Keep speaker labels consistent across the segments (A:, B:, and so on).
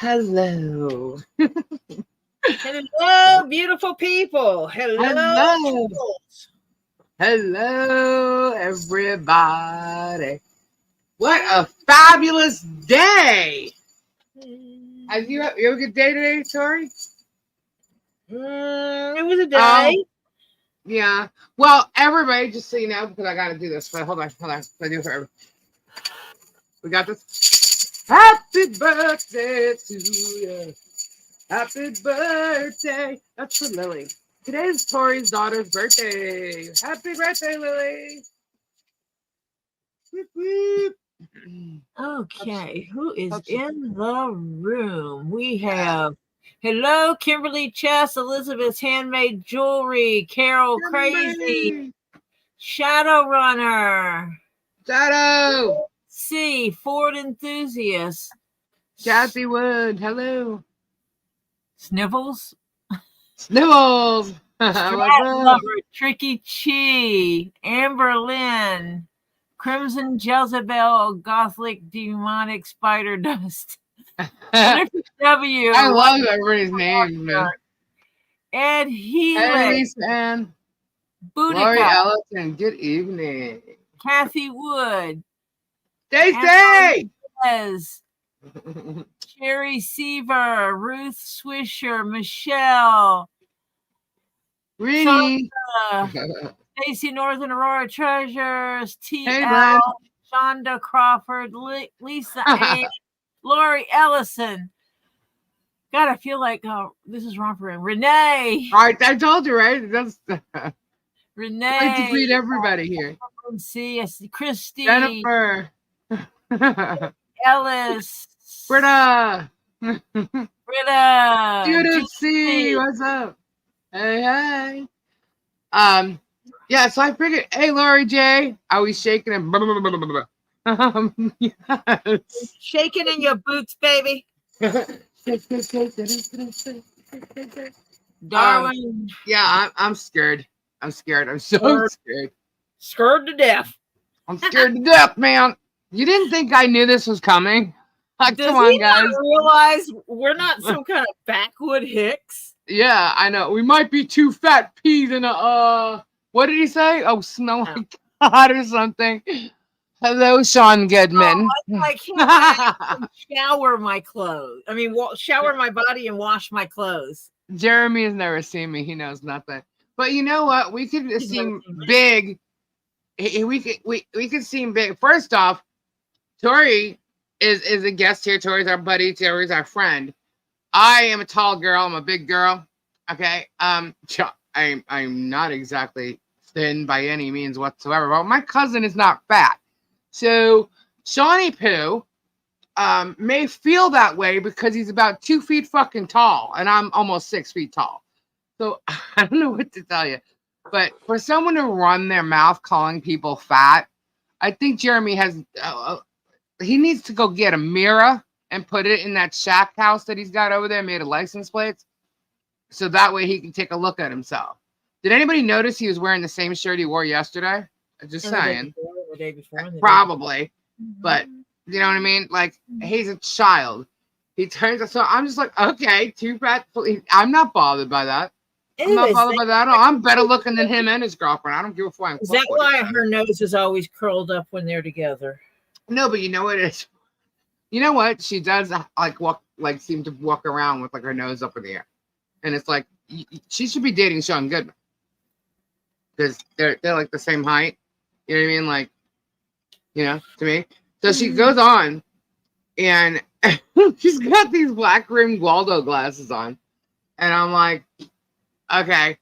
A: Hello.
B: Hello, beautiful people. Hello.
A: Hello. Hello, everybody. What a fabulous day. Have you have a good day today, Tori?
B: It was a day.
A: Yeah. Well, everybody, just so you know, because I got to do this. But hold on. I do it for everybody. We got this. Happy birthday to you. Happy birthday. That's for Lily. Today's Tori's daughter's birthday. Happy birthday, Lily. Whoop, whoop.
B: Okay, who is in the room? We have hello, Kimberly Chess, Elizabeth's Handmade Jewelry, Carol Crazy, Shadowrunner,
A: Shadow.
B: C, Ford Enthusiast,
A: Kathy Wood. Hello.
B: Snivels,
A: Snivels.
B: Strat Lover, Tricky Chi, Amber Lynn, Crimson Jezebel, Gothic Demonic Spider Dust. W.
A: I love everybody's names, man.
B: Ed Healy.
A: Hey, Lisa Ann. Lori Ellison. Good evening.
B: Kathy Wood.
A: Stacey.
B: Sherry Seaver. Ruth Swisher. Michelle.
A: Reedy.
B: Stacy Northern Aurora Treasures. T.L.
A: Hey,
B: Shonda Crawford. Lisa A. Lori Ellison. God, I feel like this is wrong for him. Renee.
A: All right, I told you, right? That's
B: Renee.
A: I like to greet everybody here.
B: See, Christy.
A: Jennifer.
B: Ellis.
A: Britta.
B: Judith
A: C. What's up? Hey. Yeah, so I figured, hey, Lori J. I was shaking and yes.
B: Shaking in your boots, baby. Darwin.
A: Yeah, I'm scared. I'm scared. I'm so scared.
B: Scared to death.
A: I'm scared to death, man. You didn't think I knew this was coming? Come on, guys.
B: Not realize we're not some kind of backwood hicks?
A: Yeah, I know. We might be two fat peas in a what did he say? Oh, smell like God or something. Hello, Sean Goodman.
B: I can't shower my clothes. I mean, shower my body and wash my clothes.
A: Jeremy has never seen me. He knows nothing. But you know what? We could seem big. We could seem big. First off, Tori is a guest here. Tori's our buddy. Tori's our friend. I am a tall girl. I'm a big girl. Okay. I'm not exactly thin by any means whatsoever. But my cousin is not fat. So Shawnee Poo may feel that way because he's about 2 feet fucking tall, and I'm almost 6 feet tall. So I don't know what to tell you. But for someone to run their mouth calling people fat, I think Jeremy has he needs to go get a mirror and put it in that shack house that he's got over there made of license plates. So that way he can take a look at himself. Did anybody notice he was wearing the same shirt he wore yesterday? Just saying.
B: The day before,
A: probably. But you know what I mean? Like, he's a child. He turns, so I'm just like, okay, too fat. I'm not bothered by that. I'm not bothered by that at all. I'm better looking than him and his girlfriend. I don't give a fuck.
B: Is that why her nose is always curled up when they're together?
A: No, but you know what it is? You know what? She does seem to walk around with like her nose up in the air. And it's like, she should be dating Sean Goodman. Because they're like the same height. You know what I mean? Like, you know, to me. So she goes on and she's got these black rimmed Waldo glasses on. And I'm like, okay,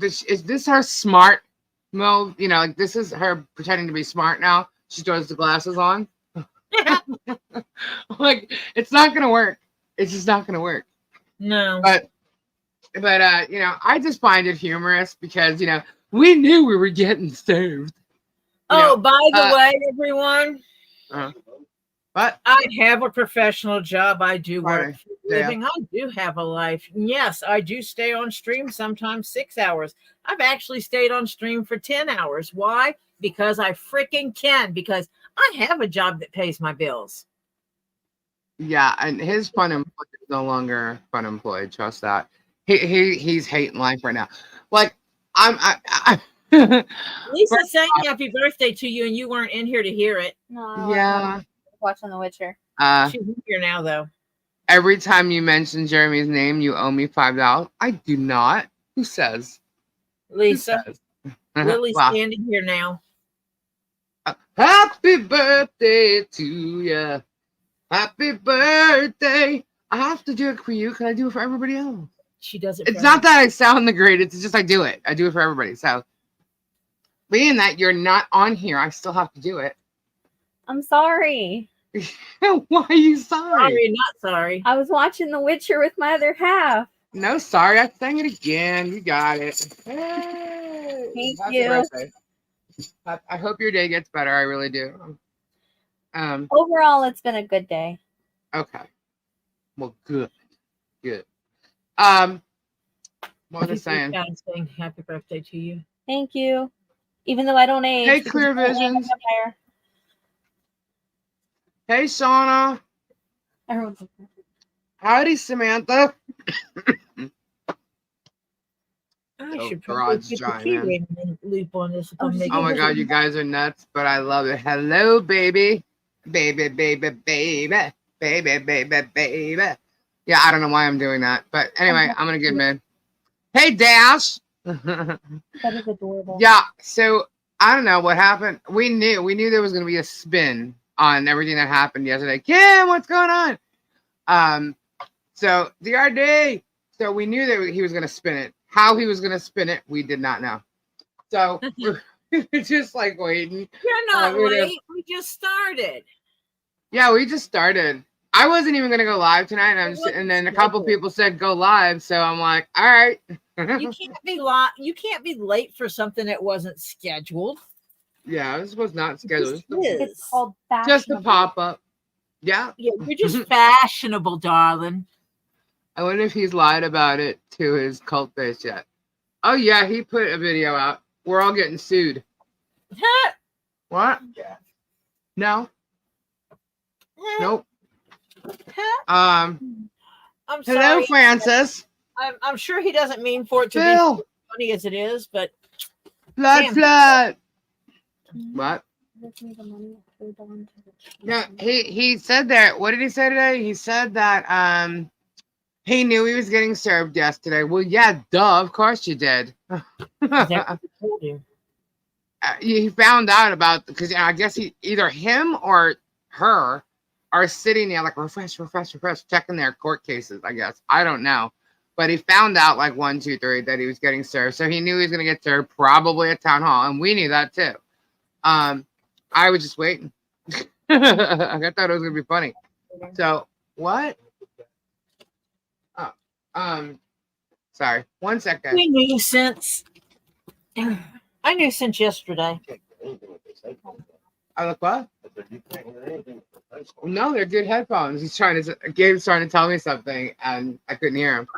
A: is this her smart mode? You know, like this is her pretending to be smart now. She throws the glasses on. Like, it's not gonna work. It's just not gonna work.
B: No.
A: But you know, I just find it humorous because, you know, we knew we were getting served.
B: By the way, everyone.
A: But
B: I have a professional job. I do work for a living. I do have a life. Yes, I do stay on stream sometimes 6 hours. I've actually stayed on stream for 10 hours. Why? Because I freaking can. Because I have a job that pays my bills.
A: Yeah, and his fun employed is no longer fun employed. Trust that. He's hating life right now. Like I
B: Lisa sang happy birthday to you, and you weren't in here to hear it.
C: No,
A: yeah.
C: watching The Witcher.
B: She's in here now, though.
A: Every time you mention Jeremy's name, you owe me $5. I do not. Who says?
B: Lisa.
A: Who says?
B: Lily's
A: Wow.
B: standing here now.
A: Happy birthday to you. Happy birthday. I have to do it for you. Can I do it for everybody else?
B: She does it.
A: It's not that I sound the greatest. It's just I do it. I do it for everybody. So, being that you're not on here, I still have to do it.
C: I'm sorry.
A: Why are you sorry?
B: Sorry, not sorry.
C: I was watching The Witcher with my other half.
A: No, sorry. I sang it again. You got it. Hey,
C: Thank
A: happy
C: you.
A: birthday. I hope your day gets better. I really do.
C: Overall, it's been a good day.
A: Okay. Well, good. Good. What was I saying?
B: Saying happy birthday to you.
C: Thank you. Even though I don't age.
A: Hey,
C: because
A: Clear
C: I'm a
A: Visions.
C: vampire.
A: Hey, Shauna.
C: Everyone's like,
A: Howdy, Samantha.
B: I
A: Oh,
B: should
A: God's
B: probably put the
A: giant,
B: key
A: man.
B: ring and loop on this.
C: Oh,
A: Oh my God, you guys are nuts, but I love it. Hello, baby. Baby, baby, baby. Baby, baby, baby. Yeah, I don't know why I'm doing that. But anyway, I'm in a good mood. Hey, Dash.
C: that is adorable.
A: Yeah, so I don't know what happened. We knew there was going to be a spin on everything that happened yesterday. Kim, what's going on? So DRD. So we knew that he was going to spin it. How he was going to spin it, we did not know. So we're just like waiting.
B: You're not late. We just started.
A: Yeah, we just started. I wasn't even going to go live tonight, and then a couple people said go live, so I'm like, all right.
B: You can't be You can't be late for something that wasn't scheduled.
A: Yeah, this was not scheduled.
C: It's called
A: just a pop up. Yeah.
B: Yeah, you're just fashionable, darling.
A: I wonder if he's lied about it to his cult base yet. Oh yeah, he put a video out. We're all getting sued. What? No. Nope.
B: I'm
A: Hello,
B: sorry.
A: Francis.
B: I'm sure he doesn't mean for it to
A: Bill.
B: be funny as it is, but
A: Flood. What? No, he said that. What did he say today? He said that he knew he was getting served yesterday. Well, yeah, duh. Of course you did. He found out about because I guess either him or her are sitting there like refresh, checking their court cases. I guess I don't know, but he found out like 1, 2, 3 that he was getting served, so he knew he was going to get served probably at town hall, and we knew that too. I was just waiting. I thought it was going to be funny. So what? Sorry. 1 second.
B: We knew since yesterday.
A: I look what? No, they're good headphones. Gabe's trying to tell me something, and I couldn't hear him.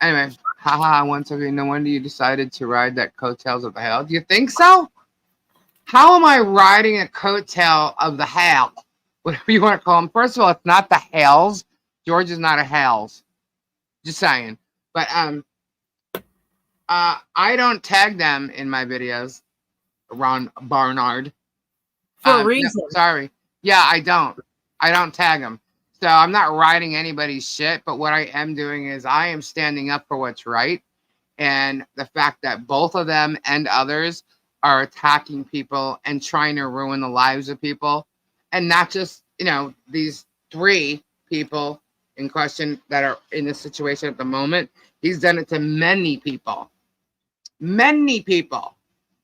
A: Anyway, haha. Once again, no wonder you decided to ride that coattails of the hell. Do you think so? How am I riding a coattail of the hell? Whatever you want to call them. First of all, it's not the hells. George is not a hells. Just saying. But I don't tag them in my videos. Ron Barnard.
B: For a reason.
A: No, sorry. Yeah, I don't tag them. So I'm not writing anybody's shit, but what I am doing is I am standing up for what's right. And the fact that both of them and others are attacking people and trying to ruin the lives of people. And not just, these 3 people in question that are in this situation at the moment. He's done it to many people. Many people.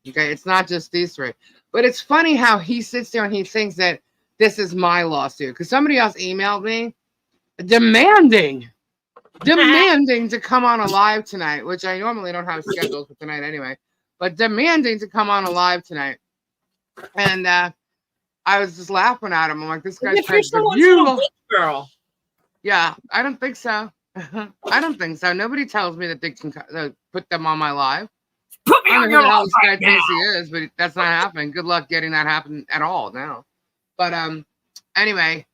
A: Okay, it's not just these 3. But it's funny how he sits there and he thinks that this is my lawsuit. Because somebody else emailed me demanding to come on a live tonight, which I normally don't have scheduled for tonight anyway, but demanding to come on a live tonight. And I was just laughing at him. I'm like, this guy's trying to
B: girl.
A: Yeah, I don't think so. I don't think so. Nobody tells me that they can put them on my live.
B: Put me
A: I
B: on
A: don't
B: your
A: know who the hell
B: live
A: this guy
B: right
A: thinks he
B: now.
A: is, but that's not happening. Good luck getting that happen at all now. But anyway,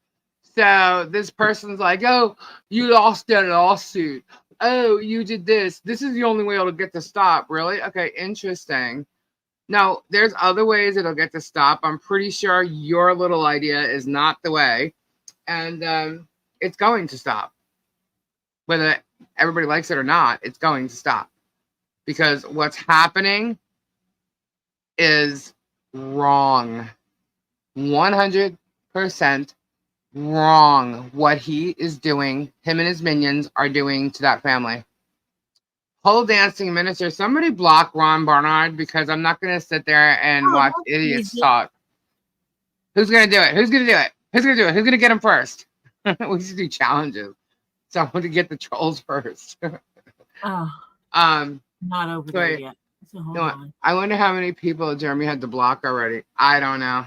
A: So this person's like, oh, you lost that lawsuit. Oh, you did this. This is the only way it'll get to stop. Really? Okay, interesting. Now, there's other ways it'll get to stop. I'm pretty sure your little idea is not the way. And it's going to stop. Whether everybody likes it or not, it's going to stop. Because what's happening is wrong. 100% wrong. What he is doing, him and his minions are doing to that family. Pole dancing minister, somebody block Ron Barnard because I'm not going to sit there and watch idiots talk. Who's going to do it? Who's going to do it? Who's going to do it? Who's going to get him first? We should do challenges. So I'm going to get the trolls first.
B: Not over there yet. So hold on.
A: I wonder how many people Jeremy had to block already. I don't know.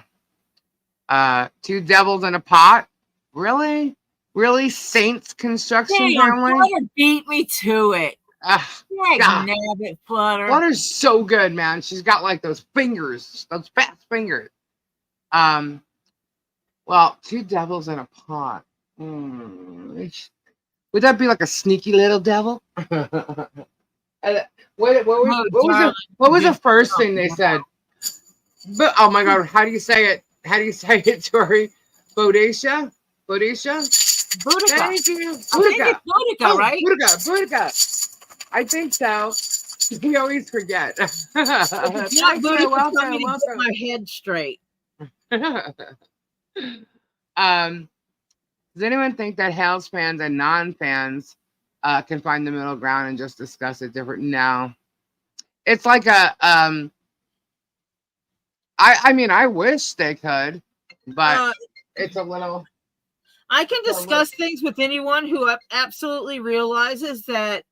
A: 2 devils in a pot? Really? Really? Saints construction family?
B: Flutter beat me to it.
A: God.
B: Nabbit, Flutter.
A: Flutter's so good, man. She's got like those fingers, those fast fingers. Well, 2 devils in a pot. Would that be like a sneaky little devil? What was the first thing they said? But oh my God, how do you say it? How do you say it, Tori? Bodacia? Boudica. Thank you.
B: Boudica,
A: oh,
B: right?
A: Boudica. I think so. We always forget.
B: Welcome. Get my head straight.
A: Does anyone think that Hales fans and non-fans can find the middle ground and just discuss it different? No. It's like a I mean, I wish they could, but it's a little.
B: I can discuss things with anyone who absolutely realizes that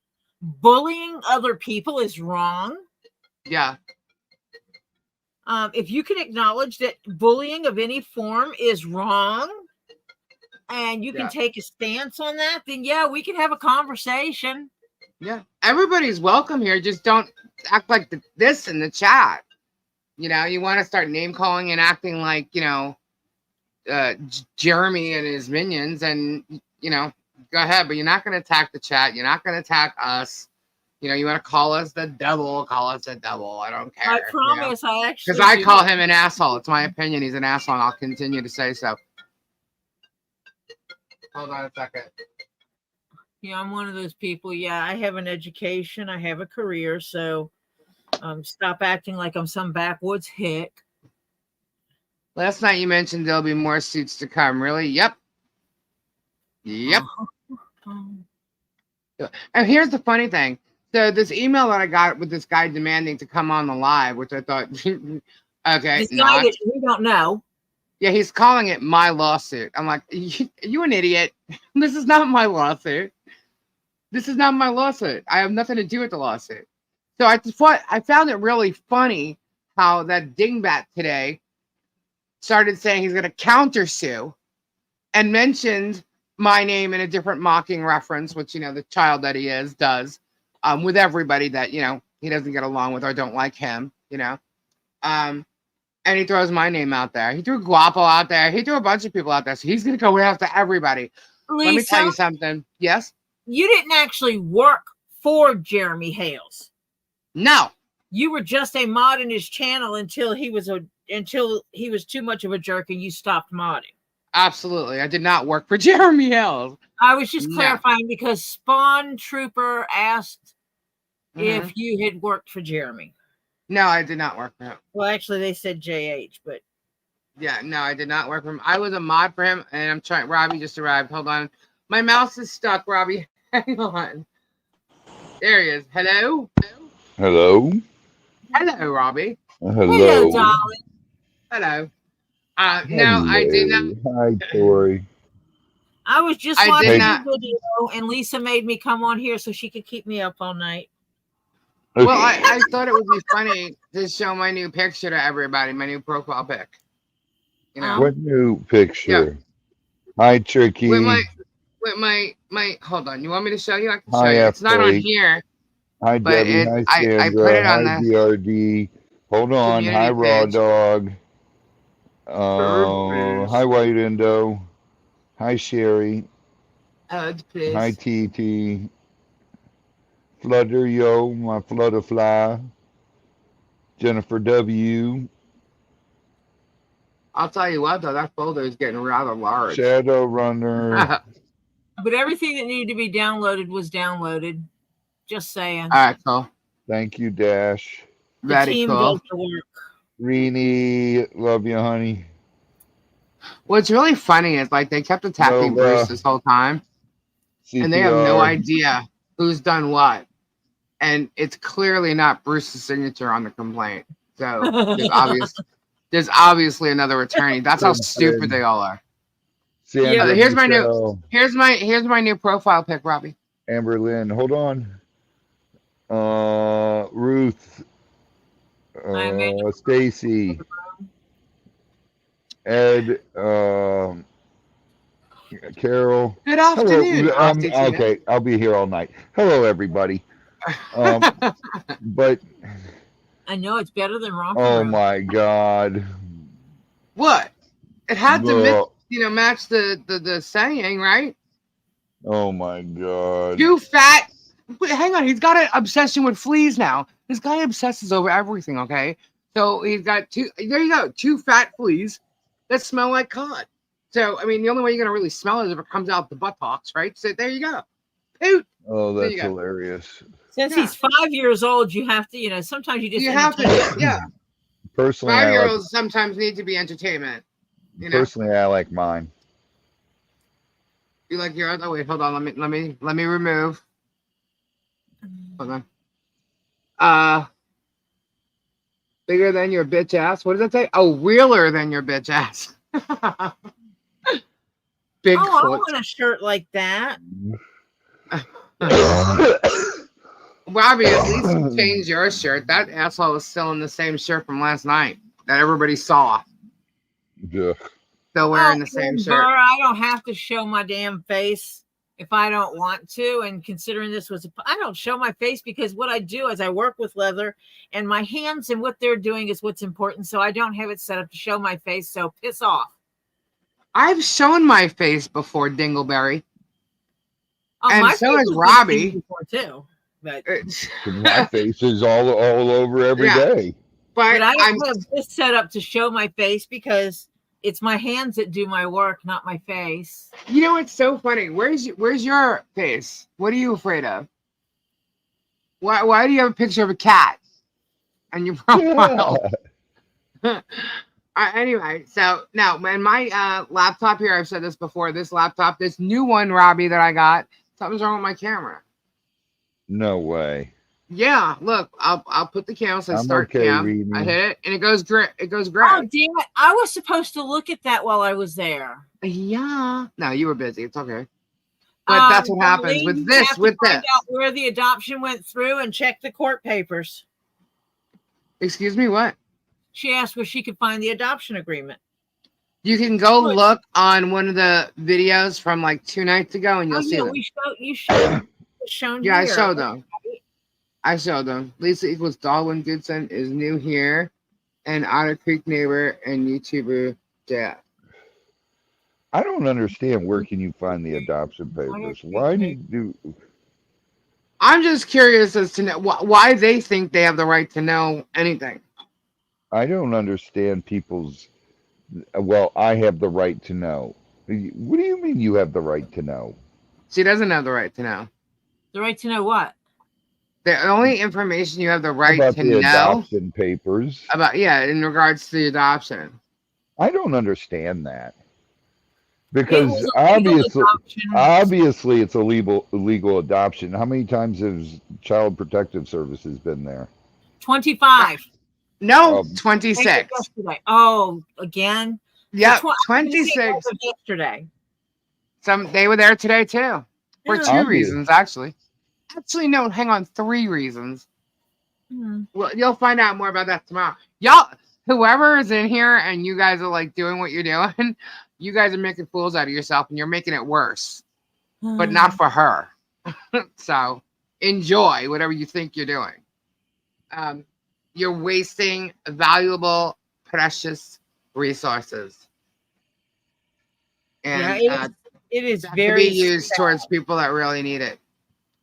B: bullying other people is wrong.
A: Yeah.
B: If you can acknowledge that bullying of any form is wrong, and you can take a stance on that, then yeah, we can have a conversation.
A: Yeah, everybody's welcome here. Just don't act like this in the chat. You know, you want to start name calling and acting like, you know, Jeremy and his minions, and, you know, go ahead, but you're not going to attack the chat. You're not going to attack us. You know, you want to call us the devil, call us the devil. I don't care.
B: I promise,
A: you know?
B: I actually.
A: Because I call him an asshole. It's my opinion. He's an asshole, and I'll continue to say so. Hold on a second.
B: Yeah, I'm one of those people. Yeah, I have an education. I have a career. So stop acting like I'm some backwoods hick.
A: Last night you mentioned there'll be more suits to come. Really? Yep. Yep. And here's the funny thing. So this email that I got with this guy demanding to come on the live, which I thought, okay.
B: This guy that we don't know.
A: Yeah, he's calling it my lawsuit. I'm like, you an idiot. This is not my lawsuit. This is not my lawsuit. I have nothing to do with the lawsuit. So I found it really funny how that dingbat today started saying he's going to countersue and mentioned my name in a different mocking reference, which, you know, the child that he is does with everybody that, you know, he doesn't get along with or don't like him, you know. And he throws my name out there. He threw Guapo out there. He threw a bunch of people out there. So he's going to go after everybody.
B: Lisa,
A: let me tell you something. Yes?
B: You didn't actually work for Jeremy Hales.
A: No.
B: You were just a mod in his channel until he was too much of a jerk and you stopped modding.
A: Absolutely. I did not work for Jeremy Hales.
B: I was just clarifying because Spawn Trooper asked if you had worked for Jeremy.
A: No, I did not work for him.
B: Well, actually, they said JH, but
A: yeah, no, I did not work for him. I was a mod for him, and I'm trying. Robbie just arrived. Hold on, my mouse is stuck. Robbie, hang on. There he is. Hello.
D: Hello.
A: Hello, Robbie.
D: Hello,
B: darling.
A: Hello. No, I did not.
D: Hi, Tori.
B: I was just watching the video, and Lisa made me come on here so she could keep me up all night.
D: Okay.
A: Well, I thought it would be funny to show my new picture to everybody, my new profile pic. You know?
D: What new picture? Yeah. Hi, Tricky.
A: With my hold on. You want me to show you? I can show you. It's not on here.
D: Hi, Debbie. Hi, Sandra.
A: I put it on
D: hi, BRD. Hold on. Hi, Raw Dog. Hi, White Indo. Hi, Sherry.
A: Please.
D: Hi, TT. Flutter, yo, my flutterfly. Jennifer W.
A: I'll tell you what, though, that folder is getting rather large.
D: Shadow Runner.
B: But everything that needed to be downloaded was downloaded. Just saying.
A: All right, cool.
D: Thank you, Dash.
B: The
A: Very
B: team
A: cool.
B: does the work.
D: Rini, love you, honey.
A: What's really funny is like they kept attacking
D: Nova.
A: Bruce this whole time,
D: CPR.
A: and they have no idea who's done what, and it's clearly not Bruce's signature on the complaint. So there's obviously another attorney. That's how stupid they all are.
D: Sandra,
A: Here's
D: Michelle,
A: my new profile pic, Robbie.
D: Amber Lynn, hold on. Ruth, Stacy, Ed, Carol.
A: Good afternoon.
D: Hello. Okay, I'll be here all night. Hello, everybody. But
B: I know it's better than Romper.
D: oh my God.
A: What? It had to match the saying, right?
D: Oh my God.
A: Too fat. Wait, hang on, he's got an obsession with fleas now. This guy obsesses over everything, okay? So he's got there you go, 2 fat fleas that smell like cod. So, I mean, the only way you're going to really smell it is if it comes out the buttocks, right? So there you go. Poot.
D: Oh, that's hilarious.
B: Since he's 5 years old, you have to, sometimes you just...
A: You have to, yeah.
D: Personally,
A: 5-year-olds sometimes need to be entertainment.
D: Personally, I like mine.
A: You like yours? Oh, wait, hold on. Let me remove. Hold on. Bigger than your bitch ass. What does that say? Oh, realer than your bitch ass. Bigfoot.
B: Oh, I want a shirt like that.
A: Robbie, at least change your shirt. That asshole is still in the same shirt from last night that everybody saw.
D: Yeah.
A: Still wearing the same shirt.
B: I don't have to show my damn face if I don't want to. And considering this was, I don't show my face because what I do is I work with leather and my hands and what they're doing is what's important. So I don't have it set up to show my face. So piss off.
A: I've shown my face before, Dingleberry. And so has
B: has
A: Robbie.
B: Before too. But
D: my face is all over every day.
B: But I don't have this set up to show my face because it's my hands that do my work, not my face.
A: You know what's so funny? Where's your face? What are you afraid of? Why do you have a picture of a cat on your profile? Yeah. Anyway, so now in my laptop here, I've said this before. This laptop, this new one, Robbie, that I got, something's wrong with my camera.
D: No way.
A: Yeah, look, I'll put the camera. So start cam. Reading. I hit it, and it goes gray. Oh,
B: damn it! I was supposed to look at that while I was there.
A: Yeah. No, you were busy. It's okay. But that's what happens with this. With this, find
B: out where the adoption went through and check the court papers.
A: Excuse me. What?
B: She asked where she could find the adoption agreement.
A: You can go look on one of the videos from like 2 nights ago, and you'll see them.
B: You showed. Shown
A: yeah,
B: here.
A: I showed them. I showed them. Lisa equals Darwin Goodson is new here, and Otter Creek neighbor and YouTuber dad.
D: I don't understand. Where can you find the adoption papers? Why do you do?
A: I'm just curious as to know why they think they have the right to know anything.
D: I don't understand people's. Well, I have the right to know. What do you mean you have the right to know?
A: She doesn't have the right to know.
B: The right to know what?
A: The only information you have the right
D: about
A: to
D: the
A: know
D: adoption papers.
A: In regards to the adoption.
D: I don't understand that. Because obviously it's a illegal adoption. How many times has Child Protective Services been there?
B: 25.
A: No, 26.
B: Oh, again?
A: Yeah, 26.
B: Yesterday.
A: They were there today too. For 2 reasons, actually. Actually, no, hang on, 3 reasons. Well, you'll find out more about that tomorrow. Y'all, whoever is in here and you guys are like doing what you're doing, you guys are making fools out of yourself and you're making it worse. But not for her. So enjoy whatever you think you're doing. You're wasting valuable, precious resources. And
B: It is
A: that
B: very
A: can be used
B: sad.
A: towards people that really need it.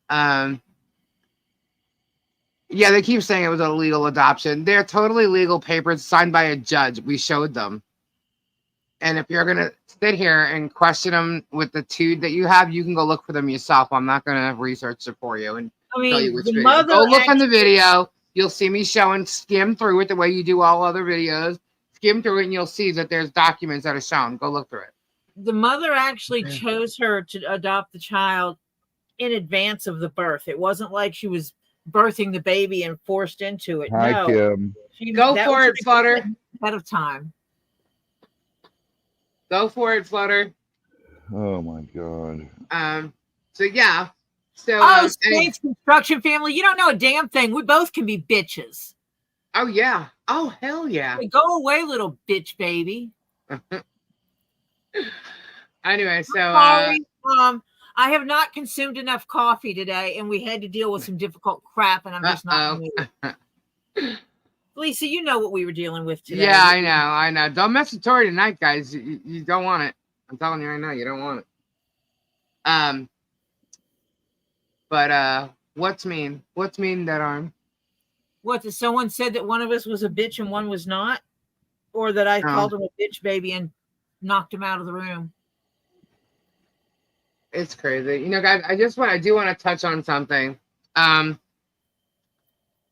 A: Yeah, they keep saying it was a legal adoption. They're totally legal papers signed by a judge. We showed them. And if you're gonna sit here and question them with the two that you have, you can go look for them yourself. I'm not gonna research it for you and
B: I
A: tell you
B: mean,
A: which
B: the
A: video.
B: mother
A: Go look on the
B: actually-
A: video. You'll see me showing, skim through it the way you do all other videos. Skim through it and you'll see that there's documents that are shown. Go look through it.
B: the mother actually
A: Okay.
B: chose her to adopt the child in advance of the birth. It wasn't like she was birthing the baby and forced into it.
D: Hi,
B: No,
D: Kim.
A: Go
B: that
A: for
B: was
A: it, Flutter.
B: ahead of time.
A: Go for it, Flutter.
D: Oh my God.
A: So yeah. So
B: Oh, Saints construction family, you don't know a damn thing. We both can be bitches.
A: oh yeah. Oh hell yeah.
B: Hey, go away, little bitch baby.
A: Anyway, so
B: Sorry. I have not consumed enough coffee today, and we had to deal with some difficult crap, and I'm just not. in the mood. Lisa, you know what we were dealing with today.
A: yeah, I know. Don't mess with Tori tonight, guys. You don't want it. I'm telling you right now, you don't want it. But what's mean? What's mean that arm?
B: What? Did someone said that one of us was a bitch and one was not, or that I called him a bitch baby and knocked him out of the room?
A: It's crazy. You know, guys, I do want to touch on something. You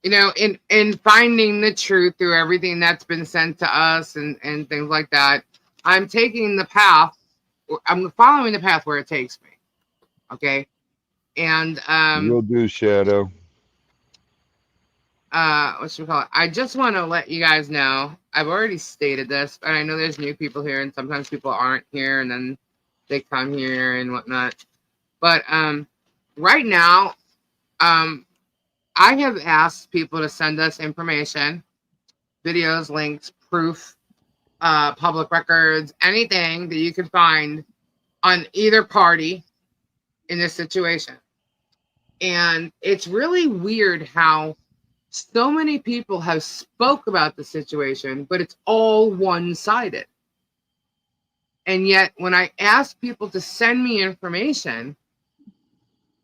A: know, in finding the truth through everything that's been sent to us and things like that, I'm taking the path. I'm following the path where it takes me. Okay. And
D: Will do, Shadow.
A: what should we call it? I just want to let you guys know. I've already stated this, but I know there's new people here, and sometimes people aren't here, and then they come here and whatnot. But right now, I have asked people to send us information, videos, links, proof, public records, anything that you can find on either party in this situation. And it's really weird how so many people have spoke about the situation, but it's all one-sided. And yet when I ask people to send me information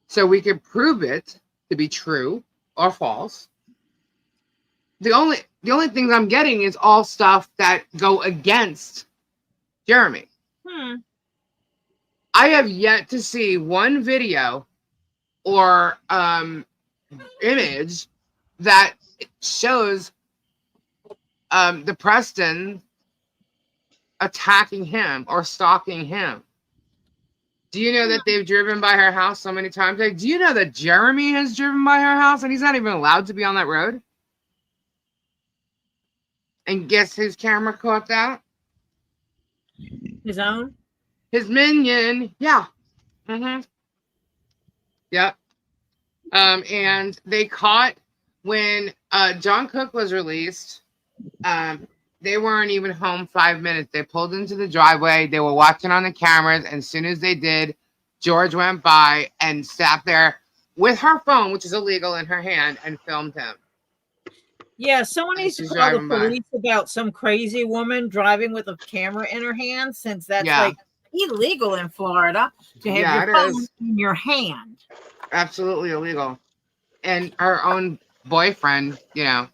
A: so we can prove it to be true or false, the only things I'm getting is all stuff that go against Jeremy. I have yet to see one video or image that shows the Preston attacking him or stalking him. Do you know that they've driven by her house so many times? Like, do you know that Jeremy has driven by her house and he's not even allowed to be on that road? And guess his camera caught that?
B: His own?
A: His minion. Yeah. Mm-hmm. Yep. And they caught when John Cook was released. They weren't even home 5 minutes. They pulled into the driveway. They were watching on the cameras. And as soon as they did, George went by and sat there with her phone, which is illegal, in her hand, and filmed him.
B: Yeah, someone needs to
A: She's
B: call the
A: driving by.
B: police about some crazy woman driving with a camera in her hand, since that's
A: Yeah.
B: like illegal in Florida to have
A: Yeah,
B: your
A: it
B: phone
A: is.
B: in your hand.
A: Absolutely illegal. And her own boyfriend, you know,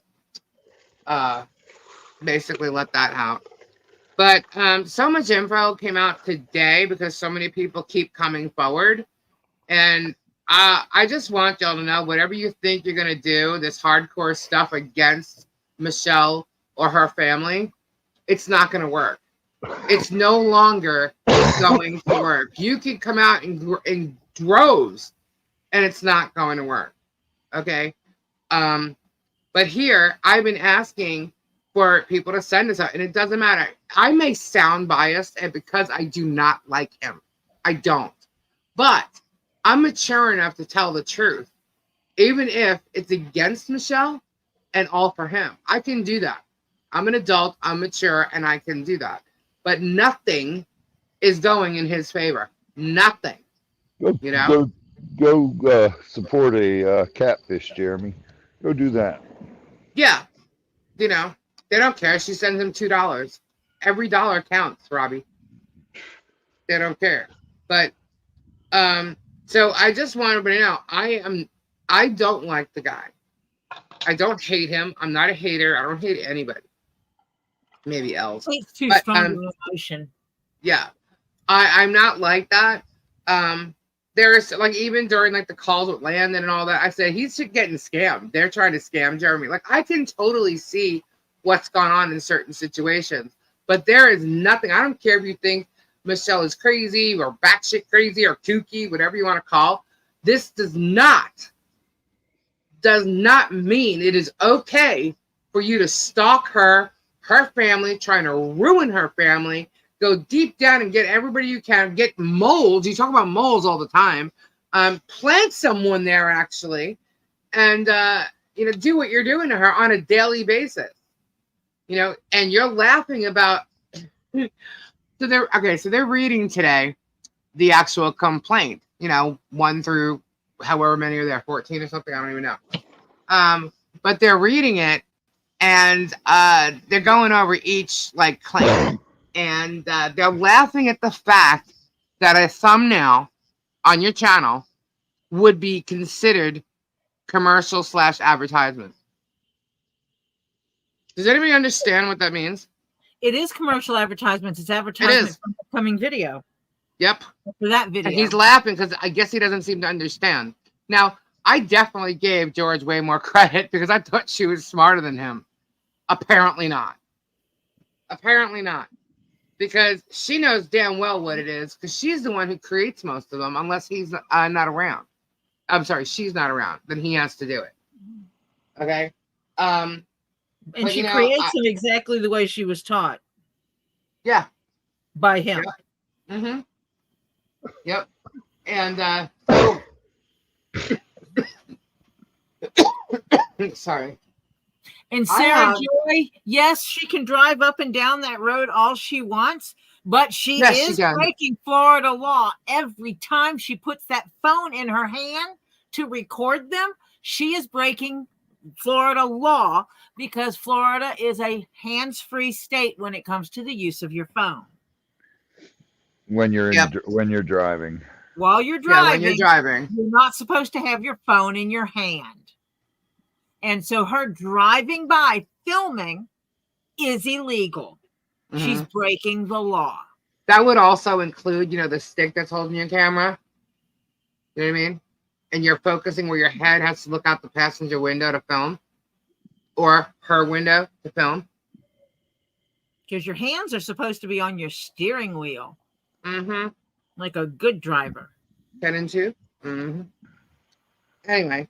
A: basically let that out. But so much info came out today because so many people keep coming forward. And I just want y'all to know, whatever you think you're going to do, this hardcore stuff against Michelle or her family, it's not going to work. It's no longer going to work. You can come out in droves and it's not going to work. Okay? But here, I've been asking for people to send us out, and it doesn't matter. I may sound biased, and because I do not like him. I don't. But I'm mature enough to tell the truth, even if it's against Michelle and all for him. I can do that. I'm an adult, I'm mature, and I can do that. But nothing is going in his favor. Nothing. You know?
D: Go support a catfish, Jeremy. Go do that.
A: Yeah. You know, they don't care. She sends him $2. Every dollar counts, Robbie. They don't care. But so I just want everybody to know I don't like the guy. I don't hate him. I'm not a hater. I don't hate anybody. Maybe else.
B: It's too
A: But,
B: strong an emotion.
A: Yeah. I'm not like that. There's like even during like the calls with Landon and all that, I said he's getting scammed. They're trying to scam Jeremy. Like I can totally see what's gone on in certain situations, but there is nothing. I don't care if you think Michelle is crazy or batshit crazy or kooky, whatever you want to call. This does not mean it is okay for you to stalk her family, trying to ruin her family. Go deep down and get everybody you can. Get moles. You talk about moles all the time. Plant someone there actually, and do what you're doing to her on a daily basis. And you're laughing about. So they're reading today the actual complaint. 1 through however many are there, 14 or something. I don't even know. But they're reading it, and they're going over each like claim. And they're laughing at the fact that a thumbnail on your channel would be considered commercial/advertisement. Does anybody understand what that means?
B: It is commercial advertisements. It's advertisement for the upcoming video.
A: Yep.
B: For that video.
A: And he's laughing because I guess he doesn't seem to understand. Now, I definitely gave George way more credit because I thought she was smarter than him. Apparently not. Because she knows damn well what it is, because she's the one who creates most of them, unless he's not around. I'm sorry, she's not around. Then he has to do it. Okay?
B: And she creates them exactly the way she was taught.
A: Yeah.
B: By him.
A: Yeah. Mm-hmm. Yep. And, sorry.
B: And Sarah Joy, yes, she can drive up and down that road all she wants, but she is breaking Florida law. Every time she puts that phone in her hand to record them, she is breaking Florida law because Florida is a hands-free state when it comes to the use of your phone.
D: When you're driving.
B: While you're driving,
A: you're
B: not supposed to have your phone in your hand. And so her driving by filming is illegal. Mm-hmm. She's breaking the law.
A: That would also include, the stick that's holding your camera. You know what I mean? And you're focusing where your head has to look out the passenger window to film. Or her window to film.
B: Because your hands are supposed to be on your steering wheel.
A: Mm-hmm.
B: Like a good driver.
A: 10 and 2. Mm-hmm. Anyway.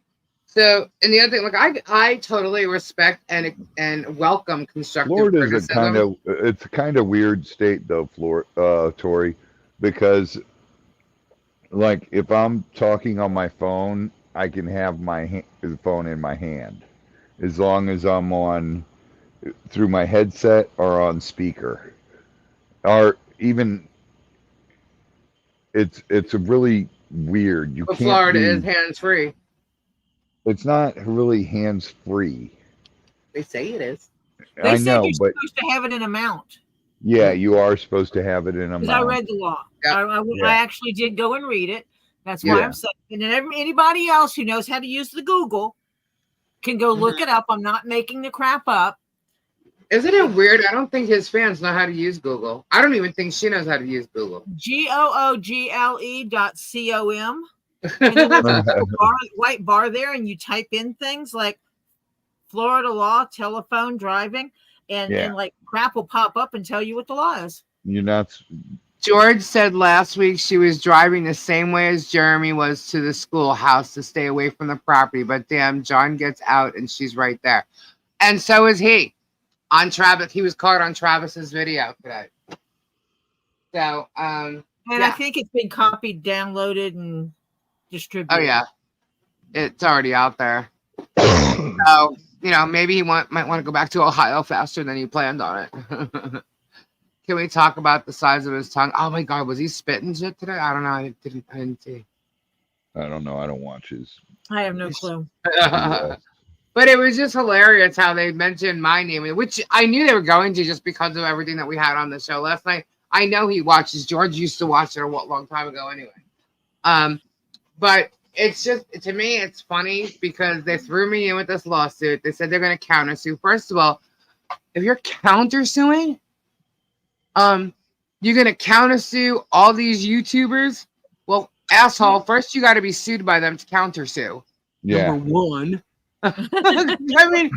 A: So, and the other thing, like I totally respect and welcome constructive
D: Florida's
A: criticism.
D: It's a kind of weird state though, Tori, because like if I'm talking on my phone, I can have my phone in my hand as long as I'm on through my headset or on speaker, or even it's a really weird. You can't.
A: Florida is hands free.
D: It's not really hands-free.
A: They say it is.
B: They say you're supposed to have it in a mount.
D: Yeah, you are supposed to have it in a mount.
B: Because I read the law. Yep. I actually did go and read it. That's why I'm saying. And then anybody else who knows how to use the Google can go look it up. I'm not making the crap up.
A: Isn't it weird? I don't think his fans know how to use Google. I don't even think she knows how to use Google.
B: google.com. And then there's a white bar there, and you type in things like Florida law, telephone, driving, and like crap will pop up and tell you what the law is.
D: You're not.
A: George said last week she was driving the same way as Jeremy was to the schoolhouse to stay away from the property, but damn, John gets out and she's right there. And so is he. On Travis, he was caught on Travis's video today. So,
B: I think it's been copied, downloaded, and distributed.
A: Oh yeah, it's already out there. So maybe he might want to go back to Ohio faster than he planned on it. Can we talk about the size of his tongue? Oh my God, was he spitting shit today? I don't know. I didn't see.
D: I don't know. I don't watch his.
B: I have no clue.
A: But it was just hilarious how they mentioned my name, which I knew they were going to just because of everything that we had on the show last night. I know he watches. George used to watch it a long time ago anyway. But it's just, to me, it's funny because they threw me in with this lawsuit. They said they're going to countersue. First of all, if you're countersuing, you're going to countersue all these YouTubers. Well, asshole, first you got to be sued by them to countersue.
D: Yeah.
A: Number one. I mean,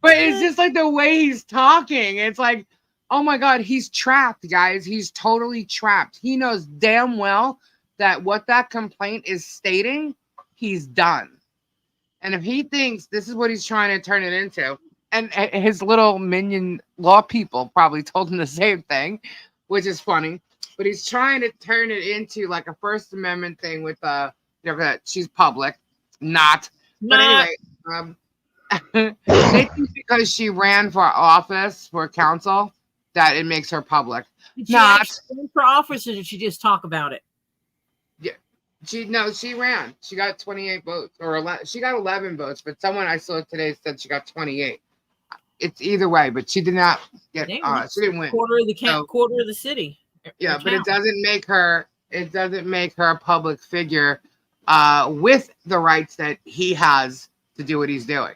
A: but it's just like the way he's talking. It's like, oh my God, he's trapped, guys. He's totally trapped. He knows damn well that what that complaint is stating, he's done. And if he thinks this is what he's trying to turn it into, and his little minion law people probably told him the same thing, which is funny, but he's trying to turn it into like a First Amendment thing with that she's public, not. But anyway, they think because she ran for office, for council, that it makes her public.
B: Did she
A: Not
B: actually run for office, or did she just talk about it?
A: Yeah, she ran. She got 28 votes, or she got 11 votes. But someone I saw today said she got 28. It's either way, but she did not get. She didn't win.
B: Quarter of the city.
A: Yeah, but it doesn't make her. It doesn't make her a public figure, with the rights that he has to do what he's doing.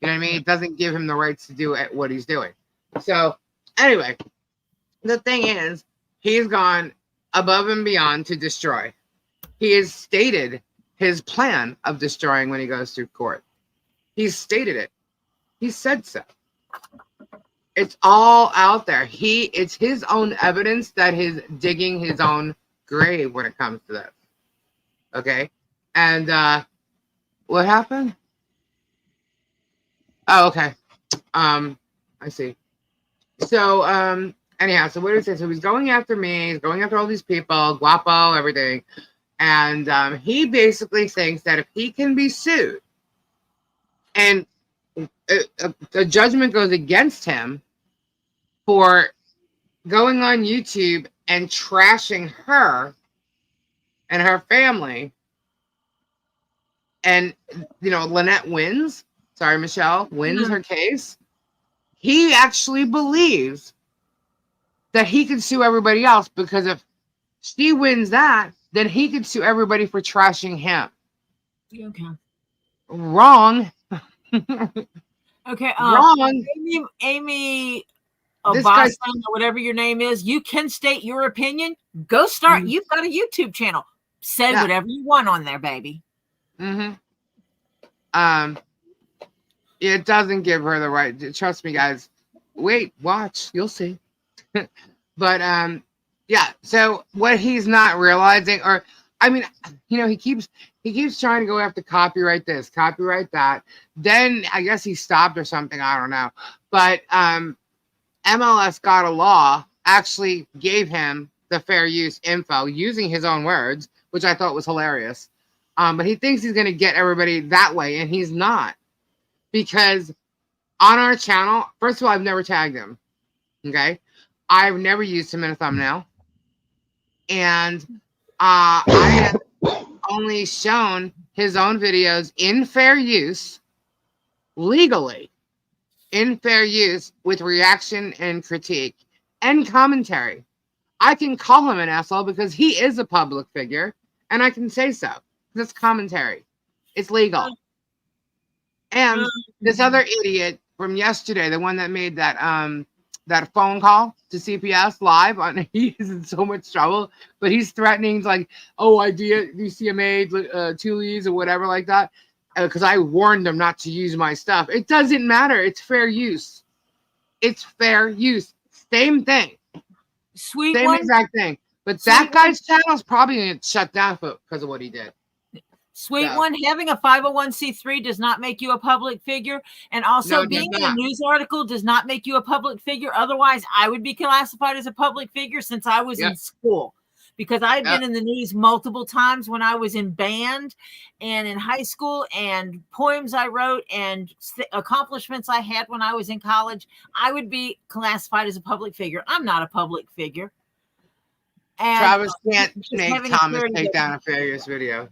A: You know what I mean? It doesn't give him the rights to do what he's doing. So anyway, the thing is, he's gone above and beyond to destroy. He has stated his plan of destroying when he goes through court. He's stated it. He said so. It's all out there. It's his own evidence that he's digging his own grave when it comes to this. Okay? And what happened? Oh, okay. I see. So, anyhow, so what did he say? So he's going after me, he's going after all these people, guapo, everything. And he basically thinks that if he can be sued and a judgment goes against him for going on YouTube and trashing her and her family, and, Lynette wins, Michelle wins her case, he actually believes that he can sue everybody else, because if she wins that, then he could sue everybody for trashing him.
B: Okay.
A: Wrong.
B: Okay.
A: Wrong.
B: Amy
A: This
B: Obasa, or whatever your name is, you can state your opinion. Go start. You've got a YouTube channel. Say whatever you want on there, baby.
A: Mm-hmm. It doesn't give her the right. Trust me, guys. Wait, watch. You'll see. But yeah. So what he's not realizing, or he keeps trying to go after copyright this, copyright that. Then I guess he stopped or something. I don't know. But MLS Got a Law actually gave him the fair use info using his own words, which I thought was hilarious. But he thinks he's going to get everybody that way, and he's not. Because on our channel, first of all, I've never tagged him. Okay? I've never used him in a thumbnail. And I have only shown his own videos in fair use, legally, in fair use, with reaction and critique and commentary. I can call him an asshole because he is a public figure, and I can say so. That's commentary. It's legal. And this other idiot from yesterday, the one that made that phone call to CPS live, he's in so much trouble, but he's threatening, like, oh, I DCMA Tulies or whatever like that, because I warned them not to use my stuff. It doesn't matter. It's fair use. It's fair use. Same thing.
B: Same
A: exact thing. But that guy's channel is probably going to get shut down because of what he did.
B: Sweet one, having a 501c3 does not make you a public figure. And also being in a news article does not make you a public figure. Otherwise, I would be classified as a public figure since I was in school. Because I've been in the news multiple times when I was in band and in high school, and poems I wrote and accomplishments I had when I was in college. I would be classified as a public figure. I'm not a public figure. And
A: Travis can't make Thomas take down a fair use video.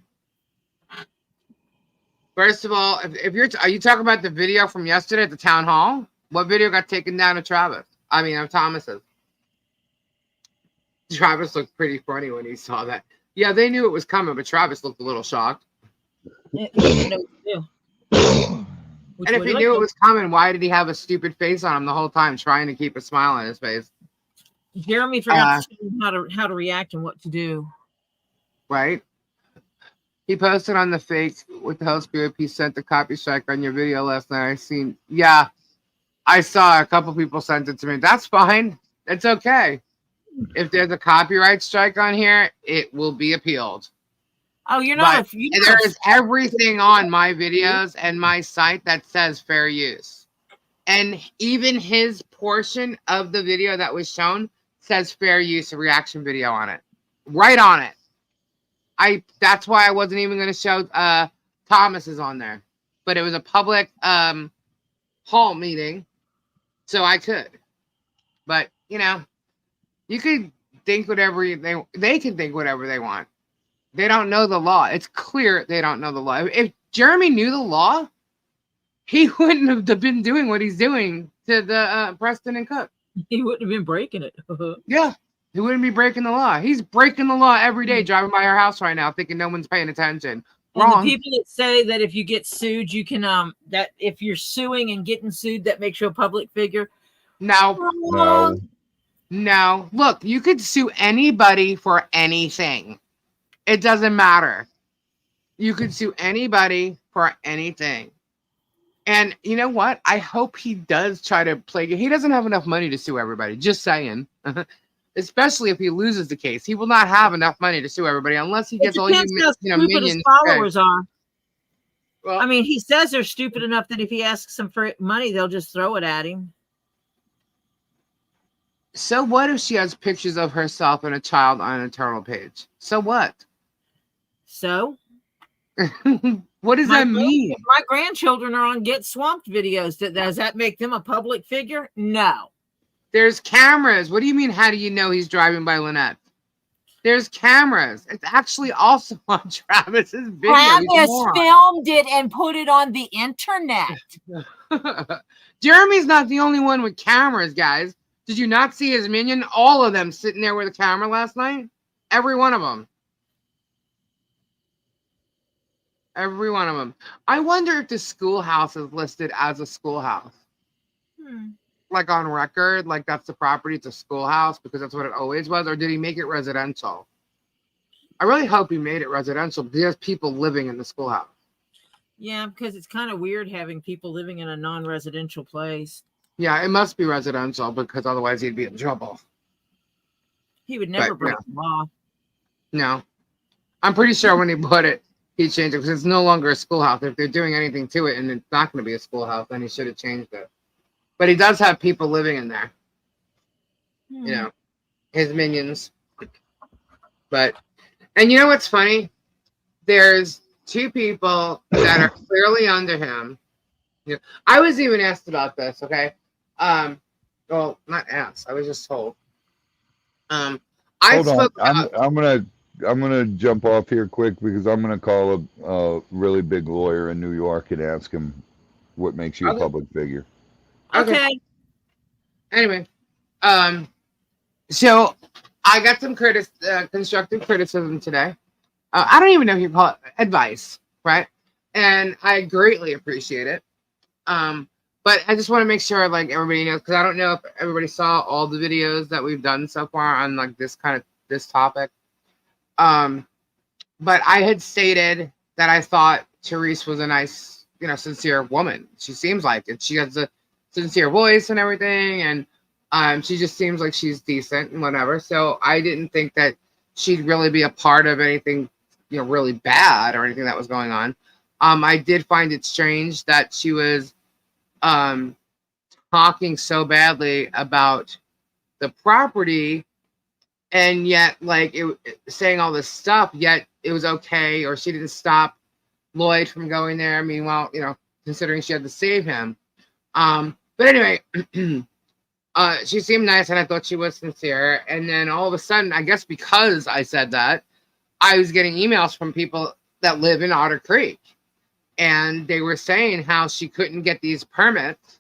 A: First of all, are you talking about the video from yesterday at the town hall? What video got taken down of Thomas's? Travis looked pretty funny when he saw that. Yeah, they knew it was coming, but Travis looked a little shocked.
B: He didn't know what to do. Which
A: And if
B: way
A: he
B: do I
A: knew it
B: go?
A: was coming, why did he have a stupid face on him the whole time, trying to keep a smile on his face?
B: Jeremy forgot to tell him how to react and what to do.
A: Right? He posted on the fake with the host group. He sent the copy strike on your video last night. Yeah, I saw a couple people sent it to me. That's fine. It's okay. If there's a copyright strike on here, it will be appealed.
B: Oh, you're
A: But
B: not.
A: there is everything on my videos and my site that says fair use. And even his portion of the video that was shown says fair use, a reaction video on it. Right on it. That's why I wasn't even going to show Thomas's on there. But it was a public hall meeting, so I could. But, you know, you could think whatever they can think whatever they want. They don't know the law. It's clear they don't know the law. If Jeremy knew the law, he wouldn't have been doing what he's doing to the Preston and Cook.
B: He wouldn't have been breaking it.
A: Yeah, he wouldn't be breaking the law. He's breaking the law every day, driving by our house right now, thinking no one's paying attention. Wrong.
B: And the people that say that if you get sued, you can that if you're suing and getting sued, that makes you a public figure.
A: No. Look, you could sue anybody for anything. It doesn't matter. You could sue anybody for anything. And you know what? I hope he does try to play. He doesn't have enough money to sue everybody. Just saying. Especially if he loses the case. He will not have enough money to sue everybody unless he gets all minions.
B: His followers are.
A: Well,
B: I mean, he says they're stupid enough that if he asks them for money, they'll just throw it at him.
A: So what if she has pictures of herself and a child on an eternal page? So what?
B: So?
A: What does that mean?
B: My grandchildren are on Get Swamped videos. Does that make them a public figure? No.
A: There's cameras. What do you mean? How do you know he's driving by Lynette? There's cameras. It's actually also on Travis's video.
B: Travis filmed it and put it on the internet.
A: Jeremy's not the only one with cameras, guys. Did you not see his minion? All of them sitting there with a camera last night? Every one of them. Every one of them. I wonder if the schoolhouse is listed as a schoolhouse. Like on record, like that's the property, it's a schoolhouse because that's what it always was, or did he make it residential? I really hope he made it residential because there's people living in the schoolhouse.
B: Yeah, because it's kind of weird having people living in a non-residential place.
A: Yeah, it must be residential because otherwise he'd be in trouble.
B: He would never break the law.
A: No. I'm pretty sure when he put it, he changed it because it's no longer a schoolhouse. If they're doing anything to it and it's not going to be a schoolhouse, then he should have changed it. But he does have people living in there. You know, his minions. And you know what's funny? There's two people that are clearly under him. You know, I was even asked about this, okay? Well, not asked. I was just told.
D: Hold on. I'm gonna jump off here quick because I'm gonna call a really big lawyer in New York and ask him what makes you a public figure.
B: Okay.
A: Anyway, so I got some constructive criticism today. I don't even know if you call it advice, right? And I greatly appreciate it. But I just want to make sure, like, everybody knows, because I don't know if everybody saw all the videos that we've done so far on like this topic. But I had stated that I thought Therese was a nice, sincere woman. She seems like it. She has a sincere voice and everything, and she just seems like she's decent and whatever. So I didn't think that she'd really be a part of anything, really bad or anything that was going on. I did find it strange that she was talking so badly about the property, and yet saying all this stuff, yet it was okay, or she didn't stop Lloyd from going there. Meanwhile, considering she had to save him. But anyway, she seemed nice, and I thought she was sincere. And then all of a sudden, I guess because I said that, I was getting emails from people that live in Otter Creek, and they were saying how she couldn't get these permits,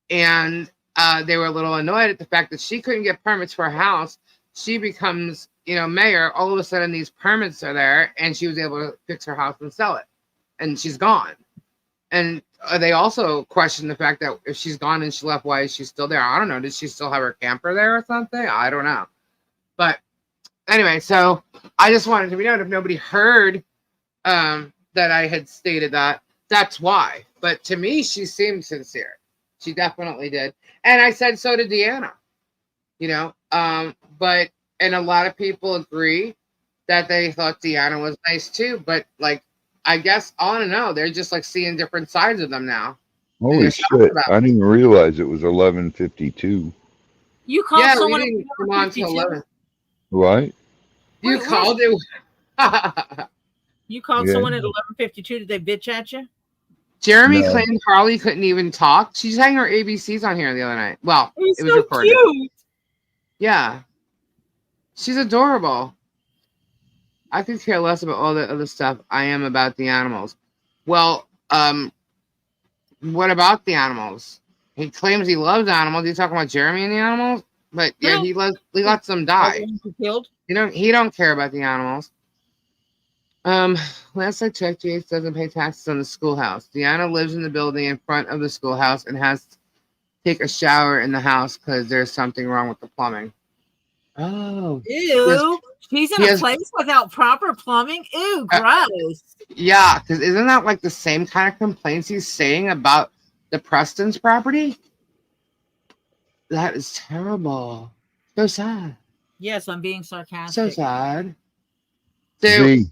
A: and they were a little annoyed at the fact that she couldn't get permits for her house she becomes, mayor, all of a sudden these permits are there, and she was able to fix her house and sell it, and she's gone. And they also question the fact that if she's gone and she left, why is she still there? I don't know. Did she still have her camper there or something? I don't know. But anyway, so I just wanted to be known if nobody heard that I had stated that, that's why. But to me, she seemed sincere. She definitely did. And I said so to Deanna, but and a lot of people agree that they thought Deanna was nice too. But like, I guess, I don't know. They're just like seeing different sides of them now.
D: Holy shit. I didn't realize it was 11:52.
B: You called someone
A: we didn't come on till 11.
D: Right?
A: You called it.
B: You called someone at 11:52. Did they bitch at you?
A: Jeremy claimed Harley couldn't even talk. She sang her ABCs on here the other night. Well, it was
B: so
A: recorded.
B: Cute.
A: Yeah. She's adorable. I could care less about all the other stuff. I am about the animals. Well, what about the animals? He claims he loves animals. He's talking about Jeremy and the animals, but yeah, he lets them die.
B: Killed.
A: He don't care about the animals. Last I checked, Jace doesn't pay taxes on the schoolhouse. Deanna lives in the building in front of the schoolhouse and has to take a shower in the house because there's something wrong with the plumbing. Oh,
B: ew! She's in a place without proper plumbing. Ew, gross.
A: Yeah, because isn't that like the same kind of complaints he's saying about the Preston's property? That is terrible. So sad.
B: Yes, I'm being sarcastic.
A: So sad. Dude,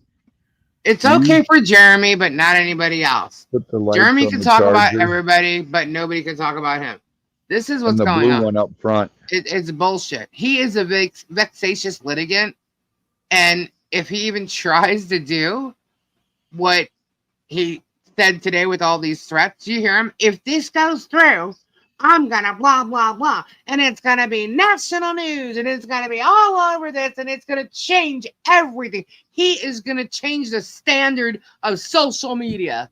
A: it's okay for Jeremy, but not anybody else. Jeremy can talk about everybody, but nobody can talk about him. This is what's going on.
D: The blue one up front.
A: It's bullshit. He is a vexatious litigant, and if he even tries to do what he said today with all these threats, you hear him? If this goes through, I'm gonna blah blah blah, and it's gonna be national news, and it's gonna be all over this, and it's gonna change everything. He is gonna change the standard of social media.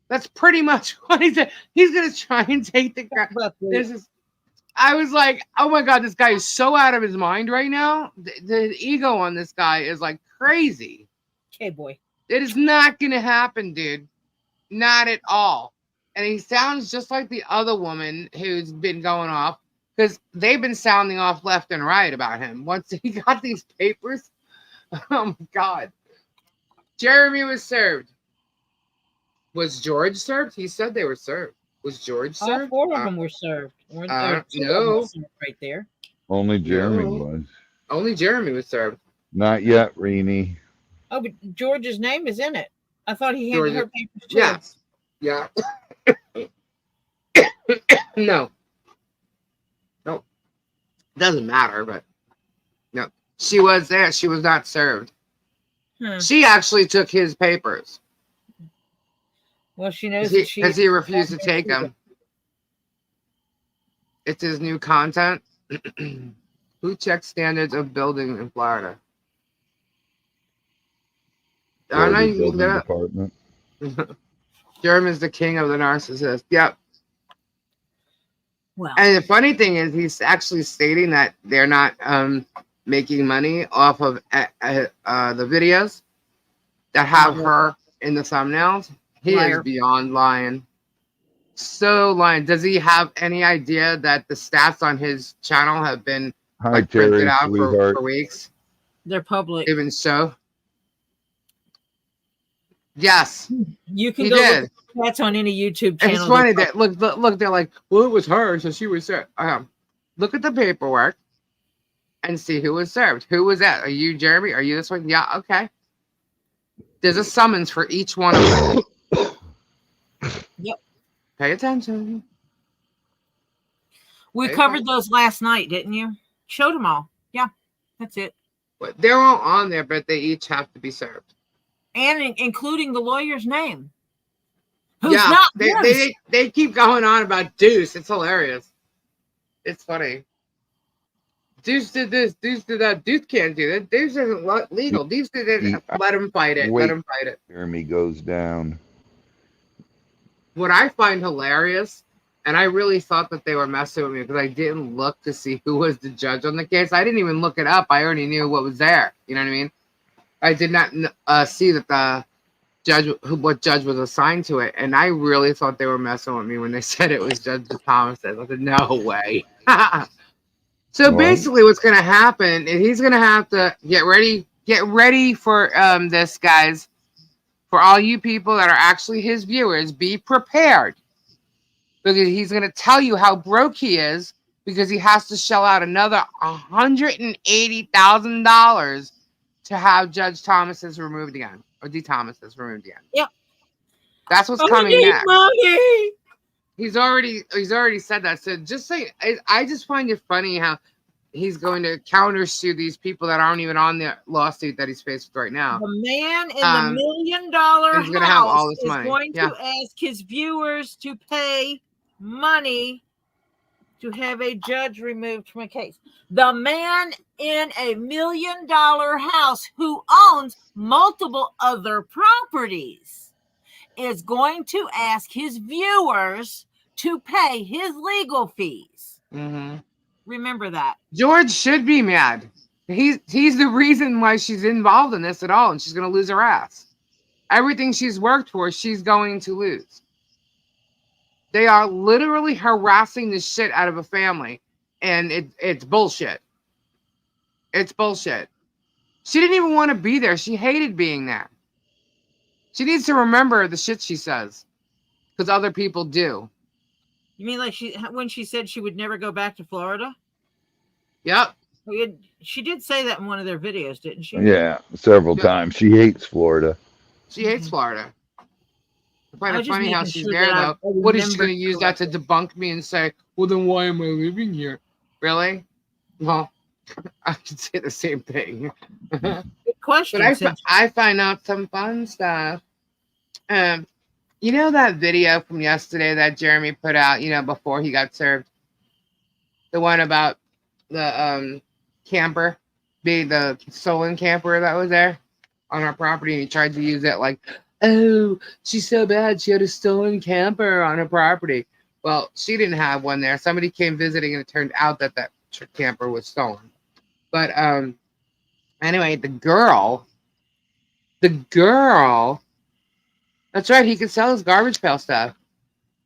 A: That's pretty much what he said. He's gonna try and take the ground. I was like, oh my god, this guy is so out of his mind right now. The ego on this guy is like crazy.
B: Okay, boy.
A: It is not gonna happen, dude. Not at all. And he sounds just like the other woman who's been going off, because they've been sounding off left and right about him. Once he got these papers, oh my god. Jeremy was served. Was George served? He said they were served. Was George served?
B: All 4 of them were served.
A: No.
B: Right there.
D: Only Jeremy was.
A: Only Jeremy was served.
D: Not yet, Rini.
B: Oh, but George's name is in it. I thought he handed her papers too.
A: Yes. Yeah. No. Doesn't matter, but no. She was there. She was not served. She actually took his papers.
B: Well, she knows
A: because he refused to take them. It's his new content. Who checks standards of building in Florida? I don't know. You can look it up. Jeremy's the king of the narcissist. Yep.
B: Well,
A: and the funny thing is, he's actually stating that they're not making money off of the videos that have her in the thumbnails. He is beyond lying. So lying. Does he have any idea that the stats on his channel have been printed out for weeks?
B: They're public.
A: Even so. Yes.
B: You can go look that's on any YouTube channel.
A: It's funny that look, they're like, well, it was her, so she was served. Look at the paperwork and see who was served. Who was that? Are you Jeremy? Are you this one? Yeah, okay. There's a summons for each one of them.
B: Yep.
A: Pay attention.
B: We covered those last night, didn't you? Showed them all. Yeah, that's it.
A: But they're all on there, but they each have to be served.
B: And including the lawyer's name. Who's not
A: they keep going on about Deuce. It's hilarious. It's funny. Deuce did this. Deuce did that. Deuce can't do that. Deuce isn't legal. Deuce did it. Let him fight it. Let him fight it.
D: Jeremy goes down.
A: What I find hilarious And I really thought that they were messing with me because I didn't look to see who was the judge on the case. I didn't even look it up. I already knew what was there. You know what I mean? I did not see that the what judge was assigned to it. And I really thought they were messing with me when they said it was Judge Thomas. I said, no way. So
D: Well,
A: basically what's going to happen is he's going to have to get ready for this, guys. For all you people that are actually his viewers, be prepared. Because he's going to tell you how broke he is because he has to shell out another $180,000 to have Judge Thomas's removed again, or D. Thomas's removed again.
B: Yep.
A: That's what's
B: I
A: coming
B: need
A: next.
B: money.
A: He's already said that. So just say, I just find it funny how he's going to countersue these people that aren't even on the lawsuit that he's faced with right now.
B: The man in the $1 million house
A: gonna have all this
B: is
A: money.
B: going
A: Yeah.
B: to ask his viewers to pay money to have a judge removed from a case. The man in a $1 million house who owns multiple other properties is going to ask his viewers to pay his legal fees.
A: Mm-hmm.
B: Remember that.
A: George should be mad. He's the reason why she's involved in this at all, and she's going to lose her ass. Everything she's worked for, she's going to lose. They are literally harassing the shit out of a family, and it's bullshit. It's bullshit. She didn't even want to be there. She hated being there. She needs to remember the shit she says, because other people do.
B: You mean like when she said she would never go back to Florida?
A: Yep.
B: She did say that in one of their videos, didn't she?
D: yeah, several times. She hates Florida.
A: She hates Florida. I find
B: I
A: it
B: was just
A: funny how
B: making
A: she's
B: sure
A: there,
B: that I
A: though. What is she
B: remembered
A: going to use that to debunk me and say, well, then why am I living here? Really? Well, I could say the same thing.
B: Good question.
A: But I find out some fun stuff. You know that video from yesterday that Jeremy put out, before he got served? The one about the camper, the stolen camper that was there on our property, and he tried to use it like, oh, she's so bad, she had a stolen camper on her property. Well, she didn't have one there. Somebody came visiting, and it turned out that camper was stolen. But anyway, the girl, that's right, he could sell his garbage pail stuff.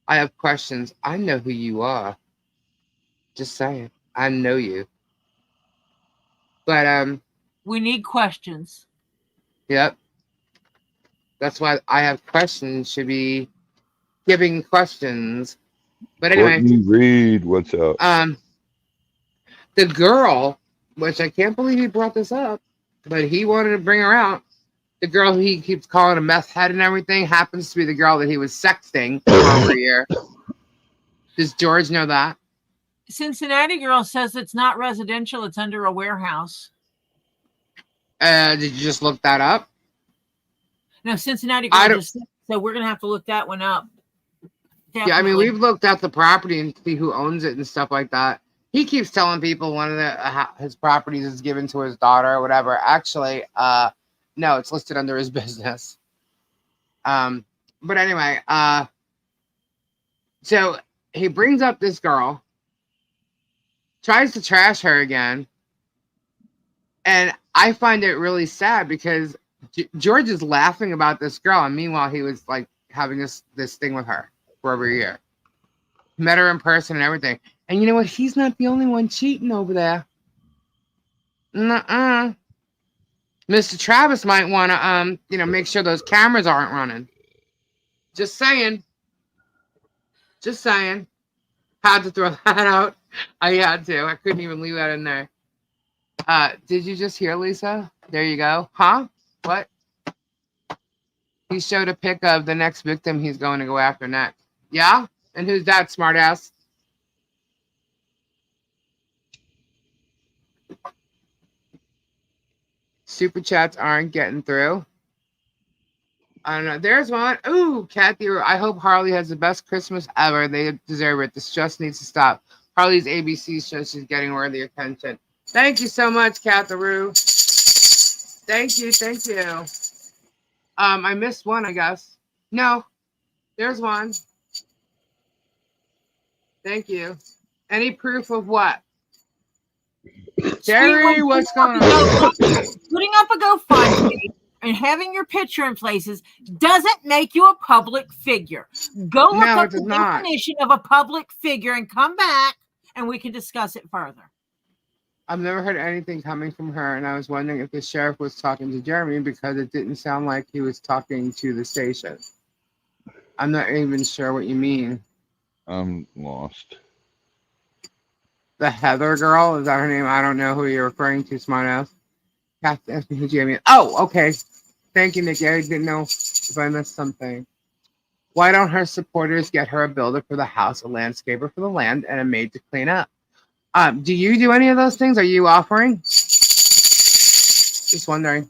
A: I have questions. I know who you are. Just saying. I know you. But
B: we need questions.
A: Yep. That's why I have questions. Should be giving questions. But anyway.
D: Courtney Reed, what's up?
A: The girl, which I can't believe he brought this up, but he wanted to bring her out. The girl who he keeps calling a meth head and everything happens to be the girl that he was sexting for over a year. Does George know that?
B: Cincinnati girl says it's not residential, it's under a warehouse.
A: Did you just look that up?
B: No, Cincinnati girl just said, so we're gonna have to look that one up. Definitely.
A: Yeah, I mean, we've looked at the property and see who owns it and stuff like that. He keeps telling people one of his properties is given to his daughter or whatever. Actually, no, it's listed under his business. But anyway, so he brings up this girl, tries to trash her again, and I find it really sad because George is laughing about this girl, and meanwhile he was like having this thing with her for over a year. Met her in person and everything. And you know what? He's not the only one cheating over there. Nuh-uh. Mr. Travis might want to, make sure those cameras aren't running. Just saying. Just saying. Had to throw that out. I had to. I couldn't even leave that in there. Did you just hear, Lisa? There you go. Huh? What? He showed a pic of the next victim he's going to go after next. Yeah? And who's that, smartass? Super chats aren't getting through. I don't know. There's one. Ooh, Kathy, I hope Harley has the best Christmas ever. They deserve it. This just needs to stop. Harley's ABC show, she's getting worthy attention. Thank you so much, Catherine. Thank you. I missed one, I guess. No, there's one. Thank you. Any proof of what?
B: Sweet
A: Jerry,
B: one,
A: what's going on?
B: putting up a GoFundMe and having your picture in places doesn't make you a public figure. Go look
A: No,
B: up
A: it does
B: the
A: not.
B: definition of a public figure and come back and we can discuss it further.
A: I've never heard anything coming from her, and I was wondering if the sheriff was talking to Jeremy because it didn't sound like he was talking to the station. I'm not even sure what you mean.
D: I'm lost.
A: The Heather girl, is that her name? I don't know who you're referring to, smartass. Kathy asked me who Jeremy. Oh, okay. Thank you, Nikki. I didn't know if I missed something. Why don't her supporters get her a builder for the house, a landscaper for the land, and a maid to clean up? Do you do any of those things? Are you offering? Just wondering.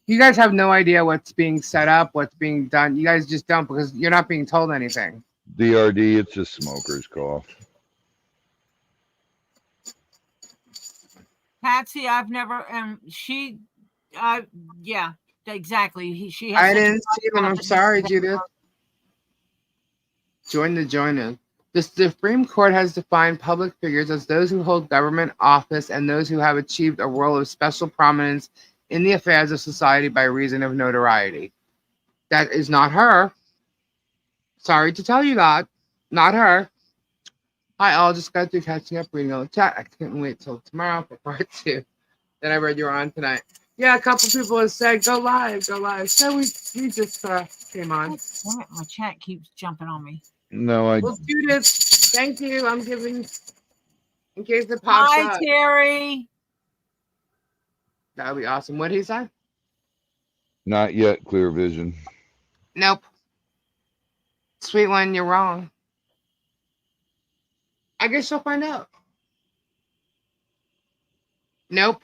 A: You guys have no idea what's being set up, what's being done. You guys just don't because you're not being told anything.
D: DRD, it's a smoker's cough.
B: Patsy, I've never, yeah, exactly. She has
A: I
B: such a
A: didn't see them. I'm
B: confidence.
A: sorry, Judith. Join the joiners. The Supreme Court has defined public figures as those who hold government office and those who have achieved a role of special prominence in the affairs of society by reason of notoriety. That is not her. Sorry to tell you that. Not her. Hi, I'll just got through catching up reading all the chat. I couldn't wait till tomorrow for part 2. Then I read you were on tonight. Yeah, a couple people have said, go live, go live. So we just came on.
B: My chat keeps jumping on me.
D: No,
A: Let's do this. Thank you. I'm giving, in case it pops
B: Hi,
A: up.
B: Terry.
A: That would be awesome. What did he say?
D: not yet clear vision.
A: Nope. Sweet one, you're wrong. I guess you'll find out. Nope.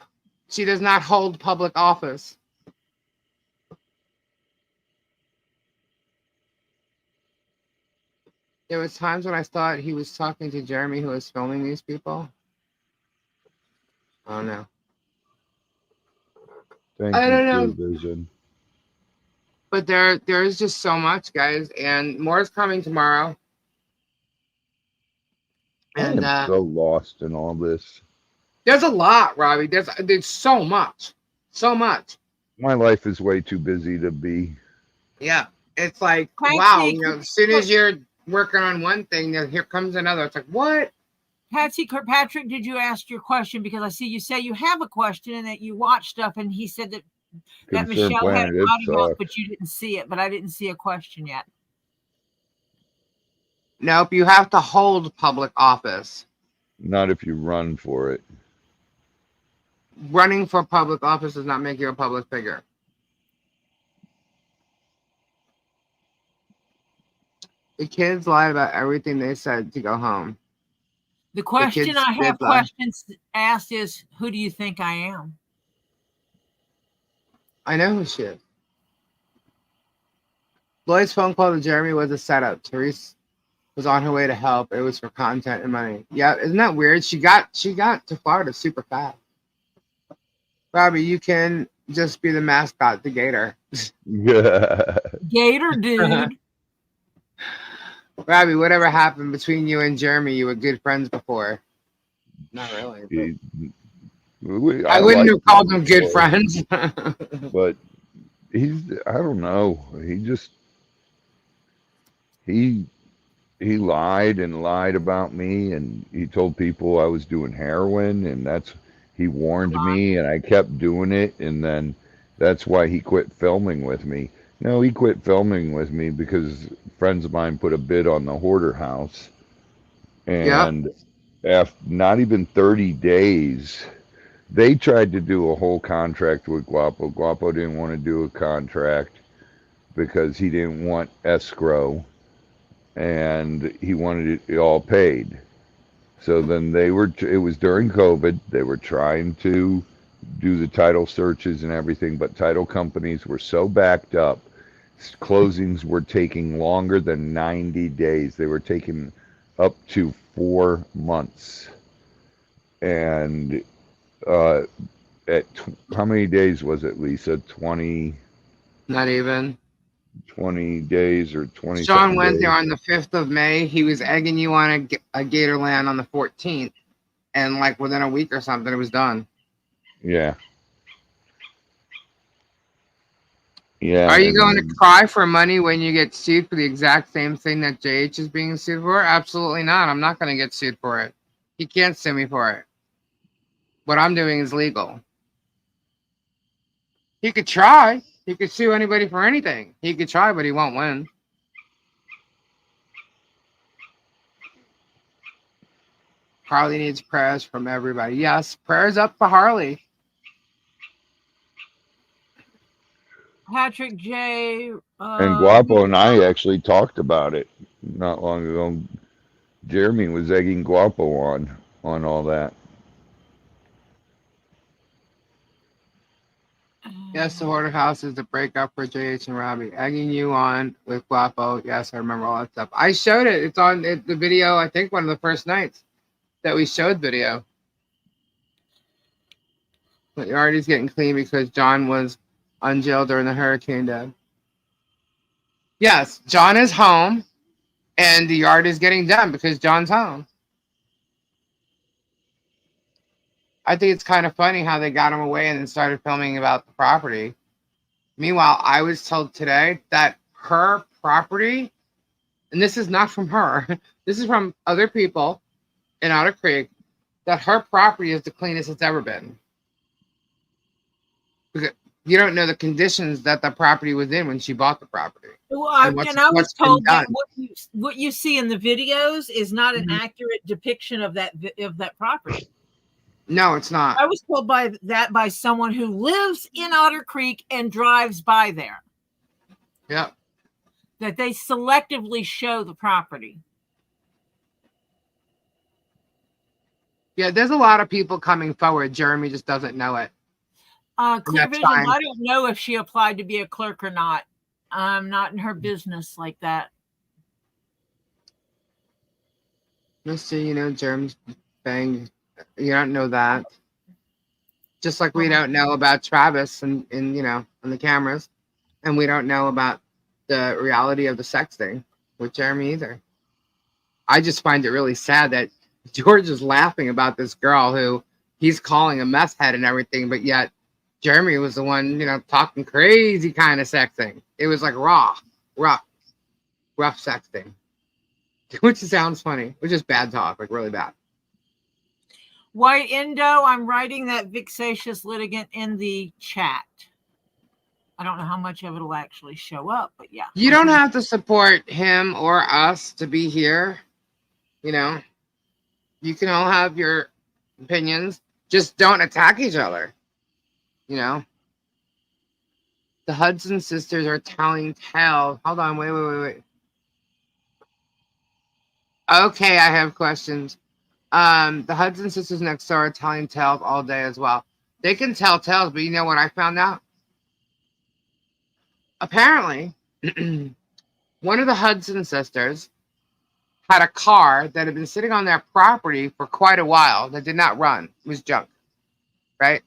A: She does not hold public office. There was times when I thought he was talking to Jeremy who was filming these people. I don't know.
D: Thank
A: I
D: you,
A: don't know.
D: clear vision.
A: But there's just so much, guys, and more is coming tomorrow. And
D: I am so lost in all this.
A: there's a lot, Robbie. There's so much. So much.
D: My life is way too busy to be.
A: Yeah. It's like,
B: Patsy,
A: wow, as soon as you're working on one thing, then here comes another. It's like, what?
B: Patsy Kirkpatrick, did you ask your question? Because I see you say you have a question and that you watch stuff, and he said that
D: Concerned
B: Michelle had
D: Planet,
B: a
D: it
B: potty mouth,
D: sucks.
B: but you didn't see it. But I didn't see a question yet.
A: Nope, you have to hold public office.
D: Not if you run for it.
A: Running for public office does not make you a public figure. The kids lied about everything they said to go home.
B: The question
A: kids
B: I have
A: did lie.
B: questions asked is, who do you think I am?
A: I know who she is. Lloyd's phone call to Jeremy was a setup. Therese was on her way to help. It was for content and money. Yeah, isn't that weird? She got to Florida super fast. Robbie, you can just be the mascot, the Gator.
B: Gator dude.
A: Robbie, whatever happened between you and Jeremy? You were good friends before. Not really. I wouldn't have called them good friends.
D: But I don't know. He lied and lied about me, and he told people I was doing heroin, and he warned me, and I kept doing it, and then that's why he quit filming with me. No, he quit filming with me because friends of mine put a bid on the hoarder house, and after not even 30 days, they tried to do a whole contract with Guapo. Guapo didn't want to do a contract because he didn't want escrow, and he wanted it all paid. So then it was during COVID, they were trying to do the title searches and everything, but title companies were so backed up, closings were taking longer than 90 days. They were taking up to 4 months. And how many days was it, Lisa? 20?
A: Not even.
D: 20 days or 20
A: Sean
D: something
A: went there
D: days.
A: on the 5th of May. He was egging you on a Gatorland on the 14th. And like within a week or something, it was done.
D: Yeah. Yeah.
A: Are you
D: And
A: going to
D: then,
A: cry for money when you get sued for the exact same thing that JH is being sued for? Absolutely not. I'm not going to get sued for it. He can't sue me for it. What I'm doing is legal. He could try. He could sue anybody for anything. He could try, but he won't win. Harley needs prayers from everybody. Yes, prayers up for Harley.
B: Patrick J.
D: and Guapo and I actually talked about it not long ago. Jeremy was egging Guapo on all that.
A: Yes, the order house is the breakup for JH and Robbie. Egging you on with Guapo. Yes, I remember all that stuff. I showed it. It's on the video, I think one of the first nights that we showed video. But the yard is getting clean because John was unjailed during the hurricane, Dad. Yes, John is home and the yard is getting done because John's home. I think it's kind of funny how they got him away and then started filming about the property. Meanwhile, I was told today that her property, and this is not from her, this is from other people in Otter Creek, that her property is the cleanest it's ever been. Because you don't know the conditions that the property was in when she bought the property.
B: Well, I was
A: what's been
B: told that
A: done.
B: what you see in the videos is not an
A: Mhm.
B: accurate depiction of that property.
A: No, it's not.
B: I was told by someone who lives in Otter Creek and drives by there
A: Yep.
B: that they selectively show the property.
A: Yeah, there's a lot of people coming forward. Jeremy just doesn't know it.
B: Clear
A: that's
B: Visions,
A: fine.
B: I don't know if she applied to be a clerk or not. I'm not in her business like that.
A: Mister, Jeremy's bang. You don't know that. Just like we don't know about Travis and on the cameras. And we don't know about the reality of the sex thing with Jeremy either. I just find it really sad that George is laughing about this girl who he's calling a meth head and everything, but yet Jeremy was the one, talking crazy kind of sexting. It was like rough sexting. Which sounds funny, which is bad talk, like really bad.
B: White Indo, I'm writing that vexatious litigant in the chat. I don't know how much of it will actually show up, but yeah.
A: You don't have to support him or us to be here. You can all have your opinions. Just don't attack each other. The Hudson sisters are telling tales. Hold on, wait. Okay, I have questions. The Hudson sisters next door are telling tales all day as well. They can tell tales, but you know what I found out? Apparently, one of the Hudson sisters had a car that had been sitting on their property for quite a while that did not run. It was junk, right?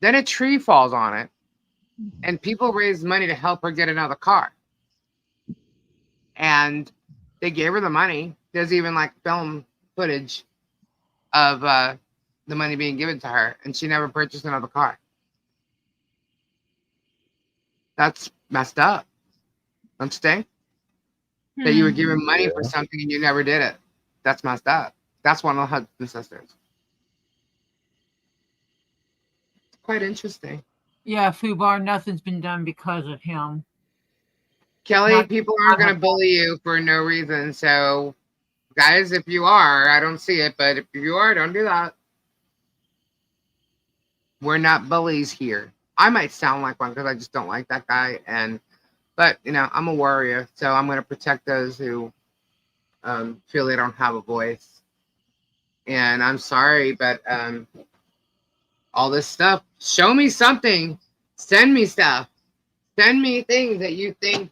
A: Then a tree falls on it, and people raised money to help her get another car. And they gave her the money. There's even like film footage of the money being given to her, and she never purchased another car. That's messed up. Don't you think? That you were given money for something and you never did it. That's messed up. That's one of the Hudson sisters. Quite interesting.
B: Yeah, Fubar, nothing's been done because of him.
A: Kelly, people aren't going to bully you for no reason. So, guys, if you are, I don't see it, but if you are, don't do that. We're not bullies here. I might sound like one because I just don't like that guy. But, I'm a warrior, so I'm going to protect those who feel they don't have a voice. And I'm sorry, but all this stuff, show me something. Send me stuff. Send me things that you think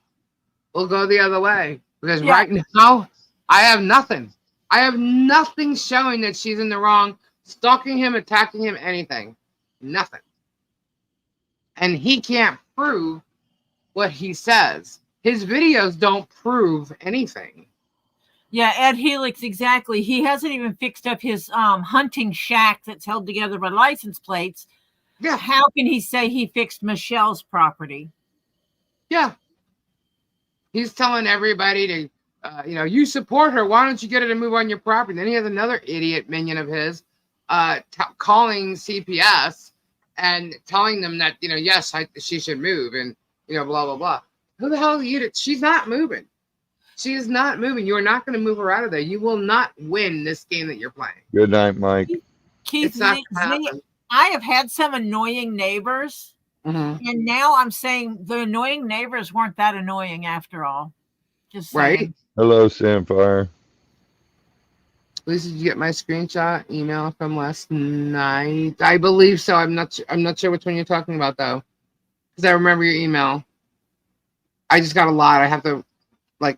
A: will go the other way. Because right now, I have nothing. I have nothing showing that she's in the wrong, stalking him, attacking him, anything. Nothing. And he can't prove what he says. his videos don't prove anything.
B: Yeah, Ed Helix, exactly. He hasn't even fixed up his hunting shack that's held together by license plates.
A: Yeah.
B: How can he say he fixed Michelle's property?
A: Yeah. He's telling everybody to, you support her. Why don't you get her to move on your property? Then he has another idiot minion of his calling CPS and telling them that, yes, she should move and, blah, blah, blah. Who the hell are you? She's not moving. She is not moving. You are not going to move her out of there. You will not win this game that you're playing.
D: Good night, Mike.
B: Keith,
A: It's not gonna happen.
B: I have had some annoying neighbors,
A: Mhm.
B: and now I'm saying the annoying neighbors weren't that annoying after all. Just saying.
A: Right?
D: Hello, Samfire.
A: Lisa, did you get my screenshot email from last night? I believe so. I'm not sure which one you're talking about though, because I remember your email. I just got a lot. I have to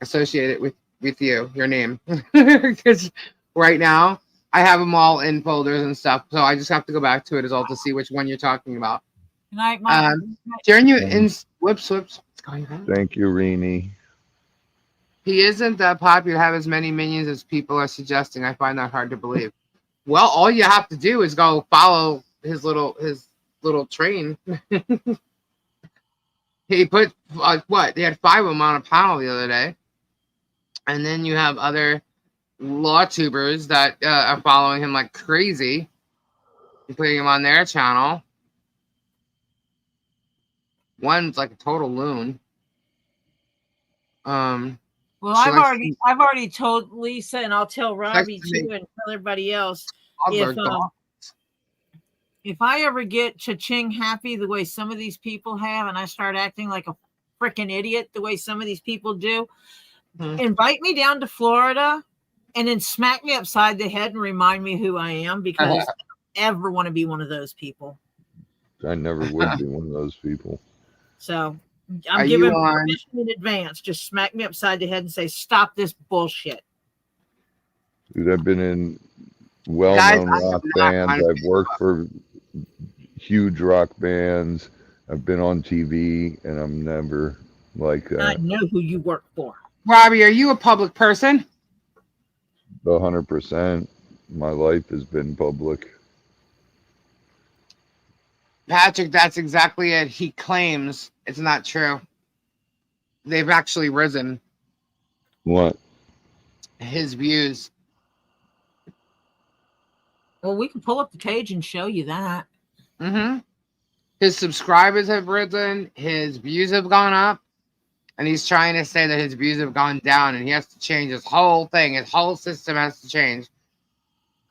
A: associate it with you, your name, because right now I have them all in folders and stuff. So I just have to go back to it as well to see which one you're talking about.
B: Good night, Mike.
A: Whoops. What's going on?
D: Thank you, Rini.
A: He isn't that popular to have as many minions as people are suggesting. I find that hard to believe. Well, all you have to do is go follow his little train. He put they had 5 of them on a panel the other day, and then you have other law tubers that are following him like crazy and putting him on their channel. One's like a total loon.
B: Well, I've already told Lisa, and I'll tell Robbie too, and tell everybody else. If I ever get cha-ching happy the way some of these people have, and I start acting like a freaking idiot the way some of these people do, invite me down to Florida and then smack me upside the head and remind me who I am, because I don't ever want to be one of those people.
D: I never would be one of those people.
B: So I'm giving permission in advance. Just smack me upside the head and say, stop this bullshit.
D: Dude, I've been in well-known rock bands. I've worked for huge rock bands. I've been on TV, and I'm never like that.
B: I know who you work for.
A: Robbie, are you a public person?
D: 100%. My life has been public.
A: Patrick, that's exactly it. He claims it's not true. They've actually risen.
D: What?
A: His views.
B: Well, we can pull up the page and show you that.
A: His subscribers have risen. His views have gone up. And he's trying to say that his views have gone down, and he has to change his whole thing. His whole system has to change.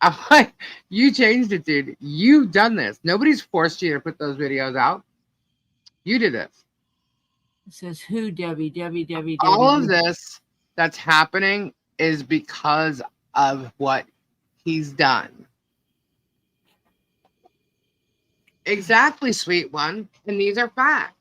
A: I'm like, you changed it, dude. You've done this. Nobody's forced you to put those videos out. You did this.
B: It says who, Debbie.
A: All of this that's happening is because of what he's done. Exactly, sweet one. And these are facts.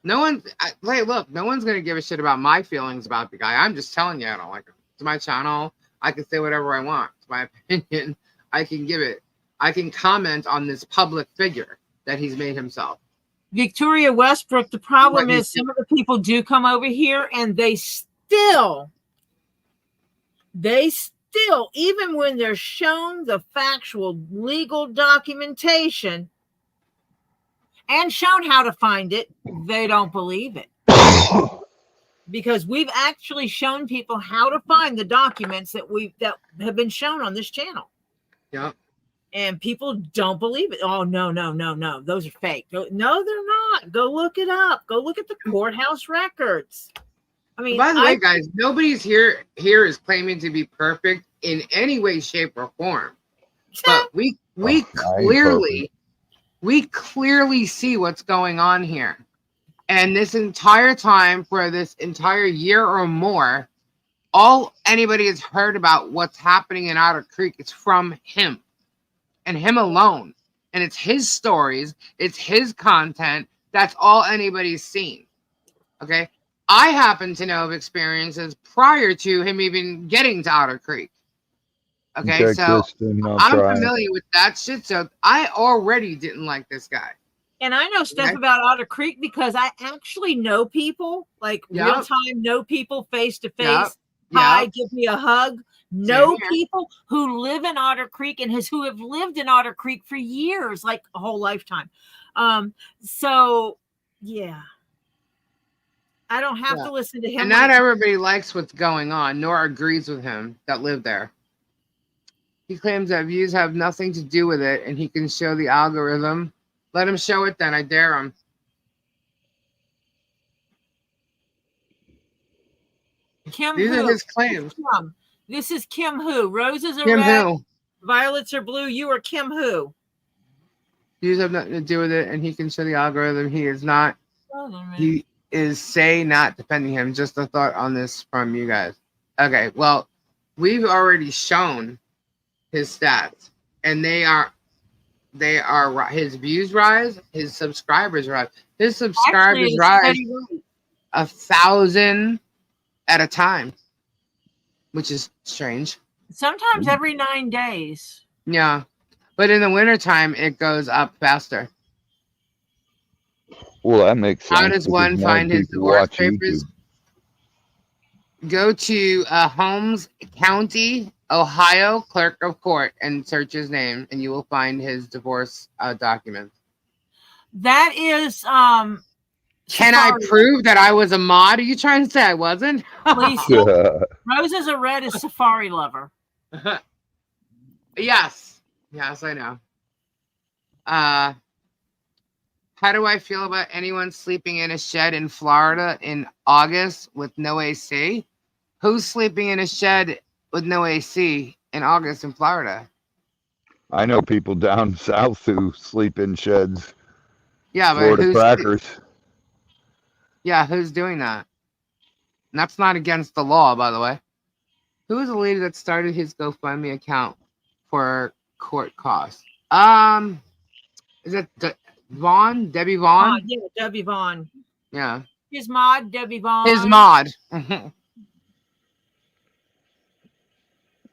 A: No one's no one's gonna give a shit about my feelings about the guy. I'm just telling you, I don't like him. It's my channel. I can say whatever I want. It's my opinion. I can give it. I can comment on this public figure that he's made himself.
B: Victoria Westbrook, the problem is some of the people do come over here and they still, even when they're shown the factual legal documentation and shown how to find it, they don't believe it. Because we've actually shown people how to find the documents that have been shown on this channel.
A: Yeah.
B: And people don't believe it. Oh, no. Those are fake. No, they're not. Go look it up. Go look at the courthouse records. I mean,
A: by the way, guys, nobody's here is claiming to be perfect in any way, shape, or form. But we clearly see what's going on here. And this entire time, for this entire year or more, all anybody has heard about what's happening in Otter Creek is from him and him alone. And it's his stories. It's his content. That's all anybody's seen. Okay. I happen to know of experiences prior to him even getting to Otter Creek. Okay. So I'm familiar with that shit. So I already didn't like this guy.
B: And I know stuff
A: Okay.
B: about Otter Creek because I actually know people, like real
A: Yep.
B: time, know people face to
A: Yep.
B: face. Hi,
A: Yep.
B: give me a hug.
A: Same
B: Know
A: here.
B: people who live in Otter Creek and who have lived in Otter Creek for years, like a whole lifetime. So yeah, I don't have
A: Yeah.
B: to listen to him.
A: And
B: when
A: not
B: it-
A: everybody likes what's going on, nor agrees with him that live there. He claims that views have nothing to do with it, and he can show the algorithm. Let him show it then. I dare him.
B: Kim
A: These are
B: who?
A: his claims.
B: This is Kim who? Roses are
A: Kim
B: red,
A: who?
B: violets are blue. You are Kim who?
A: Views have nothing to do with it, and he can show the algorithm. He is not. He is not defending him. Just a thought on this from you guys. Okay, well, we've already shown his stats, and they are his views rise, his subscribers rise. His subscribers
B: Actually,
A: rise
B: Steady Right.
A: 1,000 at a time, which is strange.
B: Sometimes every 9 days.
A: Yeah, but in the wintertime, it goes up faster.
D: Well, that makes sense.
A: How does
D: because
A: one
D: more
A: find his
D: people
A: divorce
D: watch
A: papers?
D: YouTube.
A: Go to Holmes County, Ohio, clerk of court, and search his name, and you will find his divorce documents.
B: That is
A: Can I
B: Safari.
A: prove that I was a mod? Are you trying to say I wasn't?
B: Lisa, Roses are red is Safari Lover.
A: Yes, I know. How do I feel about anyone sleeping in a shed in Florida in August with no AC? Who's sleeping in a shed with no AC in August in Florida?
D: I know people down south who sleep in sheds.
A: Yeah, but
D: Florida
A: who's
D: crackers.
A: who's doing that? And that's not against the law, by the way. Who is the lady that started his GoFundMe account for court costs? Is it Vaughn? Debbie Vaughn?
B: Yeah, Debbie Vaughn.
A: Yeah.
B: His mod, Debbie Vaughn.
A: His mod.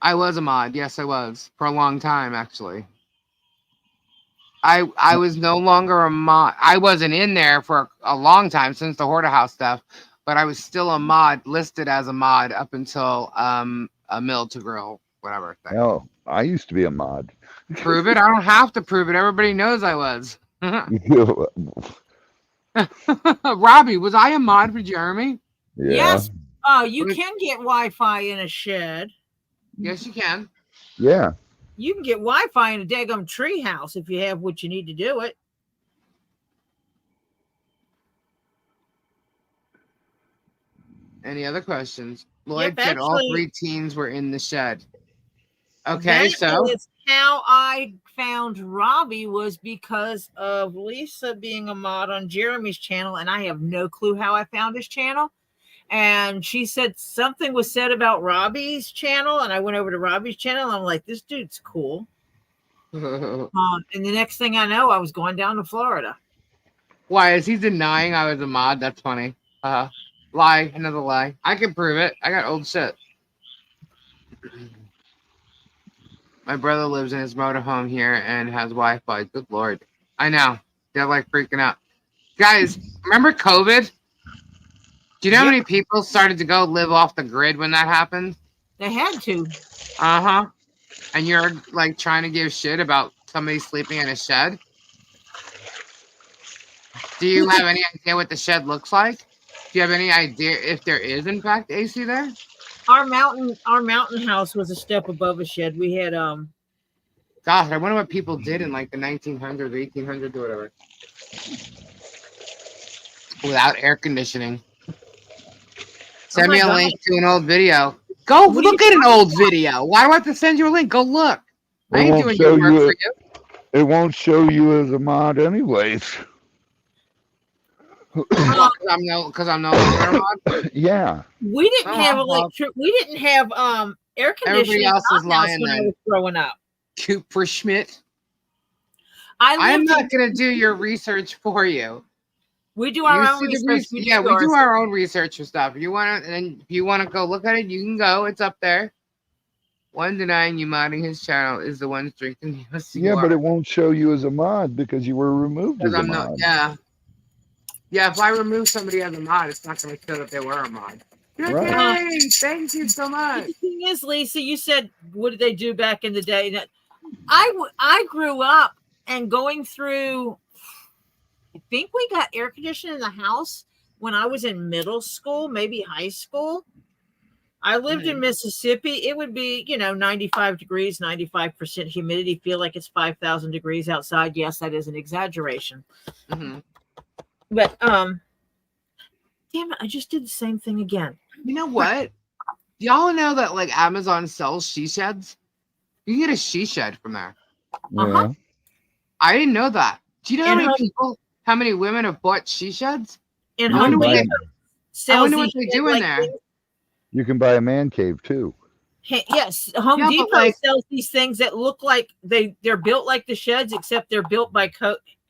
A: I was a mod. Yes, I was. For a long time, actually. I was no longer a mod. I wasn't in there for a long time since the Hoarder House stuff, but I was still a mod, listed as a mod up until a mill to grill, whatever. Thing.
D: No, I used to be a mod.
A: Prove it? I don't have to prove it. Everybody knows I was. Robbie, was I a mod for Jeremy?
D: Yeah.
B: Yes. You can get Wi-Fi in a shed.
A: Yes, you can.
D: Yeah.
B: You can get Wi-Fi in a daggum tree house if you have what you need to do it.
A: Any other questions? Lloyd said
B: Yep,
A: all
B: actually,
A: 3 teens were in the shed. Okay,
B: that
A: so
B: is how I found Robbie was because of Lisa being a mod on Jeremy's channel, and I have no clue how I found his channel. And she said something was said about Robbie's channel, and I went over to Robbie's channel, and I'm like, this dude's cool. And the next thing I know, I was going down to Florida.
A: why is he denying I was a mod? That's funny. Lie, another lie. I can prove it. I got old shit. My brother lives in his motorhome here and has Wi-Fi. Good Lord. I know. They're like freaking out. Guys, remember COVID? Do you know how many people started to go live off the grid when that happened?
B: They had to.
A: Uh-huh. And you're like trying to give shit about somebody sleeping in a shed? Do you have any idea what the shed looks like? Do you have any idea if there is in fact AC there?
B: Our mountain house was a step above a shed. We had
A: Gosh, I wonder what people did in like the 1900s, 1800s, or whatever. Without air conditioning. Send me a link to an old video. Go look at an old video. Why do I have to send you a link? Go look. I ain't doing your work for you.
D: It won't show you as a mod anyways.
A: Because I'm no longer a mod.
D: Yeah.
B: we didn't have electric. We didn't have air conditioning.
A: Everybody else is
B: in our house
A: lying
B: when I
A: then.
B: was growing up.
A: Cooper Schmidt.
B: I'm
A: I'm not going to do your research for you.
B: We do our own research.
A: We do our own research for stuff. If you want to go look at it, you can go. It's up there. One denying you modding his channel is the one drinking the
D: Yeah, but it won't show you as a mod because you were removed as
A: Because
D: a
A: I'm not.
D: mod.
A: Yeah. Yeah. If I remove somebody as a mod, it's not going to show that they were a mod.
D: Right.
A: Okay. Thank you so
B: But
A: much.
B: the thing is, Lisa, you said, what did they do back in the day? And I grew up and going through, I think we got air conditioning in the house when I was in middle school, maybe high school. I lived in Mississippi. It would be, 95 degrees, 95% humidity, feel like it's 5,000 degrees outside. Yes, that is an exaggeration.
A: Mm-hmm.
B: But, damn it, I just did the same thing again.
A: You know what? Y'all know that like Amazon sells she sheds? You can get a she shed from there.
B: Uh-huh.
D: Yeah.
A: I didn't know that. Do you know
B: And
A: how many women have bought she sheds?
B: And
D: You
A: I wonder
B: Home
D: can
A: what
B: Depot
A: they, I
B: sells
A: wonder what
B: these
A: they
B: shit
A: do in
B: like
A: there.
B: things.
D: You can buy a man cave too.
B: Yes, Home
A: Yeah, but,
B: Depot
A: like-
B: sells these things that look like they're built like the sheds, except they're built by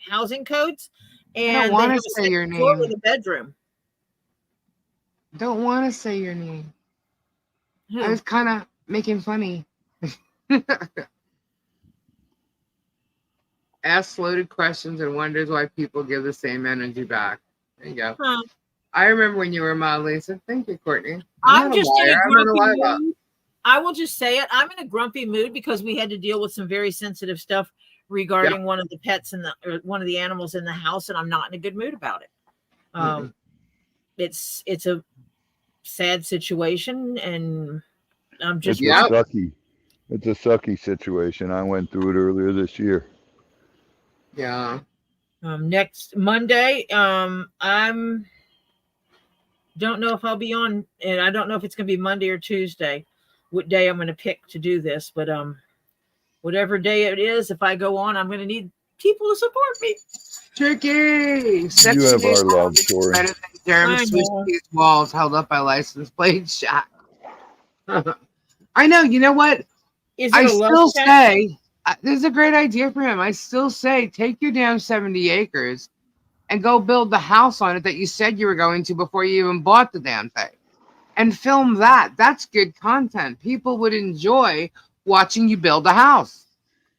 B: housing codes. And
A: don't
B: they
A: wanna
B: have a
A: say
B: second
A: your
B: floor
A: name.
B: with a bedroom.
A: Don't want to say your name.
B: Who?
A: I was kind of making funny. Asks loaded questions and wonders why people give the same energy back. There you go.
B: Huh.
A: I remember when you were my Lisa. Thank you, Courtney.
B: I'm
A: not
B: just in a
A: liar. I'm not
B: grumpy
A: lie about it.
B: mood. I will just say it. I'm in a grumpy mood because we had to deal with some very sensitive stuff regarding one of the pets or one of the animals in the house, and I'm not in a good mood about it. It's a sad situation, and I'm just
D: It's a sucky. It's a sucky situation. I went through it earlier this year.
A: Yeah.
B: Next Monday, I'm don't know if I'll be on, and I don't know if it's going to be Monday or Tuesday, what day I'm going to pick to do this, but whatever day it is, if I go on, I'm going to need people to support me.
A: Tricky.
D: You have our love, Tori.
A: Better than Jeremy
B: I
A: Swiss
B: know.
A: cheese walls held up by license plate shot. I know. You know what?
B: Is it
A: I
B: a love
A: still
B: check?
A: say this is a great idea for him. I still say take your damn 70 acres and go build the house on it that you said you were going to before you even bought the damn thing, and film that. That's good content. People would enjoy watching you build a house.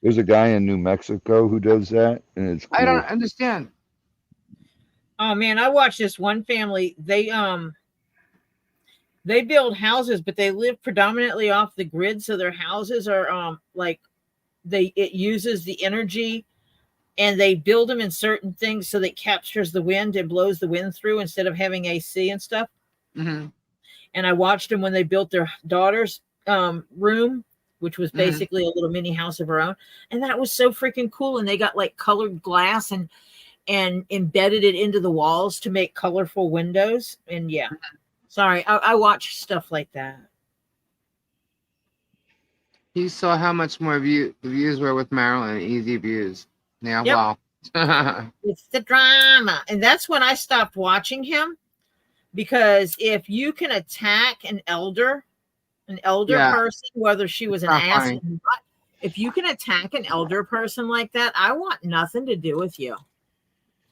D: There's a guy in New Mexico who does that, and it's cool.
A: I don't understand.
B: Oh man, I watched this one family. They build houses, but they live predominantly off the grid, so their houses are it uses the energy, and they build them in certain things so that it captures the wind and blows the wind through instead of having AC and stuff.
A: Mm-hmm.
B: And I watched them when they built their daughter's room, which was basically a little mini house of her own, and that was so freaking cool. And they got like colored glass and embedded it into the walls to make colorful windows. And yeah, sorry, I watch stuff like that.
A: You saw how much more the views were with Marilyn. Easy views. Yeah,
B: Yep.
A: wow.
B: It's the drama. And that's when I stopped watching him, because if you can attack an elder person, whether she was an
A: Not
B: ass
A: funny.
B: or not, if you can attack an elder person like that, I want nothing to do with you.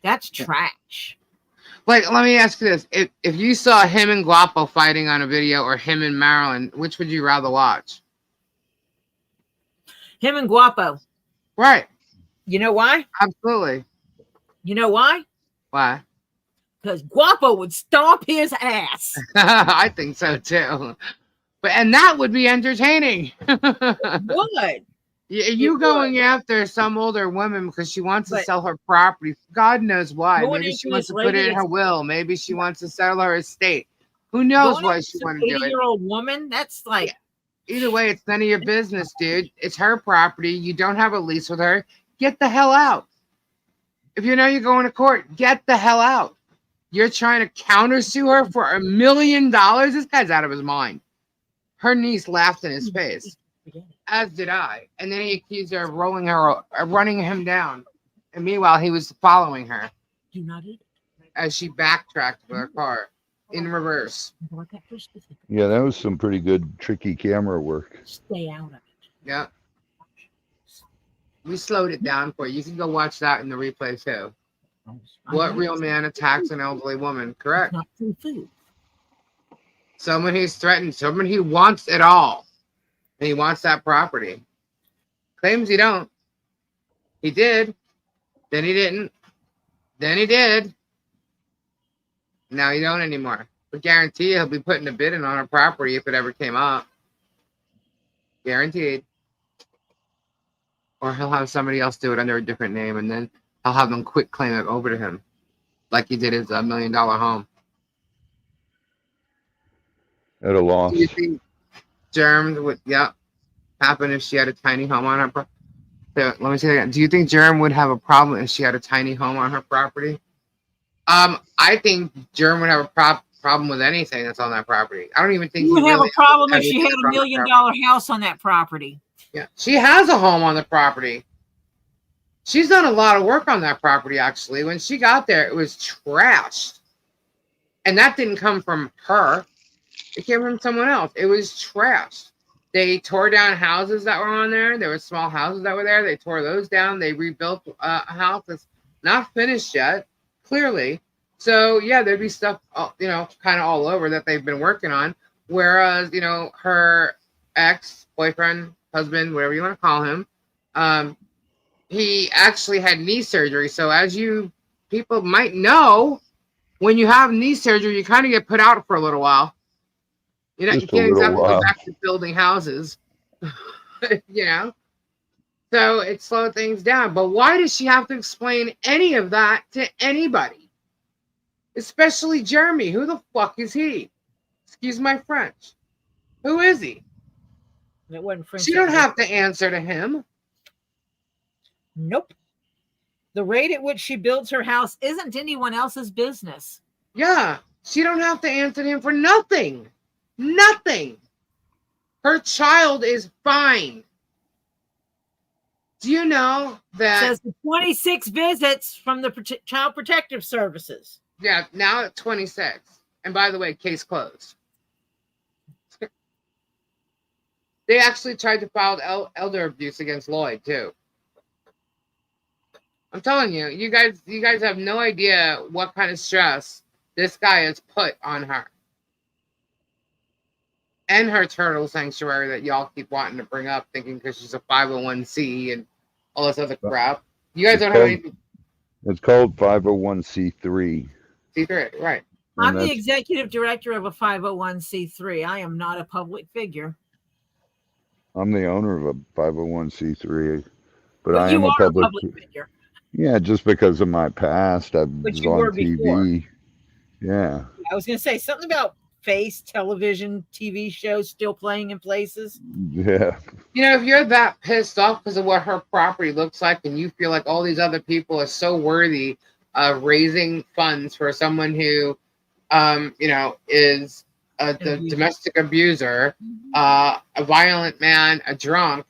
B: That's trash.
A: Like, let me ask you this: if you saw him and Guapo fighting on a video, or him and Marilyn, which would you rather watch?
B: Him and Guapo.
A: Right.
B: You know why?
A: Absolutely.
B: You know why?
A: Why?
B: Because Guapo would stomp his ass.
A: I think so too. And that would be entertaining.
B: Would.
A: You going after some older woman because she wants to sell her property. God knows why.
B: Going
A: Maybe she
B: into
A: wants
B: this
A: to put it
B: lady
A: in her
B: that's-
A: will. Maybe she wants to sell her estate. Who knows
B: Going
A: why
B: after
A: she
B: some
A: want to do it?
B: 80-year-old woman, that's like,
A: Either way, it's none of your business, dude. It's her property. You don't have a lease with her. Get the hell out. If you know you're going to court, get the hell out. You're trying to countersue her for $1 million? This guy's out of his mind. Her niece laughed in his face, as did I. And then he accused her of running him down. And meanwhile, he was following her
B: do not eat
A: as she backtracked with her car in reverse.
B: it.
D: Yeah, that was some pretty good, tricky camera work.
B: Stay out of it.
A: Yeah. We slowed it down for you. You can go watch that in the replay too. What real man attacks an elderly woman? Correct.
B: Not free food.
A: Someone who's threatened, someone who wants it all. And he wants that property. Claims he don't. He did. Then he didn't. Then he did. Now he don't anymore. But guarantee he'll be putting a bid in on a property if it ever came up. Guaranteed. Or he'll have somebody else do it under a different name, and then I'll have them quick claim it over to him, like he did his $1 million home.
D: At a loss.
A: Do you think Germ would, happen if she had a tiny home on her property? Let me say that again. Do you think Germ would have a problem if she had a tiny home on her property? I think Germ would have a problem with anything that's on that property. I don't even think
B: You would have a problem if she had $1 million house on that property.
A: Yeah, she has a home on the property. She's done a lot of work on that property, actually. When she got there, it was trashed. And that didn't come from her. It came from someone else. It was trashed. They tore down houses that were on there. There were small houses that were there. They tore those down. They rebuilt a house that's not finished yet, clearly. So, yeah, there'd be stuff, kind of all over that they've been working on. Whereas, her ex-boyfriend, husband, whatever you want to call him, he actually had knee surgery. So as you people might know, when you have knee surgery, you kind of get put out for a little while. You can't exactly go back to building houses, So it slowed things down. But why does she have to explain any of that to anybody? Especially Jeremy. Who the fuck is he? Excuse my French. Who is he?
B: It wasn't French.
A: She don't have to answer to him.
B: Nope. The rate at which she builds her house isn't anyone else's business.
A: Yeah. She don't have to answer to him for nothing. Nothing. Her child is fine. Do you know that?
B: It says 26 visits from the Child Protective Services.
A: Yeah, now at 26. And by the way, case closed. They actually tried to file elder abuse against Lloyd too. I'm telling you, you guys have no idea what kind of stress this guy has put on her. And her turtle sanctuary that y'all keep wanting to bring up, thinking because she's a 501c and all this other crap. You guys don't have anything.
D: It's called 501c3.
A: C3, right.
B: I'm the executive director of a 501c3. I am not a public figure.
D: I'm the owner of a 501c3, but I am
B: a
D: a public
B: figure.
D: Yeah, just because of my past. I was on TV.
B: Before.
D: Yeah.
B: I was going to say something about face television, TV shows still playing in places.
D: Yeah.
A: If you're that pissed off because of what her property looks like and you feel like all these other people are so worthy of raising funds for someone who, is a domestic abuser, a violent man, a drunk,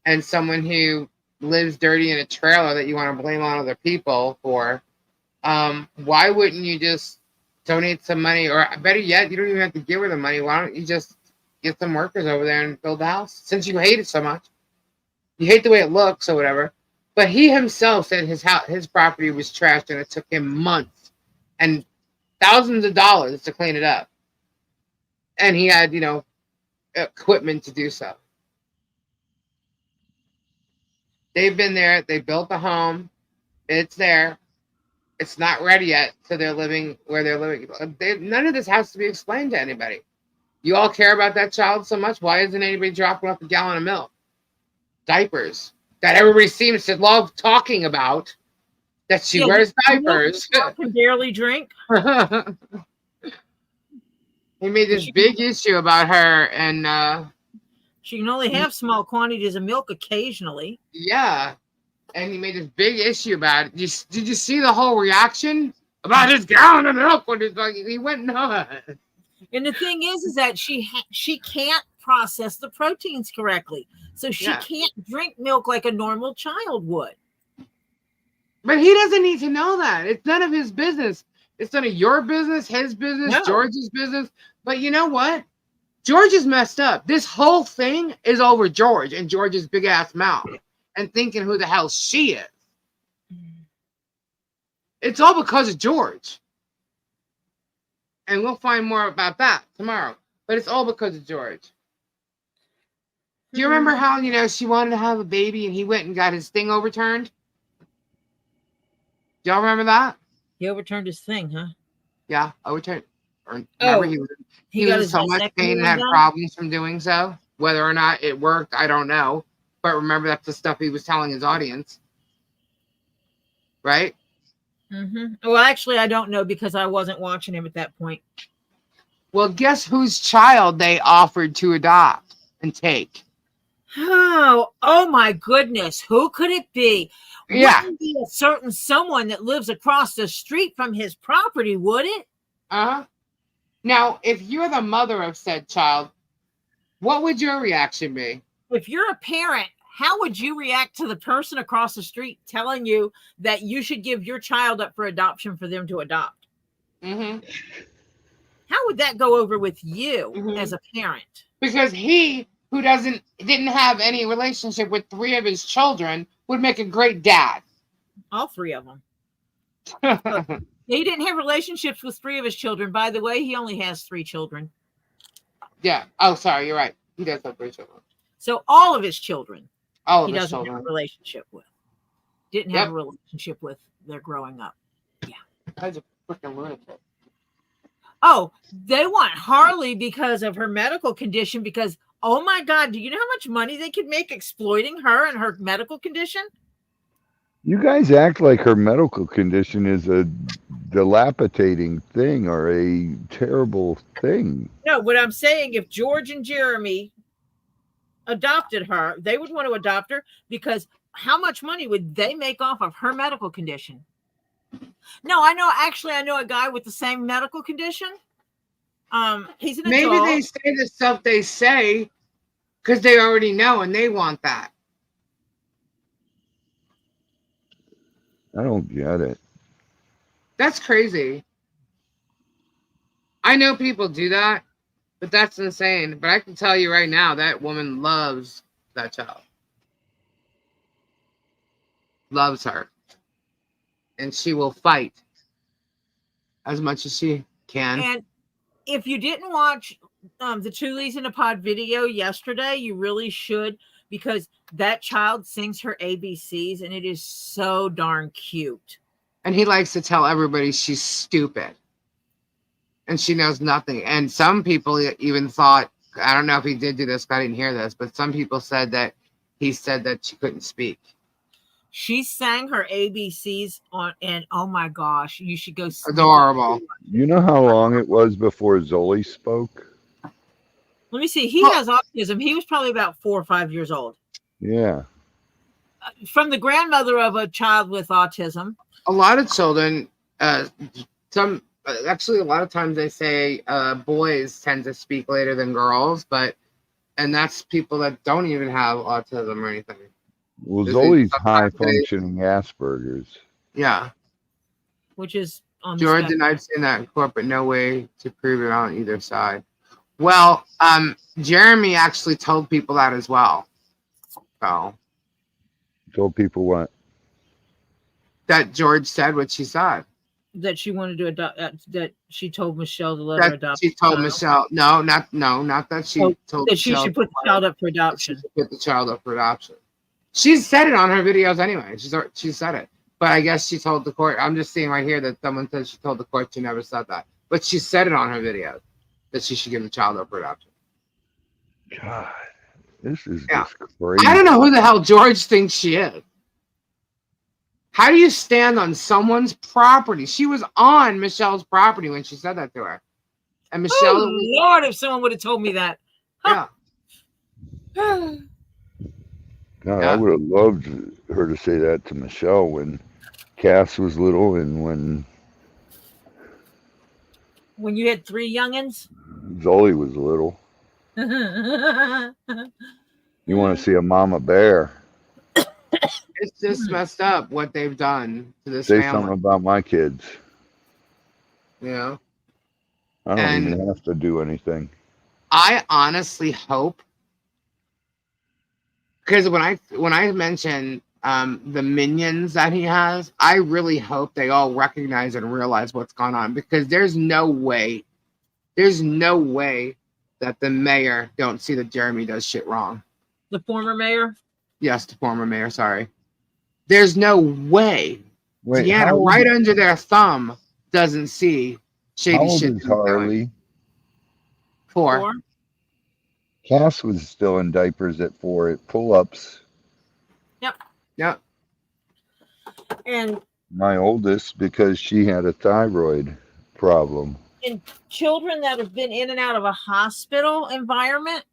A: and someone who lives dirty in a trailer that you want to blame on other people for, why wouldn't you just donate some money? Or better yet, you don't even have to give her the money. Why don't you just get some workers over there and build the house? Since you hate it so much, you hate the way it looks or whatever. But he himself said his property was trashed and it took him months and thousands of dollars to clean it up. And he had, equipment to do so. They've been there. They built the home. It's there. It's not ready yet. So they're living where they're living. None of this has to be explained to anybody. You all care about that child so much. Why isn't anybody dropping off a gallon of milk? Diapers that everybody seems to love talking about. That she wears diapers.
B: Can barely drink.
A: He made this big issue about her, and
B: she can only have small quantities of milk occasionally. Yeah,
A: and he made this big issue about it. Did you see the whole reaction about his gallon of milk? When he went nuts.
B: And the thing is that she can't process the proteins correctly, so she can't drink milk like a normal child would.
A: But he doesn't need to know that. It's none of his business. It's none of your business, his business, George's business. But you know what? George is messed up. This whole thing is over George and George's big ass mouth and thinking who the hell she is. It's all because of George. And we'll find more about that tomorrow. But it's all because of George. Do you remember how, she wanted to have a baby and he went and got his thing overturned? Do y'all remember that?
B: He overturned his thing, huh?
A: Yeah, overturned. Remember,
B: Oh,
A: he
B: got
A: was in
B: his
A: so much
B: vasectomy
A: pain and had
B: done?
A: problems from doing so. Whether or not it worked, I don't know. But remember, that's the stuff he was telling his audience. Right?
B: Well, actually, I don't know because I wasn't watching him at that point.
A: Well, guess whose child they offered to adopt and take?
B: Oh my goodness. Who could it be?
A: Yeah.
B: Wouldn't be a certain someone that lives across the street from his property, would it?
A: Now, if you're the mother of said child, what would your reaction be?
B: If you're a parent, how would you react to the person across the street telling you that you should give your child up for adoption for them to adopt? How would that go over with you as a parent?
A: Because he, who didn't have any relationship with 3 of his children, would make a great dad.
B: All 3 of them. He didn't have relationships with 3 of his children. By the way, he only has 3 children.
A: Yeah. Oh, sorry. You're right. He does have 3 children.
B: So all of his children,
A: he
B: doesn't have a relationship with. Didn't have a relationship with. They're growing up. Yeah.
A: That's a freaking lunatic.
B: Oh, they want Harley because of her medical condition. Because, oh my God, do you know how much money they could make exploiting her and her medical condition?
D: You guys act like her medical condition is a dilapidating thing or a terrible thing.
B: No, what I'm saying, if George and Jeremy adopted her, they would want to adopt her because how much money would they make off of her medical condition? No, I know a guy with the same medical condition. He's an
A: Maybe
B: adult.
A: they say the stuff they say because they already know and they want that.
D: I don't get it.
A: That's crazy. I know people do that, but that's insane. But I can tell you right now, that woman loves that child. Loves her. And she will fight as much as she can.
B: And if you didn't watch the Two Leaves in a Pod video yesterday, you really should, because that child sings her ABCs and it is so darn cute.
A: And he likes to tell everybody she's stupid. And she knows nothing. And some people even thought, I don't know if he did do this, I didn't hear this, but some people said that he said that she couldn't speak.
B: She sang her ABCs and oh my gosh, you should go see.
A: Adorable.
D: You know how long it was before Zoli spoke?
B: Let me see. He has autism. He was probably about 4 or 5 years old.
D: Yeah.
B: From the grandmother of a child with autism.
A: A lot of children, actually a lot of times they say boys tend to speak later than girls, and that's people that don't even have autism or anything.
D: Well, Zoli's high functioning Asperger's.
A: Yeah.
B: Which is on the
A: George
B: spectrum.
A: denied saying that in court, but no way to prove it on either side. Well, Jeremy actually told people that as well. So
D: Told people what?
A: That George said what she said.
B: That she wanted to adopt. That she told Michelle to let her adopt.
A: She told Michelle. No, not that she told
B: that she
A: Michelle
B: should put the child up for adoption.
A: She should put the child up for adoption. She's said it on her videos anyway. She said it, but I guess she told the court. I'm just seeing right here that someone said she told the court she never said that, but she said it on her videos that she should give the child up for adoption.
D: God, this is just crazy.
A: I don't know who the hell George thinks she is. How do you stand on someone's property? She was on Michelle's property when she said that to her. And Michelle...
B: Oh, Lord, if someone would have told me that.
A: Huh.
D: Yeah. God, I would have loved her to say that to Michelle when Cass was little and
B: when you had 3 youngins?
D: Zoli was little. You want to see a mama bear.
A: It's just messed up what they've done to this
D: Say
A: family.
D: something about my kids.
A: You know?
D: I don't even have to do anything.
A: I honestly hope, because when I mention the minions that he has, I really hope they all recognize and realize what's going on, because there's no way that the mayor don't see that Jeremy does shit wrong.
B: The former mayor.
A: Yes, the former mayor. Sorry. There's no way
D: Wait,
A: Deanna, right under their thumb, doesn't see shady
D: how old
A: shit.
D: is
A: that he's doing.
D: Harley?
A: 4.
D: Cass was still in diapers at 4 at pull-ups.
A: Yep.
B: And
D: My oldest, because she had a thyroid problem.
B: children that have been in and out of a hospital environment,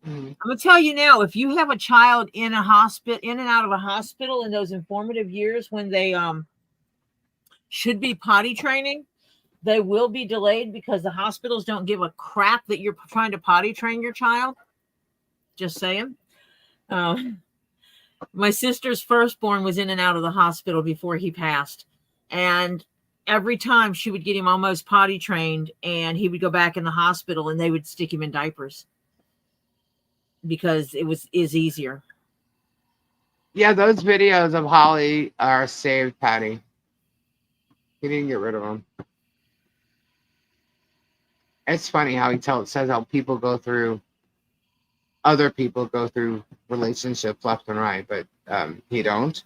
A: Mhm.
B: I'm gonna tell you now, if you have a child in a hospital, in and out of a hospital in those informative years when they should be potty training, they will be delayed because the hospitals don't give a crap that you're trying to potty train your child. Just saying. My sister's firstborn was in and out of the hospital before he passed, and every time she would get him almost potty trained, and he would go back in the hospital, and they would stick him in diapers because is easier.
A: Yeah, those videos of Holly are saved, Patty. He didn't get rid of them. It's funny how he says how people go through, other people go through relationships left and right, but he didn't.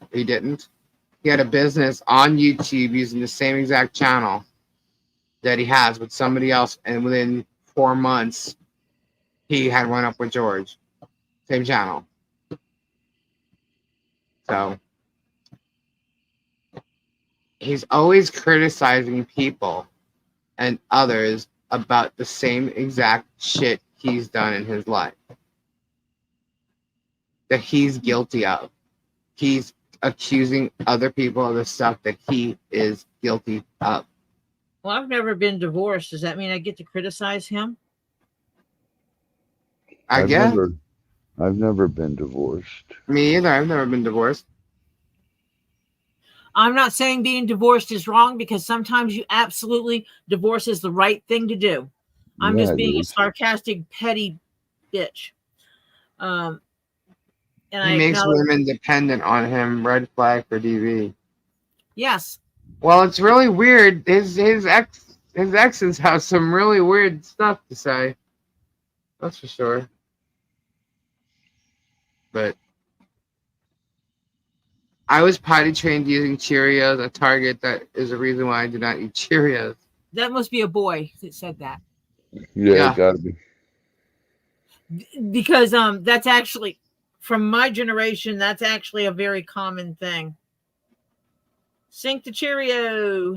A: He had a business on YouTube using the same exact channel that he has with somebody else, and within 4 months, he had one up with George. Same channel. So he's always criticizing people and others about the same exact shit he's done in his life that he's guilty of. He's accusing other people of the stuff that he is guilty of.
B: Well, I've never been divorced. Does that mean I get to criticize him?
A: I guess.
D: I've never been divorced.
A: Me either. I've never been divorced.
B: I'm not saying being divorced is wrong, because sometimes you absolutely, divorce is the right thing to do. I'm
D: Yeah,
B: just
D: it
B: being a
D: is.
B: sarcastic, petty bitch. And
A: He makes women dependent on him. Red flag for DV.
B: Yes.
A: Well, it's really weird. His exes have some really weird stuff to say. That's for sure. But I was potty trained using Cheerios at Target. That is the reason why I do not eat Cheerios.
B: That must be a boy that said that.
D: Yeah. It gotta be.
B: Because that's actually, from my generation, that's actually a very common thing. Sink the Cheerio.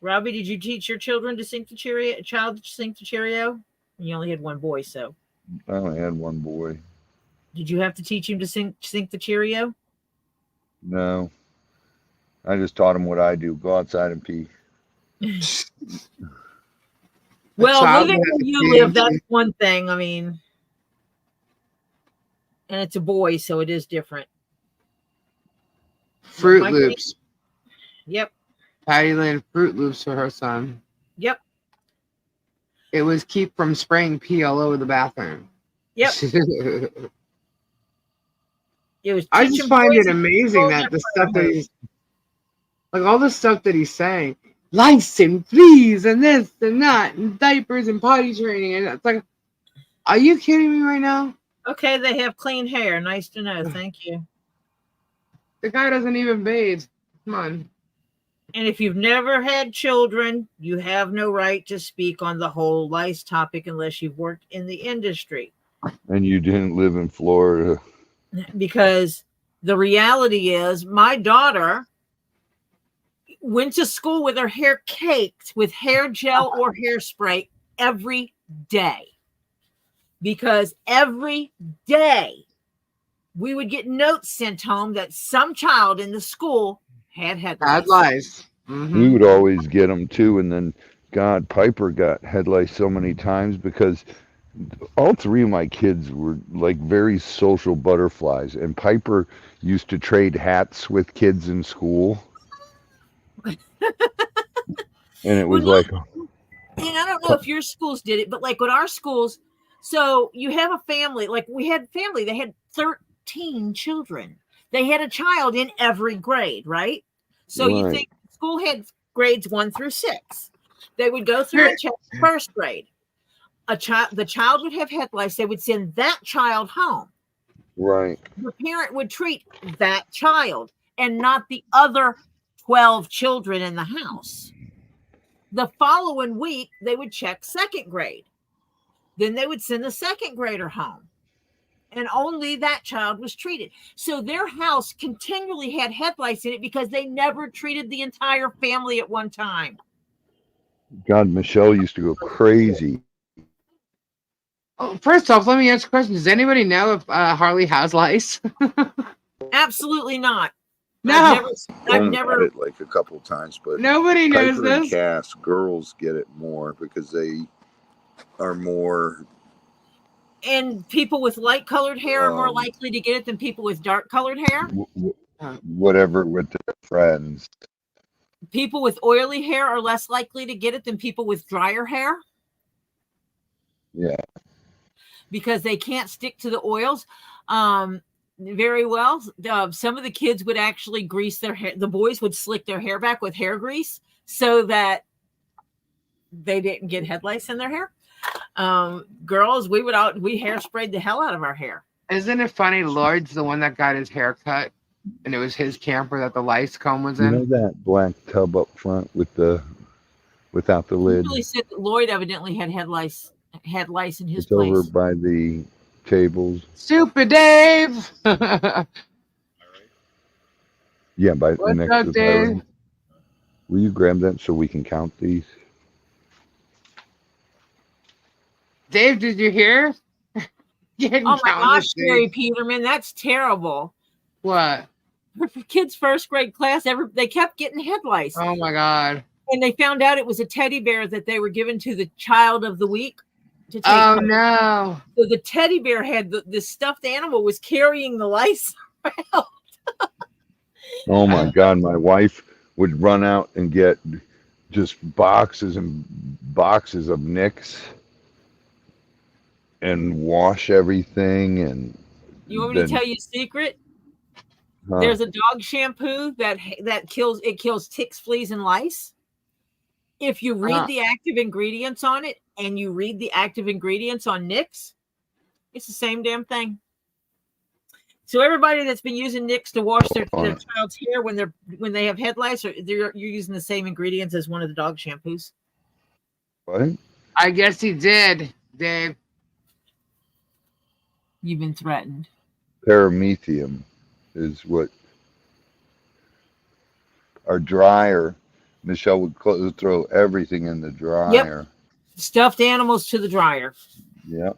B: Robbie, did you teach your children to sink the Cheerio? A child to sink the Cheerio? You only had one boy, so.
D: I only had one boy.
B: Did you have to teach him to sink the Cheerio?
D: No. I just taught him what I do. Go outside and pee.
B: Well, living where you live, that's one thing. I mean, and it's a boy, so it is different.
A: Fruit Loops.
B: Yep.
A: Patty Lynn Fruit Loops for her son.
B: Yep.
A: It was keep from spraying pee all over the bathroom.
B: Yep. It was.
A: I just find it amazing that the stuff that he's, like all the stuff that he's saying, license, please, and this and that, and diapers and potty training, and it's like, are you kidding me right now?
B: Okay, they have clean hair. Nice to know. Thank you.
A: The guy doesn't even bathe. Come on.
B: And if you've never had children, you have no right to speak on the whole lice topic unless you've worked in the industry.
D: And you didn't live in Florida.
B: Because the reality is, my daughter went to school with her hair caked with hair gel or hairspray every day. Because every day we would get notes sent home that some child in the school had head lice.
A: Had lice. Mm-hmm.
D: We would always get them too. And then, God, Piper got head lice so many times because all three of my kids were like very social butterflies. And Piper used to trade hats with kids in school. And it was like...
B: And I don't know if your schools did it, but like with our schools, so you have a family, like we had family, they had 13 children. They had a child in every grade, right? So you think school had grades 1 through 6. They would go through and check first grade. The child would have head lice. They would send that child home.
D: Right.
B: The parent would treat that child and not the other 12 children in the house. The following week, they would check second grade. Then they would send the second grader home. And only that child was treated. So their house continually had head lice in it because they never treated the entire family at one time.
D: God, Michelle used to go crazy.
A: Oh, first off, let me ask a question. Does anybody know if Harley has lice?
B: Absolutely not.
A: No.
B: I've
E: Had
B: never.
E: it like a couple of times, but
A: Nobody knows
E: Piper and
A: this.
E: Cass, girls get it more because they are more.
B: And people with light colored hair are more likely to get it than people with dark colored hair.
D: Whatever with their friends.
B: People with oily hair are less likely to get it than people with drier hair.
D: Yeah.
B: Because they can't stick to the oils very well. Some of the kids would actually grease their hair. The boys would slick their hair back with hair grease so that they didn't get head lice in their hair. Girls, we hairsprayed the hell out of our hair.
A: Isn't it funny? Lloyd's the one that got his hair cut, and it was his camper that the lice comb was
D: You
A: in.
D: know that black tub up front without the lid?
B: Really said that Lloyd evidently had head lice in his
D: It's
B: place.
D: over by the tables.
A: Super Dave.
D: Yeah, by
A: What's
D: next
A: up,
D: to the
A: Dave?
D: room. Will you grab that so we can count these?
A: Dave, did you hear?
B: Oh my gosh, Gary Peterman, that's terrible.
A: What?
B: For kids' first grade class, they kept getting head lice.
A: Oh my God.
B: And they found out it was a teddy bear that they were given to the child of the week to take
A: Oh
B: home.
A: no.
B: So the teddy bear had the stuffed animal was carrying the lice around.
D: Oh my God, my wife would run out and get just boxes and boxes of Nix and wash everything. And
B: You want me to tell you a secret?
D: Huh.
B: There's a dog shampoo that kills ticks, fleas, and lice. If you read the active ingredients on it and you read the active ingredients on Nix, it's the same damn thing. So everybody that's been using Nix to wash their child's hair when they have head lice, you're using the same ingredients as one of the dog shampoos.
D: What?
A: I guess he did, Dave.
B: You've been threatened.
D: Paramethium is what our dryer. Michelle would throw everything in the dryer.
B: Yep. Stuffed animals to the dryer.
D: Yep.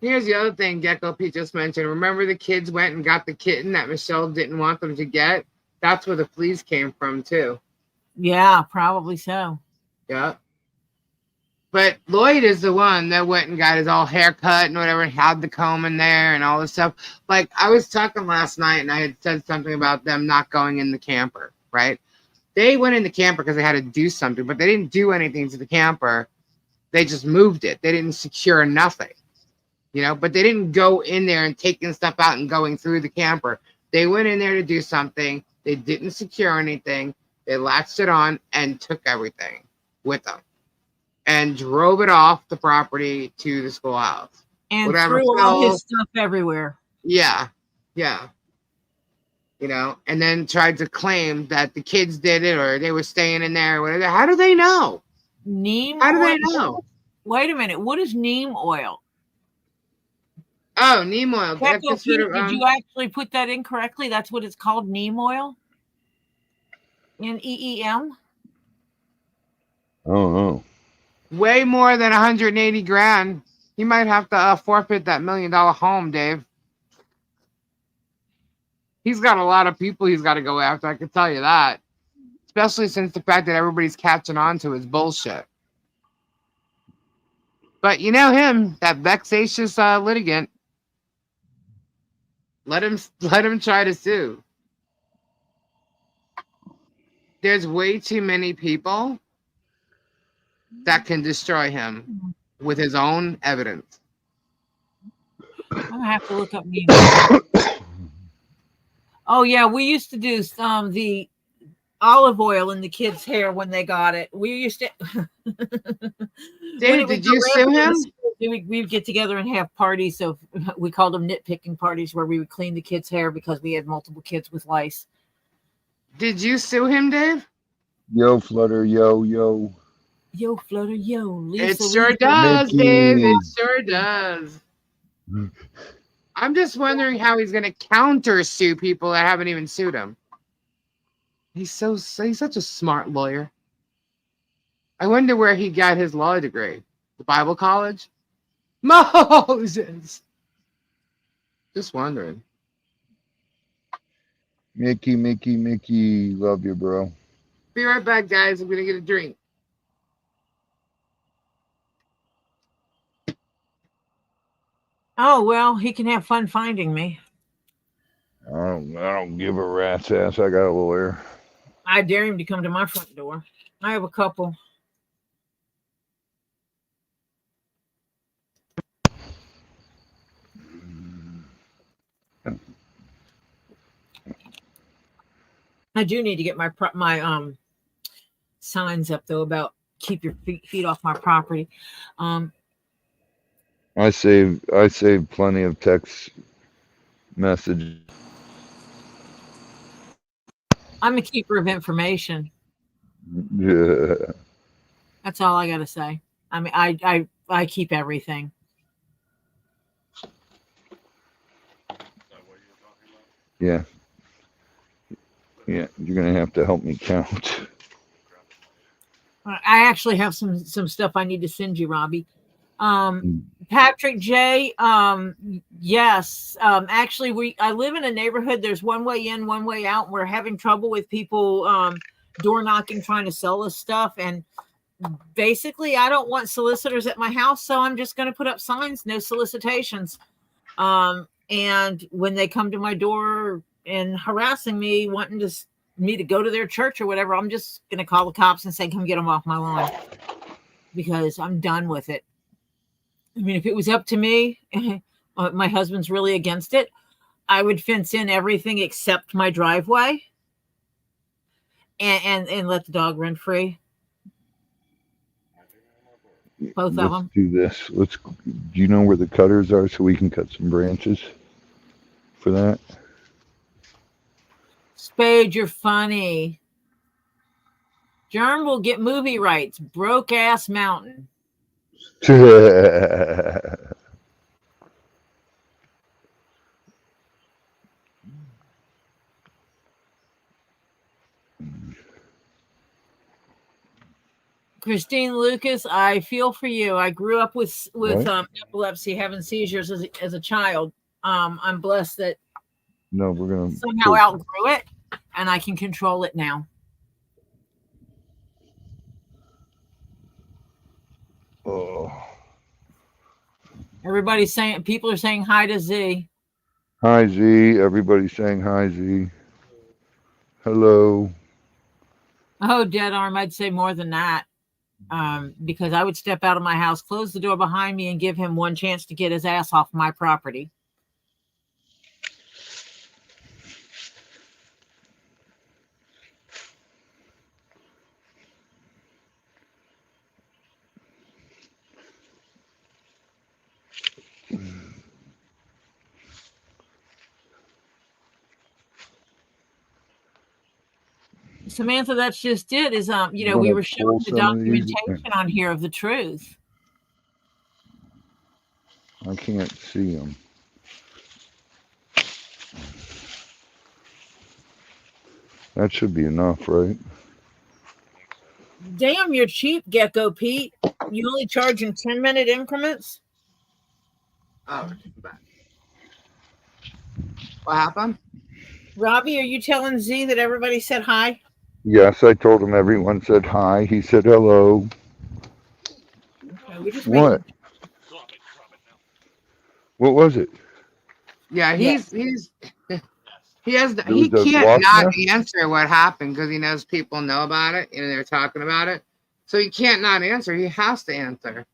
A: Here's the other thing Gecko Pete just mentioned. Remember the kids went and got the kitten that Michelle didn't want them to get? That's where the fleas came from, too.
B: Yeah, probably so.
A: Yeah. But Lloyd is the one that went and got his all haircut and whatever, and had the comb in there and all this stuff. Like, I was talking last night, and I had said something about them not going in the camper, right? They went in the camper because they had to do something, but they didn't do anything to the camper. They just moved it. They didn't secure nothing, but they didn't go in there and taking stuff out and going through the camper. They went in there to do something. They didn't secure anything. They latched it on and took everything with them and drove it off the property to the schoolhouse.
B: And threw all his stuff everywhere.
A: Yeah. Yeah. And then tried to claim that the kids did it or they were staying in there or whatever. How do they know?
B: Neem
A: How do
B: oil?
A: they know?
B: Wait a minute. What is neem oil?
A: Oh, neem oil.
B: Did you actually put that in correctly? That's what it's called, neem oil? NEEM?
D: Oh.
A: Way more than 180 grand. You might have to forfeit that $1 million home, Dave. He's got a lot of people he's got to go after. I can tell you that. Especially since the fact that everybody's catching on to his bullshit. But you know him, that vexatious litigant. Let him try to sue. There's way too many people that can destroy him with his own evidence.
B: I'm gonna have to look up neem. Oh yeah, we used to do the olive oil in the kids' hair when they got it. We used to.
A: Dave, did you sue him?
B: We'd get together and have parties. So we called them nitpicking parties, where we would clean the kids' hair because we had multiple kids with lice.
A: Did you sue him, Dave?
D: Yo, Flutter, yo, yo.
B: Yo, Flutter, yo. Lisa,
A: It sure
B: Lisa.
A: does,
D: Mickey.
A: Dave. It sure does. I'm just wondering how he's going to counter sue people that haven't even sued him. He's such a smart lawyer. I wonder where he got his law degree. The Bible college? Moses. Just wondering.
D: Mickey, Mickey, Mickey. Love you, bro.
A: Be right back, guys. I'm going to get a drink.
B: Oh, well, he can have fun finding me.
D: I don't give a rat's ass. I got a lawyer.
B: I dare him to come to my front door. I have a couple. I do need to get my signs up though about keep your feet off my property.
D: I saved plenty of text messages.
B: I'm a keeper of information.
D: Yeah.
B: That's all I gotta say. I mean, I keep everything.
D: Yeah. Yeah, you're gonna have to help me count.
B: I actually have some stuff I need to send you, Robbie. Patrick J. Yes. Actually, I live in a neighborhood. There's one way in, one way out. And we're having trouble with people door knocking, trying to sell us stuff. And basically, I don't want solicitors at my house, so I'm just going to put up signs, no solicitations. And when they come to my door and harassing me, wanting me to go to their church or whatever, I'm just going to call the cops and say, come get them off my lawn, because I'm done with it. I mean, if it was up to me, my husband's really against it, I would fence in everything except my driveway and let the dog run free. Both of them.
D: Let's do this. Do you know where the cutters are so we can cut some branches for that?
B: Spade, you're funny. Germ will get movie rights. Broke ass mountain. Christine Lucas, I feel for you. I grew up with epilepsy, having seizures as a child. I'm blessed that
D: No, we're gonna
B: somehow outgrew it, and I can control it now.
D: Oh.
B: People are saying hi to Z.
D: Hi Z. Everybody's saying hi Z. Hello.
B: Oh, dead arm, I'd say more than that. Because I would step out of my house, close the door behind me, and give him one chance to get his ass off my property. Samantha, that's just it. We were showing the documentation on here of the truth.
D: I can't see them. That should be enough, right?
B: Damn, you're cheap, Gecko Pete. You only charge in 10-minute increments?
A: Oh, what happened?
B: Robbie, are you telling Z that everybody said hi?
D: Yes, I told him everyone said hi. He said hello.
B: Okay,
D: What? What was it?
A: Yeah, he can't
D: wasp
A: not
D: nest?
A: answer what happened because he knows people know about it and they're talking about it. So he can't not answer. He has to answer.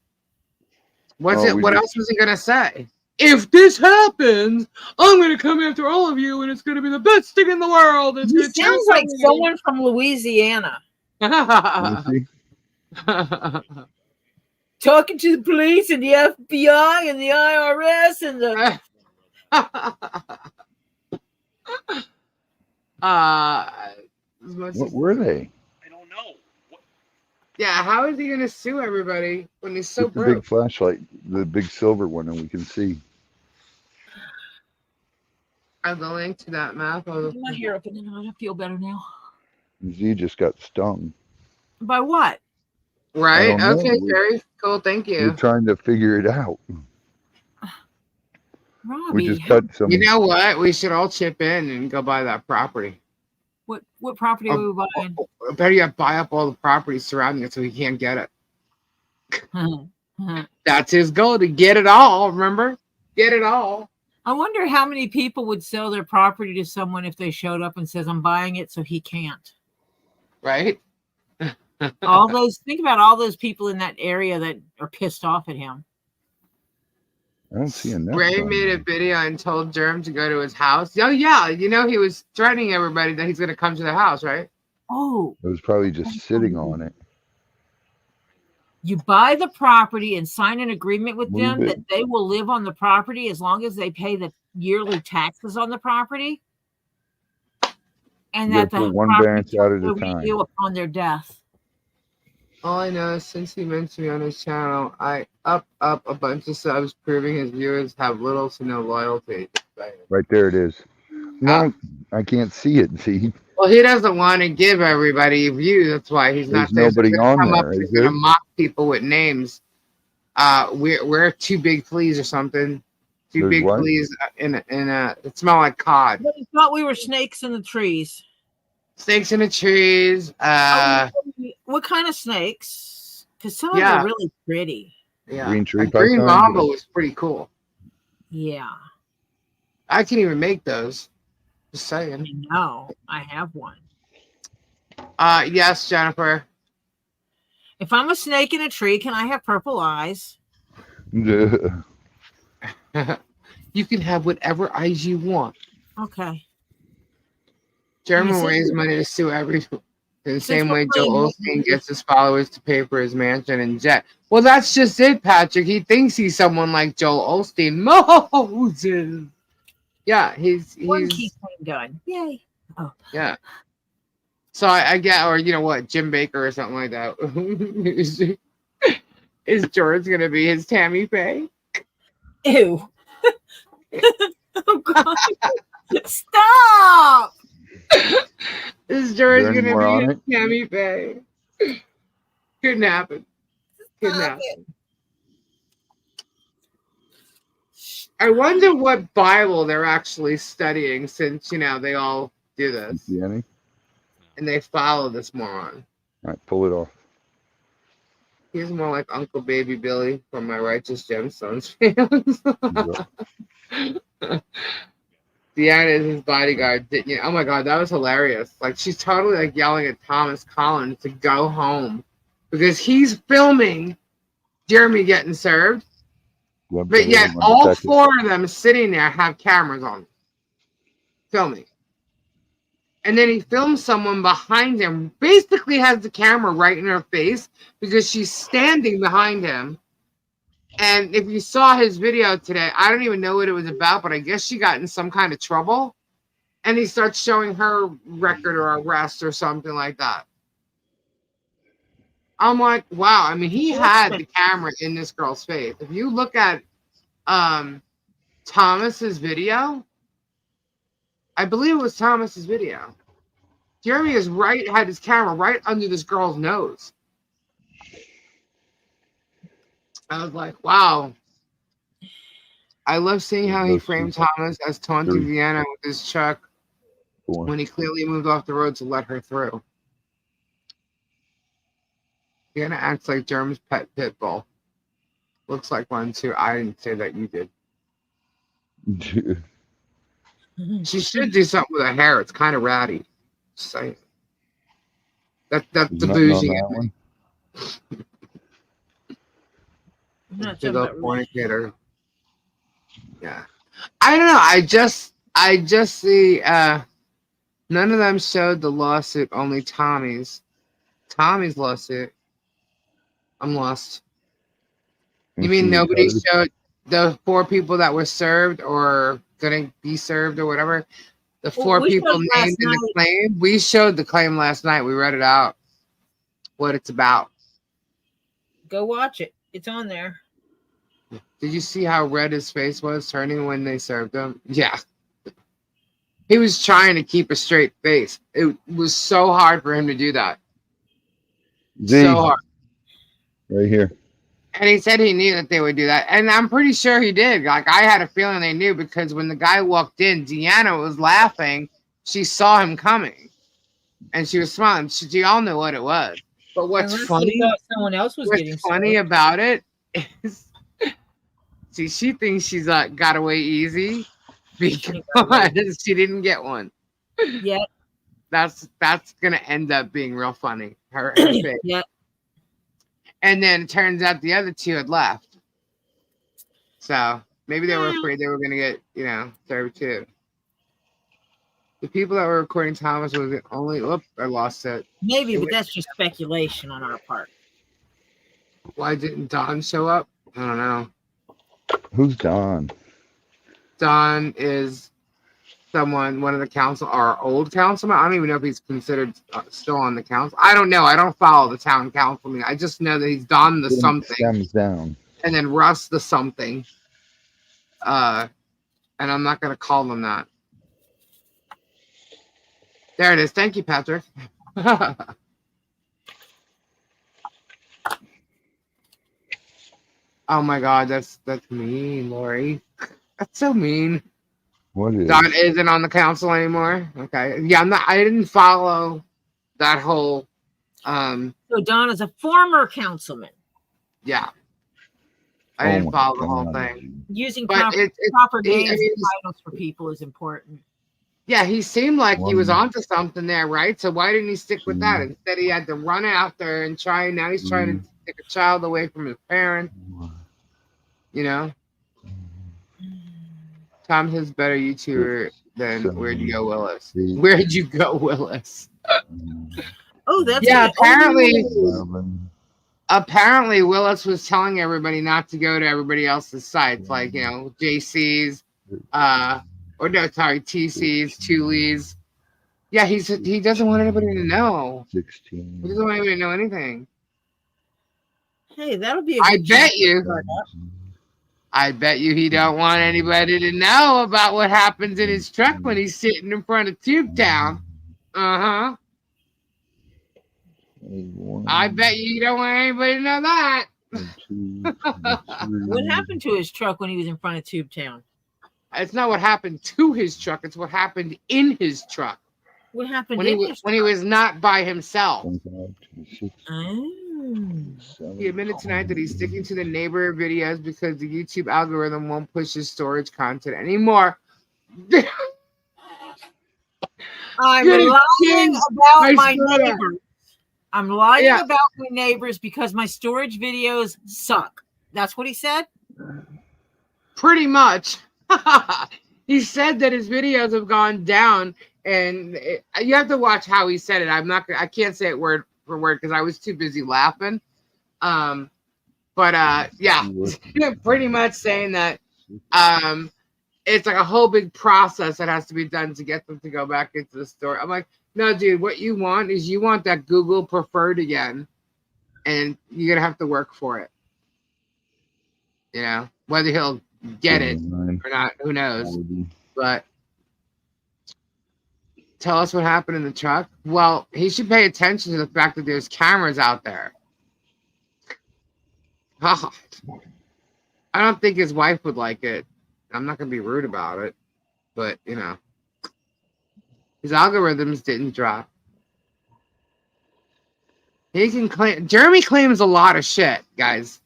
A: What else was he gonna say? if this happens, I'm going to come after all of you, and it's going to be the best thing in the world. It's
B: He
A: going to
B: sounds like someone from Louisiana
D: Let me see.
B: talking to the police and the FBI and the IRS and the.
D: What were they?
F: I don't know.
A: Yeah, how is he going to sue everybody when he's so
D: Get the big
A: broke?
D: flashlight, the big silver one, and we can see.
A: I have the link to that map.
B: Get my hair up and then I feel better now.
D: Z just got stung.
B: By what?
A: Right?
D: I don't know.
A: Okay, Jerry. Cool. Thank
D: We're
A: you.
D: trying to figure it out.
B: Robbie,
D: We just cut some.
A: You know what? We should all chip in and go buy that property.
B: what property are we buying?
A: Better yet, buy up all the property surrounding it so he can't get it. That's his goal, to get it all. Remember? Get it all.
B: I wonder how many people would sell their property to someone if they showed up and says, I'm buying it so he can't.
A: Right?
B: All those, think about all those people in that area that are pissed off at him.
D: I don't see enough.
A: Ray
D: on
A: made
D: there.
A: a video and told Jerm to go to his house. Oh, yeah. You know, he was threatening everybody that he's going to come to the house, right?
B: Oh,
D: It was probably just sitting on it.
B: you buy the property and sign an agreement with them
D: Move
B: that
D: it.
B: they will live on the property as long as they pay the yearly taxes on the property. And
D: You
B: that
D: gotta
B: the
D: put one
B: property
D: variance out at a
B: will
D: time.
B: renew upon their death.
A: All I know is since he mentioned me on his channel, I up a bunch of subs proving his viewers have little to no loyalty.
D: Right there it is. No, I can't see it. See,
A: Well, he doesn't want to give everybody a view. That's why he's
D: there's
A: not there. So
D: nobody
A: he's gonna
D: on
A: come up
D: there,
A: and
D: is
A: he's gonna
D: there?
A: mock people with names. We're too big fleas or something. Too
D: There's
A: big
D: what?
A: fleas in it smell like cod.
B: But he thought we were snakes in the trees.
A: Snakes in the trees.
B: What kind of snakes? Because some of them
A: Yeah.
B: are really pretty.
A: Yeah.
D: Green tree
A: A green
D: python?
A: mamba was pretty cool.
B: Yeah,
A: I can even make those. Just saying.
B: I know. I have one.
A: Yes, Jennifer.
B: If I'm a snake in a tree, can I have purple eyes?
A: You can have whatever eyes you want.
B: Okay.
A: Jeremy
B: You see-
A: raised money to sue everyone. In the
B: Since
A: same
B: we're
A: way Joe
B: playing
A: Osteen gets his followers to pay for his mansion and jet. Well, that's just it, Patrick. He thinks he's someone like Joel Osteen. Moses. Yeah, he's
B: One keychain done. Yay.
A: yeah. So I get, or you know what, Jim Baker or something like that. Is George gonna be his Tammy Faye?
B: Ew. Oh, God. Stop.
A: Is George
D: Is there any
A: gonna
D: more on
A: be
D: it?
A: his Tammy Faye? Couldn't happen. Couldn't
B: Stop
A: happen.
B: it.
A: I wonder what Bible they're actually studying, since you know they all do this
D: See any?
A: and they follow this moron.
D: All right, pull it off.
A: He's more like Uncle Baby Billy from my Righteous Gemstones fans. Deanna is his bodyguard. You know, oh my God, that was hilarious. Like, she's totally like yelling at Thomas Collins to go home because he's filming Jeremy getting served. But yet all four of them sitting there have cameras on them, filming. And then he films someone behind him, basically has the camera right in her face because she's standing behind him. And if you saw his video today, I don't even know what it was about, but I guess she got in some kind of trouble. And he starts showing her record or arrest or something like that. I'm like, wow. I mean, he had the camera in this girl's face. If you look at Thomas's video, I believe it was Thomas's video. Jeremy is had his camera right under this girl's nose. I was like, wow. I love seeing how he framed Thomas as taunting Vienna with his truck when he clearly moved off the road to let her through. Vienna acts like Jeremy's pet pit bull. Looks like one too. I didn't say that, you did. She should do something with her hair. It's kind of ratty. Just saying. That's the bougie in me.
B: I'm not
A: Big
B: talking
A: old
B: about
A: fornicator. Yeah. I don't know. I just see none of them showed the lawsuit, only Tommy's lawsuit. I'm lost. You
D: And
A: mean
D: she
A: nobody
D: recovered.
A: showed the 4 people that were served or gonna be served or whatever? The 4
B: We showed
A: people
B: it
A: named
B: last
A: in the
B: night.
A: claim? We showed the claim last night. We read it out, what it's about.
B: Go watch it. It's on there.
A: Did you see how red his face was turning when they served him? Yeah. He was trying to keep a straight face. It was so hard for him to do that.
D: Z,
A: So hard.
D: right here.
A: And he said he knew that they would do that. And I'm pretty sure he did. Like, I had a feeling they knew because when the guy walked in, Deanna was laughing. She saw him coming. And she was smiling. She all knew what it was. But what's
B: Unless
A: funny,
B: they thought someone else was getting served.
A: about it is, see, she thinks she's got away easy because she didn't get one.
B: Yeah.
A: That's gonna end up being real funny. Her face.
B: Yeah.
A: And then it turns out the other 2 had left. So maybe they were afraid they were gonna get, served too. The people that were recording Thomas was the only. I lost it.
B: Maybe, but that's just speculation on our part.
A: Why didn't Don show up? I don't know.
D: Who's Don?
A: Don is one of the our old councilman. I don't even know if he's considered still on the council. I don't know. I don't follow the town council meeting. I just know that he's Don the something.
D: Stems down.
A: And then Russ the something. And I'm not going to call them that. There it is. Thank you, Patrick. Oh my God, that's mean, Lori. That's so mean.
D: What is?
A: Don isn't on the council anymore. Okay, yeah, I didn't follow that whole.
B: So Don is a former councilman.
A: Yeah, I didn't follow the whole thing.
B: Using
A: But
B: proper names and titles for people is important.
A: Yeah, he seemed like he was onto something there, right? So why didn't he stick with that? Instead, he had to run out there and try. Now he's trying to take a child away from his parents. You know, Tom's a better YouTuber than Where'd You Go, Willis? Where'd you go, Willis?
B: Oh, that's
A: apparently Willis was telling everybody not to go to everybody else's sites, like JC's, TC's, Thule's. Yeah, he doesn't want anybody to know.
D: 16.
A: He doesn't want anybody to know anything.
B: Hey, that'll be.
A: I bet you he don't want anybody to know about what happens in his truck when he's sitting in front of Tube Town. I bet you don't want anybody to know that.
B: What happened to his truck when he was in front of Tube Town?
A: It's not what happened to his truck. It's what happened in his truck.
B: What happened
A: when he was not by himself. He admitted tonight that he's sticking to the neighbor videos because the YouTube algorithm won't push his storage content anymore.
B: I'm lying about my neighbors. I'm lying about my neighbors because my storage videos suck. That's what he said?
A: Pretty much. He said that his videos have gone down, and you have to watch how he said it. I can't say it word for word because I was too busy laughing. Pretty much saying that it's like a whole big process that has to be done to get them to go back into the store. I'm like, no, dude, what you want is you want that Google preferred again, and you're gonna have to work for it. Whether he'll get it or not, who knows? But tell us what happened in the truck. Well, he should pay attention to the fact that there's cameras out there. I don't think his wife would like it. I'm not going to be rude about it, but his algorithms didn't drop. He can claim. Jeremy claims a lot of shit, guys.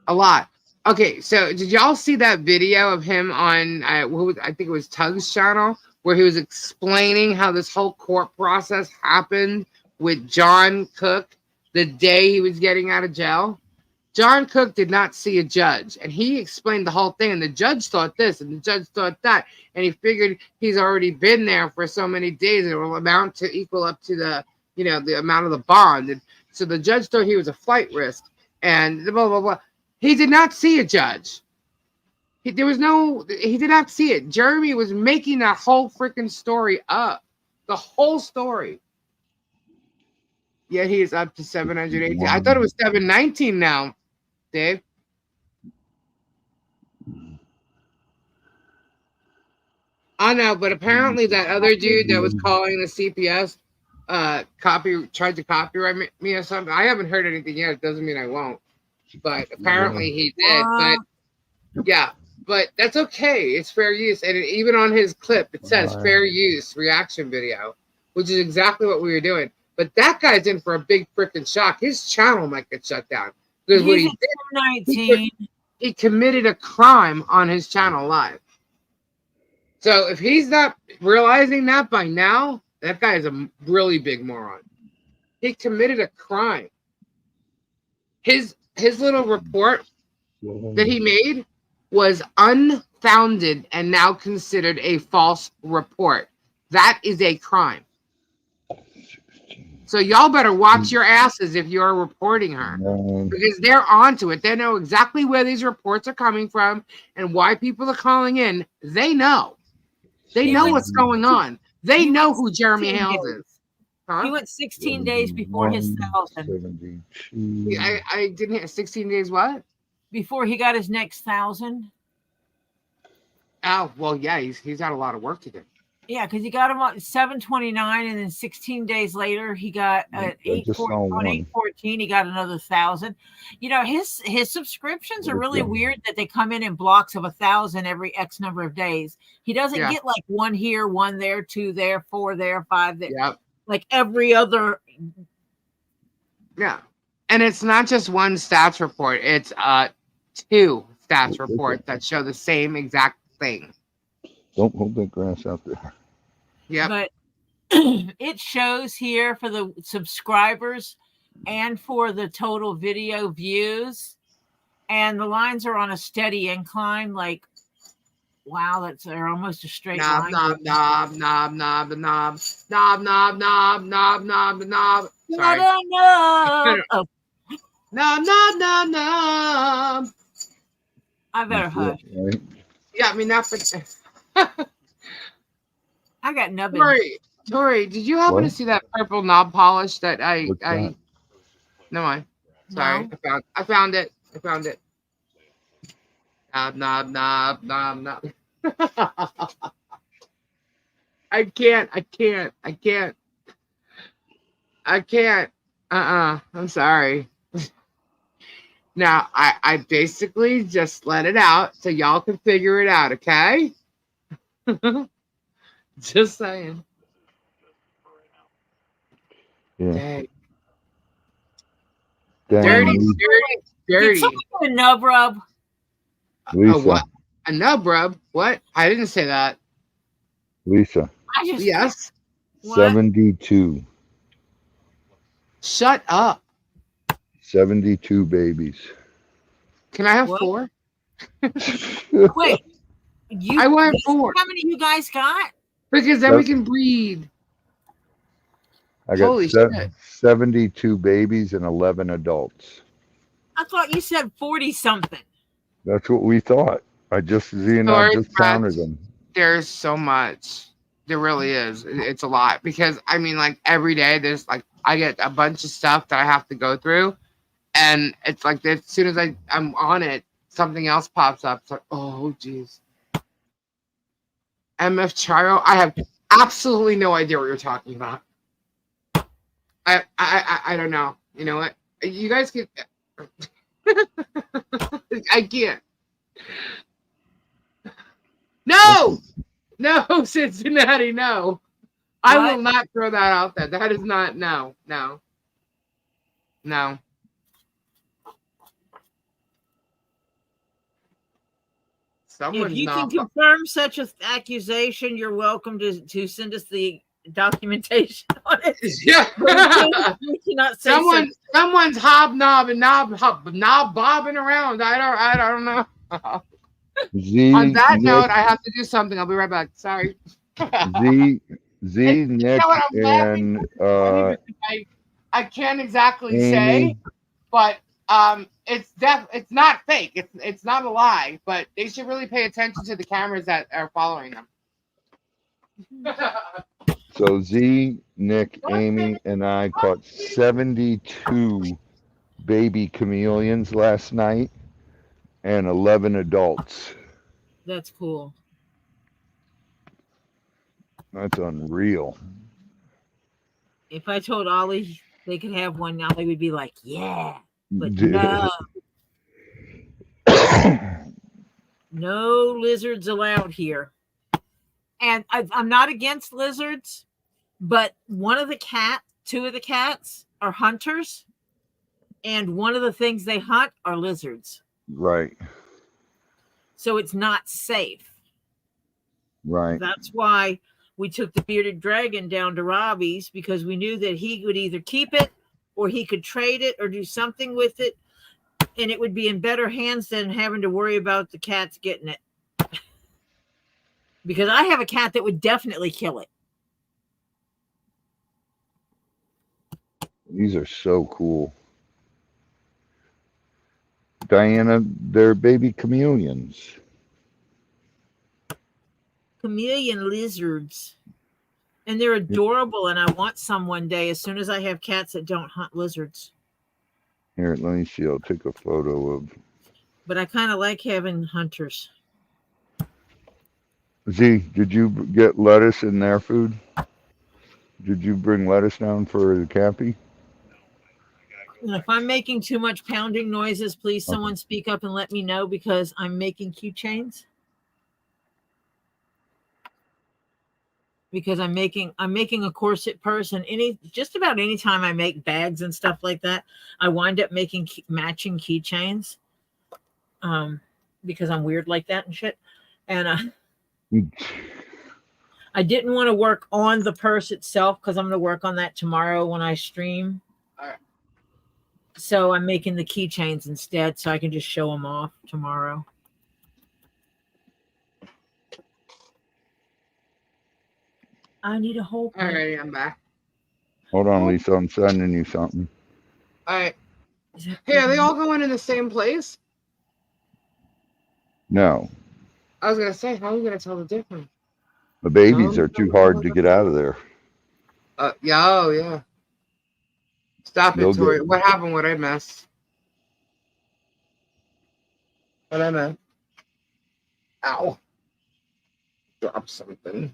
A: A lot. Okay, so did y'all see that video of him on I think it was Tug's channel, where he was explaining how this whole court process happened with John Cook the day he was getting out of jail? John Cook did not see a judge, and he explained the whole thing. And the judge thought this, and the judge thought that, and he figured he's already been there for so many days, and it will amount to equal up to the, the amount of the bond. And so the judge thought he was a flight risk, and blah blah blah. He did not see a judge. He did not see it. Jeremy was making that whole freaking story up, the whole story. Yet he is up to 718. I thought it was 719 now, Dave. I know, but apparently that other dude that was calling the CPS tried to copyright me or something. I haven't heard anything yet. It doesn't mean I won't. But apparently he did. But yeah, but that's okay. It's fair use. And even on his clip, it says fair use reaction video, which is exactly what we were doing. But that guy's in for a big freaking shock. His channel might get shut down. Because what he did, he committed a crime on his channel live. So if he's not realizing that by now, that guy is a really big moron. He committed a crime. His little report that he made was unfounded and now considered a false report. That is a crime. So y'all better watch your asses if you're reporting her, because they're onto it. They know exactly where these reports are coming from and why people are calling in. They know. They know what's going on. They know who Jeremy Hales is. Huh?
B: He went 16 days before his 1,000.
A: I didn't hear 16 days what?
B: Before he got his next 1,000.
A: Oh, well, yeah, he's got a lot of work to do.
B: Yeah, because he got him on 729, and then 16 days later he got at 814. He got another 1,000. His subscriptions are really weird that they come in blocks of 1,000 every X number of days. He doesn't get like one here, one there, two there, four there, five there.
A: Yep.
B: Like every other.
A: Yeah, and it's not just one stats report; it's 2 stats reports that show the same exact thing.
D: Don't hold that grass out there.
A: Yeah.
B: But it shows here for the subscribers and for the total video views. And the lines are on a steady incline. Like, wow, they're almost a straight line. Knob. Sorry.
A: Knob.
B: I better hush.
D: Right?
A: Yeah, I mean, not for...
B: I got nubbin.
A: Tori, did you happen to see that purple knob polish that I no mind. Sorry. No. I found it. Knob. I can't. I'm sorry. Now I basically just let it out so y'all can figure it out, okay? Just saying.
D: Yeah.
A: Dang.
D: Dirty.
B: Did someone get a nub rub?
D: Lisa.
A: What? A nub rub? What? I didn't say that.
D: Lisa.
A: Yes.
D: 72.
A: Shut up.
D: 72 babies.
A: Can I have 4?
B: Wait.
A: I want 4.
B: How many you guys got?
A: Because then we can breed.
D: I got
A: Holy shit.
D: 72 babies and 11 adults.
B: I thought you said 40 something.
D: That's what we thought. I just counted them.
A: There's so much. There really is. It's a lot because I mean, like every day there's like I get a bunch of stuff that I have to go through, and it's like as soon as I'm on it, something else pops up. It's like, oh geez. MF Charo, I have absolutely no idea what you're talking about. I don't know. You know what? You guys can. I can't. No, Cincinnati, no. I will not throw that out there. That is not, no.
B: If you can confirm such an accusation, you're welcome to send us the documentation on it.
A: Yeah.
B: We cannot say
A: Someone's hobnobbing, knob bobbing around. I don't know.
D: Z,
A: On that
D: Nick,
A: note, I have to do something. I'll be right back. Sorry.
D: Z,
A: You
D: Nick,
A: know what I'm laughing
D: and
A: because I can't exactly say,
D: Amy.
A: but it's not fake. It's not a lie, but they should really pay attention to the cameras that are following them.
D: So Z, Nick, Amy, and I caught 72 baby chameleons last night and 11 adults.
B: That's cool.
D: That's unreal.
B: If I told Ollie they could have one, Ollie would be like, yeah. But no. No lizards allowed here. And I'm not against lizards, but two of the cats are hunters, and one of the things they hunt are lizards.
D: Right.
B: So it's not safe.
D: Right.
B: That's why we took the bearded dragon down to Robbie's, because we knew that he would either keep it or he could trade it or do something with it, and it would be in better hands than having to worry about the cats getting it. Because I have a cat that would definitely kill it.
D: These are so cool. Diana, they're baby chameleons.
B: Chameleon lizards. And they're adorable, and I want some one day as soon as I have cats that don't hunt lizards.
D: Here, let me see. I'll take a photo of.
B: But I kind of like having hunters.
D: Z, did you get lettuce in their food? Did you bring lettuce down for the cappy?
B: And if I'm making too much pounding noises, please someone speak up and let me know, because I'm making keychains. Because I'm making a corset purse, and just about any time I make bags and stuff like that, I wind up making matching keychains. Because I'm weird like that and shit. And I didn't want to work on the purse itself, because I'm going to work on that tomorrow when I stream.
A: All right.
B: So I'm making the keychains instead, so I can just show them off tomorrow. I need a whole.
A: All right, I'm back.
D: Hold on, Lisa. I'm sending you something.
A: All right. Hey, are they all going in the same place?
D: No,
A: I was gonna say, how are you gonna tell the difference?
D: the babies are too hard to get out of there.
A: Yeah, oh yeah. Stop
D: They'll
A: it, Tori.
D: get-
A: What happened? What I missed? What I missed? Ow! Drop something.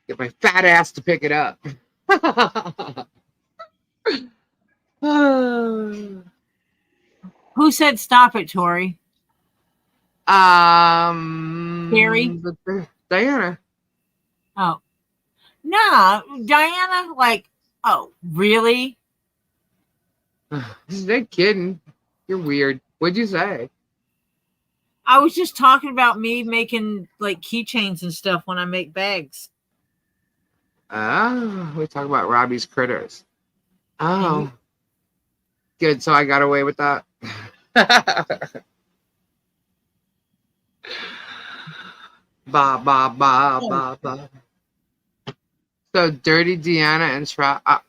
A: Get my fat ass to pick it up.
B: Who said stop it, Tori? Carrie?
A: Diana.
B: Oh. No, Diana, like, oh, really?
A: They're kidding. You're weird. What'd you say?
B: I was just talking about me making like keychains and stuff when I make bags.
A: Oh, we talk about Robbie's critters. Oh. Good, so I got away with that. Ba ba ba ba ba. So Dirty Deanna and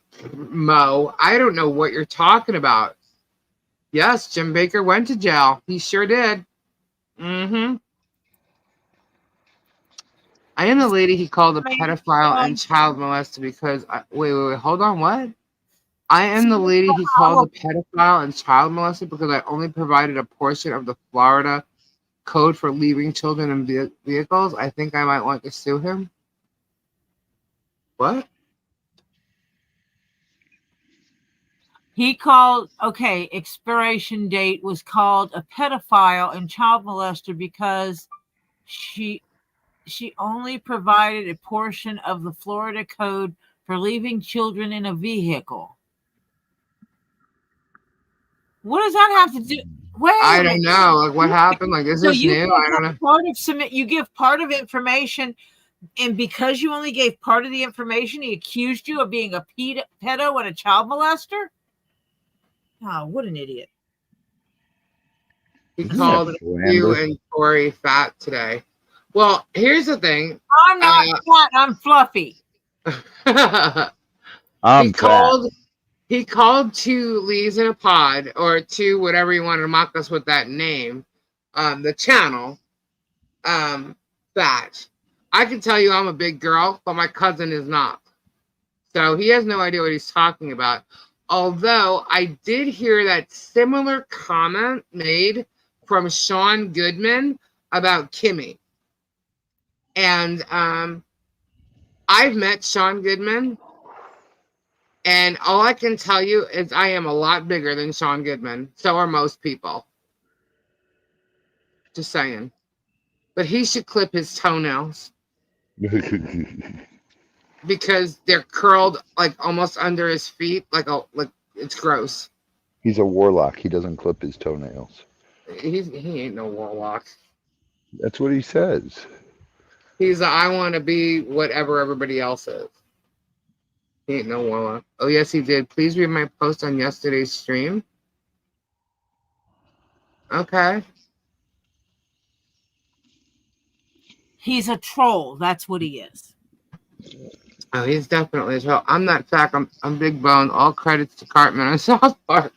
A: Mo, I don't know what you're talking about. Yes, Jim Baker went to jail. He sure did. Mm-hmm. I am the lady he called a pedophile and child molester because wait, hold on, what? I am the lady he called a pedophile and child molester because I only provided a portion of the Florida code for leaving children in vehicles. I think I might want to sue him. What?
B: He called, okay, expiration date was called a pedophile and child molester because she only provided a portion of the Florida code for leaving children in a vehicle. What does that have to do? Wait,
A: I don't know. Like, what happened? Like, this is new. I don't know.
B: You give part of information And because you only gave part of the information, he accused you of being a pedo and a child molester? Oh, what an idiot.
A: He
D: Isn't
A: called
D: that
A: you
D: slander?
A: and Tori fat today. Well, here's the thing.
B: I'm not fat, I'm fluffy.
D: I'm
A: he
D: fat.
A: called two Lees in a pod, or two whatever you want to mock us with that name, the channel, fat. I can tell you I'm a big girl, but my cousin is not. So he has no idea what he's talking about. Although I did hear that similar comment made from Sean Goodman about Kimmy. And I've met Sean Goodman, and all I can tell you is I am a lot bigger than Sean Goodman. So are most people. Just saying. But he should clip his toenails because they're curled like almost under his feet, like it's gross.
D: He's a warlock. He doesn't clip his toenails.
A: He ain't no warlock.
D: That's what he says.
A: He's I want to be whatever everybody else is. He ain't no warlock. Oh yes, he did. Please read my post on yesterday's stream. Okay.
B: He's a troll. That's what he is.
A: Oh, he's definitely a troll. I'm not fat. I'm big bone. All credits to Cartman on South Park.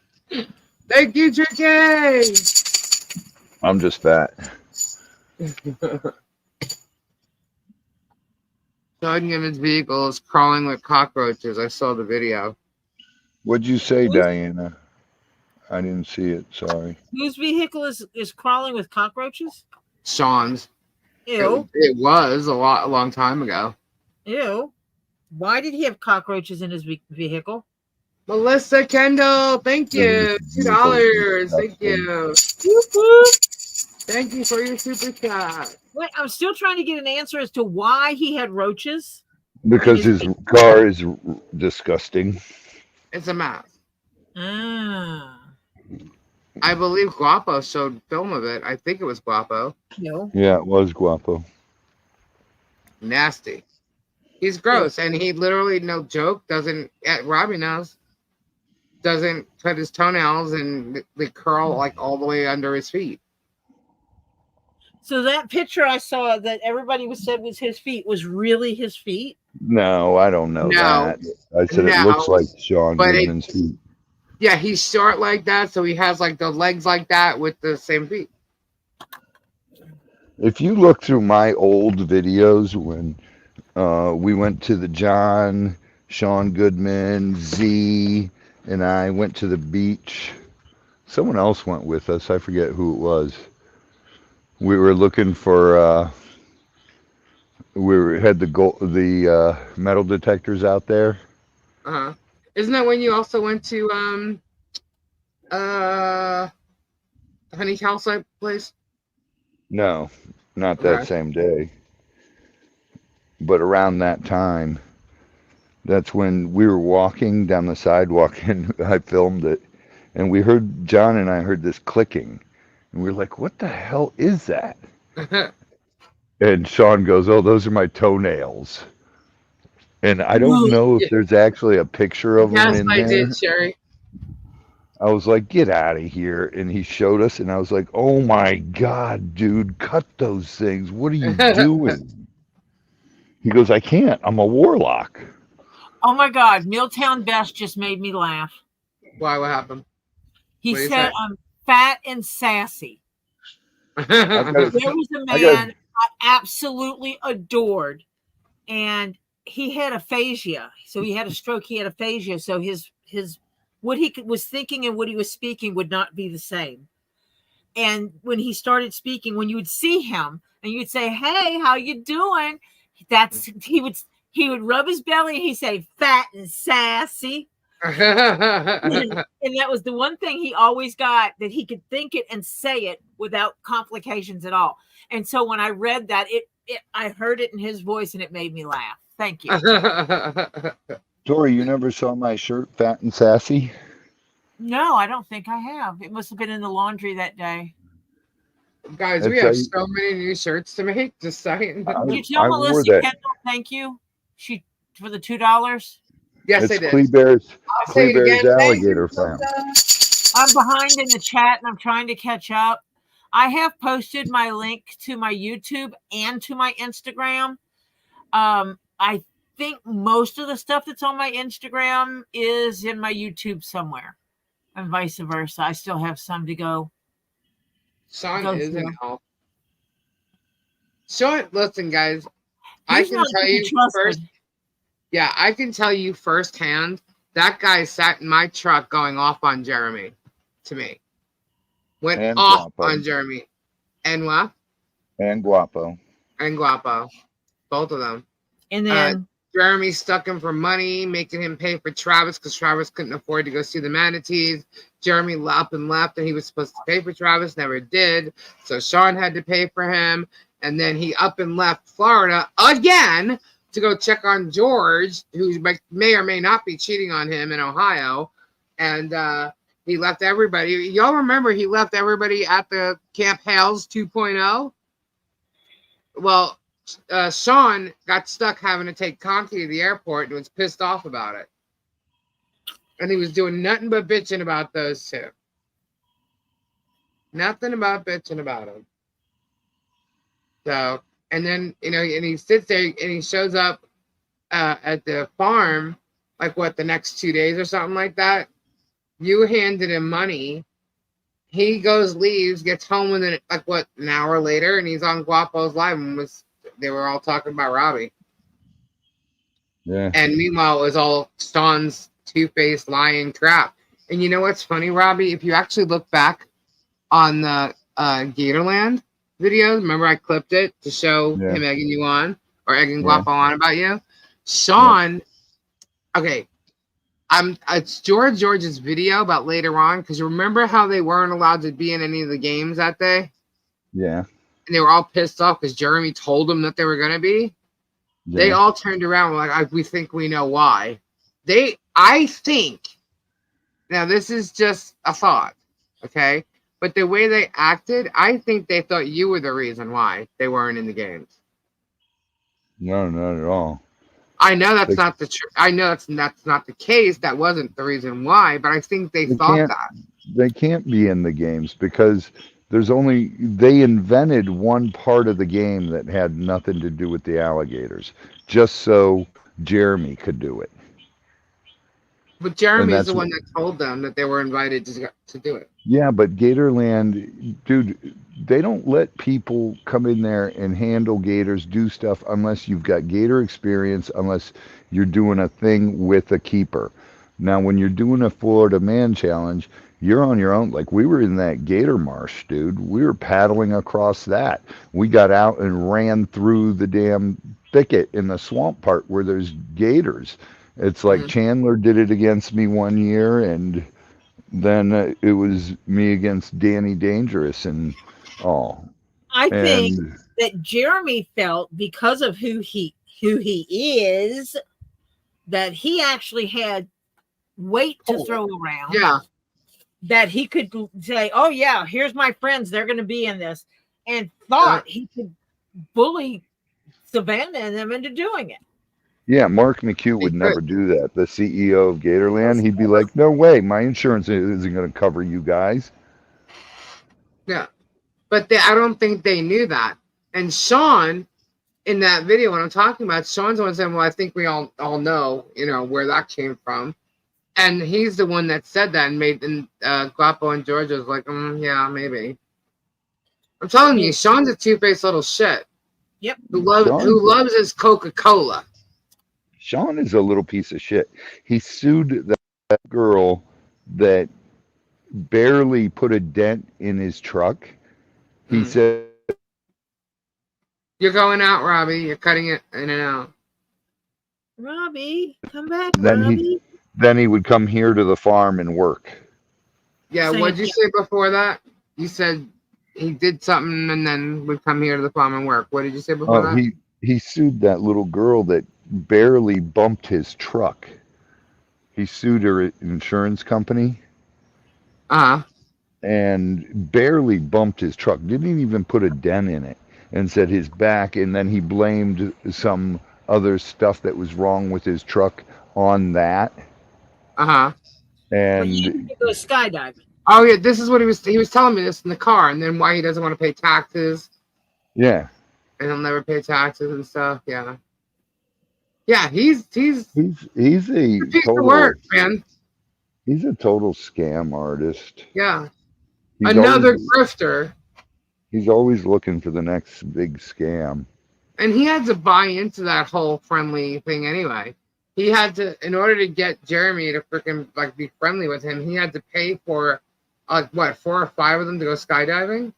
A: Thank you, Tricky.
D: I'm just fat.
A: Showing him his vehicle is crawling with cockroaches. I saw the video.
D: What'd you say, Diana? I didn't see it. Sorry.
B: Whose vehicle is crawling with cockroaches?
A: Sean's.
B: Ew.
A: It was a long time ago.
B: Ew. Why did he have cockroaches in his vehicle?
A: Melissa Kendall, thank you. $2. Thank you. Thank you for your super chat.
B: Wait, I'm still trying to get an answer as to why he had roaches.
D: Because his car is disgusting.
A: It's a mess.
B: Ah.
A: I believe Guapo showed film of it. I think it was Guapo.
B: No.
D: Yeah, it was Guapo.
A: Nasty. He's gross, and he literally, no joke, doesn't. Robbie knows. Doesn't cut his toenails, and they curl like all the way under his feet.
B: So that picture I saw that everybody said was his feet was really his feet?
D: No, I don't know that. I said it looks like Sean Goodman's feet.
A: Yeah, he's short like that, so he has like the legs like that with the same feet.
D: If you look through my old videos when we went to the John, Sean Goodman, Z, and I went to the beach. Someone else went with us. I forget who it was. We were looking for. Had the metal detectors out there.
A: Isn't that when you also went to Honey Calcite place?
D: No, not that same day. But around that time, that's when we were walking down the sidewalk, and I filmed it, and John and I heard this clicking, and we were like, "What the hell is that?" And Sean goes, "Oh, those are my toenails." And I don't know if there's actually a picture of them in there.
A: Yes, I did, Sherry.
D: I was like, "Get out of here." And he showed us, and I was like, "Oh my God, dude, cut those things. What are you doing?" He goes, "I can't. I'm a warlock."
B: Oh my God, Milltown Best just made me laugh.
A: Why? What happened?
B: He said, "I'm fat and sassy." There was a man I absolutely adored, and he had aphasia. So he had a stroke. He had aphasia. So his what he was thinking and what he was speaking would not be the same. And when he started speaking, when you would see him and you'd say, "Hey, how you doing?" He would rub his belly and he'd say, "Fat and sassy." And that was the one thing he always got, that he could think it and say it without complications at all. And so when I read that, I heard it in his voice and it made me laugh. Thank you.
D: Tori, you never saw my shirt, Fat and Sassy?
B: No, I don't think I have. It must have been in the laundry that day.
A: Guys, we
D: That's
A: have
D: how
A: so many new shirts to make. Just saying.
B: Did you tell
D: I wore
B: Melissa
D: that.
B: Kendall thank you? She for the $2.
A: Yes, I
D: It's
A: did. I'll say it
D: Kleber's
A: again. Thank you,
D: alligator farm.
A: Melissa.
B: I'm behind in the chat and I'm trying to catch up. I have posted my link to my YouTube and to my Instagram. I think most of the stuff that's on my Instagram is in my YouTube somewhere, and vice versa. I still have some to go.
A: Sean
B: Go
A: is
B: through.
A: an elf. Sean, listen, guys. I
B: He's
A: can
B: not
A: tell
B: to be
A: you
B: trusted.
A: first. Yeah, I can tell you firsthand. That guy sat in my truck going off on Jeremy. To me, went
D: And
A: off
D: Guapo.
A: on Jeremy, and what?
D: And Guapo.
A: And Guapo, both of them.
B: And then
A: Jeremy stuck him for money, making him pay for Travis because Travis couldn't afford to go see the manatees. Jeremy up and left, and he was supposed to pay for Travis, never did. So Sean had to pay for him. And then he up and left Florida again to go check on George, who may or may not be cheating on him in Ohio. And he left everybody. Y'all remember he left everybody at the Camp Hales 2.0? Well, Sean got stuck having to take Conky to the airport and was pissed off about it. And he was doing nothing but bitching about those two. Nothing about bitching about them. So, and then, and he sits there and he shows up at the farm, like what, the next 2 days or something like that. You handed him money. He goes, leaves, gets home within like what, an hour later, and he's on Guapo's live and they were all talking about Robbie.
D: Yeah.
A: And meanwhile, it was all Sean's two-faced lying crap. And you know what's funny, Robbie? If you actually look back on the Gatorland videos, remember I clipped it to show him egging you on or egging Guapo on about you? Sean, okay, it's George's video about later on, because you remember how they weren't allowed to be in any of the games that day?
D: Yeah.
A: And they were all pissed off because Jeremy told them that they were going to be.
D: Yeah.
A: They all turned around like, we think we know why. I think, now this is just a thought, okay? But the way they acted, I think they thought you were the reason why they weren't in the games.
D: No, not at all.
A: I know that's not the truth. I know that's not the case. That wasn't the reason why, but I think they thought that.
D: They can't be in the games because they invented one part of the game that had nothing to do with the alligators, just so Jeremy could do it.
A: But Jeremy's the one that told them that they were invited to do it.
D: Yeah, but Gatorland, dude, they don't let people come in there and handle gators, do stuff unless you've got gator experience, unless you're doing a thing with a keeper. Now, when you're doing a Florida Man Challenge, you're on your own. Like, we were in that gator marsh, dude. We were paddling across that. We got out and ran through the damn thicket in the swamp part where there's gators. It's like Chandler did it against me one year, and then it was me against Danny Dangerous and all.
B: I think that Jeremy felt, because of who he is, that he actually had weight to throw around.
A: Yeah.
B: That he could say, oh yeah, here's my friends, they're going to be in this, and thought he could bully Savannah and them into doing it.
D: Yeah, Mark McHugh would never do that. The CEO of Gatorland, he'd be like, no way, my insurance isn't going to cover you guys.
A: Yeah. But I don't think they knew that. And Sean, in that video, when I'm talking about, Sean's the one saying, well, I think we all know, where that came from. And he's the one that said that and made Guapo and George was like, yeah, maybe. I'm telling you, Sean's a two-faced little shit.
B: Yep.
A: Who loves his Coca-Cola.
D: Sean is a little piece of shit. He sued that girl that barely put a dent in his truck. He said,
A: you're going out, Robbie. You're cutting it in and out.
B: Robbie, come back, Robbie.
D: Then he would come here to the farm and work.
A: Yeah, what did you say before that? You said he did something and then would come here to the farm and work. What did you say before that?
D: He sued that little girl that barely bumped his truck. He sued her insurance company.
A: Uh-huh.
D: and barely bumped his truck. Didn't even put a dent in it, and said his back. And then he blamed some other stuff that was wrong with his truck on that.
A: Uh-huh.
B: But you
D: And
B: need to go skydiving.
A: Oh yeah, this is what he was telling me this in the car, and then why he doesn't want to pay taxes,
D: yeah,
A: and he'll never pay taxes and stuff. Yeah. Yeah, he's a
D: he's a
A: piece of
D: total
A: work, man.
D: he's a total scam artist.
A: Yeah.
D: He's
A: Another
D: always,
A: grifter.
D: he's always looking for the next big scam.
A: And he had to buy into that whole friendly thing anyway. He had to, in order to get Jeremy to freaking like be friendly with him, he had to pay for what, 4 or 5 of them to go skydiving?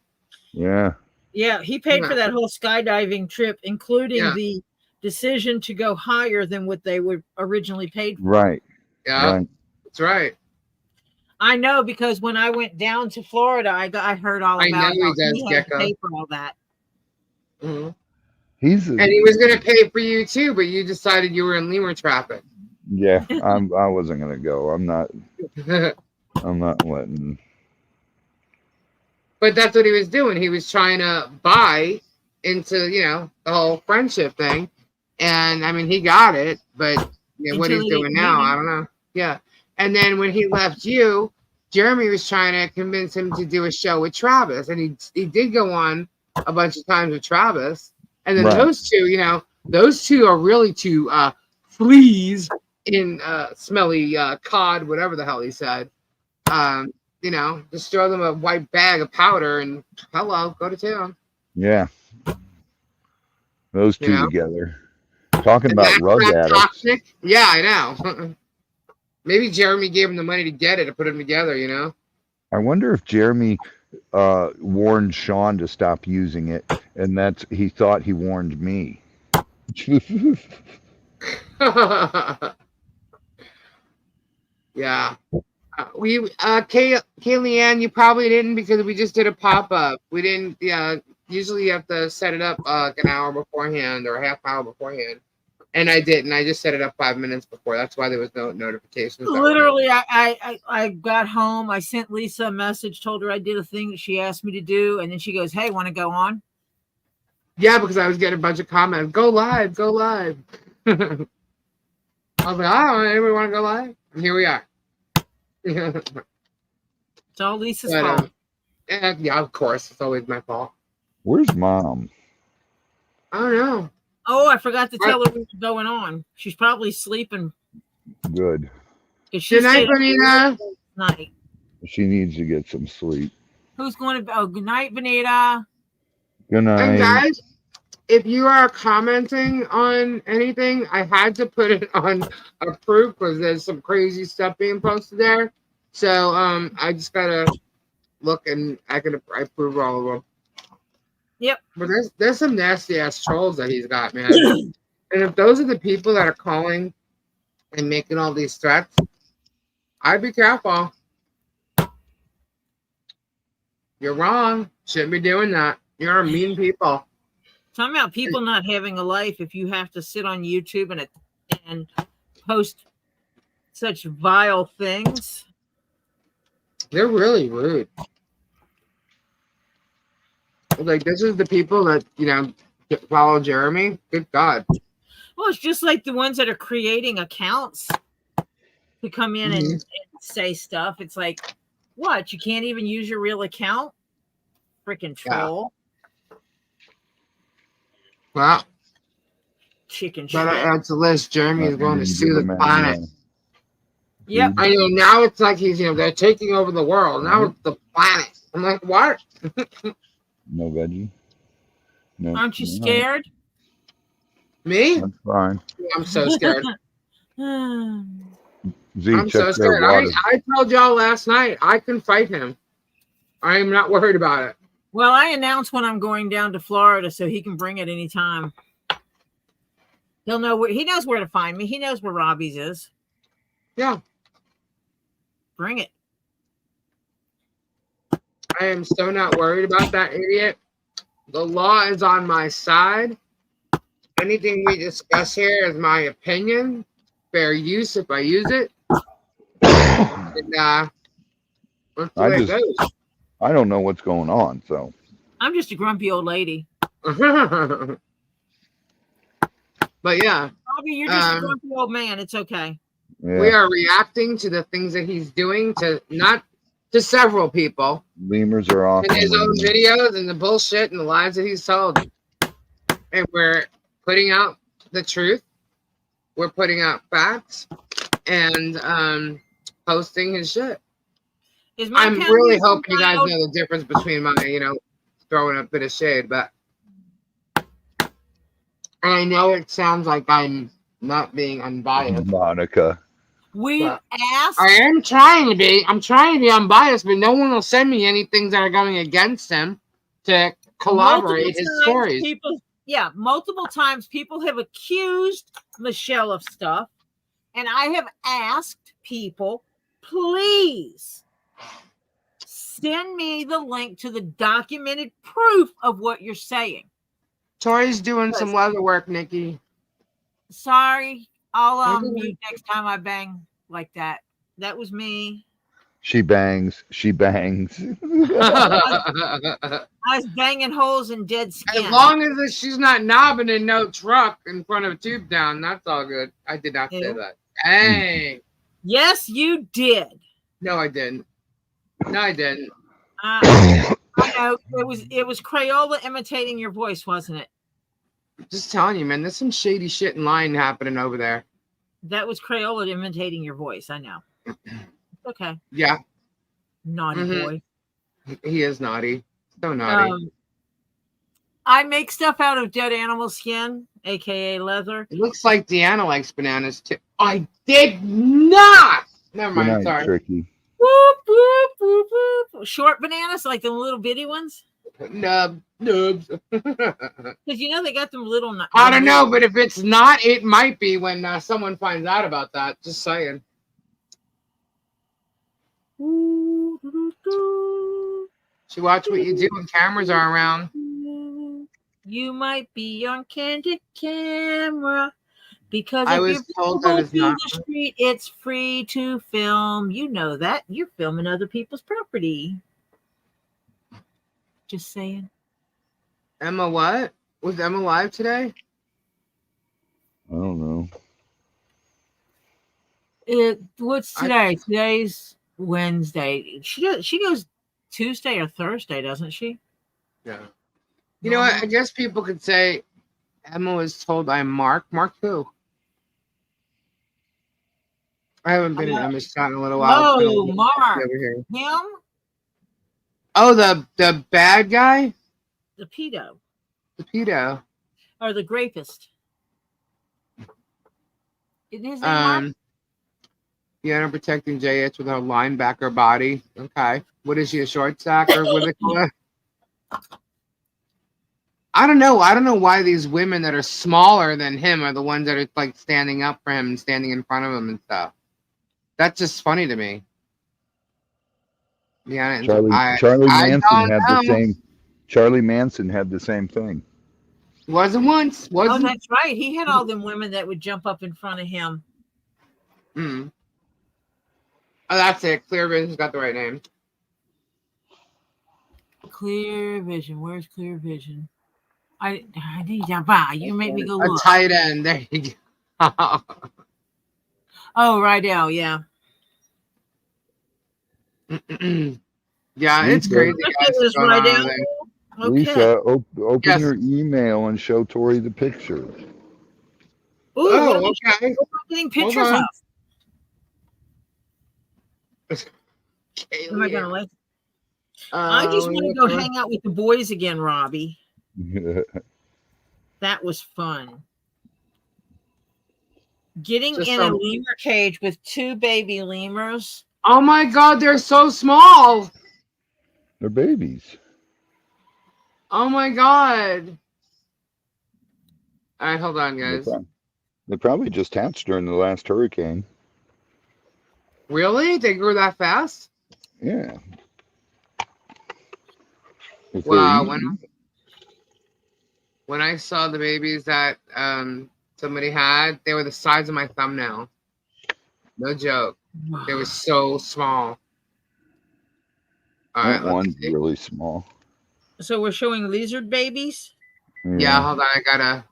D: Yeah.
B: Yeah, he paid for that whole skydiving trip, including
A: Yeah.
B: the decision to go higher than what they were originally paid for.
D: Right.
A: Yeah,
D: Right.
A: that's right.
B: I know, because when I went down to Florida, I heard all
A: I
B: about
A: know
B: how
A: he does,
B: he had to
A: Gecko.
B: pay for all that.
A: Mhm.
D: He's
A: And he was going to pay for you too, but you decided you were in lemur traffic.
D: yeah. I wasn't gonna go. I'm not letting.
A: But that's what he was doing. He was trying to buy into, the whole friendship thing. And I mean, he got it, but what
B: Until
A: he's
B: he
A: doing
B: didn't
A: now,
B: need
A: I
B: him.
A: don't know. Yeah. And then when he left you, Jeremy was trying to convince him to do a show with Travis. And he did go on a bunch of times with Travis. And then
D: Right.
A: those two are really two fleas in smelly cod, whatever the hell he said. Just throw them a white bag of powder and hello, go to town.
D: Yeah. Those two
A: Yeah.
D: together. Talking
A: And
D: about
A: that's
D: rug
A: not
D: addicts.
A: toxic. Yeah, I know. Maybe Jeremy gave him the money to get it, to put them together,
D: I wonder if Jeremy warned Sean to stop using it, and he thought he warned me.
A: Yeah. Kaylee Ann, you probably didn't, because we just did a pop-up. We didn't, usually you have to set it up an hour beforehand or a half hour beforehand. And I didn't. I just set it up 5 minutes before. That's why there was no notifications.
B: Literally, I got home. I sent Lisa a message, told her I did a thing that she asked me to do, and then she goes, "Hey, want to go on?"
A: Yeah, because I was getting a bunch of comments. Go live, go live. I was like, oh, anybody want to go live? And here we are.
B: It's all Lisa's
A: But,
B: fault.
A: yeah, of course. It's always my fault.
D: Where's Mom?
A: I don't know.
B: Oh, I forgot to tell her we were going on. She's probably sleeping.
D: Good.
A: Good night, Bonita.
B: Night.
D: She needs to get some sleep.
B: Who's going to? Oh, good night, Bonita.
D: Good night.
A: And guys, if you are commenting on anything, I had to put it on approved because there's some crazy stuff being posted there. So I just gotta look and I approve all of them.
B: Yep.
A: But there's some nasty ass trolls that he's got, man. And if those are the people that are calling and making all these threats, I'd be careful. You're wrong. Shouldn't be doing that. You're mean people.
B: Talking about people not having a life. If you have to sit on YouTube and post such vile things,
A: They're really rude. Like, this is the people that, follow Jeremy. Good God.
B: well, it's just like the ones that are creating accounts to come in and say stuff. It's like, what? You can't even use your real account? Freaking troll.
A: Well,
B: Chicken shit.
A: but that's the list. Jeremy is going to sue the planet.
B: Yep.
A: I know, now it's like he's, they're taking over the world. Now it's the planet. I'm like, what?
D: No veggie? No.
B: Aren't you
D: no.
B: scared?
A: Me?
D: That's fine.
A: I'm so scared.
D: Z,
A: I'm
D: check
A: so
D: their
A: scared.
D: water.
A: I told y'all last night I can fight him. I am not worried about it.
B: Well, I announced when I'm going down to Florida so he can bring it anytime. He'll know he knows where to find me. He knows where Robbie's is.
A: Yeah.
B: Bring it.
A: I am so not worried about that idiot. The law is on my side. Anything we discuss here is my opinion. Fair use if I use it. And that's the way it goes.
D: I don't know what's going on. So
B: I'm just a grumpy old lady.
A: But yeah,
B: Bobby, you're just a grumpy old man. It's okay.
A: we
D: yeah,
A: are reacting to the things that he's doing to not to several people
D: lemurs are
A: in
D: awesome.
A: his own
D: Lemurs.
A: videos and the bullshit and the lies that he's told. And we're putting out the truth. We're putting out facts and posting his shit.
B: Is my
A: I'm
B: pen
A: really
B: using
A: hoping you guys
B: mild?
A: know the difference between my, throwing a bit of shade, but I know it sounds like I'm not being unbiased.
D: Monica.
B: We've
A: But
B: asked.
A: I am trying to be. I'm trying to be unbiased, but no one will send me any things that are going against him to corroborate his stories.
B: Multiple times people have accused Michelle of stuff, and I have asked people, please send me the link to the documented proof of what you're saying.
A: Tori's doing some leather work, Nikki.
B: Sorry, I'll mute next time I bang like that. That was me.
D: She bangs. She bangs.
B: I was banging holes in dead skin.
A: As long as she's not knobbing in no truck in front of a tube down, that's all good. I did not say that. Hey.
B: Yes, you did.
A: No, I didn't. No, I didn't.
B: I know it was Crayola imitating your voice, wasn't it?
A: Just telling you, man. There's some shady shit in line happening over there.
B: That was Crayola imitating your voice. I know. Okay.
A: Yeah.
B: Naughty boy.
A: He is naughty. So naughty.
B: I make stuff out of dead animal skin, aka leather.
A: It looks like Deanna likes bananas too. I did not. Never mind.
D: Good night,
A: Sorry.
D: Tricky.
B: Whoop, whoop, whoop, whoop. Short bananas, like the little bitty ones.
A: Nubs.
B: Because they got them little.
A: I don't know, but if it's not, it might be when someone finds out about that. Just saying. So watch what you do when cameras are around.
B: You might be on candid camera because
A: I
B: if
A: was
B: you're
A: told that
B: visible
A: it's
B: through
A: not.
B: the street, it's free to film. You know that. You're filming other people's property. Just saying.
A: Emma, what? Was Emma live today?
D: I don't know.
B: What's today? Today's Wednesday. She goes Tuesday or Thursday, doesn't she?
A: Yeah. You know what? I guess people could say Emma was told I'm Mark. Mark who? I haven't been in Emma's chat in a little while.
B: Oh, Mark.
A: Over here.
B: Him?
A: Oh, the bad guy?
B: The pedo.
A: The pedo.
B: Or the grapist. Isn't his name Mark?
A: Deanna protecting JH with her linebacker body. Okay. What is she, a short stack or with a I don't know. I don't know why these women that are smaller than him are the ones that are like standing up for him and standing in front of him and stuff. That's just funny to me. Yeah,
D: Charlie Manson had the same. Charlie Manson had the same thing.
A: Wasn't once. Wasn't.
B: Oh, that's right. He had all them women that would jump up in front of him.
A: Oh, that's it. Clear Vision's got the right name.
B: Clear Vision. Where's Clear Vision? I need that. You make me go look.
A: A tight end. There you go.
B: Oh, right now, yeah.
A: Yeah, it's crazy. Guys,
B: right down. Okay.
D: Lisa, open your email and show Tori the picture.
B: Ooh, okay. Getting pictures of. Am I gonna let? I just want to go hang out with the boys again, Robbie. That was fun. Getting in a lemur cage with 2 baby lemurs.
A: Oh my God, they're so small.
D: They're babies.
A: Oh my God. All right, hold on, guys.
D: They probably just hatched during the last hurricane.
A: Really? They grew that fast?
D: Yeah.
A: Wow. When I saw the babies that somebody had, they were the size of my thumbnail. No joke. They were so small. All
D: That
A: right, let's
D: one's
A: see.
D: really small.
B: So we're showing lizard babies.
A: Yeah, hold on. I gotta.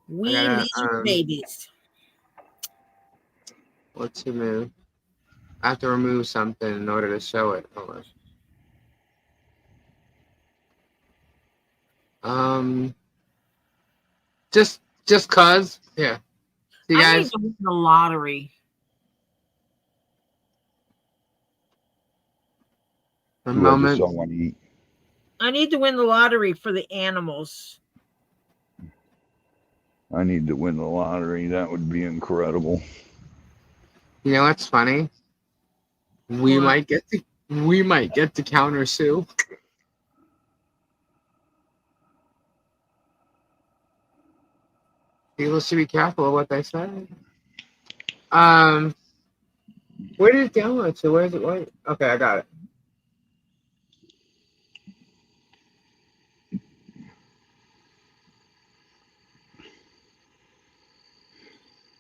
B: Wee
A: gotta,
B: lizard babies.
A: Let's remove. I have to remove something in order to show it. Hold on. Just cause. Yeah. See,
B: I
A: guys.
B: need to win the lottery.
A: A
D: Ooh, I just
A: moment.
D: saw one eat.
B: I need to win the lottery for the animals.
D: I need to win the lottery. That would be incredible.
A: You know what's funny? We
B: What?
A: might get to counter sue. People should be careful of what they say. Where did it download to? Where is it? Wait. Okay, I got it.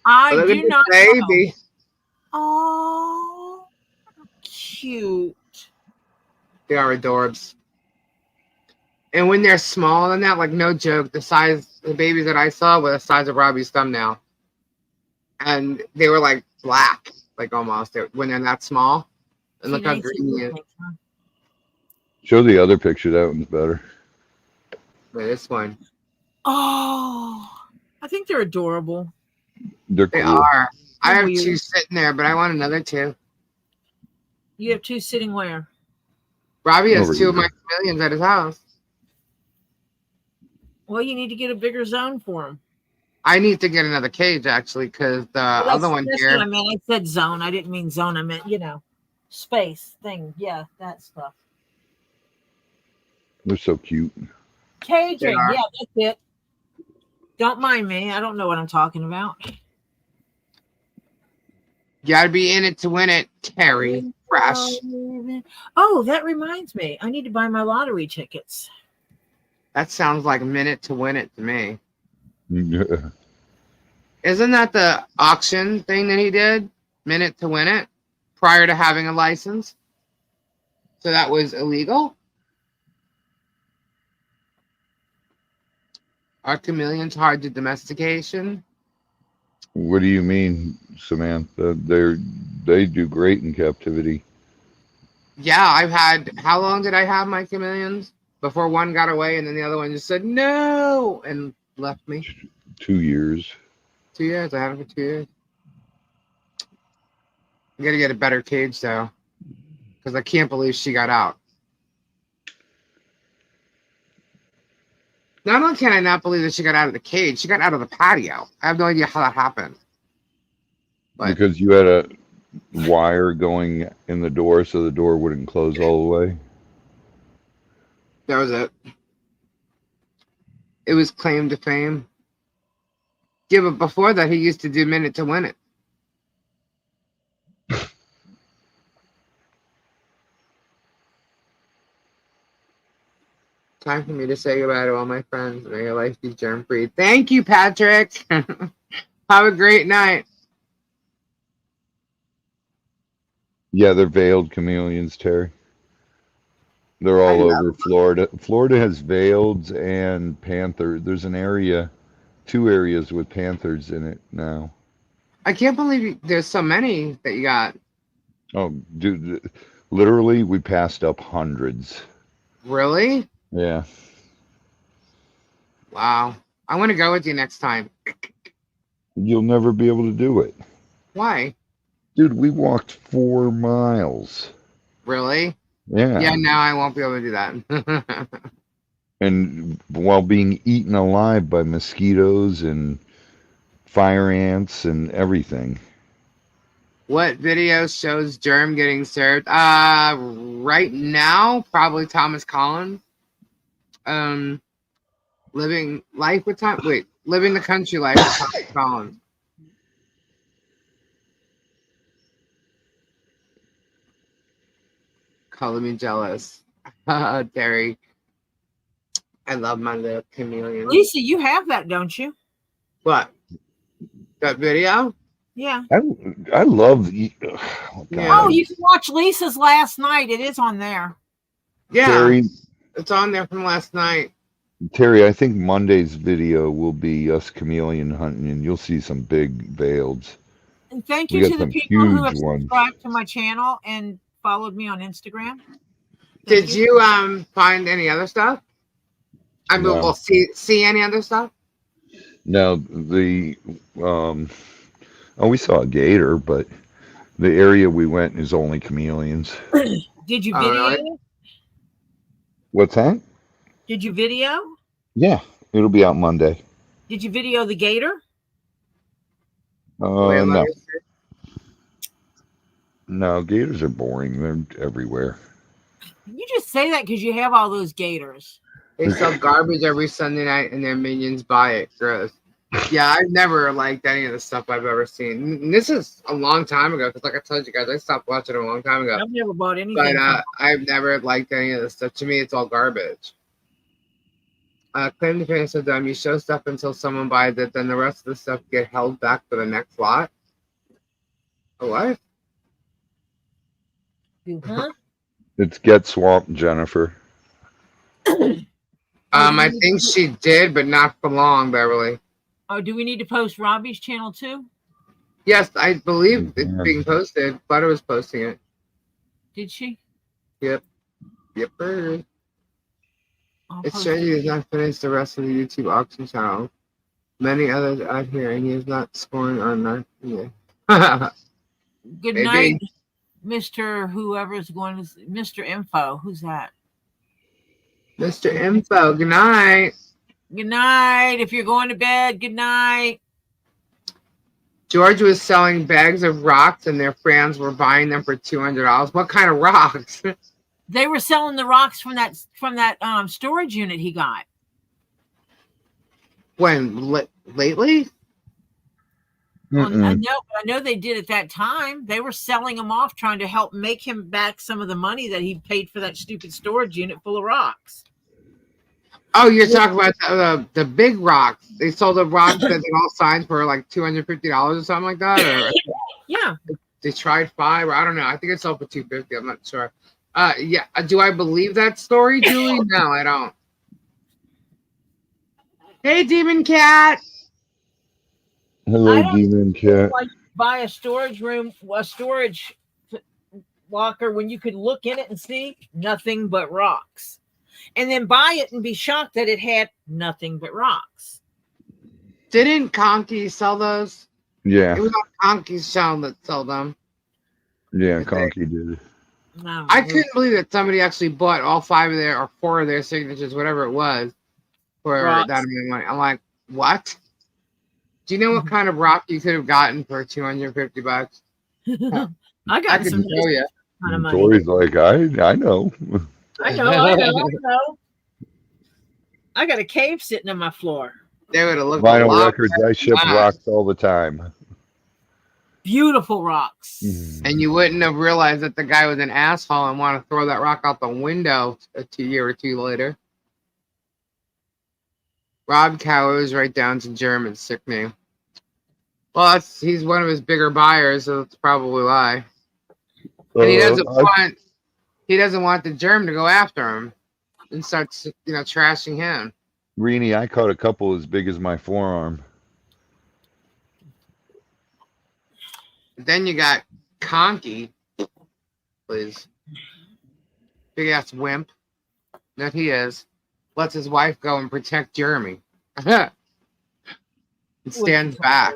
B: I
A: Look at
B: do
A: this
B: not
A: baby.
B: know. Oh, cute.
A: They are adorbs. And when they're small and that, like no joke, the babies that I saw were the size of Robbie's thumbnail. And they were like black, like almost when they're that small. And look how green he is.
D: Show the other picture. That one's better.
A: Wait, this one.
B: Oh, I think they're adorable.
D: They're
A: They
D: cool.
A: are. I have
B: weird.
A: 2 sitting there, but I want another 2.
B: You have 2 sitting where?
A: Robbie has
D: Over
A: 2 of
D: here.
A: my chameleons at his house.
B: Well, you need to get a bigger zone for them.
A: I need to get another cage actually, because the other one
B: that's
A: here.
B: what I meant. I said zone. I didn't mean zone. I meant, space thing. Yeah, that stuff.
D: They're so cute.
B: Caging.
A: are.
B: Yeah, that's it. Don't mind me. I don't know what I'm talking about.
A: You gotta be in it to win it, Terry. Fresh.
B: Oh, that reminds me. I need to buy my lottery tickets.
A: That sounds like a minute to win it to me.
D: Yeah.
A: Isn't that the auction thing that he did? Minute to win it prior to having a license? So that was illegal? Are chameleons hard to domestication?
D: What do you mean, Samantha? They do great in captivity.
A: Yeah, how long did I have my chameleons? Before one got away and then the other one just said no and left me.
D: 2 years.
A: 2 years. I had them for 2 years. I gotta get a better cage though, because I can't believe she got out. Not only can I not believe that she got out of the cage, she got out of the patio. I have no idea how that happened. But
D: Because you had a wire going in the door so the door wouldn't close all the way.
A: that was it. It was claim to fame. Yeah, but before that, he used to do minute to win it. Time for me to say goodbye to all my friends. May your life be germ free. Thank you, Patrick. Have a great night.
D: Yeah, they're veiled chameleons, Terry. They're all over Florida. Florida has veileds and panther. There's 2 areas with panthers in it now.
A: I can't believe there's so many that you got.
D: Oh, dude, literally, we passed up hundreds.
A: Really?
D: Yeah.
A: Wow. I want to go with you next time.
D: You'll never be able to do it.
A: Why?
D: Dude, we walked 4 miles.
A: Really?
D: Yeah.
A: Yeah, now I won't be able to do that.
D: And while being eaten alive by mosquitoes and fire ants and everything.
A: What video shows germ getting served? Right now, probably Thomas Collins. Living life with Tom. Wait, living the country life with Thomas Collins. Color me jealous, Terry. I love my little chameleon.
B: Lisa, you have that, don't you?
A: What? That video?
B: Yeah.
D: I love the.
A: Yeah.
B: Oh, you can watch Lisa's last night. It is on there.
A: Yeah,
D: Terry,
A: it's on there from last night.
D: Terry, I think Monday's video will be us chameleon hunting, and you'll see some big veils.
B: And thank
D: We
B: you
D: got
B: to the
D: some
B: people who
D: huge
B: have
D: ones.
B: subscribed to my channel and followed me on Instagram. Thank
A: Did you find any other stuff? I mean,
D: No.
A: we'll see any other stuff.
D: Now the we saw a gator, but the area we went is only chameleons.
B: Did you
A: Oh,
B: video
A: really?
B: it?
D: What's that?
B: Did you video?
D: Yeah, it'll be out Monday.
B: Did you video the gator?
A: Wait, let
D: No,
A: me see.
D: no, gators are boring. They're everywhere.
B: You just say that because you have all those gators.
A: They sell garbage every Sunday night, and their minions buy it. Gross. Yeah, I've never liked any of the stuff I've ever seen. And this is a long time ago, because like I told you guys, I stopped watching it a long time ago.
B: I've never bought anything.
A: But
B: from-
A: I've never liked any of this stuff. To me, it's all garbage. Claim to fame said you show stuff until someone buys it, then the rest of the stuff get held back for the next lot. What?
B: Huh?
D: It's Get Swamped, Jennifer.
A: I think she did, but not for long, Beverly.
B: Oh, do we need to post Robbie's channel too?
A: Yes, I believe it's
D: Yeah.
A: being posted. Butter was posting it.
B: Did she?
A: Yep. Yepper.
B: I'll
A: It's
B: post
A: strange he
B: it.
A: has not finished the rest of the YouTube auction channel. Many others out here, and he is not scoring on that. Yeah.
B: Good
A: Maybe.
B: night, Mr. Whoever's going to Mr. Info. Who's that?
A: Mr. Info, good night.
B: Good night. If you're going to bed, good night.
A: George was selling bags of rocks, and their friends were buying them for $200. What kind of rocks?
B: They were selling the rocks from that storage unit he got.
A: When? Lately?
B: Well, I
D: Mm-mm.
B: know, but I know they did at that time. They were selling them off, trying to help make him back some of the money that he paid for that stupid storage unit full of rocks.
A: Oh, you're talking about the big rocks. They sold the rocks that they all signed for like $250 or something like that. Or
B: Yeah.
A: they tried 5, or I don't know. I think it sold for $250. I'm not sure. Yeah. Do I believe that story, Julie? No, I don't. Hey, Demon Cat.
D: Hello,
B: I don't
D: Demon Cat.
B: Like buy a storage locker when you could look in it and see nothing but rocks, and then buy it and be shocked that it had nothing but rocks.
A: Didn't Conky sell those?
D: Yeah,
A: It was on Conky's channel that sold them.
D: yeah, Conky did.
B: No,
A: I couldn't believe that somebody actually bought all 5 of their or 4 of their signatures, whatever it was, for
B: Rocks.
A: that amount of money. I'm like, what? Do you know what kind of rock you could have gotten for $250?
B: I
A: I
B: got
A: could
B: some
A: show you.
B: kind of money.
D: Tori's like, I know.
B: I know. I got a cave sitting on my floor.
A: They would have looked a
D: Vinyl
A: lot
D: records, I ship
A: Wow.
D: rocks all the time.
B: Beautiful rocks.
A: and you wouldn't have realized that the guy was an asshole and want to throw that rock out the window a year or two later. Rob Cowers, right down to German, sick name. Well, he's one of his bigger buyers, so that's probably why. And he doesn't want the Germ to go after him and start, trashing him.
D: Reenie, I caught a couple as big as my forearm.
A: Then you got Conky, please. Big ass wimp that he is. Lets his wife go and protect Jeremy. And stands back.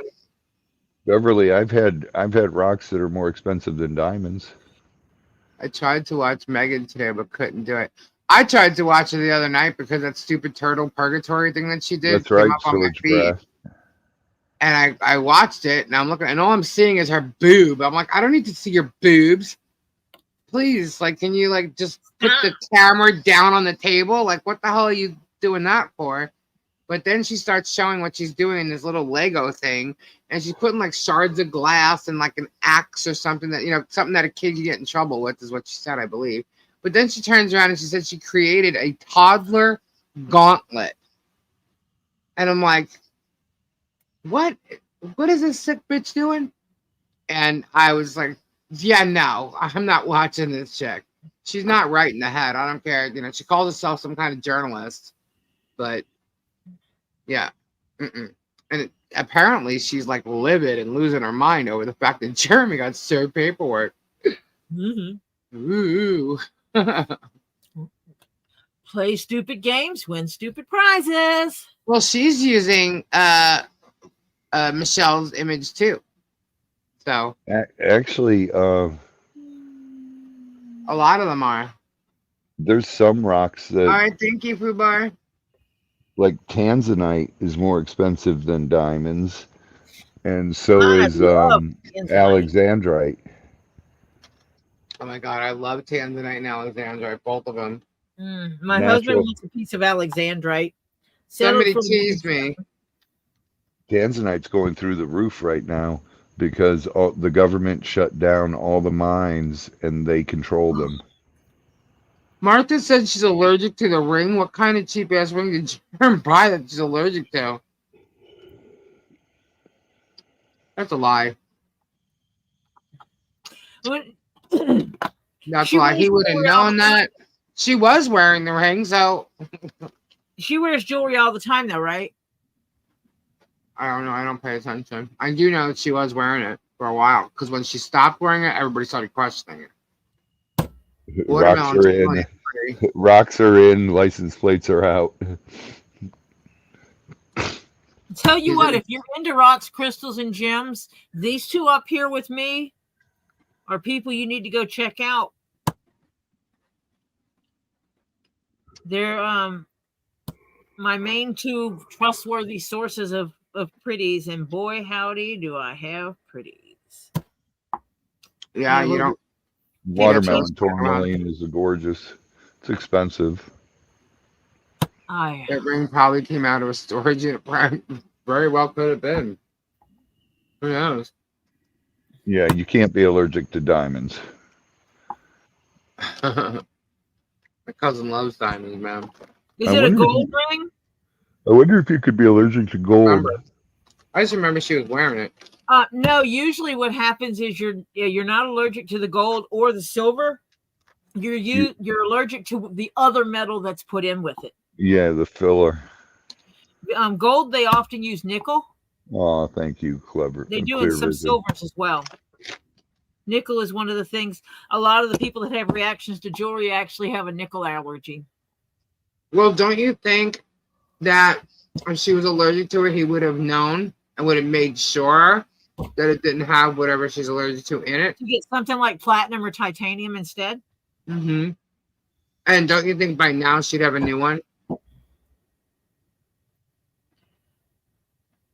D: Beverly, I've had rocks that are more expensive than diamonds.
A: I tried to watch Megan today, but couldn't do it. I tried to watch it the other night because that stupid turtle purgatory thing that she did
D: That's right,
A: came up on my
D: Storage
A: feed.
D: Brass.
A: And I watched it, and I'm looking, and all I'm seeing is her boob. I'm like, I don't need to see your boobs. Please, can you just put the camera down on the table? What the hell are you doing that for? But then she starts showing what she's doing in this little Lego thing, and she's putting shards of glass and an axe or something that something that a kid could get in trouble with, is what she said, I believe. But then she turns around and she said she created a toddler gauntlet, and I'm like, what is this sick bitch doing? And I was like, yeah, no, I'm not watching this chick. She's not right in the head. I don't care. You know, she calls herself some kind of journalist, but yeah. Mm-mm. And apparently she's like livid and losing her mind over the fact that Jeremy got served paperwork.
B: Mm-hmm.
A: Ooh.
B: Play stupid games, win stupid prizes.
A: Well, she's using Michelle's image too. So
D: Actually,
A: a lot of them are.
D: there's some rocks
A: All
D: that,
A: right, thank you, Fubar.
D: like tanzanite, is more expensive than diamonds, and so
B: I
D: is
B: love tanzanite.
D: alexandrite.
A: Oh my god, I love Tanzanite and Alexandra, both of them.
B: My husband
D: Natural.
B: wants a piece of alexandrite. Settled
A: Somebody
B: for
A: teased me.
D: Tanzanite's going through the roof right now because the government shut down all the mines and they control them.
A: Martha said she's allergic to the ring. What kind of cheap ass ring did you buy that she's allergic to? That's a lie. That's
B: She
A: a lie. He
B: wears
A: would have
B: jewelry all
A: known
B: the time.
A: that. She was wearing the ring, so
B: She wears jewelry all the time, though, right?
A: I don't know. I don't pay attention. I do know that she was wearing it for a while because when she stopped wearing it, everybody started questioning it.
D: Rocks
A: Watermelon's
D: are in.
A: really pretty.
D: Rocks are in. License plates are out.
B: Tell you what, if you're into rocks, crystals, and gems, these two up here with me are people you need to go check out. They're my main two trustworthy sources of pretties, and boy howdy do I have pretties.
A: Yeah, you don't.
D: Watermelon tourmaline is gorgeous. It's expensive.
A: That ring probably came out of a storage unit. Very well could have been. Who knows?
D: Yeah, you can't be allergic to diamonds.
A: My cousin loves diamonds, man.
B: Is it a gold ring?
D: I wonder if you could be allergic to gold.
A: I just remember she was wearing it.
B: No, usually what happens is you're not allergic to the gold or the silver. You're allergic to the other metal that's put in with it.
D: Yeah, the filler.
B: Gold, they often use nickel.
D: Oh, thank you, clever.
B: They do in some silvers as well. Nickel is one of the things. A lot of the people that have reactions to jewelry actually have a nickel allergy.
A: Well, don't you think that if she was allergic to it, he would have known and would have made sure that it didn't have whatever she's allergic to in it?
B: To get something like platinum or titanium instead?
A: Mm-hmm. And don't you think by now she'd have a new one?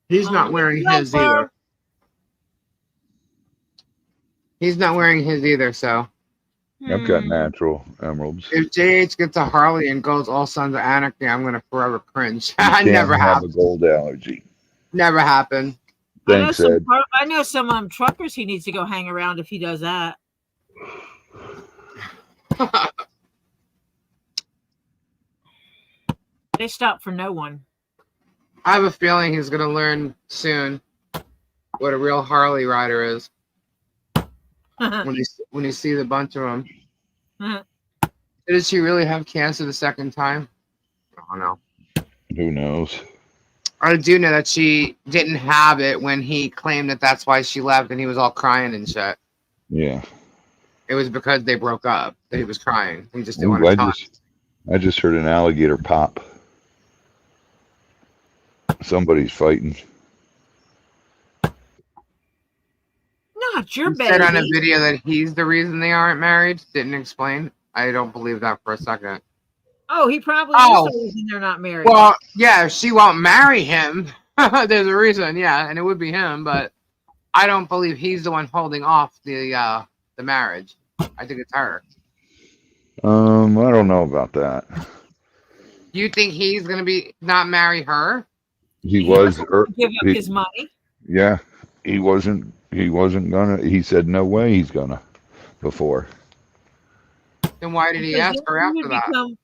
A: He's not wearing his either. He's not wearing his either, so.
D: I've got natural emeralds.
A: If JH gets a Harley and goes all sons of anarchy, I'm going to forever cringe.
D: You
A: Never
D: can't have
A: happened.
D: a gold allergy.
A: Never happened.
D: Thanks, Ed.
B: I know some truckers he needs to go hang around if he does that. They stop for no one.
A: I have a feeling he's going to learn soon what a real Harley rider is when he sees a bunch of them. Did she really have cancer the second time? I don't know.
D: Who knows?
A: I do know that she didn't have it when he claimed that that's why she left and he was all crying and shit.
D: Yeah.
A: It was because they broke up that he was crying. He just didn't want to talk.
D: I just heard an alligator pop. Somebody's fighting.
B: Not your
A: He
B: baby.
A: said on a video that he's the reason they aren't married. Didn't explain. I don't believe that for a second.
B: Oh, he probably is the reason they're not married.
A: Well, yeah, if she won't marry him, there's a reason, yeah, and it would be him, but I don't believe he's the one holding off the marriage. I think it's her.
D: I don't know about that.
A: You think he's gonna not marry her?
D: He was
B: give up his money.
D: Yeah, he wasn't gonna. He said no way he's gonna. Before.
A: Then why did he ask her after that?
B: Become,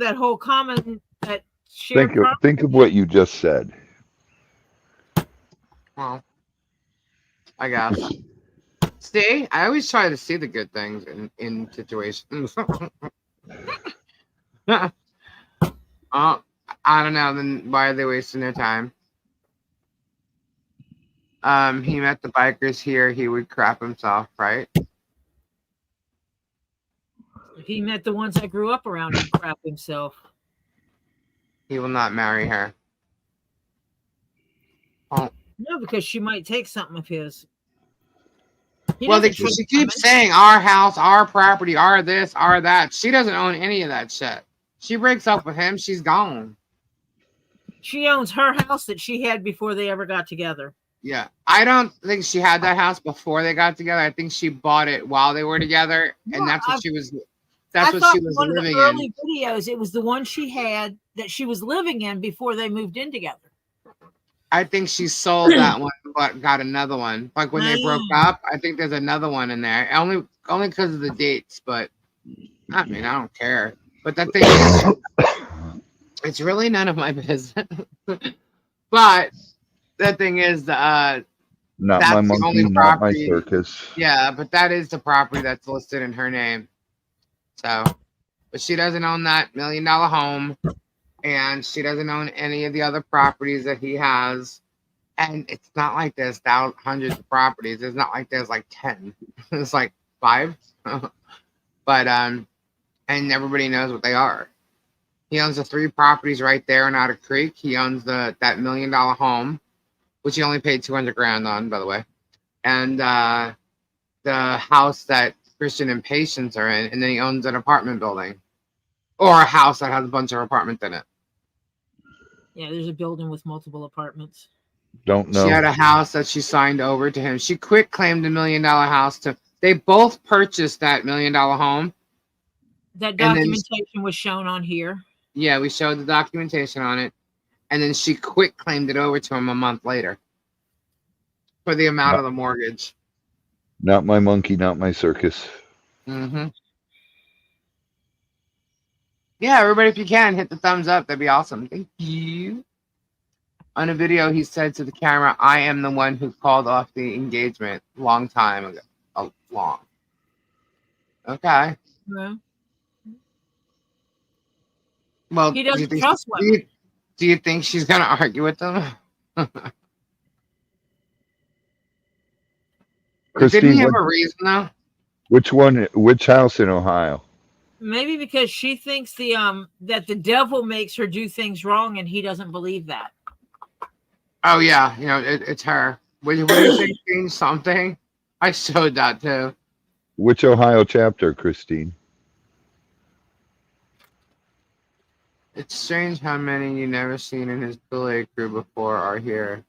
B: that whole common that shared
D: Think of what you just said.
A: Well, I guess. See, I always try to see the good things in situations. Oh, I don't know. Then why are they wasting their time? He met the bikers here. He would crap himself, right?
B: If he met the ones I grew up around, he'd crap himself.
A: He will not marry her. Oh.
B: No, because she might take something of his.
A: Well, she keeps saying our house, our property, our this, our that. She doesn't own any of that shit. She breaks up with him, she's gone.
B: She owns her house that she had before they ever got together.
A: Yeah, I don't think she had that house before they got together. I think she bought it while they were together, and that's what she was. That's what she was living in.
B: Early videos, it was the one she had that she was living in before they moved in together.
A: I think she sold that one, but got another one. Like when they broke up, I think there's another one in there. Only because of the dates, but I mean, I don't care. But that thing is, it's really none of my business. But the thing is,
D: not
A: that's
D: my
A: the
D: monkey,
A: only
D: not my
A: property.
D: circus.
A: Yeah, but that is the property that's listed in her name. So, but she doesn't own that $1 million home. And she doesn't own any of the other properties that he has. And it's not like there's hundreds of properties. It's not like there's like 10. It's like 5. But and everybody knows what they are. He owns the 3 properties right there in Otter Creek. He owns that $1 million home, which he only paid $200,000 on, by the way. And the house that Christian and Patience are in, and then he owns an apartment building. Or a house that has a bunch of apartments in it.
B: Yeah, there's a building with multiple apartments.
D: Don't know.
A: She had a house that she signed over to him. She quit claimed $1 million house to. They both purchased that $1 million home.
B: That documentation was shown on here.
A: Yeah, we showed the documentation on it, and then she quit claimed it over to him a month later for the amount of the mortgage.
D: Not my monkey, not my circus.
A: Mm-hmm. Yeah, everybody, if you can, hit the thumbs up. That'd be awesome. Thank you. On a video, he said to the camera, I am the one who called off the engagement long time ago. Long. Okay.
B: Yeah.
A: Well,
B: he doesn't trust women.
A: Do you think she's going to argue with them? Didn't he have a reason, though?
D: Which house in Ohio?
B: Maybe because she thinks that the devil makes her do things wrong, and he doesn't believe that.
A: Oh yeah, it's her. What do you think? Change something? I showed that too.
D: Which Ohio chapter, Christine?
A: It's strange how many you never seen in his Kool-Aid crew before are here.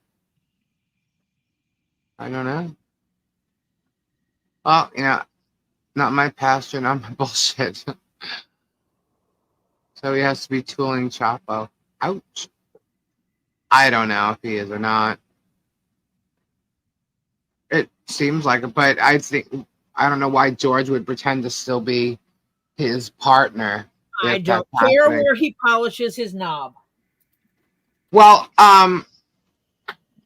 A: I don't know. Well, not my pastor, not my bullshit. So he has to be tooling Chapo. Ouch. I don't know if he is or not. It seems like it, but I don't know why George would pretend to still be his partner.
B: I don't care where he polishes his knob.
A: Well,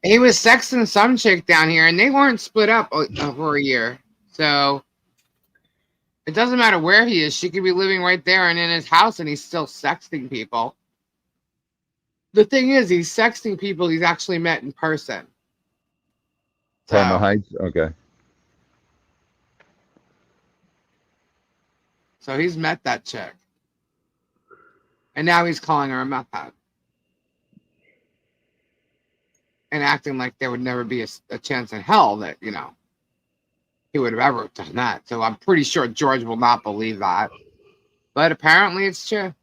A: he was sexting some chick down here, and they weren't split up over a year. So it doesn't matter where he is. She could be living right there and in his house, and he's still sexting people. The thing is, he's sexting people he's actually met in person.
D: Palma Heights? Okay.
A: So he's met that chick. And now he's calling her a meth head. And acting like there would never be a chance in hell that, he would have ever done that. So I'm pretty sure George will not believe that. But apparently it's true.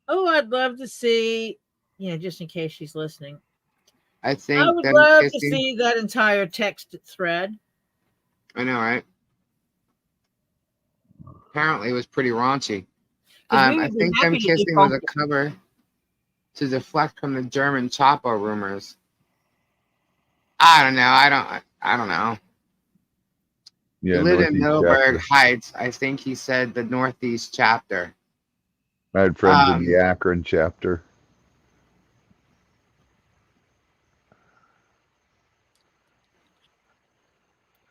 B: Oh, I'd love to see, just in case she's listening.
A: I would
B: love to see that entire text thread.
A: I know, right? Apparently it was pretty raunchy. I think them kissing was a cover to deflect from the German Chapo rumors. I don't know. I don't know.
D: Yeah,
A: he lived in Middleburg Heights. I think he said the Northeast chapter.
D: I had friends in the Akron chapter.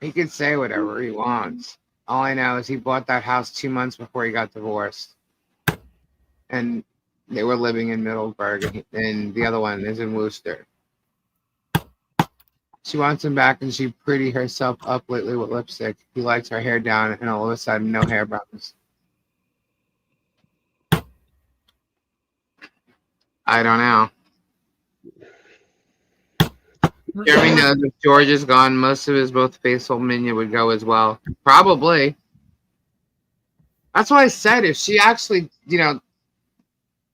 A: He could say whatever he wants. All I know is he bought that house 2 months before he got divorced. And they were living in Middleburg, and the other one is in Worcester. She wants him back, and she prettied herself up lately with lipstick. He likes her hair down, and all of a sudden, no hair problems. I don't know. Jeremy knows if George is gone, most of his both faithful minion would go as well. Probably. That's why I said if she actually,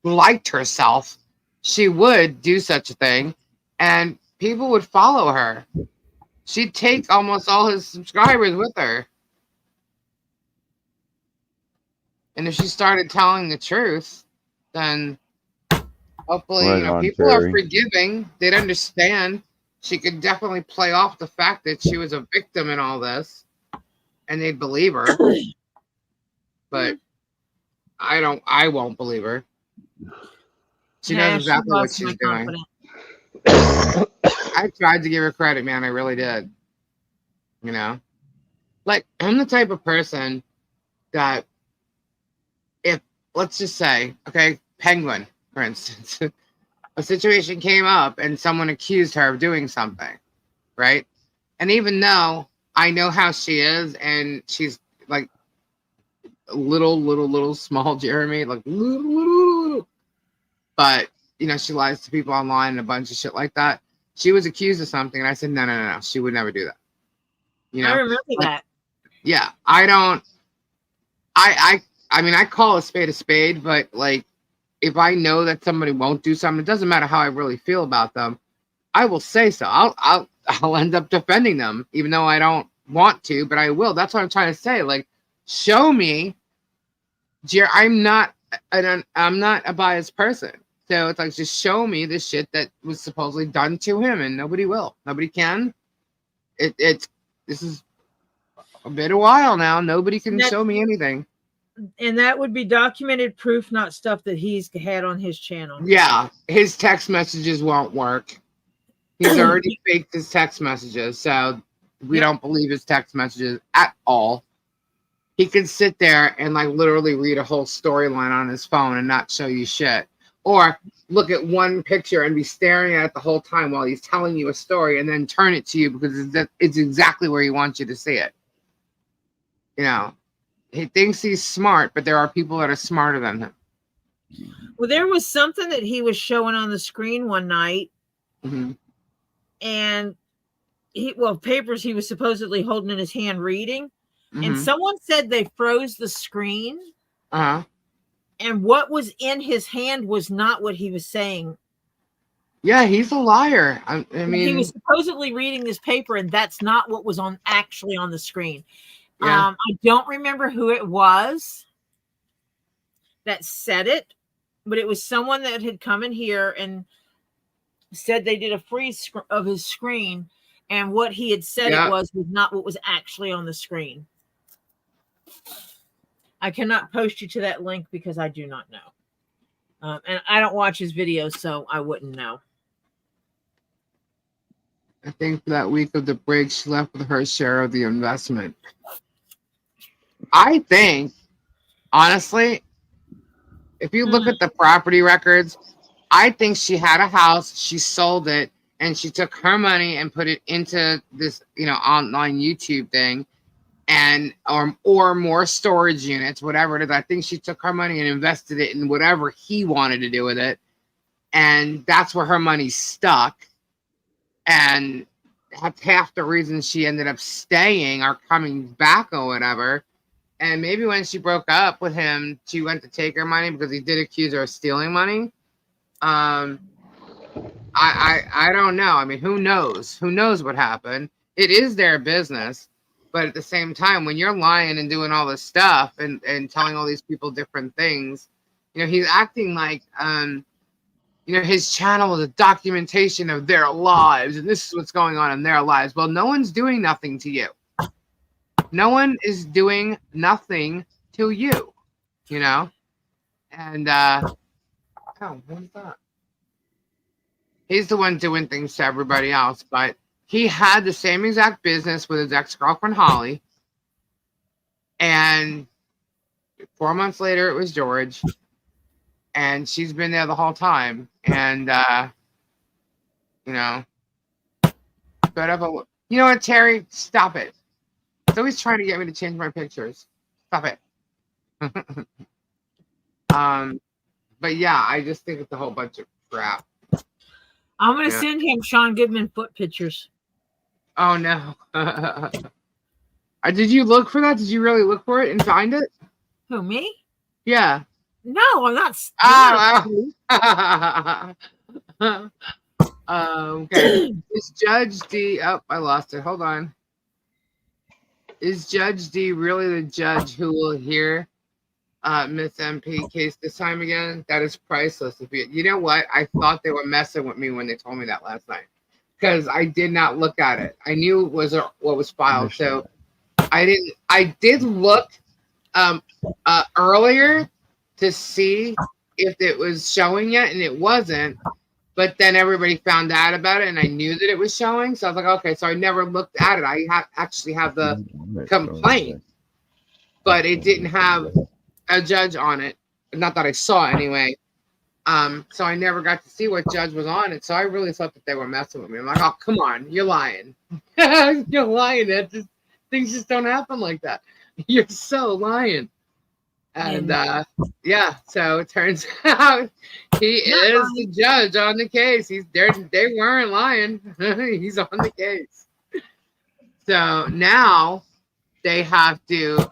A: liked herself, she would do such a thing, and people would follow her. She'd take almost all his subscribers with her. And if she started telling the truth, then hopefully,
D: Right on,
A: people are
D: Terry.
A: forgiving. They'd understand. She could definitely play off the fact that she was a victim in all this, and they'd believe her. But I won't believe her. She knows exactly what she's doing. I tried to give her credit, man. I really did. Like, I'm the type of person that if, let's just say, okay, Penguin, for instance, a situation came up and someone accused her of doing something, right? And even though I know how she is, and she's like little small Jeremy, like little, but she lies to people online and a bunch of shit like that. She was accused of something, and I said, no, she would never do that.
B: I remember that.
A: Yeah, I don't. I mean, I call a spade, but like, if I know that somebody won't do something, it doesn't matter how I really feel about them. I will say so. I'll end up defending them, even though I don't want to, but I will. That's what I'm trying to say. Like, show me. I'm not a biased person. So it's like, just show me the shit that was supposedly done to him, and nobody will. Nobody can. This is been a while now. Nobody can show me anything.
B: And that would be documented proof, not stuff that he's had on his channel.
A: Yeah, his text messages won't work. He's already faked his text messages, so we don't believe his text messages at all. He can sit there and like literally read a whole storyline on his phone and not show you shit. Or look at one picture and be staring at it the whole time while he's telling you a story, and then turn it to you because it's exactly where he wants you to see it. He thinks he's smart, but there are people that are smarter than him.
B: Well, there was something that he was showing on the screen one night, and papers he was supposedly holding in his hand reading, and someone said they froze the screen. And what was in his hand was not what he was saying.
A: Yeah, he's a liar. I mean,
B: he was supposedly reading this paper, and that's not what was actually on the screen.
A: Yeah.
B: I don't remember who it was that said it, but it was someone that had come in here and said they did a freeze of his screen, and what he had said it was not what was actually on the screen. I cannot post you to that link because I do not know. And I don't watch his videos, so I wouldn't know.
A: I think for that week of the break, she left with her share of the investment. I think, honestly, if you look at the property records, I think she had a house, she sold it, and she took her money and put it into this, online YouTube thing, and or more storage units, whatever it is. I think she took her money and invested it in whatever he wanted to do with it, and that's where her money's stuck. And half the reason she ended up staying or coming back or whatever. And maybe when she broke up with him, she went to take her money because he did accuse her of stealing money. I don't know. I mean, who knows? Who knows what happened? It is their business. But at the same time, when you're lying and doing all this stuff and telling all these people different things, he's acting like, his channel is a documentation of their lives, and this is what's going on in their lives. Well, no one's doing nothing to you. No one is doing nothing to you, And, what is that? He's the one doing things to everybody else, but he had the same exact business with his ex-girlfriend Holly, and 4 months later it was George, and she's been there the whole time. And you know, you know what, Terry? Stop it. It's always trying to get me to change my pictures. Stop it. But yeah, I just think it's a whole bunch of crap.
B: I'm gonna send him Sean Goodman foot pictures.
A: Oh no. Did you look for that? Did you really look for it and find it?
B: Who, me?
A: Yeah.
B: No, I'm not.
A: Okay. Is Judge D? Oh, I lost it. Hold on. Is Judge D really the judge who will hear Miss MP case this time again? That is priceless. You know what? I thought they were messing with me when they told me that last night, because I did not look at it. I knew it was what was filed, so I didn't. I did look earlier to see if it was showing yet, and it wasn't. But then everybody found out about it, and I knew that it was showing. So I was like, okay. So I never looked at it. I actually have the complaint, but it didn't have a judge on it. Not that I saw anyway. So I never got to see what judge was on it. So I really thought that they were messing with me. I'm like, oh, come on, you're lying. You're lying. Things just don't happen like that. You're so lying. And yeah, so it turns out he is the judge on the case. They weren't lying. He's on the case. So now they have to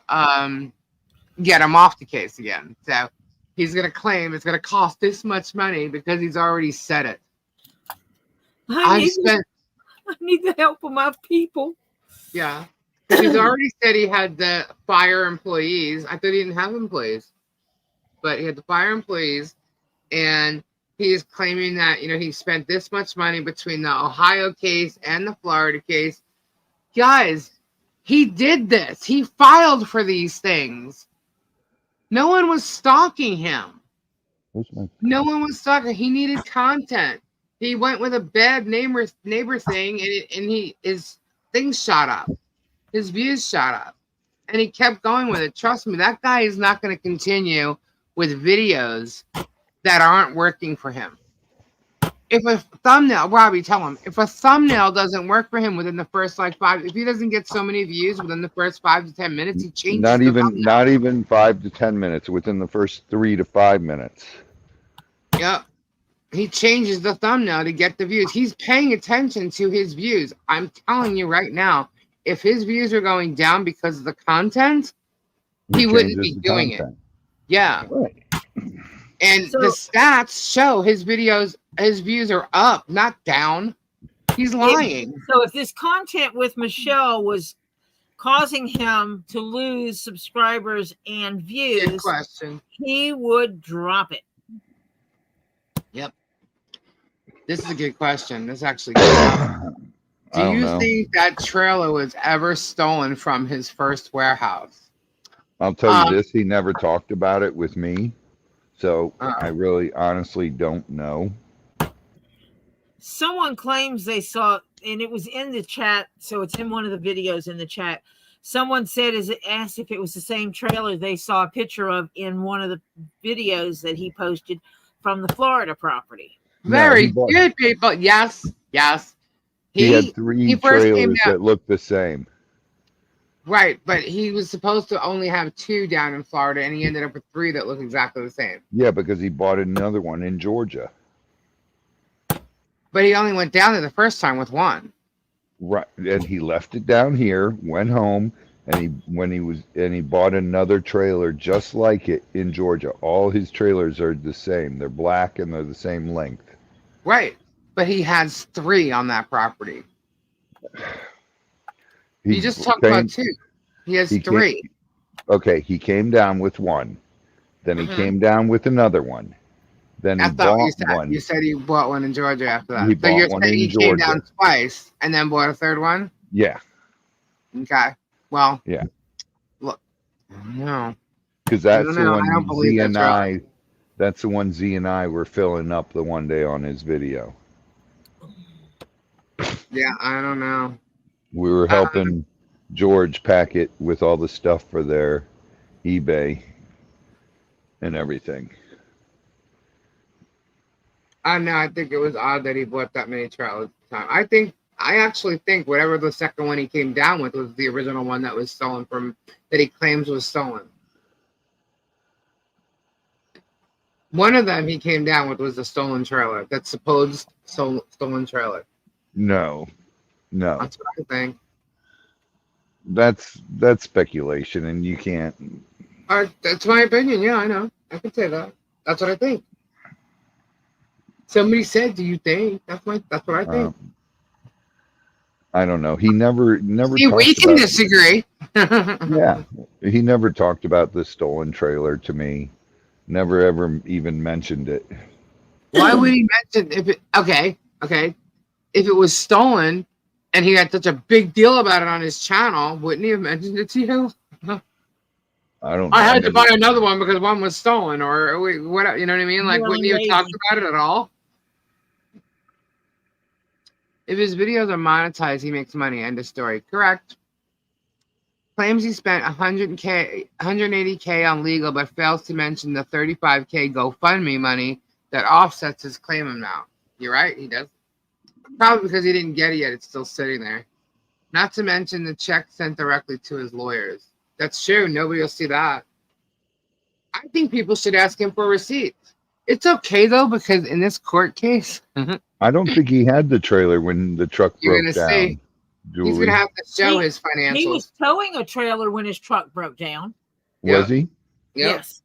A: get him off the case again. So he's going to claim it's going to cost this much money because he's already said it.
B: I need the help of my people.
A: Yeah. He's already said he had the fire employees. I thought he didn't have employees, but he had the fire employees, and he's claiming that, he spent this much money between the Ohio case and the Florida case. Guys, he did this. He filed for these things. No one was stalking him. No one was stalking. He needed content. He went with a bad neighbor thing, and his things shot up. His views shot up, and he kept going with it. Trust me, that guy is not going to continue with videos that aren't working for him. If a thumbnail, Robbie, tell him, if a thumbnail doesn't work for him within the first if he doesn't get so many views within the first 5 to 10 minutes, he changes.
D: Not even 5 to 10 minutes. Within the first 3 to 5 minutes.
A: Yep. He changes the thumbnail to get the views. He's paying attention to his views. I'm telling you right now. If his views are going down because of the content, he wouldn't be doing it. Yeah. Right. And the stats show his views are up, not down. He's lying.
B: So if this content with Michelle was causing him to lose subscribers and views,
A: good question,
B: he would drop it.
A: Yep. This is a good question. This is actually good. Do you think that trailer was ever stolen from his first warehouse?
D: I'll tell you this, he never talked about it with me. So I really honestly don't know.
B: Someone claims they saw, and it was in the chat, so it's in one of the videos in the chat. Someone asked if it was the same trailer they saw a picture of in one of the videos that he posted from the Florida property.
A: Very good, people. Yes.
D: He had 3 trailers that looked the same.
A: Right, but he was supposed to only have 2 down in Florida, and he ended up with 3 that look exactly the same.
D: Yeah, because he bought another one in Georgia.
A: But he only went down there the first time with 1.
D: Right, and he left it down here, went home, and he bought another trailer just like it in Georgia. All his trailers are the same. They're black and they're the same length.
A: Right. But he has 3 on that property. You just talked about 2. He has 3.
D: Okay, he came down with 1. Then he came down with another one. Then he bought one.
A: You said he bought one in Georgia after that.
D: He bought one in Georgia.
A: Came down twice and then bought a 3rd one?
D: Yeah.
A: Okay. Well.
D: Yeah.
A: Look. No.
D: Because that's the one Z and I. That's the one Z and I were filling up the one day on his video.
A: Yeah, I don't know.
D: We were helping George pack it with all the stuff for their eBay and everything.
A: I don't know. I think it was odd that he bought that many trailers at the time. I actually think whatever the second one he came down with was the original one that was stolen that he claims was stolen. One of them he came down with was the stolen trailer. That supposed stolen trailer.
D: No.
A: That's what I think.
D: That's speculation, and you can't.
A: That's my opinion. Yeah, I know. I can say that. That's what I think. Somebody said, "Do you think?" That's what I think.
D: I don't know. He never
A: See, we
D: talked
A: can
D: about.
A: disagree.
D: Yeah, he never talked about the stolen trailer to me. Never ever even mentioned it.
A: Why would he mention if it? Okay. If it was stolen, and he had such a big deal about it on his channel, wouldn't he have mentioned it to you?
D: I don't know.
A: I had to buy another one because one was stolen, or what? You know what I mean? Like, wouldn't he have talked about it at all? If his videos are monetized, he makes money. End of story. Correct. Claims he spent 180K on legal, but fails to mention the 35K GoFundMe money that offsets his claim amount. You're right, he does. Probably because he didn't get it yet. It's still sitting there. Not to mention the check sent directly to his lawyers. That's true. Nobody will see that. I think people should ask him for receipts. It's okay, though, because in this court case...
D: I don't think he had the trailer when the truck
A: You're
D: broke
A: gonna
D: down.
A: see. He's going to have to show his financials.
B: He was towing a trailer when his truck broke down.
D: Was he?
A: Yep.
B: Yes.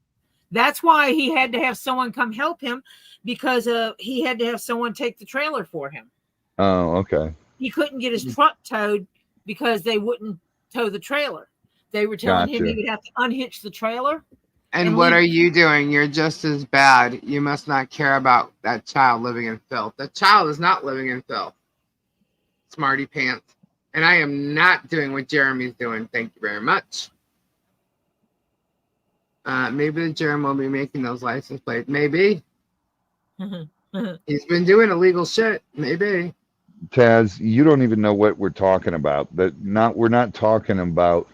B: That's why he had to have someone come help him, because he had to have someone take the trailer for him.
D: Oh, okay.
B: He couldn't get his truck towed because they wouldn't tow the trailer. They were telling him he would have to unhitch the trailer.
A: And what are you doing? You're just as bad. You must not care about that child living in filth. That child is not living in filth. Smarty pants. And I am not doing what Jeremy's doing. Thank you very much. Maybe the Jeremy will be making those license plates. Maybe. He's been doing illegal shit. Maybe.
D: Taz, you don't even know what we're talking about. We're not talking about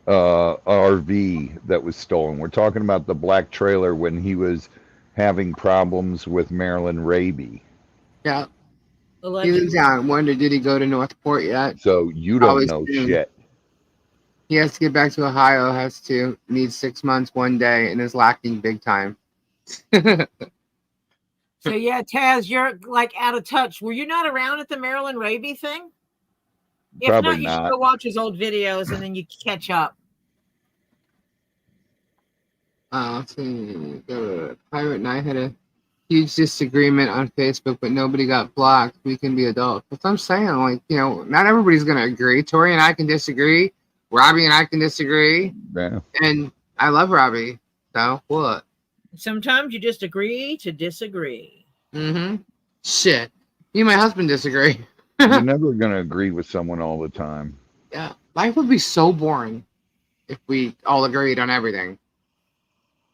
D: RV that was stolen. We're talking about the black trailer when he was having problems with Marilyn Raby.
A: Yeah. He was down. Wonder, did he go to Northport yet?
D: So you don't know shit.
A: He has to get back to Ohio, needs 6 months, 1 day, and is lacking big time.
B: So yeah, Taz, you're like out of touch. Were you not around at the Marilyn Raby thing? If
D: Probably
B: not, you
D: not.
B: should go watch his old videos and then you catch up.
A: Let's see. Pirate and I had a huge disagreement on Facebook, but nobody got blocked. We can be adults. That's what I'm saying. Like, not everybody's going to agree. Tori and I can disagree. Robbie and I can disagree.
D: Yeah.
A: And I love Robbie. So, what?
B: Sometimes you just agree to disagree.
A: Mm-hmm. Shit. Me and my husband disagree.
D: You're never going to agree with someone all the time.
A: Yeah. Life would be so boring if we all agreed on everything.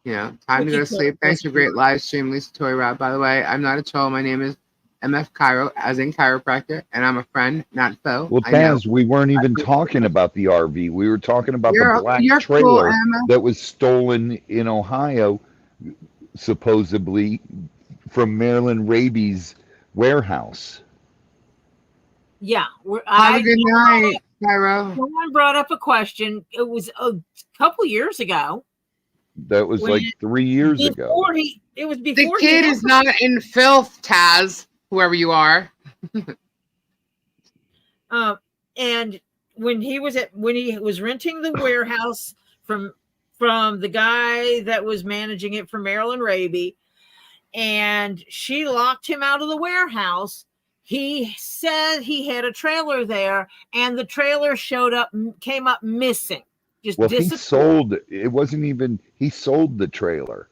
A: Time to go to sleep. Thanks for a great live stream, Lisa Toy Rob. By the way, I'm not a troll. My name is MF Cairo, as in chiropractor, and I'm a friend, not foe.
D: Well, Taz, we weren't even talking about the RV. We were talking about the black trailer that was stolen in Ohio, supposedly from Marilyn Raby's warehouse.
B: Yeah.
A: Have a good night, Cairo.
B: Someone brought up a question. It was a couple years ago.
D: That was like 3 years ago.
B: It was before
A: the kid is not in filth, Taz, whoever you are.
B: And when he was renting the warehouse from the guy that was managing it for Marilyn Raby, and she locked him out of the warehouse. He said he had a trailer there, and the trailer came up missing. He sold the trailer.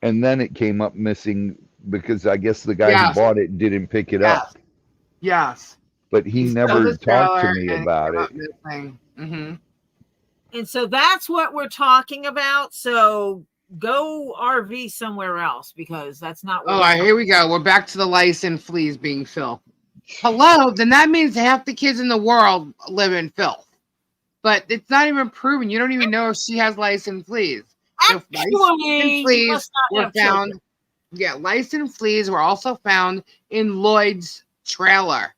B: And then it came up missing because I guess the guy who bought it didn't pick it up.
A: Yes.
D: But he never talked to me about it.
A: Mm-hmm.
B: And so that's what we're talking about. So go RV somewhere else because that's not what
A: Oh,
B: we're
A: here we go. We're back to the lice and fleas being filth. Hello, then that means half the kids in the world live in filth. But it's not even proven. You don't even know if she has lice and fleas. If lice
B: Actually,
A: and
B: you
A: fleas
B: must not
A: were
B: have children.
A: found, yeah, lice and fleas were also found in Lloyd's trailer,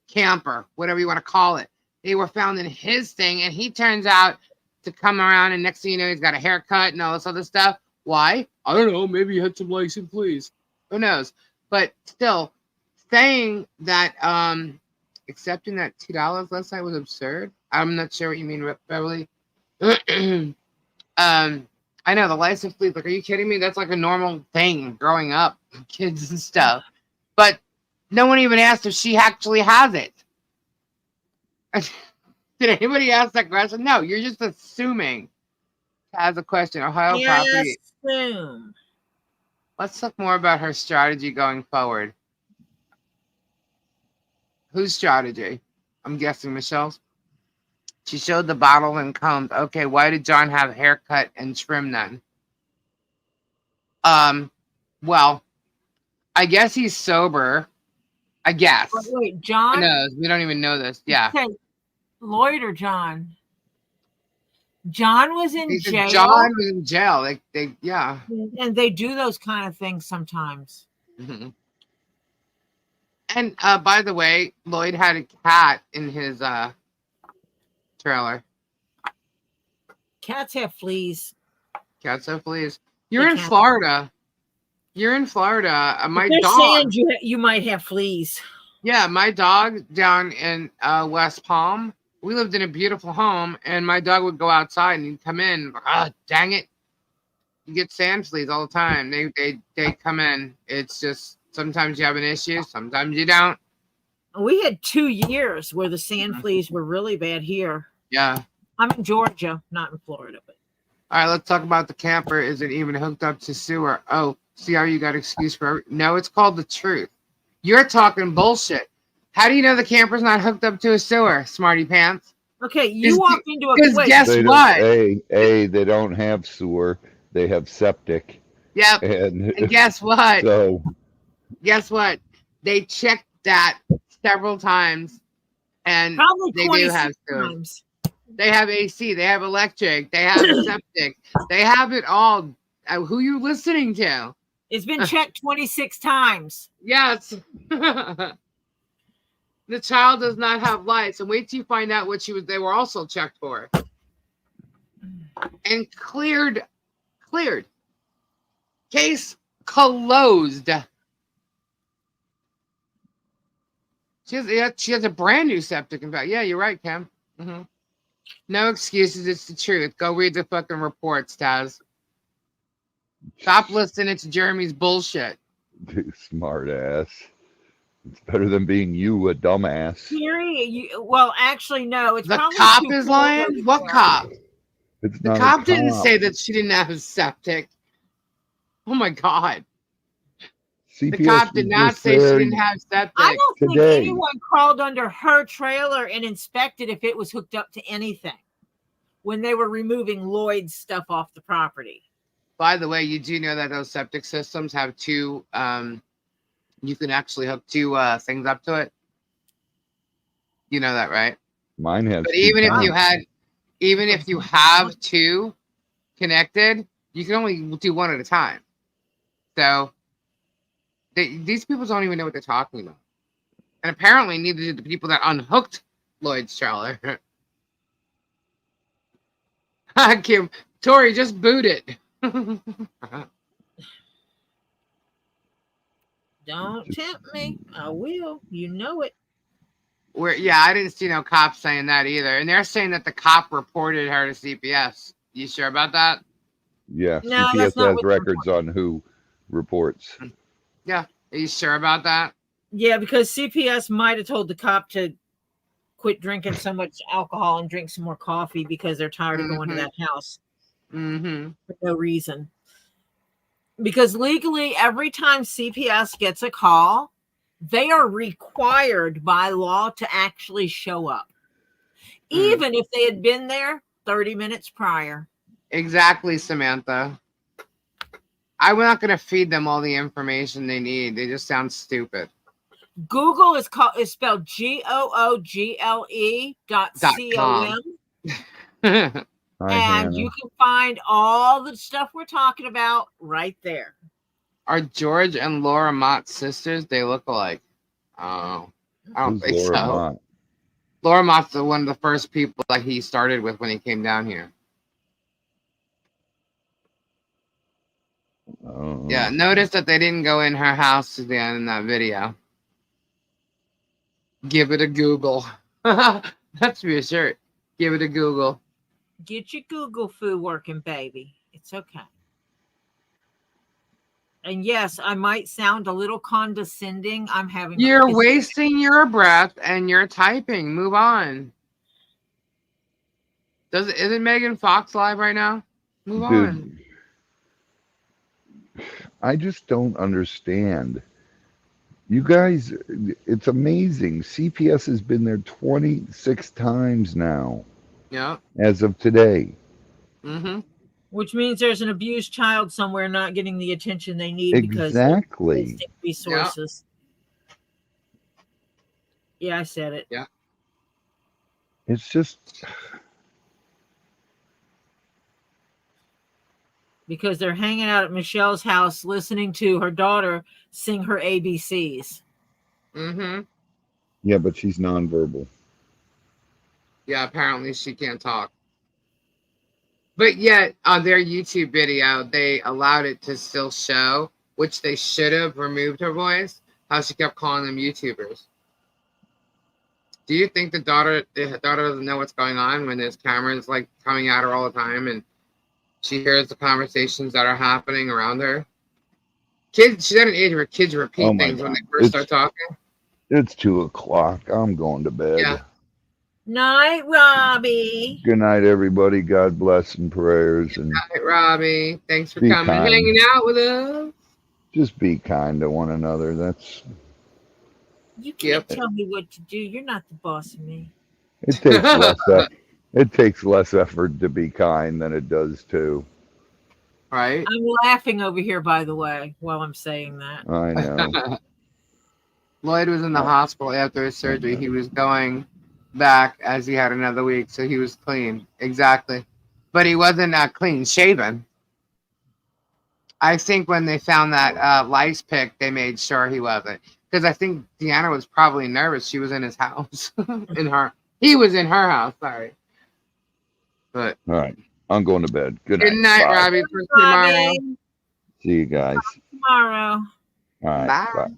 A: camper, whatever you want to call it. They were found in his thing, and he turns out to come around, and next thing you know, he's got a haircut and all this other stuff. Why? I don't know. Maybe he had some lice and fleas. Who knows? But still, saying that accepting that $2 last night was absurd. I'm not sure what you mean, Beverly. I know the lice and fleas. Like, are you kidding me? That's like a normal thing growing up, kids and stuff. But no one even asked if she actually has it. Did anybody ask that question? No, you're just assuming. Has a question. Ohio property.
B: Assume.
A: Let's talk more about her strategy going forward. Whose strategy? I'm guessing Michelle's. She showed the bottle and combs. Okay, why did John have haircut and trim then? Well, I guess he's sober. I guess.
B: Wait,
A: Who
B: John?
A: knows? We don't even know this. Yeah.
B: Okay, Lloyd or John? John was in
A: He said
B: jail.
A: John was in jail. Yeah.
B: And they do those kind of things sometimes.
A: Mm-hmm. And by the way, Lloyd had a cat in his trailer.
B: Cats have fleas.
A: Cats have fleas. You're
B: They
A: in
B: can't.
A: Florida. You're in Florida. My
B: They're
A: dog.
B: saying you might have fleas.
A: Yeah, my dog down in West Palm. We lived in a beautiful home, and my dog would go outside and he'd come in. Dang it! You get sand fleas all the time. They come in. It's just sometimes you have an issue, sometimes you don't.
B: We had 2 years where the sand fleas were really bad here.
A: Yeah.
B: I'm in Georgia, not in Florida. But
A: All right, let's talk about the camper. Is it even hooked up to sewer? Oh, see how you got excuse for no, it's called the truth. You're talking bullshit. How do you know the camper's not hooked up to a sewer, smarty pants?
B: okay, you walked into a wait,
A: guess
D: They
A: what?
D: they don't have sewer. They have septic.
A: Yep.
D: And
A: guess what?
D: so
A: Guess what? They checked that several times, and
B: probably
A: they do
B: 26
A: have sewer.
B: times.
A: They have AC. They have electric. They have septic. They have it all. Who you listening to?
B: It's been checked 26 times.
A: Yes. The child does not have lice, and wait till you find out what they were also checked for. And cleared. Case closed. She has a brand new septic. In fact, yeah, you're right, Cam. Mm-hmm. No excuses. It's the truth. Go read the fucking reports, Taz. Stop listening to Jeremy's bullshit.
D: smart ass. It's better than being you, a dumbass.
B: Siri, well, actually, no. It's
A: The
B: probably
A: cop
B: too
A: is
B: cold
A: lying?
B: over
A: What
B: there.
A: cop?
D: It's
A: The
D: not a
A: cop didn't
D: cop.
A: say that she didn't have a septic. Oh my God. The
D: CPS
A: cop did
D: was
A: not
D: just
A: say she
D: there
A: didn't have septic.
B: I don't think
D: today.
B: anyone crawled under her trailer and inspected if it was hooked up to anything when they were removing Lloyd's stuff off the property.
A: By the way, you do know that those septic systems have two, you can actually hook two things up to it. You know that, right?
D: Mine has.
A: But
D: two
A: even
D: times.
A: if you have two connected, you can only do one at a time. So these people don't even know what they're talking about. And apparently neither did the people that unhooked Lloyd's trailer. Kim, Tori, just boot it.
B: Don't tempt me. I will. You know it.
A: I didn't see no cops saying that either. And they're saying that the cop reported her to CPS. You sure about that?
D: Yeah,
B: No,
D: CPS
B: that's not
D: has
B: what
D: records on who reports.
A: Yeah. Are you sure about that?
B: Yeah, because CPS might have told the cop to quit drinking so much alcohol and drink some more coffee because they're tired of going to that house
A: Mm-hmm.
B: for no reason. Because legally, every time CPS gets a call, they are required by law to actually show up, even if they had been there 30 minutes prior.
A: Exactly, Samantha. I'm not going to feed them all the information they need. They just sound stupid.
B: Google is spelled google.com.
A: .com.
D: Hi,
B: And
D: Hannah.
B: you can find all the stuff we're talking about right there.
A: Are George and Laura Mott sisters? They look alike. Oh, I don't
D: Who's
A: think
D: Laura
A: so.
D: Mott?
A: Laura Mott's one of the first people that he started with when he came down here.
D: Oh.
A: Yeah, notice that they didn't go in her house to the end in that video. Give it a Google. That's be a shirt. Give it a Google.
B: Get your Google foo working, baby. It's okay. And yes, I might sound a little condescending. I'm having.
A: You're wasting your breath and you're typing. Move on. Isn't Megan Fox live right now? Move on.
D: I just don't understand. You guys, it's amazing. CPS has been there 26 times now.
A: Yeah.
D: As of today.
A: Mm-hmm.
B: Which means there's an abused child somewhere not getting the attention they need because
D: exactly.
B: of resources. Yeah, I said it.
A: Yeah.
D: It's just
B: because they're hanging out at Michelle's house listening to her daughter sing her ABCs.
A: Mm-hmm.
D: yeah, but she's nonverbal.
A: Yeah, apparently she can't talk. But yet, on their YouTube video, they allowed it to still show, which they should have removed her voice, how she kept calling them YouTubers. Do you think the daughter doesn't know what's going on when there's cameras like coming at her all the time and she hears the conversations that are happening around her? Kids, she's at an age where kids repeat things when they first start talking.
D: It's 2:00. I'm going to bed.
A: Yeah.
B: Night, Robbie.
D: Good night, everybody. God bless and prayers. And
A: Good night, Robbie. Thanks for
D: be
A: coming and
D: kind.
A: hanging out with us.
D: Just be kind to one another. That's.
B: You can't tell me what to do. You're not the boss of me.
D: It takes less. It takes less effort to be kind than it does to.
A: Right.
B: I'm laughing over here, by the way, while I'm saying that.
D: I know.
A: Lloyd was in the hospital after his surgery. He was going back as he had another week, so he was clean. Exactly. But he wasn't clean shaven. I think when they found that lice pick, they made sure he wasn't. Because I think Deanna was probably nervous. She was in his house. He was in her house, sorry. But
D: all right. I'm going to bed. Good night.
A: Good night,
D: Bye.
A: Robbie. For tomorrow.
B: See
D: you guys.
B: Tomorrow.
D: All right.
A: Bye.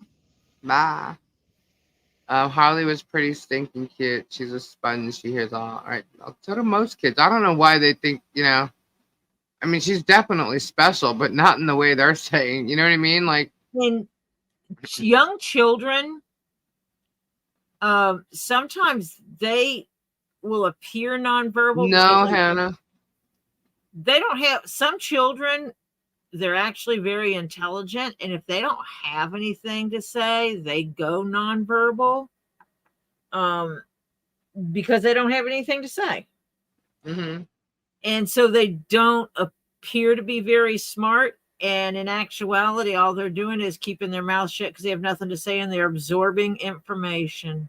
A: Bye. Harley was pretty stinking cute. She's a sponge. She hears all right. So do most kids. I don't know why they think, I mean, she's definitely special, but not in the way they're saying. You know what I mean? Like,
B: when young children, sometimes they will appear nonverbal.
A: No, Hannah.
B: They don't have some children. They're actually very intelligent, and if they don't have anything to say, they go nonverbal, because they don't have anything to say.
A: Mm-hmm.
B: And so they don't appear to be very smart. And in actuality, all they're doing is keeping their mouth shut because they have nothing to say and they're absorbing information.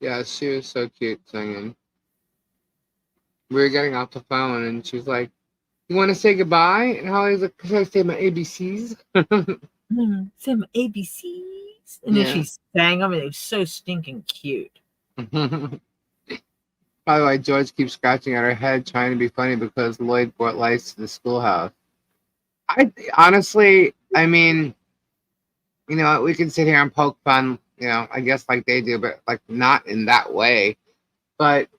A: Yeah, she was so cute singing. We were getting off the phone and she was like, "You want to say goodbye?" And Holly's like, "Can I say my ABCs?"
B: Say my ABCs. And then she sang them and it was so stinking cute.
A: By the way, George keeps scratching at her head trying to be funny because Lloyd brought lice to the schoolhouse. Honestly, I mean, we can sit here and poke fun, I guess like they do, but like not in that way. But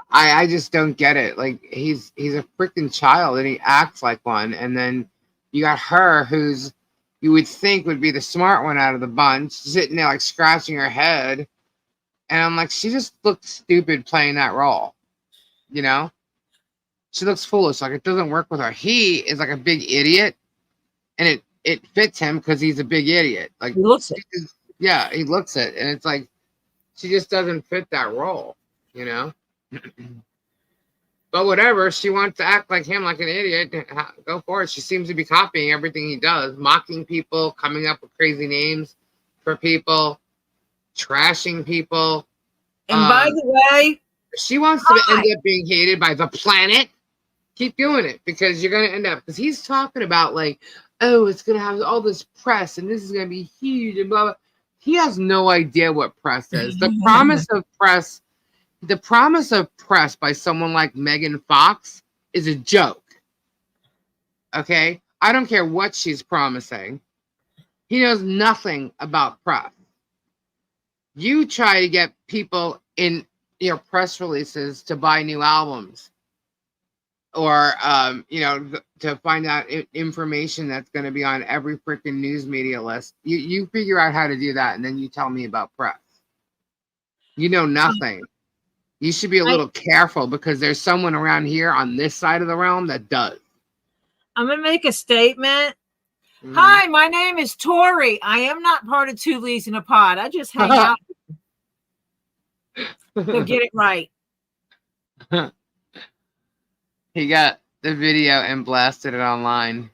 A: I just don't get it. Like he's a freaking child and he acts like one. And then you got her who's you would think would be the smart one out of the bunch, sitting there like scratching her head. And I'm like, she just looks stupid playing that role. She looks foolish. Like it doesn't work with her. He is like a big idiot. And it fits him because he's a big idiot. Like
B: he looks it.
A: Yeah, he looks it. And it's like she just doesn't fit that role, But But whatever, she wants to act like him, like an idiot. Go for it. She seems to be copying everything he does, mocking people, coming up with crazy names for people, trashing people.
B: And by the way,
A: she wants to end up being hated by the planet. Keep doing it, because you're going to end up, because he's talking about like, oh, it's going to have all this press and this is going to be huge and blah, blah. He has no idea what press is. The promise of press by someone like Megan Fox is a joke. Okay? I don't care what she's promising. He knows nothing about press. You try to get people in your press releases to buy new albums, or to find out information that's going to be on every freaking news media list. You figure out how to do that, and then you tell me about press. You know nothing. You should be a little careful, because there's someone around here on this side of the realm that does.
B: I'm going to make a statement. Hi, my name is Tori. I am not part of Two Leaves in a Pod. I just hang out. So get it right.
A: He got the video and blasted it online.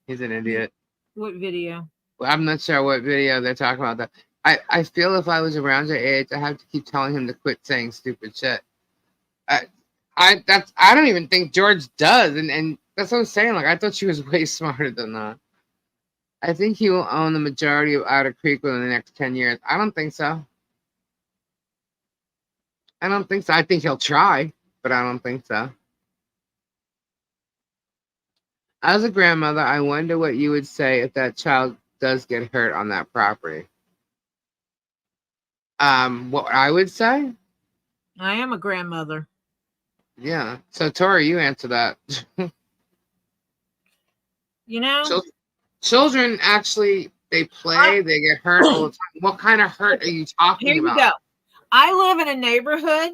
A: He's an idiot.
B: What video?
A: Well, I'm not sure what video they're talking about. That I feel if I was around your age, I have to keep telling him to quit saying stupid shit. I don't even think George does, and that's what I'm saying. Like, I thought she was way smarter than that. I think he will own the majority of Otter Creek within the next 10 years. I don't think so. I think he'll try, but I don't think so. As a grandmother, I wonder what you would say if that child does get hurt on that property. What I would say?
B: I am a grandmother.
A: Yeah. So, Tori, you answer that. Children actually, they play, they get hurt all the time. What kind of hurt are you talking about?
B: Here you go. I live in a neighborhood.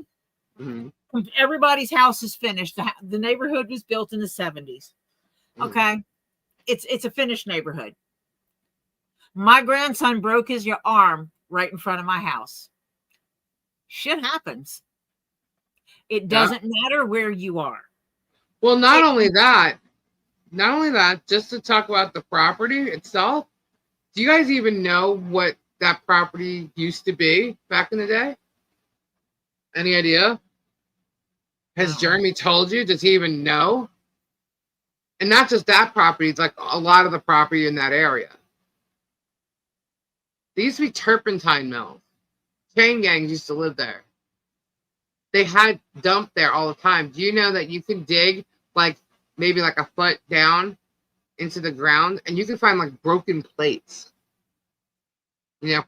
A: Mm-hmm.
B: Everybody's house is finished. The neighborhood was built in the 70s. Okay. It's a finished neighborhood. My grandson broke his arm right in front of my house. Shit happens. It doesn't matter where you are.
A: Well, not only that, just to talk about the property itself, do you guys even know what that property used to be back in the day? Any idea? Has Jeremy told you? Does he even know? And not just that property, it's like a lot of the property in that area. They used to be turpentine mills. Chain gangs used to live there. They had dump there all the time. Do you know that you can dig maybe a foot down into the ground, and you can find broken plates?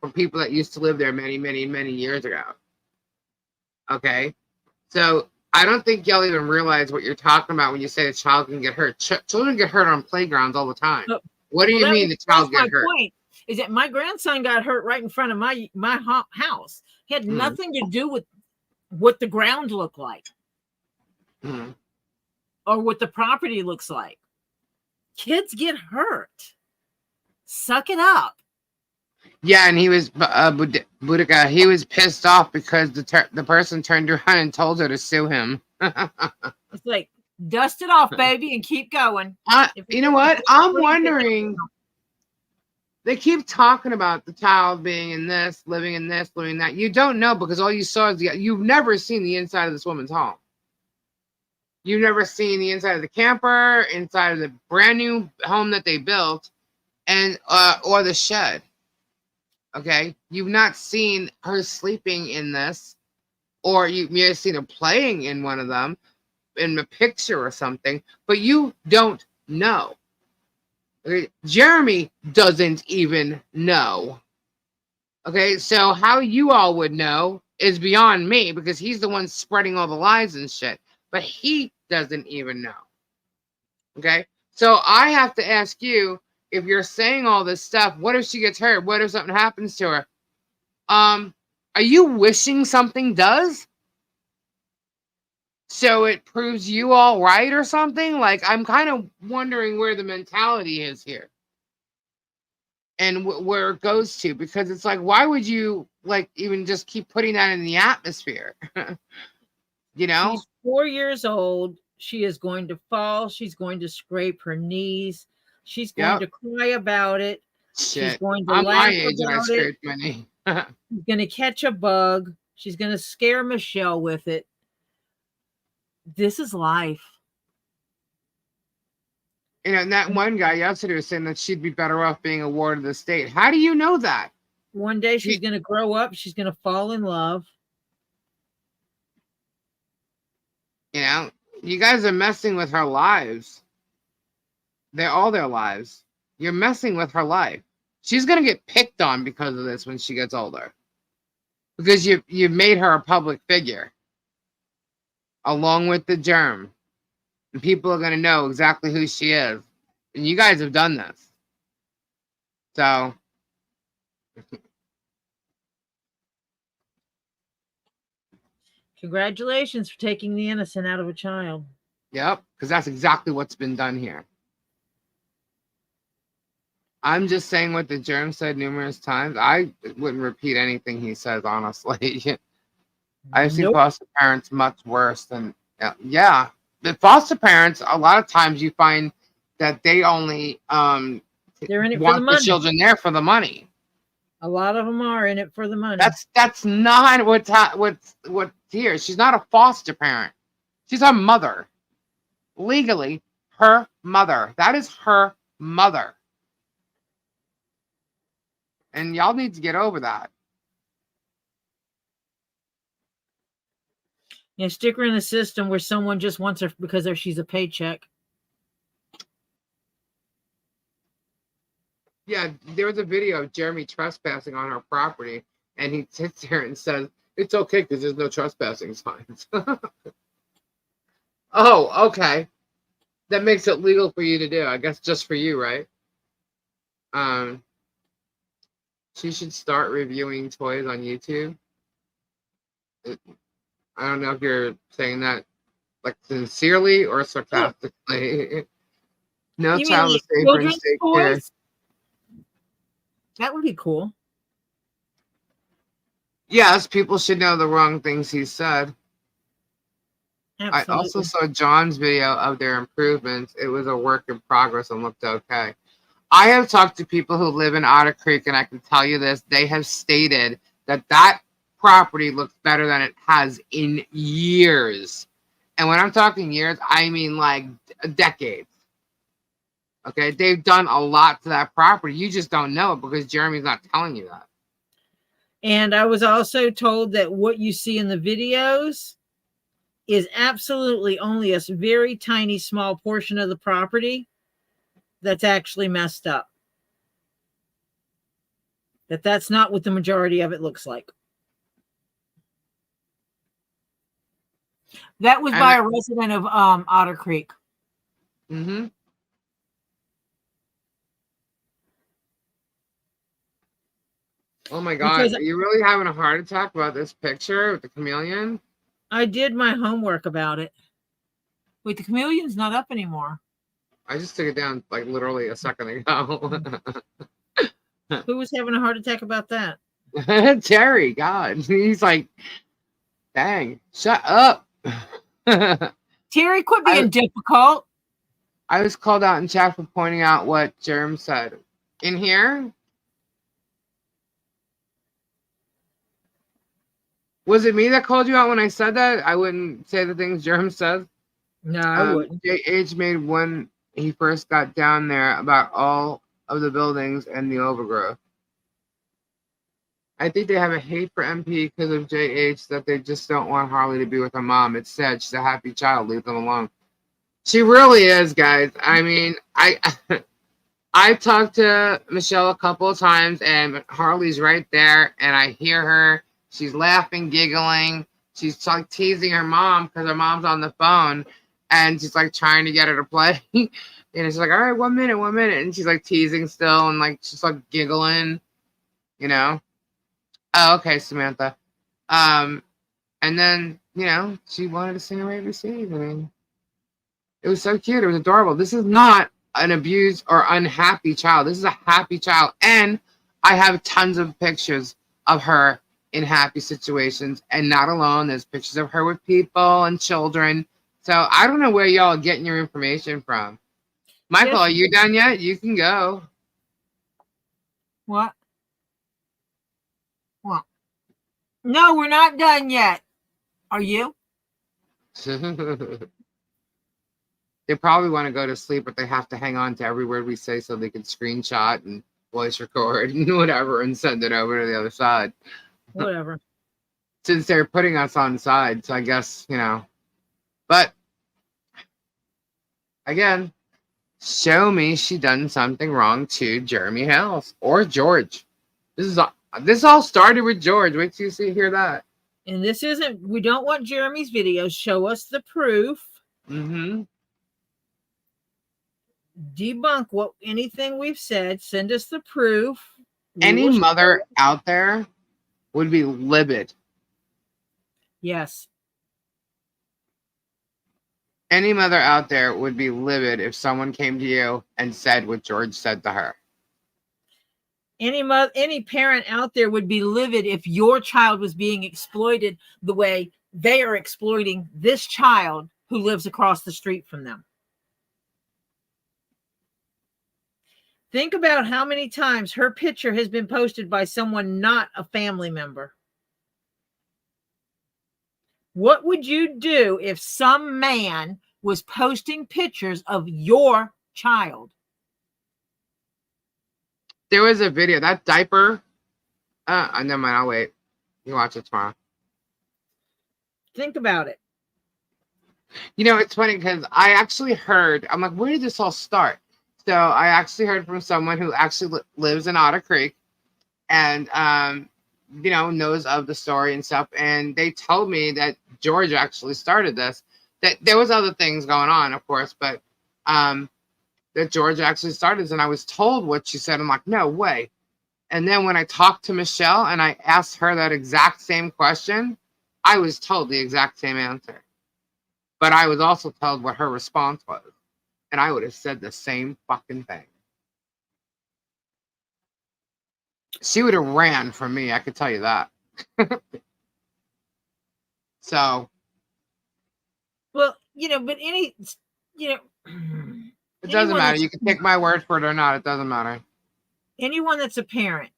A: From people that used to live there many, many, many years ago. Okay? So I don't think y'all even realize what you're talking about when you say a child can get hurt. Children get hurt on playgrounds all the time. What do you mean the child get hurt?
B: Point is that my grandson got hurt right in front of my house. He had nothing to do with what the ground looked like or what the property looks like. Kids get hurt. Suck it up.
A: Yeah, and he was Boudica. He was pissed off because the person turned around and told her to sue him.
B: It's like, dust it off, baby, and keep going.
A: You know what? I'm wondering. They keep talking about the child being in this, living in that. You don't know, because all you saw is you've never seen the inside of this woman's home. You've never seen the inside of the camper, inside of the brand new home that they built, and or the shed. Okay, you've not seen her sleeping in this, or you may have seen her playing in one of them in a picture or something, but you don't know. Okay? Jeremy doesn't even know. Okay, so how you all would know is beyond me, because he's the one spreading all the lies and shit, but he doesn't even know. Okay, so I have to ask you, if you're saying all this stuff, what if she gets hurt? What if something happens to her? Are you wishing something does? So it proves you all right or something? I'm kind of wondering where the mentality is here. And where it goes to. Because it's why would you, even just keep putting that in the atmosphere? You know?
B: She's 4 years old. She is going to fall. She's going to scrape her knees. She's going
A: Yep.
B: to cry about it. She's
A: Shit.
B: going to
A: I'm
B: laugh
A: my age and I
B: about it.
A: scraped my knee.
B: She's going to catch a bug. She's going to scare Michelle with it. This is life.
A: You know, and that one guy yesterday was saying that she'd be better off being a ward of the state. How do you know that?
B: One day she's going to grow up. She's going to fall in love.
A: You know, you guys are messing with her lives. They're all their lives. You're messing with her life. She's going to get picked on because of this when she gets older. Because you made her a public figure. Along with the germ. And people are going to know exactly who she is. And you guys have done this. So.
B: Congratulations for taking the innocent out of a child.
A: Yep. Because that's exactly what's been done here. I'm just saying what the germ said numerous times. I wouldn't repeat anything he says, honestly. I've seen foster parents much worse than, yeah. The foster parents, a lot of times you find that they only
B: they're in it
A: want
B: for the money.
A: Children there for the money.
B: A lot of them are in it for the money.
A: That's not what's here. She's not a foster parent. She's her mother. Legally, her mother. That is her mother. And y'all need to get over that.
B: Yeah, stick her in a system where someone just wants her because she's a paycheck.
A: Yeah, there was a video of Jeremy trespassing on her property, and he sits there and says, "It's okay because there's no trespassing signs." Oh, okay. That makes it legal for you to do. I guess just for you, right? She should start reviewing toys on YouTube. I don't know if you're saying that like sincerely or sarcastically. No
B: You
A: child
B: mean
A: is safe
B: children's
A: in state care.
B: toys? That would be cool.
A: Yes, people should know the wrong things he said.
B: Absolutely.
A: I also saw John's video of their improvements. It was a work in progress and looked okay. I have talked to people who live in Otter Creek, and I can tell you this. They have stated that property looks better than it has in years. And when I'm talking years, I mean like decades. Okay, they've done a lot to that property. You just don't know it because Jeremy's not telling you that.
B: And I was also told that what you see in the videos is absolutely only a very tiny, small portion of the property that's actually messed up. That's not what the majority of it looks like. That was by a resident of Otter Creek.
A: Mm-hmm. Oh my God.
B: Because
A: are you really having a heart attack about this picture with the chameleon?
B: I did my homework about it. Wait, the chameleon's not up anymore.
A: I just took it down like literally a second ago.
B: Who was having a heart attack about that?
A: Terry, God. He's like, dang, shut up.
B: Terry, quit being difficult.
A: I was called out in chat for pointing out what Jerem said. In here? Was it me that called you out when I said that? I wouldn't say the things Jerem says.
B: No, I wouldn't.
A: JH made when he first got down there about all of the buildings and the overgrowth. I think they have a hate for MP because of JH that they just don't want Harley to be with her mom. It's sad. She's a happy child. Leave them alone. She really is, guys. I mean, I talked to Michelle a couple of times, and Harley's right there, and I hear her. She's laughing, giggling. She's like teasing her mom because her mom's on the phone, and she's like trying to get her to play. And she's like, all right, 1 minute. And she's like teasing still, and like she's like giggling, you know. Oh, okay, Samantha. And then, you know, she wanted to sing a ABC. I mean, it was so cute. It was adorable. This is not an abused or unhappy child. This is a happy child. And I have tons of pictures of her in happy situations and not alone. There's pictures of her with people and children. So I don't know where y'all are getting your information from. Michael,
B: Yes.
A: are you done yet? You can go.
B: What? Well, no, we're not done yet. Are you?
A: They probably want to go to sleep, but they have to hang on to every word we say so they can screenshot and voice record and whatever and send it over to the other side.
B: Whatever.
A: Since they're putting us on side, so I guess, But again, show me she done something wrong to Jeremy Hales or George. This all started with George. Wait till you hear that.
B: And this isn't, we don't want Jeremy's videos. Show us the proof.
A: Mm-hmm.
B: Debunk anything we've said. Send us the proof.
A: Any mother out there would be livid.
B: Yes.
A: Any mother out there would be livid if someone came to you and said what George said to her.
B: Any parent out there would be livid if your child was being exploited the way they are exploiting this child who lives across the street from them. Think about how many times her picture has been posted by someone not a family member. What would you do if some man was posting pictures of your child?
A: There was a video, that diaper. Never mind, I'll wait. You watch it tomorrow.
B: Think about it.
A: It's funny because I actually heard, I'm like, where did this all start? So I actually heard from someone who actually lives in Otter Creek and, knows of the story and stuff. And they told me that George actually started this. That there was other things going on, of course, but that George actually started this. And I was told what she said. I'm like, no way. And then when I talked to Michelle and I asked her that exact same question, I was told the exact same answer. But I was also told what her response was. And I would have said the same fucking thing. She would have ran from me, I could tell you that. So.
B: Well, but it
A: doesn't matter. You can take my word for it or not. It doesn't matter.
B: Anyone that's a parent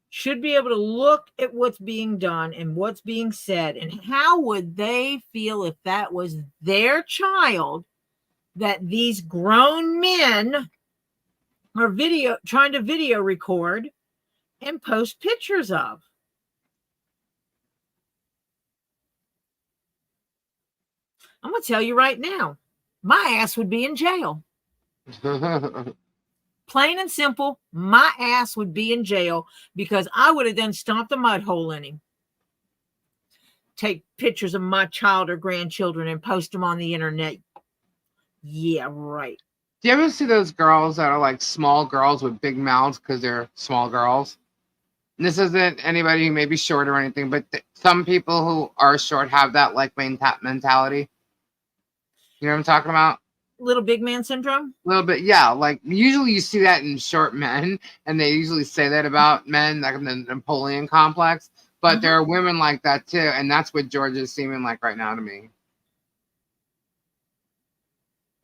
B: should be able to look at what's being done and what's being said. And how would they feel if that was their child that these grown men are trying to video record and post pictures of? I'm going to tell you right now, my ass would be in jail. Plain and simple, my ass would be in jail because I would have then stomped a mud hole in him. Take pictures of my child or grandchildren and post them on the internet. Yeah, right.
A: Do you ever see those girls that are like small girls with big mouths because they're small girls? And this isn't anybody who may be short or anything, but some people who are short have that like mentality. You know what I'm talking about?
B: Little big man syndrome?
A: A little bit, yeah. Like usually you see that in short men, and they usually say that about men, like in the Napoleon complex. But there are women like that too, and that's what George is seeming like right now to me.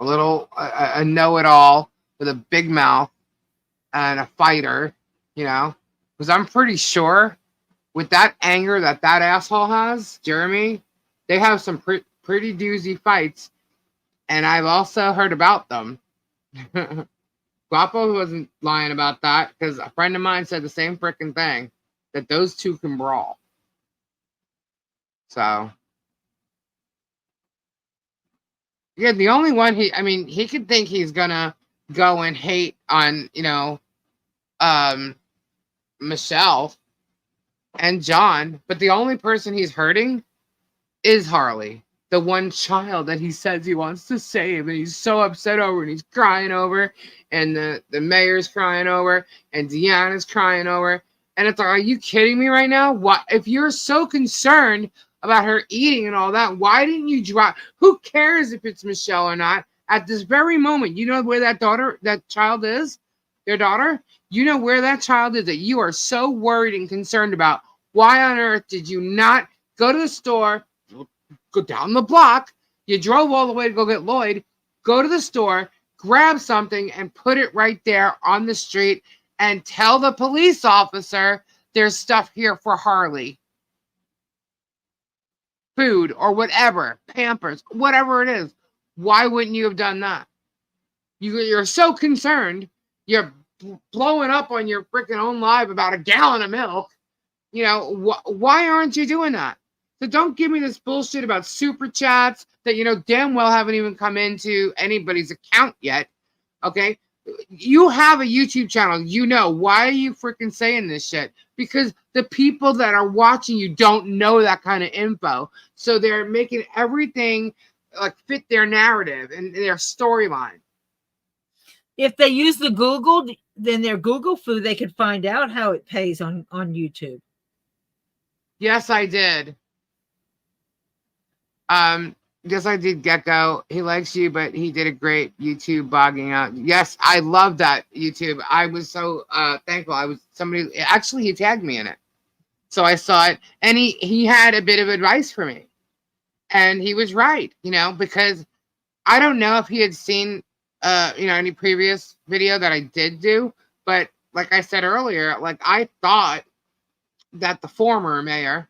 A: A little a know-it-all with a big mouth and a fighter, because I'm pretty sure with that anger that asshole has, Jeremy, they have some pretty doozy fights, and I've also heard about them. Guapo wasn't lying about that because a friend of mine said the same freaking thing, that those two can brawl. So, yeah, the only one he could think he's gonna go and hate on, Michelle and John, but the only person he's hurting is Harley, the one child that he says he wants to save, and he's so upset over, and he's crying over, and the mayor's crying over, and Deanna's crying over, and it's like, are you kidding me right now? What if you're so concerned about her eating and all that? Why didn't you drop? Who cares if it's Michelle or not? At this very moment, you know where that child is, your daughter. You know where that child is that you are so worried and concerned about. Why on earth did you not go to the store, go down the block? You drove all the way to go get Lloyd, go to the store, grab something, and put it right there on the street and tell the police officer there's stuff here for Harley. Food or whatever, Pampers, whatever it is. Why wouldn't you have done that? You're so concerned. You're blowing up on your freaking own live about a gallon of milk. You know, why aren't you doing that? So don't give me this bullshit about super chats that you know damn well haven't even come into anybody's account yet. Okay? You have a YouTube channel. You know. Why are you freaking saying this shit? Because the people that are watching you don't know that kind of info. So they're making everything like fit their narrative and their storyline.
B: If they use the Google, then their Google food, they could find out how it pays on YouTube.
A: Yes, I did. Yes, I did, Gecko. He likes you, but he did a great YouTube bogging out. Yes, I love that YouTube. I was so thankful. Actually, he tagged me in it. So I saw it, and he had a bit of advice for me. And he was right, you know, because I don't know if he had seen any previous video that I did do, but like I said earlier, like I thought that the former mayor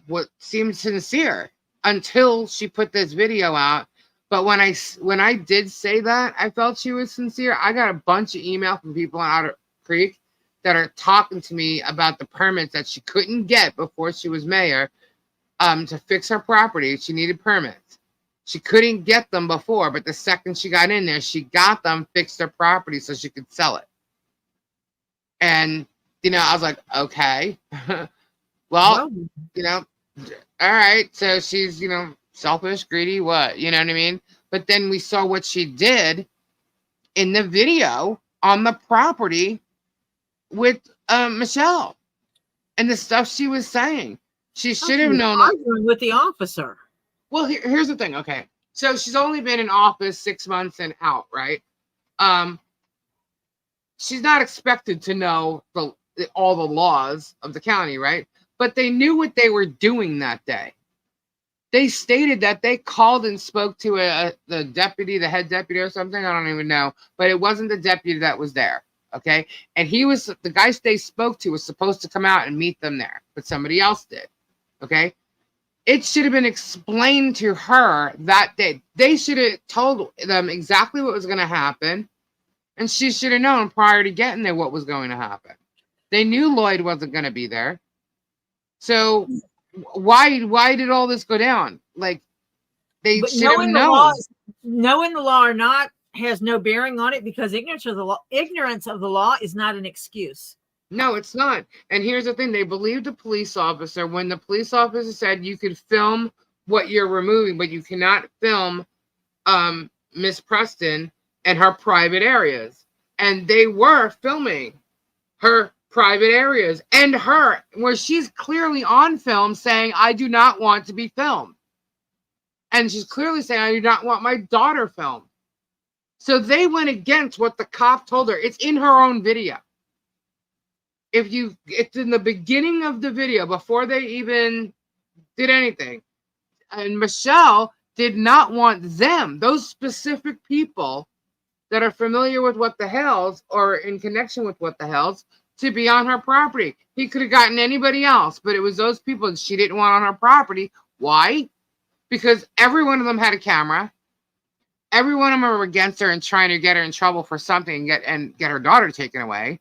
A: what seemed sincere until she put this video out. But when I did say that I felt she was sincere, I got a bunch of email from people in Otter Creek that are talking to me about the permits that she couldn't get before she was mayor to fix her property. She needed permits. She couldn't get them before, but the second she got in there, she got them, fixed her property so she could sell it. And, you know, I was like, okay, well, you know, all right. So she's, you know, selfish, greedy, what, you know what I mean? But then we saw what she did in the video on the property with Michelle and the stuff she was saying. She should have known
B: with the officer.
A: Well, here's the thing. Okay. So she's only been in office 6 months and out, right? She's not expected to know all the laws of the county, right? But they knew what they were doing that day. They stated that they called and spoke to the deputy, the head deputy or something. I don't even know. But it wasn't the deputy that was there. Okay. And the guy they spoke to was supposed to come out and meet them there. But somebody else did. Okay. It should have been explained to her that day. They should have told them exactly what was going to happen. And she should have known prior to getting there what was going to happen. They knew Lloyd wasn't going to be there. So why did all this go down? Like, they should have known.
B: Knowing the law or not has no bearing on it, because ignorance of the law is not an excuse.
A: No, it's not. And here's the thing. They believed the police officer when the police officer said you could film what you're removing, but you cannot film Miss Preston and her private areas. And they were filming her private areas and her, where she's clearly on film saying, I do not want to be filmed. And she's clearly saying, I do not want my daughter filmed. So they went against what the cop told her. It's in her own video. It's in the beginning of the video before they even did anything. And Michelle did not want them, those specific people that are familiar with what the hells or in connection with what the hells, to be on her property. He could have gotten anybody else, but it was those people that she didn't want on her property. Why? Because every one of them had a camera. Every one of them were against her and trying to get her in trouble for something and get her daughter taken away.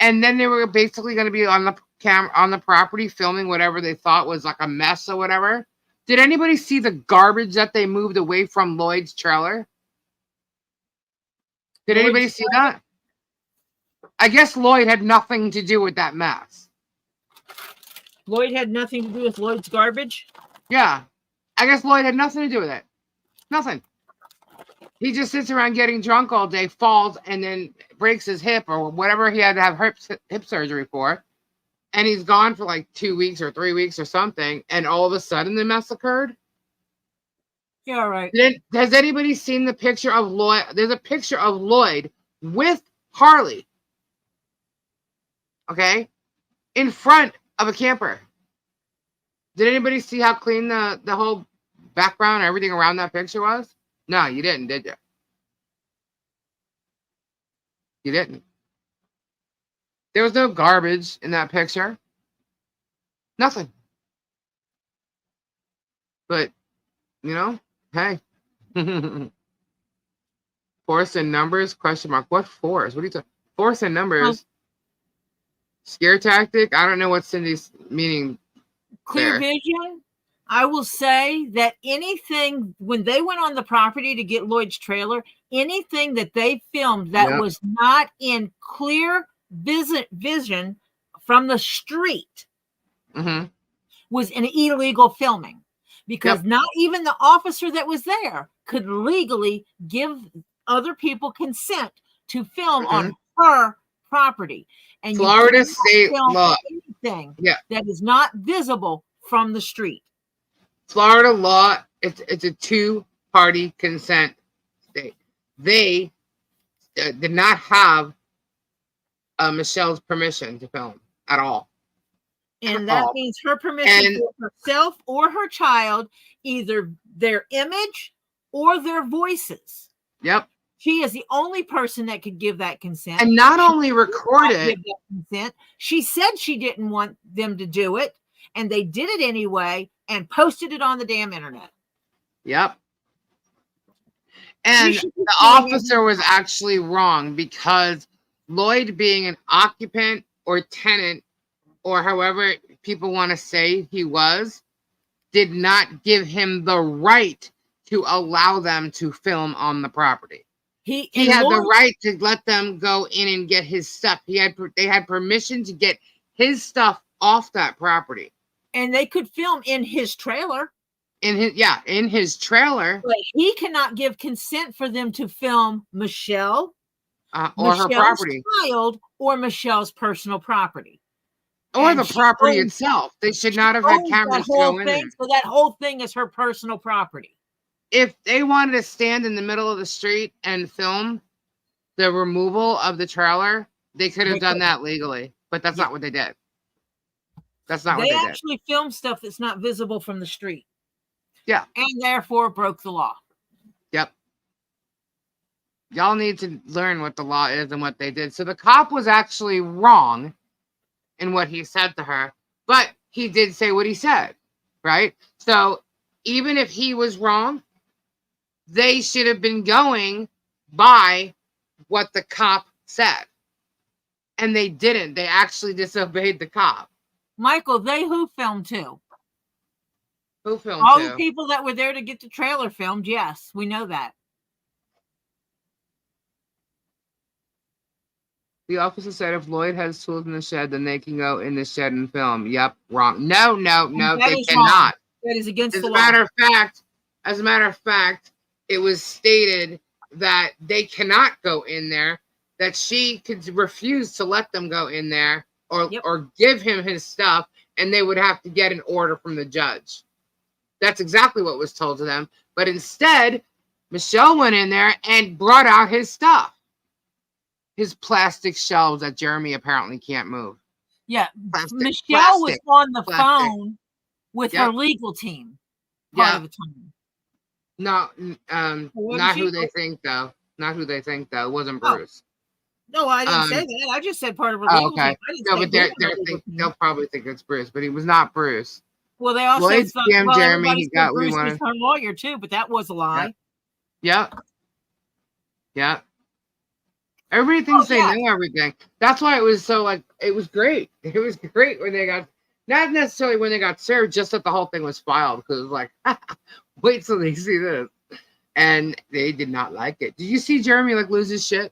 A: And then they were basically going to be on the camera on the property filming whatever they thought was like a mess or whatever. Did anybody see the garbage that they moved away from Lloyd's trailer? Did anybody see that? I guess Lloyd had nothing to do with that mess.
B: Lloyd had nothing to do with Lloyd's garbage?
A: Yeah. I guess Lloyd had nothing to do with it. Nothing. He just sits around getting drunk all day, falls, and then breaks his hip or whatever he had to have hip surgery for. And he's gone for like 2 weeks or 3 weeks or something. And all of a sudden the mess occurred.
B: Yeah, right.
A: Has anybody seen the picture of Lloyd? There's a picture of Lloyd with Harley. Okay? In front of a camper. Did anybody see how clean the whole background, everything around that picture was? No, you didn't, did you? You didn't. There was no garbage in that picture. Nothing. But, you know, hey. Force and numbers, question mark. What force? What are you talking? Force and numbers. Scare tactic? I don't know what Cindy's meaning.
B: Clear
A: there.
B: vision. I will say that anything, when they went on the property to get Lloyd's trailer, anything that they filmed that
A: Yep.
B: was not in clear vision from the street
A: Mm-hmm.
B: was an illegal filming, because
A: Yep.
B: not even the officer that was there could legally give other people consent to film on her property. And
A: Florida
B: you cannot
A: state
B: film
A: law.
B: anything
A: Yeah.
B: that is not visible from the street.
A: Florida law, it's a two-party consent state. They did not have Michelle's permission to film at all.
B: And that means her permission for herself or her child, either their image or their voices.
A: Yep.
B: She is the only person that could give that consent.
A: And not only record it.
B: Give that consent. She said she didn't want them to do it, and they did it anyway and posted it on the damn internet.
A: Yep. And the officer was actually wrong, because Lloyd, being an occupant or tenant, or however people want to say he was, did not give him the right to allow them to film on the property. He had the right to let them go in and get his stuff. They had permission to get his stuff off that property.
B: And they could film in his trailer.
A: In his trailer.
B: But he cannot give consent for them to film Michelle
A: or
B: Michelle's
A: her property,
B: child, or Michelle's personal property,
A: or the property itself. They should not have had cameras to go in there.
B: So that whole thing is her personal property.
A: If they wanted to stand in the middle of the street and film the removal of the trailer, they could have done that legally, but that's not what they did. That's not what they did. They
B: actually filmed stuff that's not visible from the street.
A: Yeah.
B: And therefore broke the law.
A: Yep. Y'all need to learn what the law is and what they did. So the cop was actually wrong in what he said to her, but he did say what he said, right? So even if he was wrong, they should have been going by what the cop said. And they didn't. They actually disobeyed the cop.
B: Michael, who filmed too?
A: Who filmed
B: all
A: too?
B: The people that were there to get the trailer filmed. Yes, we know that.
A: The officer said if Lloyd has tools in the shed, then they can go in the shed and film. Yep, wrong. No, they cannot.
B: Wrong. That is against the law.
A: As a matter of fact, it was stated that they cannot go in there, that she could refuse to let them go in there or give him his stuff, and they would have to get an order from the judge. That's exactly what was told to them. But instead, Michelle went in there and brought out his stuff. His plastic shelves that Jeremy apparently can't move.
B: Yeah. Michelle was on the phone with her legal team part of the time.
A: No, not who they think though. Not who they think though. It wasn't Bruce.
B: No, I didn't say that. I just said part of her legal team.
A: No, but they'll probably think it's Bruce, but he was not Bruce.
B: Well, they also
A: thought Jeremy. He got
B: Bruce was her lawyer too, but that was a lie.
A: Yeah. Everybody thinks they know everything. That's why it was so it was great. It was great when they got, not necessarily when they got served, just that the whole thing was filed, because it was like, wait till they see this. And they did not like it. Did you see Jeremy lose his shit?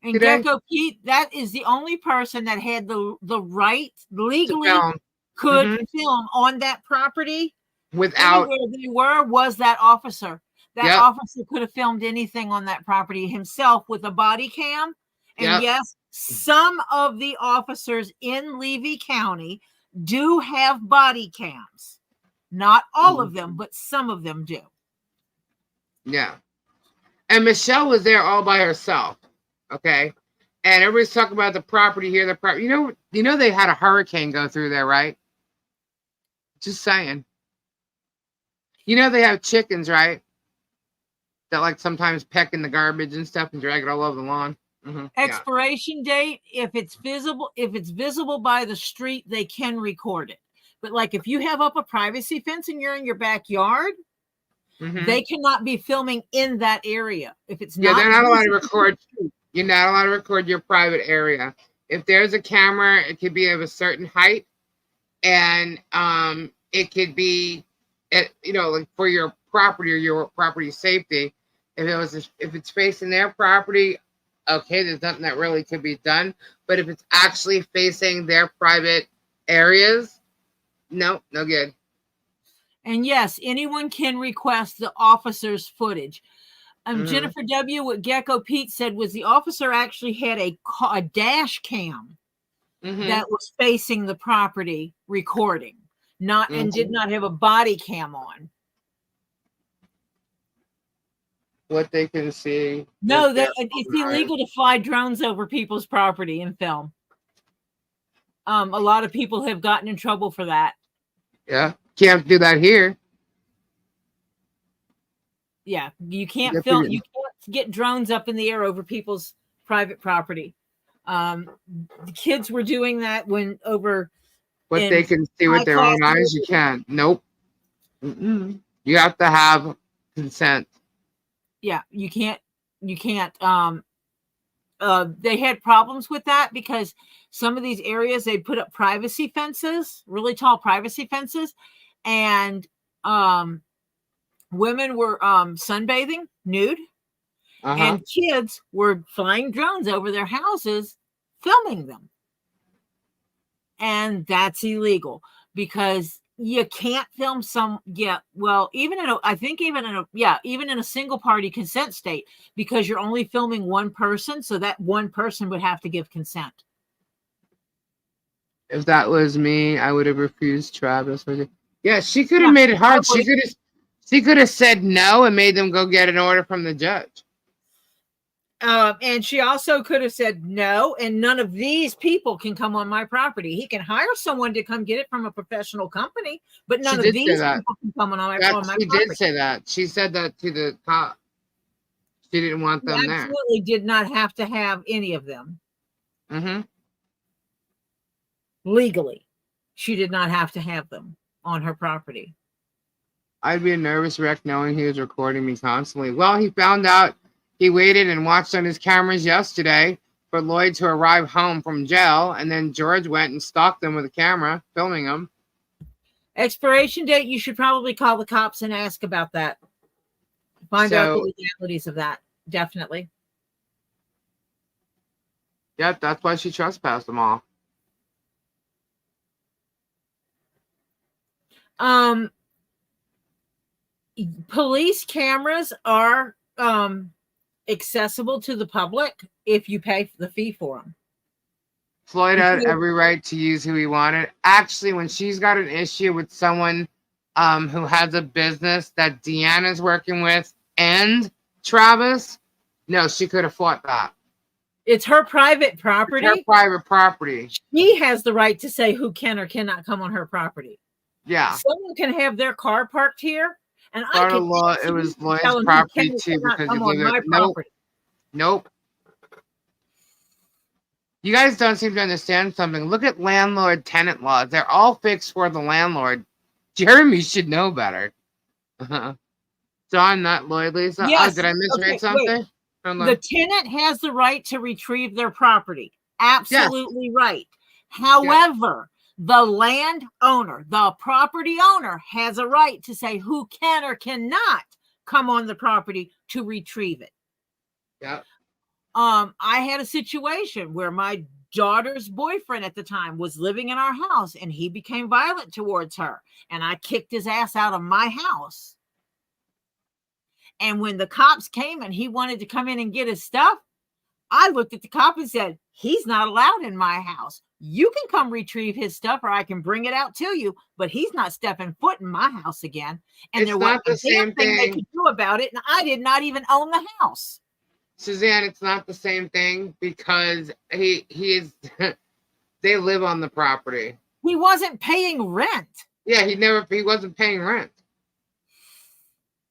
B: And Gecko Pete, that is the only person that had the right legally could film on that property
A: without
B: where they was that officer. That officer could have filmed anything on that property himself with a body cam. And yes, some of the officers in Levy County do have body cams. Not all of them, but some of them do.
A: Yeah. And Michelle was there all by herself. Okay. And everybody's talking about the property here, the property. You know they had a hurricane go through there, right? Just saying. You know they have chickens, right? That like sometimes peck in the garbage and stuff and drag it all over the lawn. Yeah.
B: Expiration date, if it's visible by the street, they can record it. But like if you have up a privacy fence and you're in your backyard, they cannot be filming in that area. If it's not,
A: they're not allowed to record. You're not allowed to record your private area. If there's a camera, it could be of a certain height, and it could be, like for your property or your property safety. If it's facing their property, okay, there's nothing that really could be done. But if it's actually facing their private areas, no good.
B: And yes, anyone can request the officer's footage. Jennifer W., what Gecko Pete said was the officer actually had a dash cam that was facing the property recording, and did not have a body cam on.
A: What they can see.
B: No, it's illegal to fly drones over people's property and film. A lot of people have gotten in trouble for that.
A: Yeah, can't do that here.
B: Yeah, you can't film. You can't get drones up in the air over people's private property. The kids were doing that when over.
A: What they can see with their own eyes, you can't. Nope. You have to have consent.
B: Yeah, you can't. They had problems with that because some of these areas they put up privacy fences, really tall privacy fences, and women were sunbathing nude, and kids were flying drones over their houses, filming them, and that's illegal because you can't film even in a single party consent state, because you're only filming one person, so that one person would have to give consent.
A: If that was me, I would have refused Travis. Yeah, she could have made it hard. She could have said no and made them go get an order from the judge.
B: And she also could have said no, and none of these people can come on my property. He can hire someone to come get it from a professional company, but none of these people can come on my property.
A: She did say that. She said that to the cop. She didn't want them there.
B: Absolutely did not have to have any of them. Legally, she did not have to have them on her property.
A: I'd be a nervous wreck knowing he was recording me constantly. Well, he found out. He waited and watched on his cameras yesterday for Lloyd to arrive home from jail, and then George went and stalked them with a camera, filming them.
B: Expiration date, you should probably call the cops and ask about that. Find out the legalities of that, definitely.
A: Yep, that's why she trespassed them all.
B: Police cameras are accessible to the public if you pay the fee for them.
A: Floyd had every right to use who he wanted. Actually, when she's got an issue with someone who has a business that Deanna's working with and Travis, no, she could have fought that.
B: It's her private property.
A: It's her private property.
B: She has the right to say who can or cannot come on her property.
A: Yeah.
B: Someone can have their car parked here. And
A: it was Lloyd's property too, because you live there. Nope. You guys don't seem to understand something. Look at landlord-tenant laws. They're all fixed for the landlord. Jeremy should know better. John, not Lloyd, Lisa.
B: Yes.
A: Oh, did I misread something?
B: The tenant has the right to retrieve their property. Absolutely right. However, the landowner, the property owner, has a right to say who can or cannot come on the property to retrieve it.
A: Yeah.
B: I had a situation where my daughter's boyfriend at the time was living in our house, and he became violent towards her, and I kicked his ass out of my house. And when the cops came and he wanted to come in and get his stuff, I looked at the cop and said, he's not allowed in my house. You can come retrieve his stuff, or I can bring it out to you, but he's not stepping foot in my house again. And there wasn't a damn thing they could do about it, and I did not even own the house.
A: Suzanne, it's not the same thing because he is. They live on the property.
B: He wasn't paying rent.
A: Yeah, he wasn't paying rent.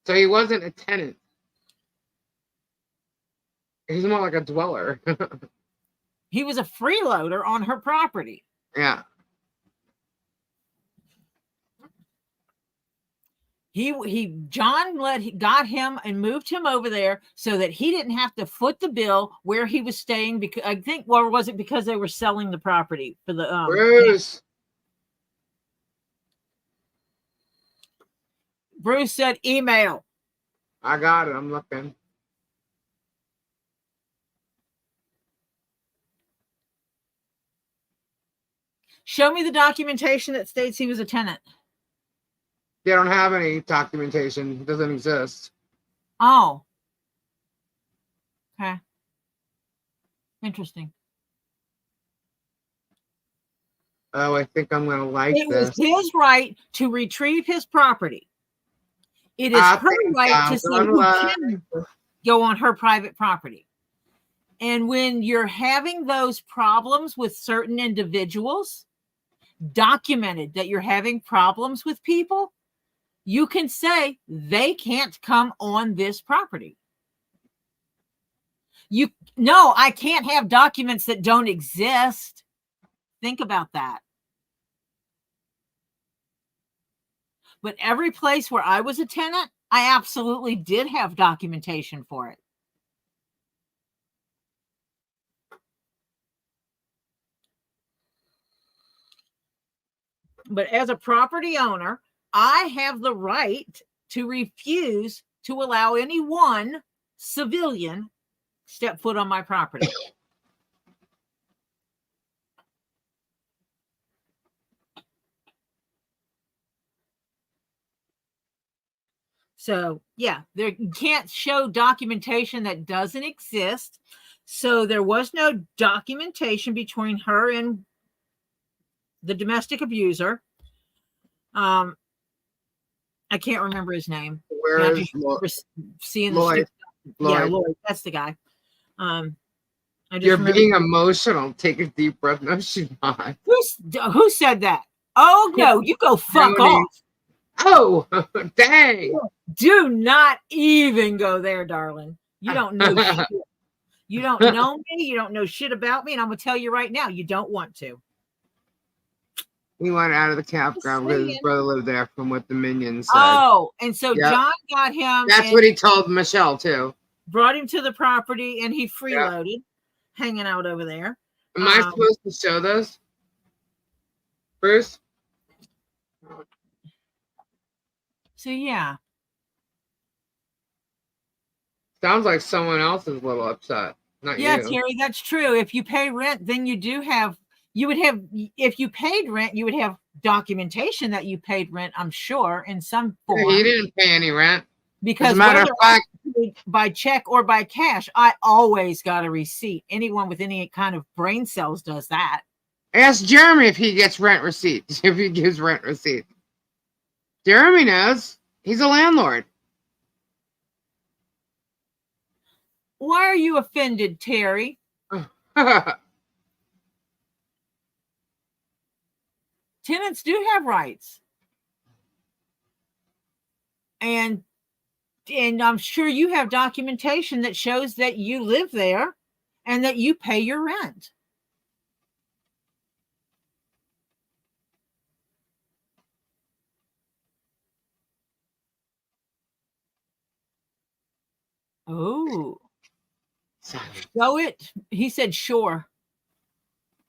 A: So he wasn't a tenant. He's more like a dweller.
B: He was a freeloader on her property.
A: Yeah.
B: John got him and moved him over there so that he didn't have to foot the bill where he was staying, because I think, or was it because they were selling the property for the Bruce said email.
A: I got it. I'm looking.
B: Show me the documentation that states he was a tenant.
A: They don't have any documentation. It doesn't exist.
B: Oh. Okay. Interesting.
A: Oh, I think I'm going to like
B: It
A: this.
B: was his right to retrieve his property. It is her right to say who can go on her private property. And when you're having those problems with certain individuals, documented that you're having problems with people, you can say they can't come on this property. No, I can't have documents that don't exist. Think about that. But every place where I was a tenant, I absolutely did have documentation for it. But as a property owner, I have the right to refuse to allow any one civilian step foot on my property. So, yeah, you can't show documentation that doesn't exist. So there was no documentation between her and the domestic abuser. I can't remember his name.
A: Where is
B: seeing
A: Lloyd?
B: Yeah, Lloyd. That's the guy.
A: You're being emotional. Take a deep breath. No, she's not.
B: Who said that? Oh no, you go fuck off.
A: Oh, dang.
B: Do not even go there, darling. You don't know shit. You don't know me. You don't know shit about me. And I'm going to tell you right now, you don't want to.
A: He went out of the campground because his brother lived there, from what the minions said.
B: Oh, and so John got him.
A: That's what he told Michelle, too.
B: Brought him to the property, and he freeloaded, hanging out over there.
A: Am I supposed to show this, Bruce?
B: So, yeah.
A: Sounds like someone else is a little upset. Not you.
B: Terry, that's true. If you pay rent, then if you paid rent, you would have documentation that you paid rent, I'm sure, in some form.
A: He didn't pay any rent.
B: Because
A: as a matter of fact,
B: by check or by cash, I always got a receipt. Anyone with any kind of brain cells does that.
A: Ask Jeremy if he gets rent receipts, if he gives rent receipts. Jeremy knows. He's a landlord.
B: Why are you offended, Terry? Tenants do have rights. And I'm sure you have documentation that shows that you live there and that you pay your rent. Oh. Show it. He said sure.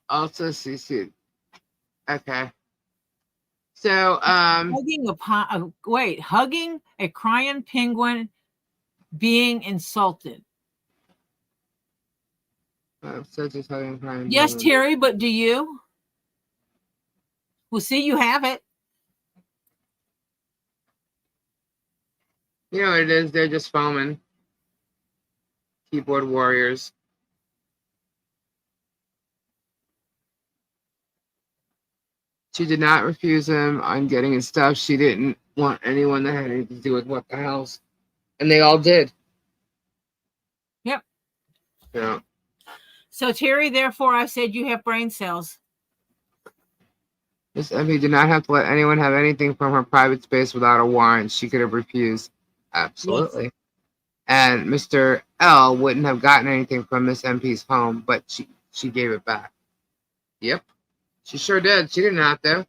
A: Also CC. Okay. So
B: hugging a crying penguin, being insulted.
A: So just hugging crying.
B: Yes,
A: penguin.
B: Terry, but do you? Well, see, you have it.
A: You know what it is? They're just foaming. Keyboard warriors. She did not refuse him on getting his stuff. She didn't want anyone that had anything to do with what the house. And they all did.
B: Yep.
A: Yeah.
B: So Terry, therefore, I said you have brain cells.
A: Miss MP did not have to let anyone have anything from her private space without a warrant. She could have refused. Absolutely. And Mr. L wouldn't have gotten anything from Miss MP's home, but she gave it back. Yep. She sure did. She didn't have to.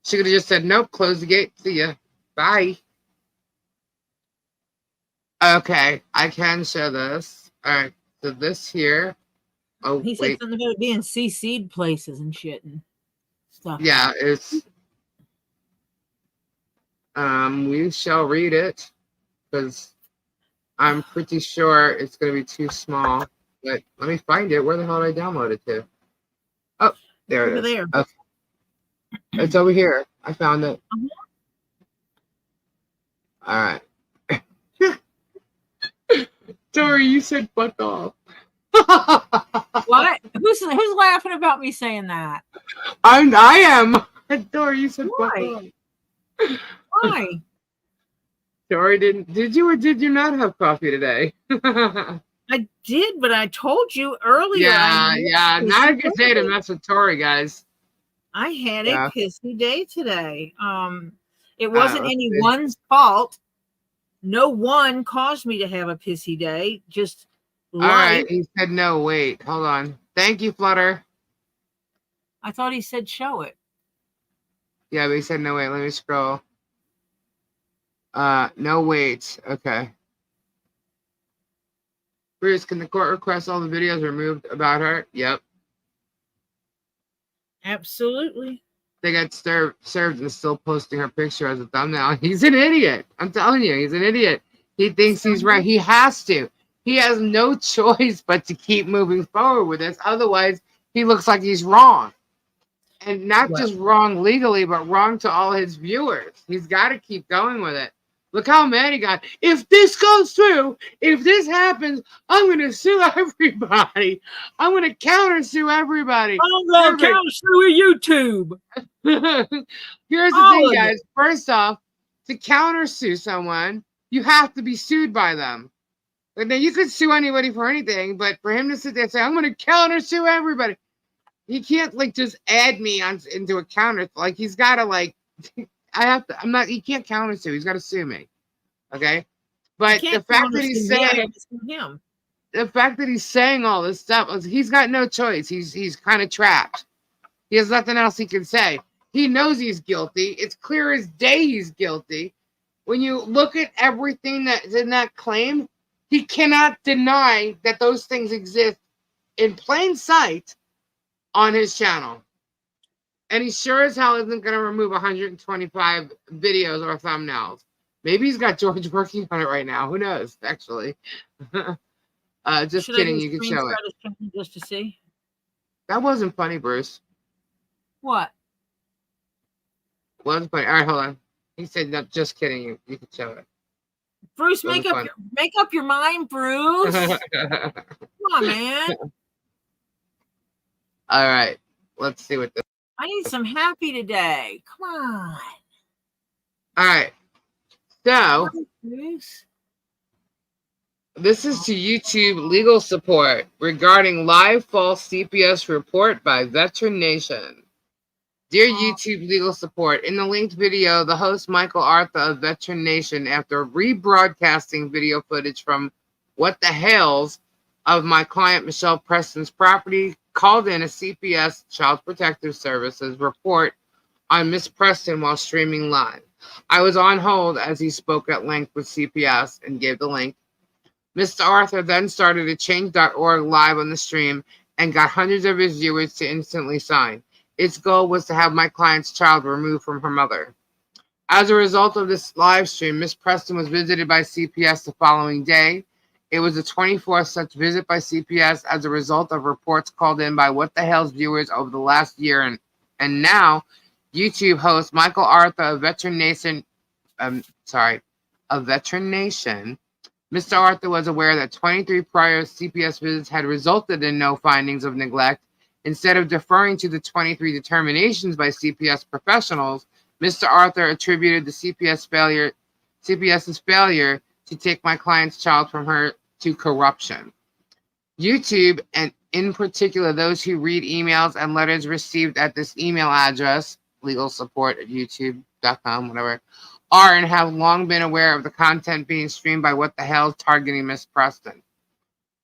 A: She could have just said, nope, close the gate. See ya. Bye. Okay, I can show this. All right, so this here. Oh,
B: He said
A: wait.
B: something about it being CC'd places and shit and stuff.
A: Yeah, it's. We shall read it because I'm pretty sure it's going to be too small. But let me find it. Where the hell did I download it to? Oh, there it
B: Over
A: is.
B: there.
A: Okay. It's over here. I found it. All right. Tori, you said fuck off.
B: What? Who's laughing about me saying that?
A: I am. Tori, you said fuck
B: Why?
A: off.
B: Why?
A: Tori, did you or did you not have coffee today?
B: I did, but I told you earlier.
A: Yeah. Not a good day to mess with Tori, guys.
B: I had
A: Yeah.
B: a pissy day today. It wasn't
A: let's see.
B: anyone's fault. No one caused me to have a pissy day. Just
A: All
B: life.
A: right. He said no. Wait, hold on. Thank you, Flutter.
B: I thought he said show it.
A: Yeah, but he said no. Wait, let me scroll. No wait. Okay. Bruce, can the court request all the videos removed about her? Yep.
B: Absolutely.
A: They got served and still posting her picture as a thumbnail. He's an idiot. I'm telling you, he's an idiot. He thinks he's right. He has to. He has no choice but to keep moving forward with this. Otherwise, he looks like he's wrong. And not just wrong legally, but wrong to all his viewers. He's got to keep going with it. Look how mad he got. If this goes through, if this happens, I'm going to sue everybody. I'm going to counter sue everybody.
B: I'm going to counter sue YouTube.
A: Here's the thing, guys. First off, to counter sue someone, you have to be sued by them. But then you could sue anybody for anything, but for him to sit there and say, I'm going to counter sue everybody. He can't like just add me into a counter. Like he's got to like, he can't counter sue. He's got to sue me. Okay. But the fact that he's saying, the fact that he's saying all this stuff, he's got no choice. He's kind of trapped. He has nothing else he can say. He knows he's guilty. It's clear as day he's guilty. When you look at everything that's in that claim, he cannot deny that those things exist in plain sight on his channel. And he sure as hell isn't going to remove 125 videos or thumbnails. Maybe he's got George working on it right now. Who knows, actually. Just kidding. You can show it.
B: Just to see.
A: That wasn't funny, Bruce.
B: What?
A: Wasn't funny. All right, hold on. He said, no, just kidding. You can show it.
B: Bruce, make up your mind, Bruce. Come on, man.
A: All right. Let's see what this.
B: I need some happy today. Come on.
A: All right. So,
B: Bruce.
A: This is to YouTube legal support regarding live false CPS report by Veteran Nation. Dear YouTube legal support, in the linked video, the host Michael Arthur of Veteran Nation, after rebroadcasting video footage from What the Hells of my client Michelle Preston's property, called in a CPS Child Protective Services report on Miss Preston while streaming live. I was on hold as he spoke at length with CPS and gave the link. Mr. Arthur then started a change.org live on the stream and got hundreds of his viewers to instantly sign. Its goal was to have my client's child removed from her mother. As a result of this live stream, Miss Preston was visited by CPS the following day. It was the 24th such visit by CPS as a result of reports called in by What the Hell's viewers over the last year. And now, YouTube host Michael Arthur of Veteran Nation, Mr. Arthur was aware that 23 prior CPS visits had resulted in no findings of neglect. Instead of deferring to the 23 determinations by CPS professionals, Mr. Arthur attributed the CPS's failure to take my client's child from her to corruption. YouTube, and in particular those who read emails and letters received at this email address, legalsupport@youtube.com, whatever, are and have long been aware of the content being streamed by What the Hell targeting Miss Preston.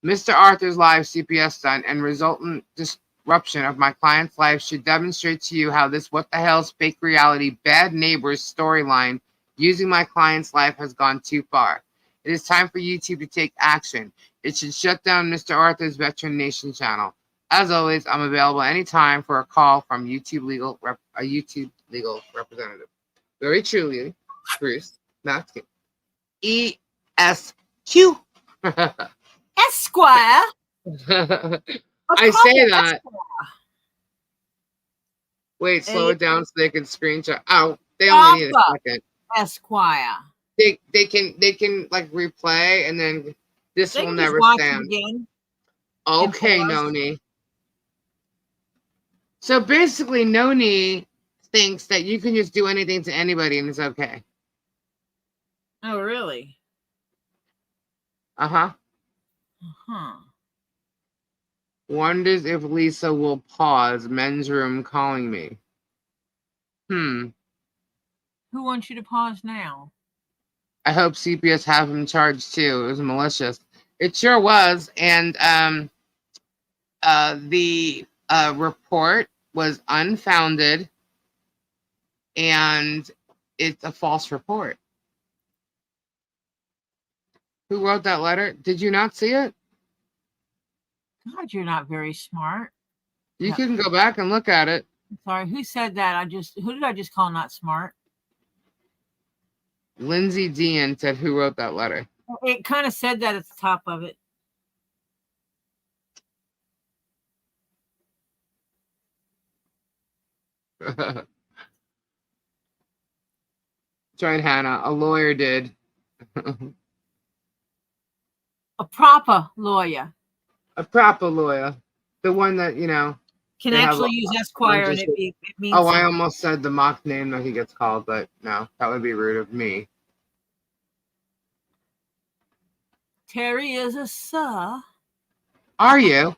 A: Mr. Arthur's live CPS stunt and resultant disruption of my client's life should demonstrate to you how this What the Hell's fake reality bad neighbors storyline using my client's life has gone too far. It is time for YouTube to take action. It should shut down Mr. Arthur's Veteran Nation channel. As always, I'm available anytime for a call from a YouTube legal representative. Very truly, Bruce Matkin. ESQ.
B: Esquire.
A: I say that. Wait, slow it down so they can screenshot. Oh, they only need a second.
B: Esquire.
A: They can like replay and then this will never stand. Okay, Noni. So basically, Noni thinks that you can just do anything to anybody and it's okay.
B: Oh, really?
A: Uh-huh.
B: Uh-huh.
A: Wonders if Lisa will pause. Men's room calling me.
B: Who wants you to pause now?
A: I hope CPS have him charged too. It was malicious. It sure was. And the report was unfounded and it's a false report. Who wrote that letter? Did you not see it?
B: God, you're not very smart.
A: You can go back and look at it.
B: Sorry, who said that? Who did I just call not smart?
A: Lindsay Dean said who wrote that letter.
B: It kind of said that at the top of it.
A: Join Hannah. A lawyer did.
B: A proper lawyer.
A: A proper lawyer. The one that,
B: can actually use Esquire and it means
A: oh, I almost said the mock name that he gets called, but no, that would be rude of me.
B: Terry is a sir.
A: Are you?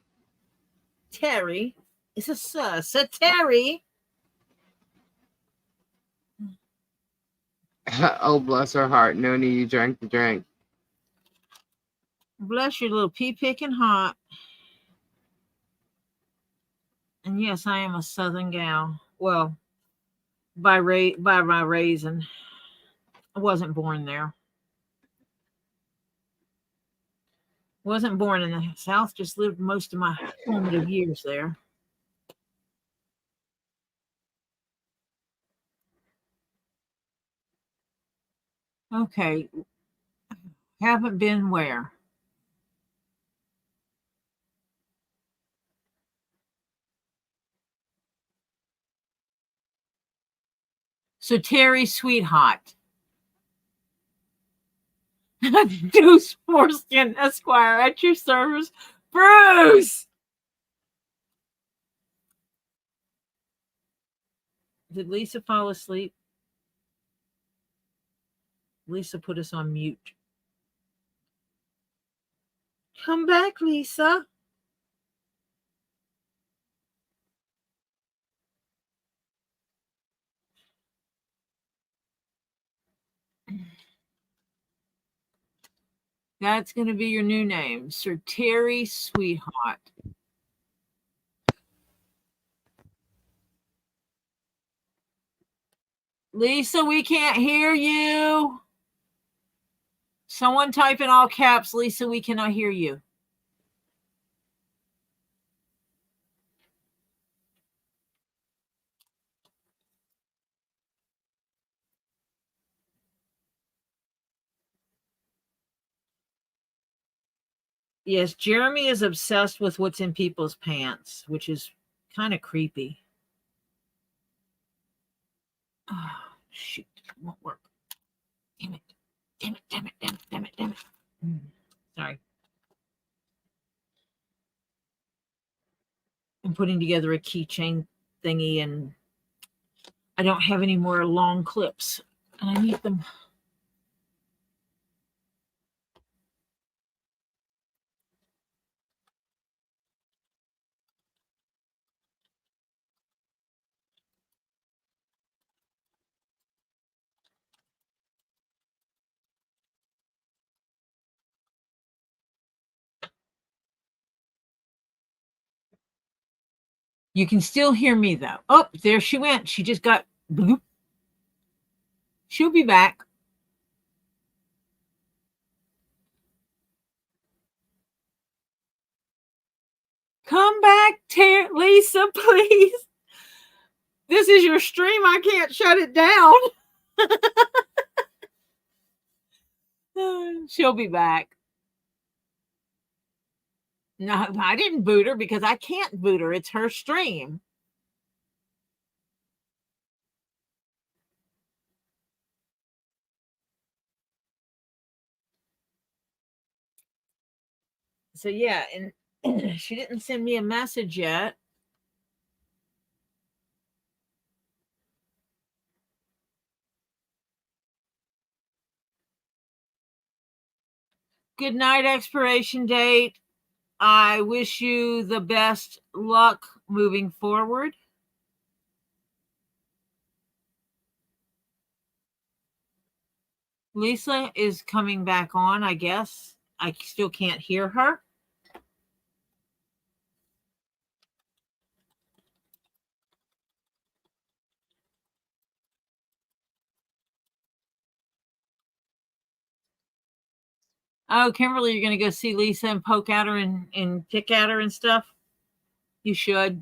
B: Terry is a sir. Sir Terry.
A: Oh, bless her heart. Noni, you drank the drink.
B: Bless your little pea-picking heart. And yes, I am a Southern gal. Well, by my raising. I wasn't born there. Wasn't born in the South, just lived most of my formative years there. Okay. Haven't been where? So Terry Sweetheart. Deuce Foreskin Esquire at your service. Bruce! Did Lisa fall asleep? Lisa put us on mute. Come back, Lisa. That's going to be your new name, Sir Terry Sweetheart. Lisa, we can't hear you. Someone type in all caps, Lisa, we cannot hear you. Yes, Jeremy is obsessed with what's in people's pants, which is kind of creepy. Oh, shoot. It won't work. Damn it. Damn it, damn it, damn it, damn it, damn it. Sorry. I'm putting together a keychain thingy, and I don't have any more long clips, and I need them. You can still hear me though. Oh, there she went. She just got bloop. She'll be back. Come back, Lisa, please. This is your stream. I can't shut it down. She'll be back. No, I didn't boot her because I can't boot her. It's her stream. So yeah, and she didn't send me a message yet. Good night, expiration date. I wish you the best luck moving forward. Lisa is coming back on, I guess. I still can't hear her. Oh, Kimberly, you're going to go see Lisa and poke at her and pick at her and stuff? You should.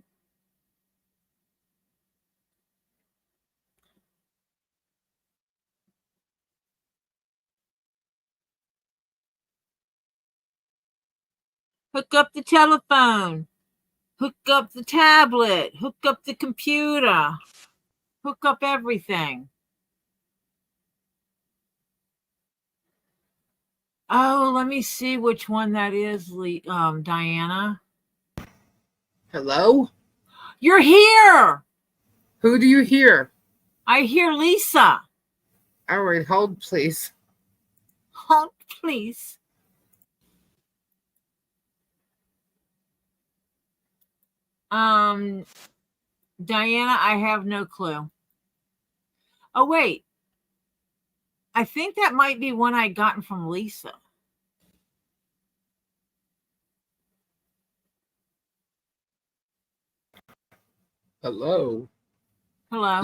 B: Hook up the telephone. Hook up the tablet. Hook up the computer. Hook up everything. Oh, let me see which one that is, Diana.
A: Hello?
B: You're here.
A: Who do you hear?
B: I hear Lisa.
A: All right, hold, please.
B: Hold, please. Diana, I have no clue. Oh, wait. I think that might be one I gotten from Lisa.
A: Hello?
B: Hello?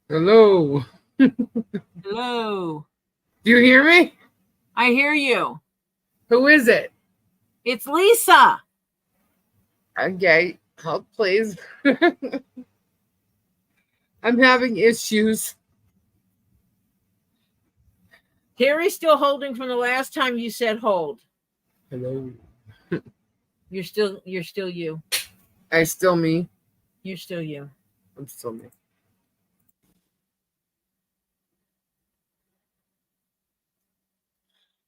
A: Hello?
B: Hello?
A: Do you hear me?
B: I hear you.
A: Who is it?
B: It's Lisa.
A: Okay, hold, please. I'm having issues.
B: Terry's still holding from the last time you said hold.
A: Hello?
B: You're still you.
A: I still me.
B: You're still you.
A: I'm still me.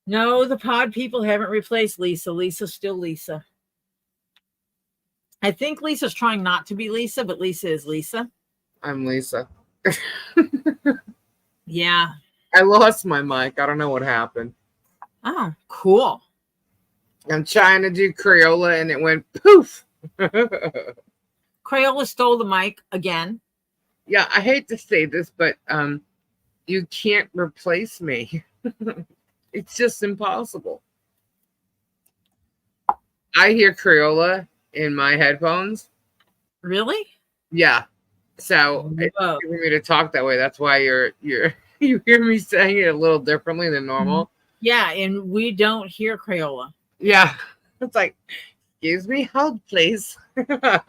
B: No, the pod people haven't replaced Lisa. Lisa's still Lisa. I think Lisa's trying not to be Lisa, but Lisa is Lisa.
A: I'm Lisa.
B: Yeah.
A: I lost my mic. I don't know what happened.
B: Oh, cool.
A: I'm trying to do Crayola and it went poof.
B: Crayola stole the mic again.
A: Yeah, I hate to say this, but you can't replace me. It's just impossible. I hear Crayola in my headphones.
B: Really?
A: Yeah. So it's
B: Whoa.
A: giving me to talk that way. That's why you hear me saying it a little differently than normal.
B: Yeah, and we don't hear Crayola.
A: Yeah. It's like, excuse me, hold please. Yeah,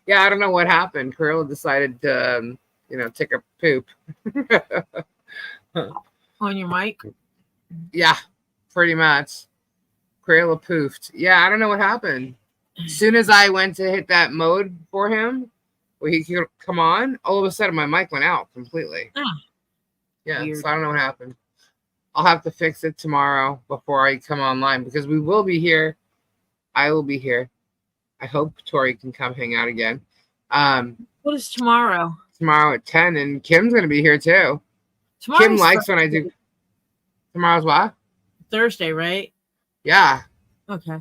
A: I don't know what happened. Crayola decided to take a poop.
B: On your mic?
A: Yeah, pretty much. Crayola poofed. Yeah, I don't know what happened. As soon as I went to hit that mode for him, where he could come on, all of a sudden my mic went out completely. Yeah,
B: weird.
A: so I don't know what happened. I'll have to fix it tomorrow before I come online because we will be here. I will be here. I hope Tori can come hang out again.
B: What is tomorrow?
A: Tomorrow at 10, and Kim's going to be here too.
B: Tomorrow's
A: Kim likes when I do. Tomorrow's what?
B: Thursday, right?
A: Yeah.
B: Okay.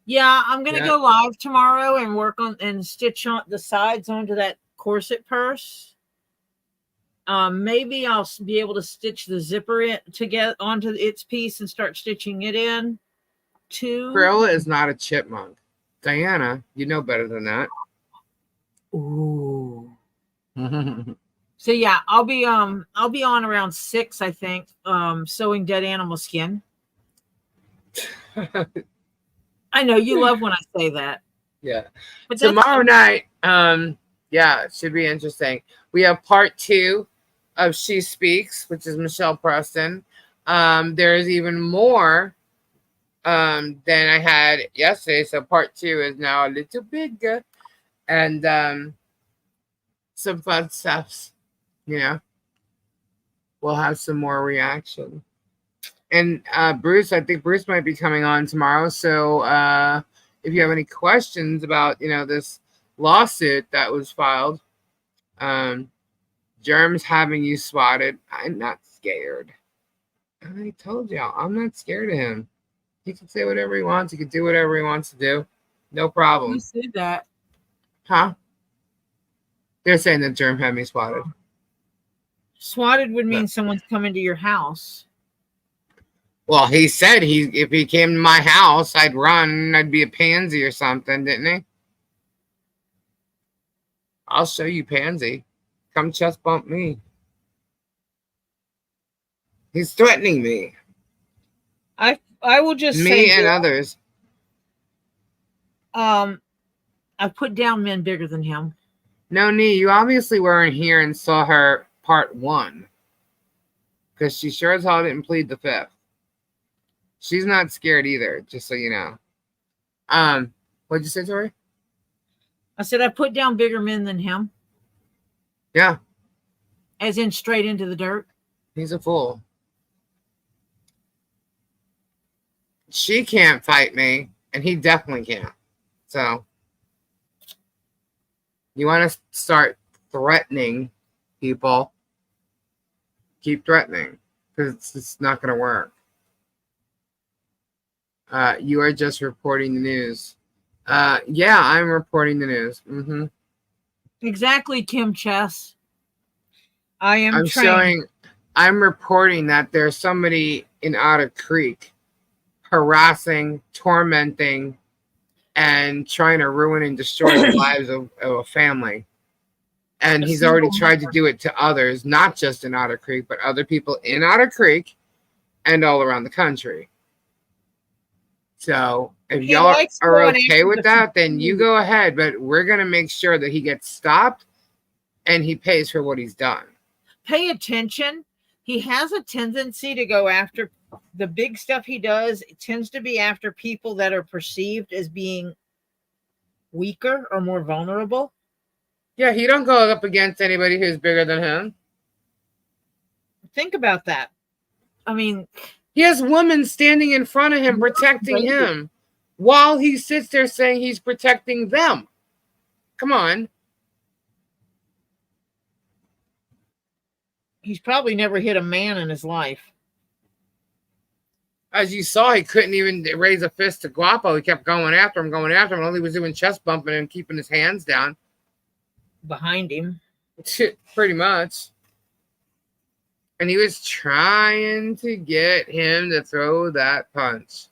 B: Yeah, I'm gonna go live tomorrow and work on and stitch on the sides onto that corset purse. Maybe I'll be able to stitch the zipper together onto its piece and start stitching it in. 2.
A: Cruella is not a chipmunk. Diana, you know better than that.
B: Ooh. So yeah, I'll be on around 6, I think, sewing dead animal skin. I know you love when I say that.
A: Yeah.
B: But
A: Tomorrow night, yeah, it should be interesting. We have part 2 of She Speaks, which is Michelle Preston. There's even more than I had yesterday. So part 2 is now a little bigger. And some fun stuff, you know. We'll have some more reaction. And Bruce, I think Bruce might be coming on tomorrow. So if you have any questions about, this lawsuit that was filed, Germ's having you swatted. I'm not scared. I told y'all, I'm not scared of him. He can say whatever he wants. He can do whatever he wants to do. No problem.
B: Who said that?
A: Huh? They're saying that Germ had me swatted.
B: Swatted would mean someone's coming to your house.
A: Well, he said if he came to my house, I'd run. I'd be a pansy or something, didn't he? I'll show you, pansy. Come chest bump me. He's threatening me.
B: I will just
A: me
B: say
A: and others.
B: I put down men bigger than him.
A: No, Nee, you obviously weren't here and saw her part 1. Because she sure as hell didn't plead the 5th. She's not scared either, just so you know. What'd you say, Tori?
B: I said I put down bigger men than him.
A: Yeah.
B: As in straight into the dirt.
A: He's a fool. She can't fight me, and he definitely can't. So, you want to start threatening people, keep threatening, because it's not going to work. You are just reporting the news. Yeah, I'm reporting the news. Mm-hmm.
B: Exactly, Kim Chess. I'm
A: reporting that there's somebody in Otter Creek harassing, tormenting, and trying to ruin and destroy the lives of a family. And he's already tried to do it to others, not just in Otter Creek, but other people in Otter Creek and all around the country. So if y'all are okay with that, then you go ahead. But we're going to make sure that he gets stopped and he pays for what he's done.
B: Pay attention. He has a tendency to go after the big stuff he does. It tends to be after people that are perceived as being weaker or more vulnerable.
A: Yeah, he don't go up against anybody who's bigger than him.
B: Think about that. I mean,
A: he has women standing in front of him protecting him while he sits there saying he's protecting them. Come on.
B: He's probably never hit a man in his life.
A: As you saw, he couldn't even raise a fist to Guapo. He kept going after him, and all he was doing chest bumping and keeping his hands down.
B: Behind him.
A: Pretty much. And he was trying to get him to throw that punch.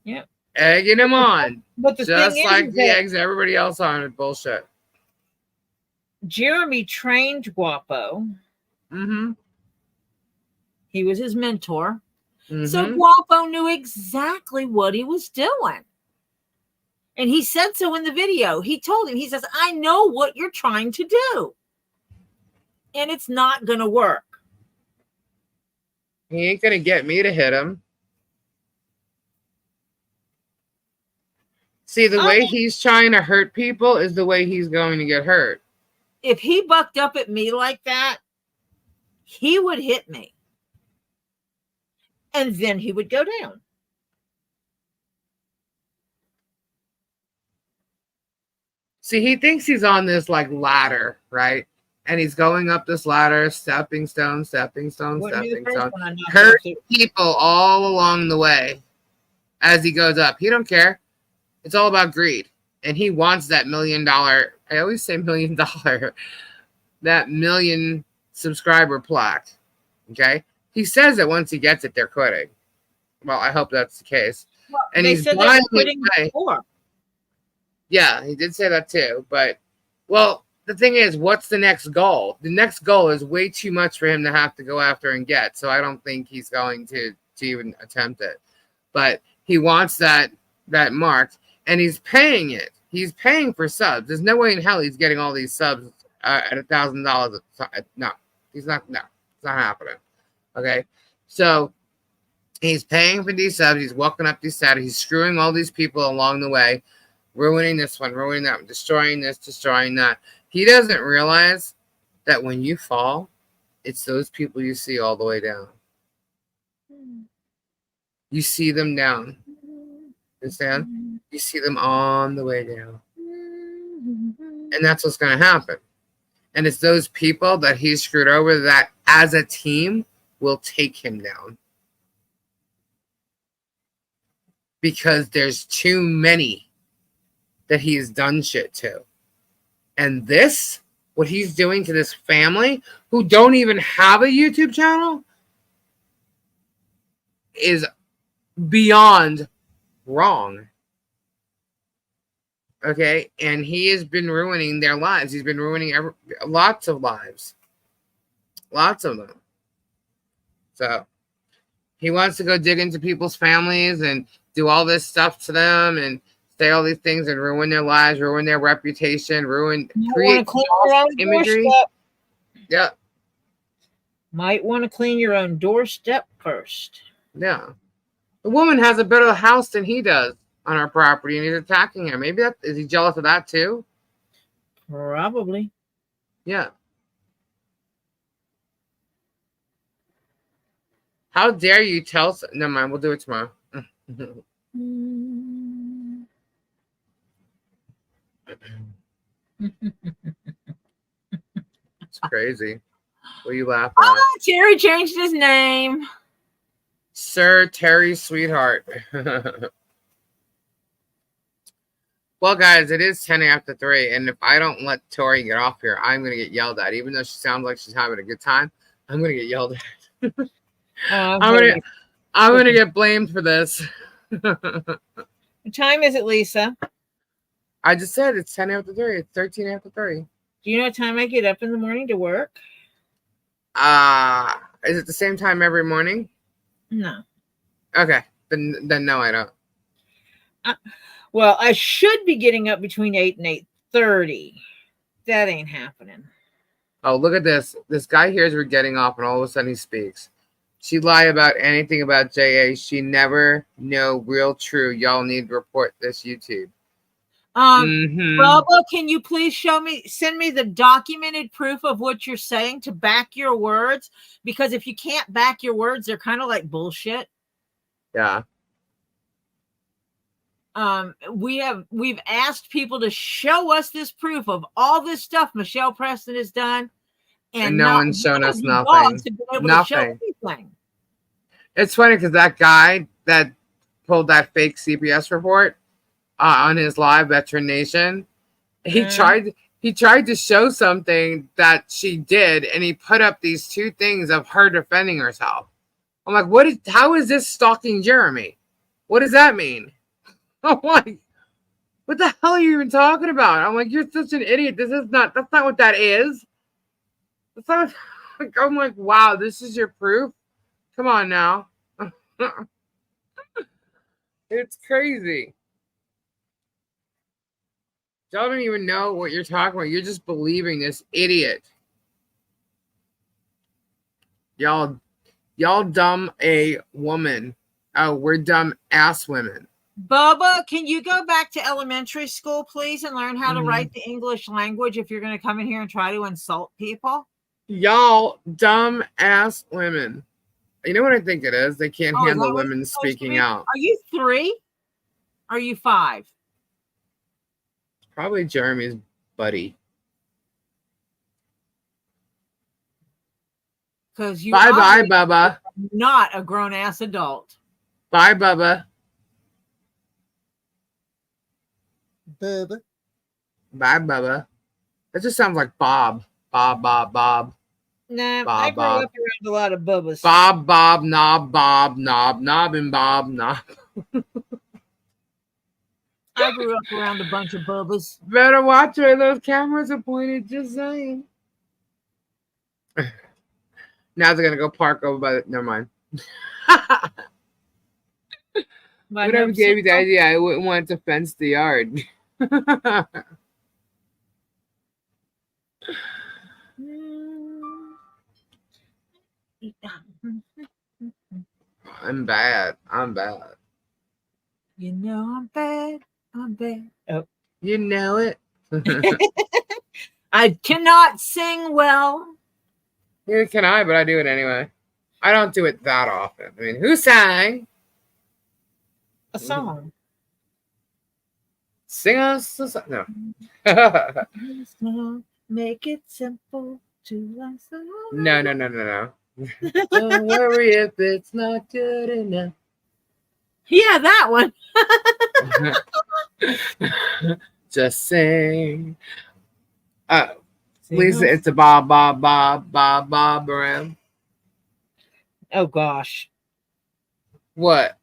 B: Yeah.
A: Egging him on.
B: But
A: just like he eggs everybody else on with bullshit.
B: Jeremy trained Guapo.
A: Mm-hmm.
B: He was his mentor.
A: Mm-hmm.
B: So Guapo knew exactly what he was doing. And he said so in the video. He told him, he says, I know what you're trying to do. And it's not going to work.
A: He ain't going to get me to hit him. See, the way he's trying to hurt people is the way he's going to get hurt.
B: If he bucked up at me like that, he would hit me. And then he would go down.
A: See, he thinks he's on this like ladder, right? And he's going up this ladder, stepping stone, hurting people all along the way as he goes up. He don't care. It's all about greed. And he wants that $1 million. I always say $1 million. That 1 million subscriber plaque. Okay? He says that once he gets it, they're quitting. Well, I hope that's the case. and
B: They
A: he's
B: said they were
A: blindly
B: quitting
A: paying.
B: before.
A: Yeah, he did say that too. But, well, the thing is, what's the next goal? The next goal is way too much for him to have to go after and get. So I don't think he's going to even attempt it. But he wants that marked, and he's paying it. He's paying for subs. There's no way in hell he's getting all these subs at $1,000. No, he's not. No, it's not happening. Okay, so he's paying for these subs. He's walking up these statues. He's screwing all these people along the way, ruining this one, ruining that one, destroying this, destroying that. He doesn't realize that when you fall, it's those people you see all the way down. You see them down. Understand? You see them on the way down. And that's what's going to happen. And it's those people that he's screwed over that as a team will take him down. Because there's too many that he's done shit to. And this, what he's doing to this family who don't even have a YouTube channel, is beyond wrong. Okay? And he has been ruining their lives. He's been ruining lots of lives. Lots of them. So, he wants to go dig into people's families and do all this stuff to them and say all these things and ruin their lives, ruin their reputation, create false imagery.
B: Doorstep.
A: Yeah.
B: Might want to clean your own doorstep first.
A: Yeah. The woman has a better house than he does on her property, and he's attacking her. Maybe is he jealous of that too?
B: Probably.
A: Yeah. How dare you tell? Never mind. We'll do it tomorrow. It's crazy. What are you laughing at?
B: Oh, Terry changed his name.
A: Sir Terry Sweetheart. Well, guys, it is 10 after 3, and if I don't let Tori get off here, I'm going to get yelled at. Even though she sounds like she's having a good time, I'm going to get yelled at. I'm gonna get blamed for this.
B: What time is it, Lisa?
A: I just said it's 10 after 3. It's 13 after 3.
B: Do you know what time I get up in the morning to work?
A: Is it the same time every morning?
B: No.
A: Okay, then no, I don't.
B: Well, I should be getting up between 8 and 8:30. That ain't happening.
A: Oh, look at this. This guy hears we're getting off, and all of a sudden he speaks. She lie about anything about JA. She never know real true. Y'all need to report this YouTube.
B: Bubba, can you please send me the documented proof of what you're saying to back your words? Because if you can't back your words, they're kind of like bullshit.
A: Yeah.
B: We've asked people to show us this proof of all this stuff Michelle Preston has done, and
A: no one's shown us nothing. Nothing. It's funny because that guy that pulled that fake CPS report on his live Veteran Nation, he tried to show something that she did, and he put up these two things of her defending herself. I'm like, how is this stalking Jeremy? What does that mean? I'm like, what the hell are you even talking about? I'm like, you're such an idiot. That's not what that is. That's not I'm like, wow, this is your proof? Come on now. It's crazy. Y'all don't even know what you're talking about. You're just believing this idiot. Y'all dumb a woman. Oh, we're dumb ass women.
B: Bubba, can you go back to elementary school, please, and learn how to write the English language if you're going to come in here and try to insult people?
A: Y'all dumb ass women. You know what I think it is? They can't handle women speaking out.
B: Are you 3? Are you 5?
A: Probably Jeremy's buddy.
B: Because you
A: bye, Bubba.
B: Not a grown ass adult.
A: Bye, Bubba.
B: Bubba.
A: Bye, Bubba. That just sounds like Bob. Bob.
B: Nah,
A: Bob,
B: I grew up around a lot of Bubbas.
A: Bob, knob, and Bob, knob.
B: I grew up around a bunch of bubbas.
A: Better watch where those cameras are pointed. Just saying. Now they're gonna go park over by the. Never mind. Whatever gave you the idea, I wouldn't want to fence the yard. I'm bad. I'm bad.
B: You know I'm bad. I'm bad. Oh.
A: You know it.
B: I cannot sing well.
A: Neither can I, but I do it anyway. I don't do it that often. I mean, who sang?
B: A song.
A: Sing us a song. No.
B: Make it simple to last.
A: No. Don't worry if it's not good enough.
B: Yeah, that one.
A: Just sing.
B: Sing
A: Lisa,
B: us.
A: it's a bob around.
B: Oh gosh.
A: What?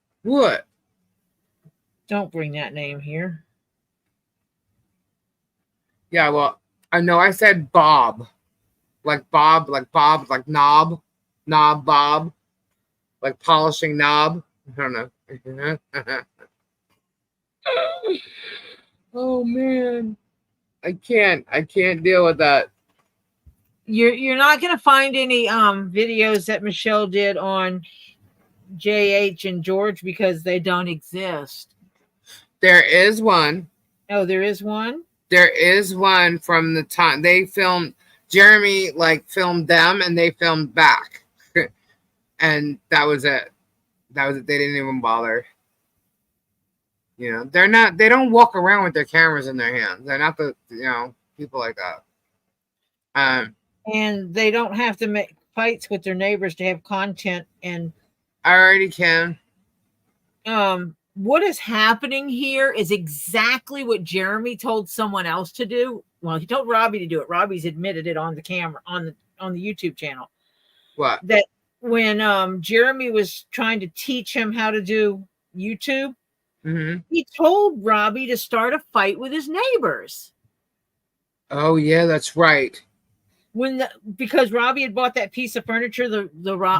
B: Don't bring that name here.
A: Yeah, well, I know I said Bob. Like Bob, like knob, Bob. Like polishing knob. I don't know. Oh man. I can't deal with that.
B: You're not gonna find any videos that Michelle did on JH and George because they don't exist.
A: There is one.
B: Oh, there is one?
A: There is one from the time they filmed. Jeremy filmed them and they filmed back. And that was it. They didn't even bother. You know, they don't walk around with their cameras in their hands. They're not people like that.
B: And they don't have to make fights with their neighbors to have content. And
A: I already can.
B: What is happening here is exactly what Jeremy told someone else to do. Well, he told Robbie to do it. Robbie's admitted it on the camera on the YouTube channel.
A: What?
B: That when Jeremy was trying to teach him how to do YouTube, he told Robbie to start a fight with his neighbors.
A: Oh yeah, that's right.
B: Because Robbie had bought that piece of furniture, the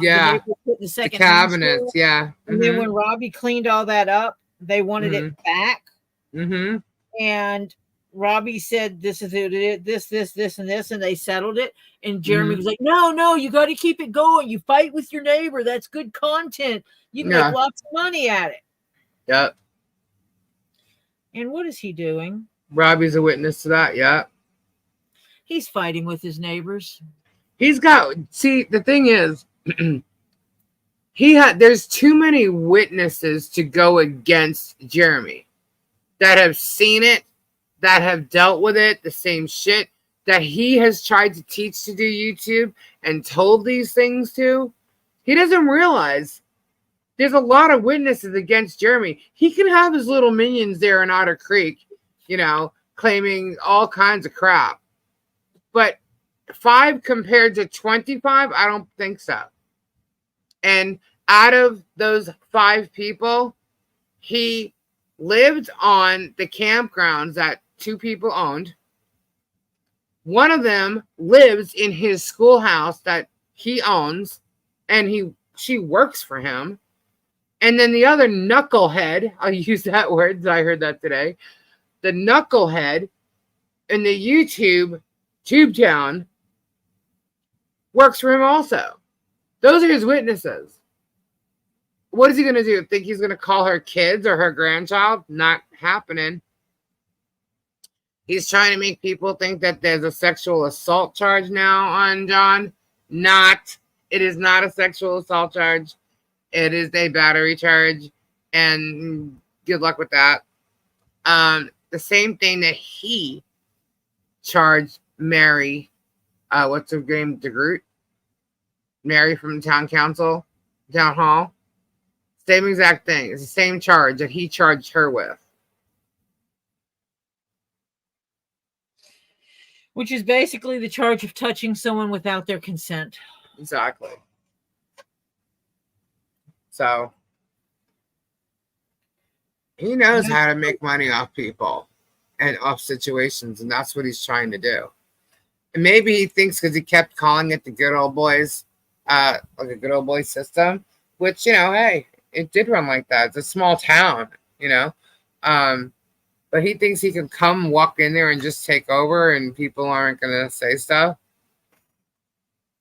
A: neighbor
B: put the second
A: cabinets, yeah.
B: And then when Robbie cleaned all that up, they wanted it back. And Robbie said, "This is it, this, and this," and they settled it. And Jeremy was like, "No, you got to keep it going. You fight with your neighbor. That's good content. You can make lots of money at it."
A: Yep.
B: And what is he doing?
A: Robbie's a witness to that. Yeah.
B: He's fighting with his neighbors.
A: The thing is, there's too many witnesses to go against Jeremy that have seen it, that have dealt with it, the same shit that he has tried to teach to do YouTube and told these things to. He doesn't realize there's a lot of witnesses against Jeremy. He can have his little minions there in Otter Creek, claiming all kinds of crap. But 5 compared to 25, I don't think so. And out of those 5 people, he lived on the campgrounds that 2 people owned. One of them lives in his schoolhouse that he owns, and she works for him. And then the other knucklehead, I'll use that word, I heard that today, the knucklehead in the Tube Town works for him also. Those are his witnesses. What is he going to do? Think he's going to call her kids or her grandchild? Not happening. He's trying to make people think that there's a sexual assault charge now on John. Not. It is not a sexual assault charge. It is a battery charge. And good luck with that. The same thing that he charged Mary, what's her name, DeGroot? Mary from town hall. Same exact thing. It's the same charge that he charged her with.
B: Which is basically the charge of touching someone without their consent.
A: Exactly. So He knows how to make money off people and off situations, and that's what he's trying to do. And maybe he thinks because he kept calling it the good old boys, like a good old boy system, which, hey, it did run like that. It's a small town, but he thinks he can come walk in there and just take over and people aren't going to say stuff.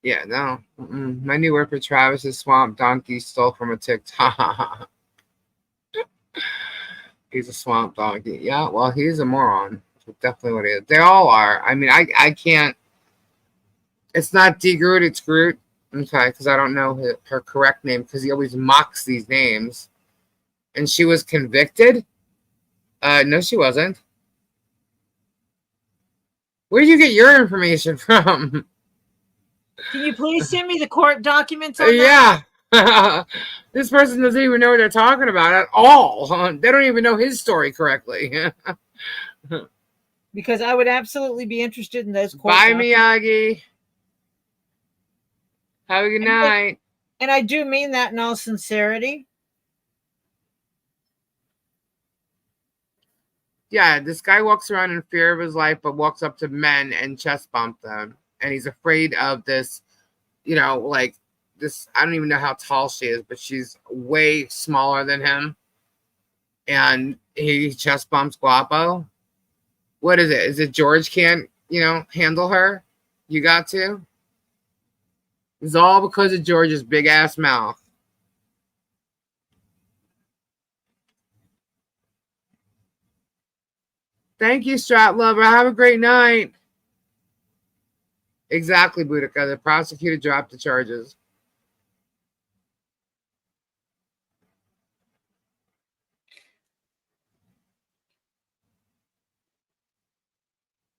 A: Yeah, no. My new word for Travis is swamp donkey, stole from a TikTok. He's a swamp donkey. Yeah, well, he's a moron. That's definitely what he is. They all are. I mean, I can't. It's not D. Groot, it's Groot. Okay, because I don't know her correct name because he always mocks these names. And she was convicted? No, she wasn't. Where did you get your information from?
B: Can you please send me the court documents on that?
A: Yeah. This person doesn't even know what they're talking about at all. They don't even know his story correctly.
B: Because I would absolutely be interested in those court
A: Bye,
B: documents.
A: Miyagi. Have a good night.
B: And I do mean that in all sincerity.
A: Yeah, this guy walks around in fear of his life, but walks up to men and chest bump them. And he's afraid of this, like this. I don't even know how tall she is, but she's way smaller than him. And he chest bumps Guapo. What is it? Is it George can't, handle her? You got to? It's all because of George's big ass mouth. Thank you, Strat Lover. Have a great night. Exactly, Boudica. The prosecutor dropped the charges.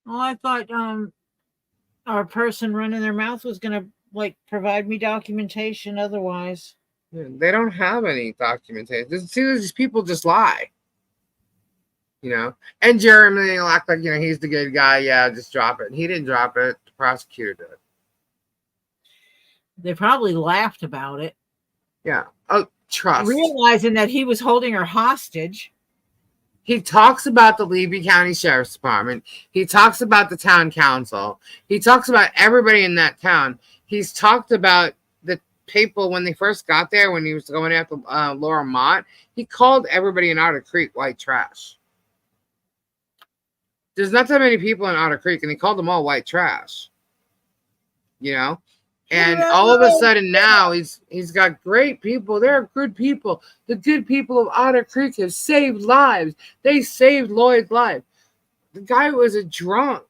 B: Well, I thought our person running their mouth was going to provide me documentation otherwise.
A: They don't have any documentation. See, these people just lie. And Jeremy will act like, he's the good guy. Yeah, just drop it. He didn't drop it. The prosecutor did.
B: They probably laughed about it.
A: Yeah. Oh, trust.
B: Realizing that he was holding her hostage.
A: He talks about the Levy County Sheriff's Department. He talks about the town council. He talks about everybody in that town. He's talked about the people when they first got there, when he was going after Laura Mott. He called everybody in Otter Creek white trash. There's not that many people in Otter Creek, and he called them all white trash. And all of a sudden now he's got great people. They're good people. The good people of Otter Creek have saved lives. They saved Lloyd's life. The guy was a drunk.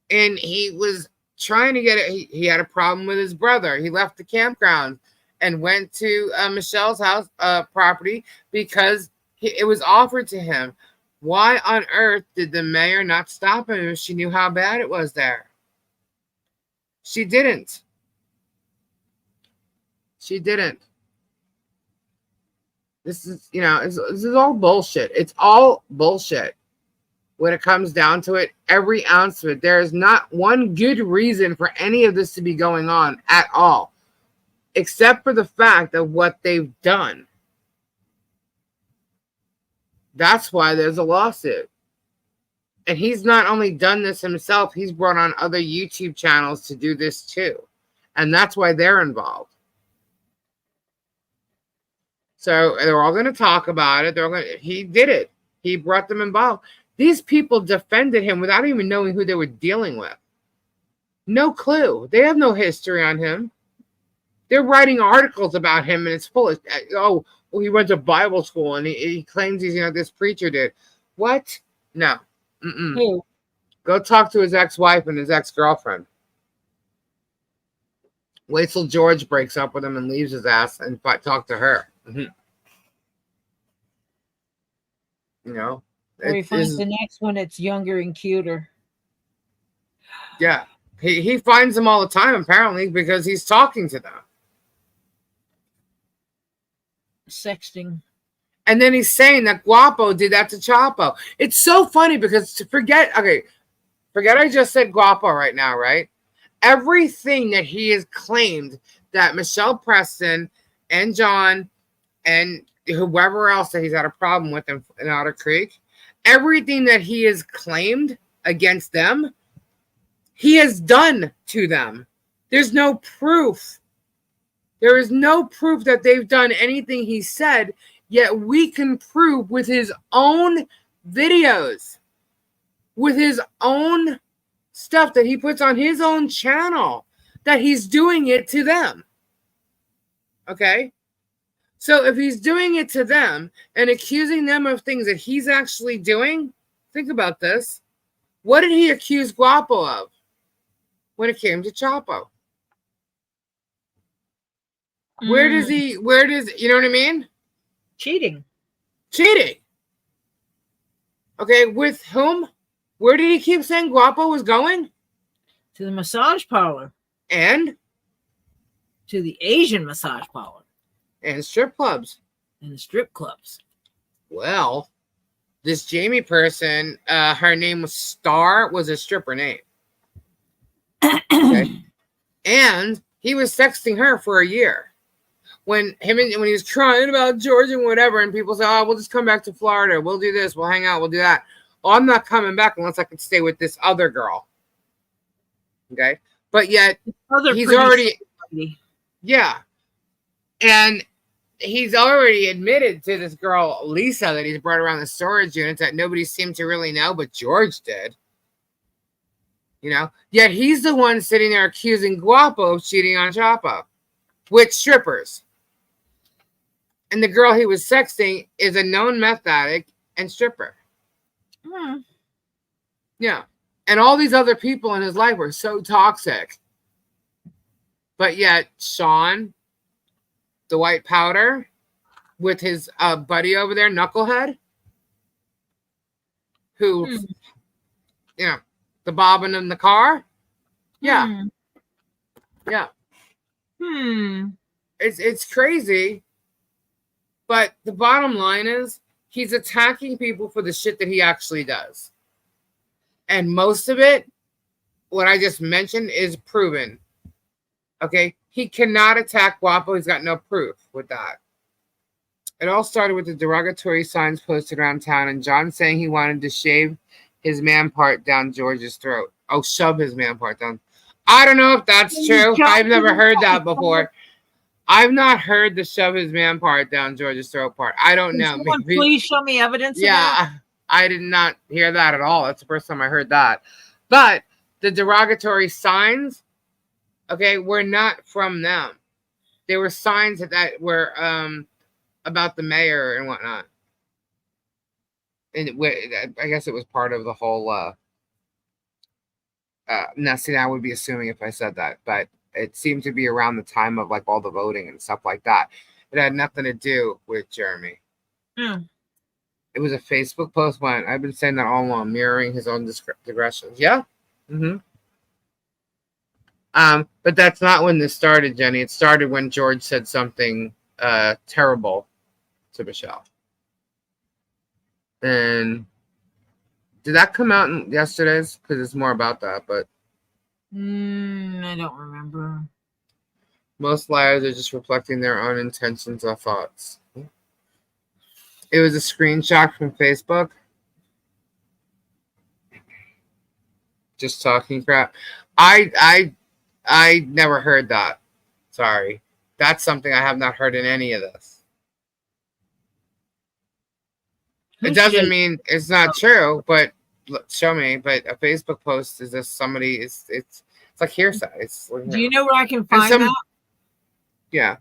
A: And he was trying to get it. He had a problem with his brother. He left the campground and went to Michelle's house property because it was offered to him. Why on earth did the mayor not stop him if she knew how bad it was there? She didn't. She didn't. This is, this is all bullshit. It's all bullshit. When it comes down to it, every ounce of it, there is not one good reason for any of this to be going on at all, except for the fact of what they've done. That's why there's a lawsuit. And he's not only done this himself, he's brought on other YouTube channels to do this too. And that's why they're involved. So they're all going to talk about it. He did it. He brought them involved. These people defended him without even knowing who they were dealing with. No clue. They have no history on him. They're writing articles about him, and it's full of, he went to Bible school, and he claims he's, this preacher did. What? No.
B: Who?
A: Go talk to his ex-wife and his ex-girlfriend. Wait till George breaks up with him and leaves his ass and talk to her.
B: Or he finds the next one that's younger and cuter.
A: Yeah. He finds them all the time, apparently, because he's talking to them.
B: Sexting.
A: And then he's saying that Guapo did that to Chapo. It's so funny because forget I just said Guapo right now, right? Everything that he has claimed that Michelle Preston and John and whoever else that he's had a problem with in Otter Creek, everything that he has claimed against them, he has done to them. There's no proof. There is no proof that they've done anything he said, yet we can prove with his own videos, with his own stuff that he puts on his own channel, that he's doing it to them. Okay? So if he's doing it to them and accusing them of things that he's actually doing, think about this. What did he accuse Guapo of when it came to Chapo? Where does, you know what I mean?
B: Cheating.
A: Okay, with whom? Where did he keep saying Guapo was going?
B: To the massage parlor.
A: And?
B: To the Asian massage parlor.
A: And strip clubs.
B: And the strip clubs.
A: Well, this Jamie person, her name was Star, was a stripper name. Okay. And he was sexting her for a year. When he was crying about George and whatever, and people say, oh, we'll just come back to Florida. We'll do this. We'll hang out. We'll do that. Oh, I'm not coming back unless I can stay with this other girl. Okay. But yet, he's already, yeah. And he's already admitted to this girl, Lisa, that he's brought around the storage units that nobody seemed to really know, but George did. You know? Yet he's the one sitting there accusing Guapo of cheating on Chapo with strippers. And the girl he was sexting is a known meth addict and stripper. Yeah. And all these other people in his life were so toxic. But yet, Sean, the white powder, with his buddy over there, Knucklehead, who, you know, the bobbin in the car. Yeah. Yeah. It's crazy. But the bottom line is he's attacking people for the shit that he actually does. And most of it, what I just mentioned, is proven. Okay? He cannot attack Guapo. He's got no proof with that. It all started with the derogatory signs posted around town and John saying he wanted to shave his man part down George's throat. Oh, shove his man part down. I don't know if that's true. I've never heard that before. I've not heard the shove his man part down George's throat part. I don't know.
B: Maybe, please show me evidence.
A: Yeah, I did not hear that at all. That's the first time I heard that. But the derogatory signs, okay, were not from them. They were signs that were about the mayor and whatnot. And I guess it was part of the whole. Now, see, I would be assuming if I said that, but it seemed to be around the time of like all the voting and stuff like that. It had nothing to do with Jeremy. It was a Facebook post. When I've been saying that all along, mirroring his own digressions. Yeah. But that's not when this started, Jenny. It started when George said something terrible to Michelle. And did that come out in yesterday's? Because it's more about that, but
B: I don't remember.
A: Most liars are just reflecting their own intentions or thoughts. It was a screenshot from Facebook. Just talking crap. I never heard that. Sorry. That's something I have not heard in any of this. It doesn't mean it's not true, but show me. But a Facebook post is just somebody. It's like hearsay.
B: Do you know where I can find that?
A: Yeah.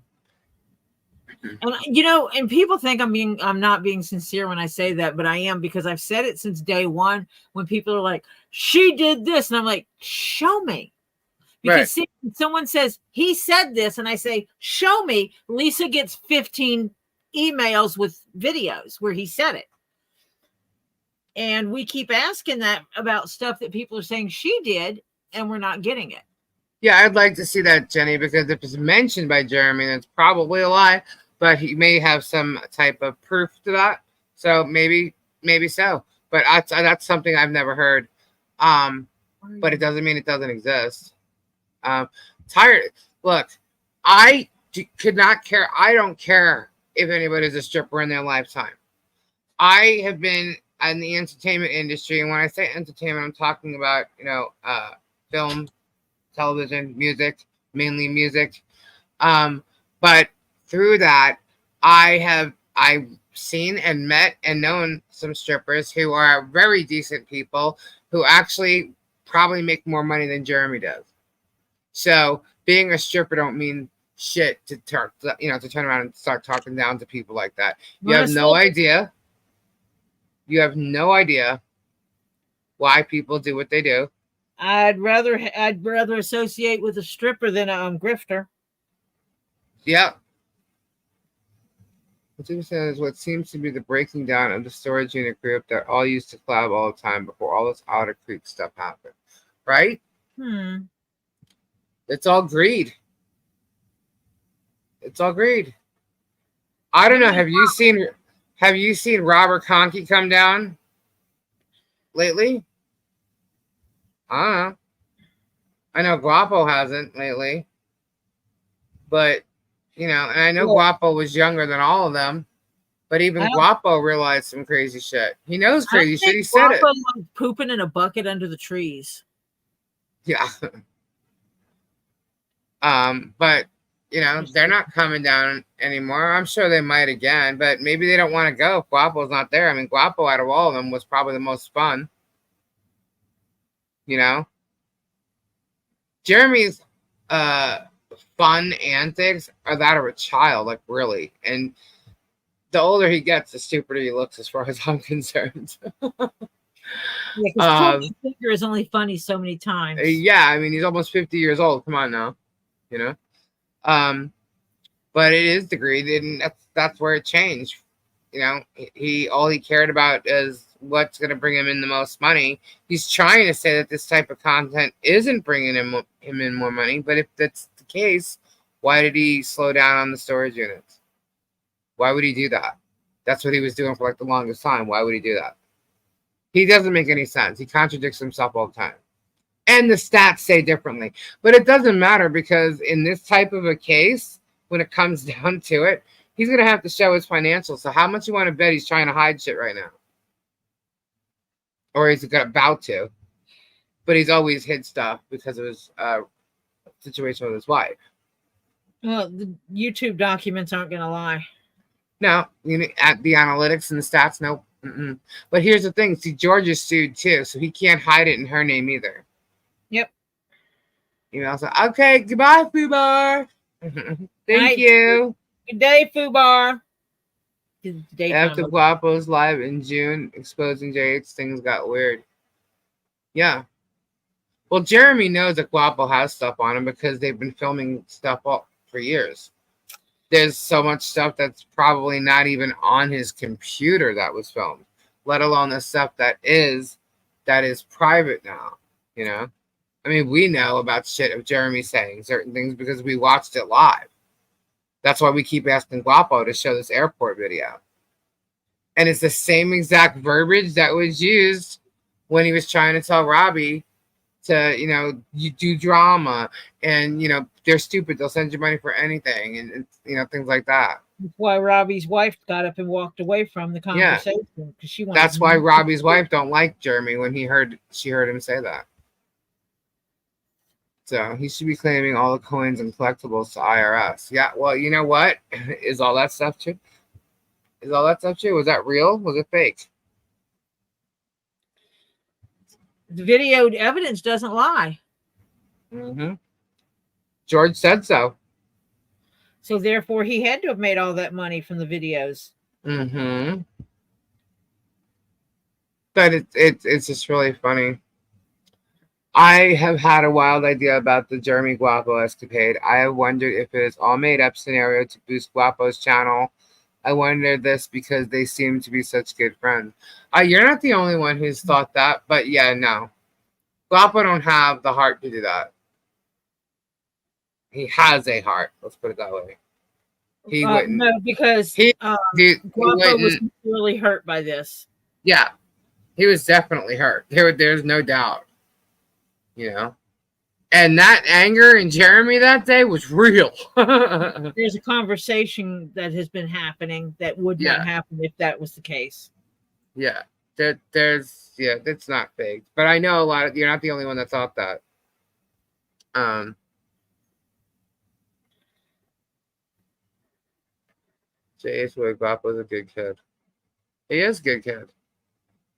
B: And and people think I'm not being sincere when I say that, but I am, because I've said it since day one. When people are like, "She did this," and I'm like, "Show me." Because see, someone says he said this, and I say, "Show me." Lisa gets 15 emails with videos where he said it. And we keep asking that about stuff that people are saying she did, and we're not getting it.
A: Yeah, I'd like to see that, Jenny, because if it's mentioned by Jeremy, that's probably a lie, but he may have some type of proof to that. So maybe so. But that's something I've never heard. But it doesn't mean it doesn't exist. Tired. Look, I could not care. I don't care if anybody's a stripper in their lifetime. I have been in the entertainment industry, and when I say entertainment, I'm talking about, film, television, music, mainly music. But through that, I've seen and met and known some strippers who are very decent people who actually probably make more money than Jeremy does. So being a stripper don't mean shit to turn around and start talking down to people like that. You have no idea. You have no idea why people do what they do.
B: I'd rather associate with a stripper than a grifter.
A: Yep. What seems to be the breaking down of the storage unit group that all used to collab all the time before all this Otter Creek stuff happened. Right? It's all greed. It's all greed. I don't know. Have you seen Robert Conkey come down lately? I don't know. I know Guapo hasn't lately. But, and I know Guapo was younger than all of them. But even Guapo realized some crazy shit. He knows crazy shit. He said it.
B: Guapo liked pooping in a bucket under the trees.
A: Yeah. But they're not coming down anymore. I'm sure they might again, but maybe they don't want to go if Guapo's not there. I mean, Guapo out of all of them was probably the most fun. Jeremy's fun antics are that of a child, like really. And the older he gets, the stupider he looks, as far as I'm concerned.
B: Yeah, because figure is only funny so many times.
A: Yeah, I mean, he's almost 50 years old. Come on now, But it is the greed, and that's where it changed. All he cared about is what's going to bring him in the most money. He's trying to say that this type of content isn't bringing him in more money, but if that's the case, why did he slow down on the storage units? Why would he do that? That's what he was doing for like the longest time. Why would he do that? He doesn't make any sense. He contradicts himself all the time. And the stats say differently. But it doesn't matter, because in this type of a case, when it comes down to it, he's going to have to show his financials. So how much you want to bet he's trying to hide shit right now? Or he's about to. But he's always hid stuff because of his situation with his wife.
B: Well, the YouTube documents aren't going to lie.
A: No, at the analytics and the stats, nope. But here's the thing. See, George is sued too, so he can't hide it in her name either.
B: Yep.
A: So, okay, goodbye, Fubar. Thank you.
B: Good day, Fubar.
A: After Guapo's live in June exposing JH, things got weird. Yeah. Well, Jeremy knows that Guapo has stuff on him because they've been filming stuff for years. There's so much stuff that's probably not even on his computer that was filmed, let alone the stuff that is private now. I mean, we know about shit of Jeremy saying certain things because we watched it live. That's why we keep asking Guapo to show this airport video. And it's the same exact verbiage that was used when he was trying to tell Robbie to, you do drama and, they're stupid. They'll send you money for anything and things like that.
B: That's why Robbie's wife got up and walked away from the conversation. Because
A: that's why Robbie's wife don't like Jeremy when she heard him say that. So he should be claiming all the coins and collectibles to IRS. Yeah, well, you know what? Is all that stuff true? Was that real? Was it fake?
B: The video evidence doesn't lie.
A: George said so.
B: So therefore, he had to have made all that money from the videos.
A: But it's just really funny. I have had a wild idea about the Jeremy Guapo escapade. I have wondered if it is all made up scenario to boost Guapo's channel. I wonder this because they seem to be such good friends. You're not the only one who's thought that, but yeah, no. Guapo don't have the heart to do that. He has a heart. Let's put it that way. He wouldn't.
B: No, because Guapo was really hurt by this.
A: Yeah, he was definitely hurt. There's no doubt. And that anger in Jeremy that day was real.
B: There's a conversation that has been happening that would not
A: Yeah.
B: happen if that was the case.
A: Yeah. That's not fake. But I know you're not the only one that thought that. J.H. Wigwap was a good kid. He is a good kid.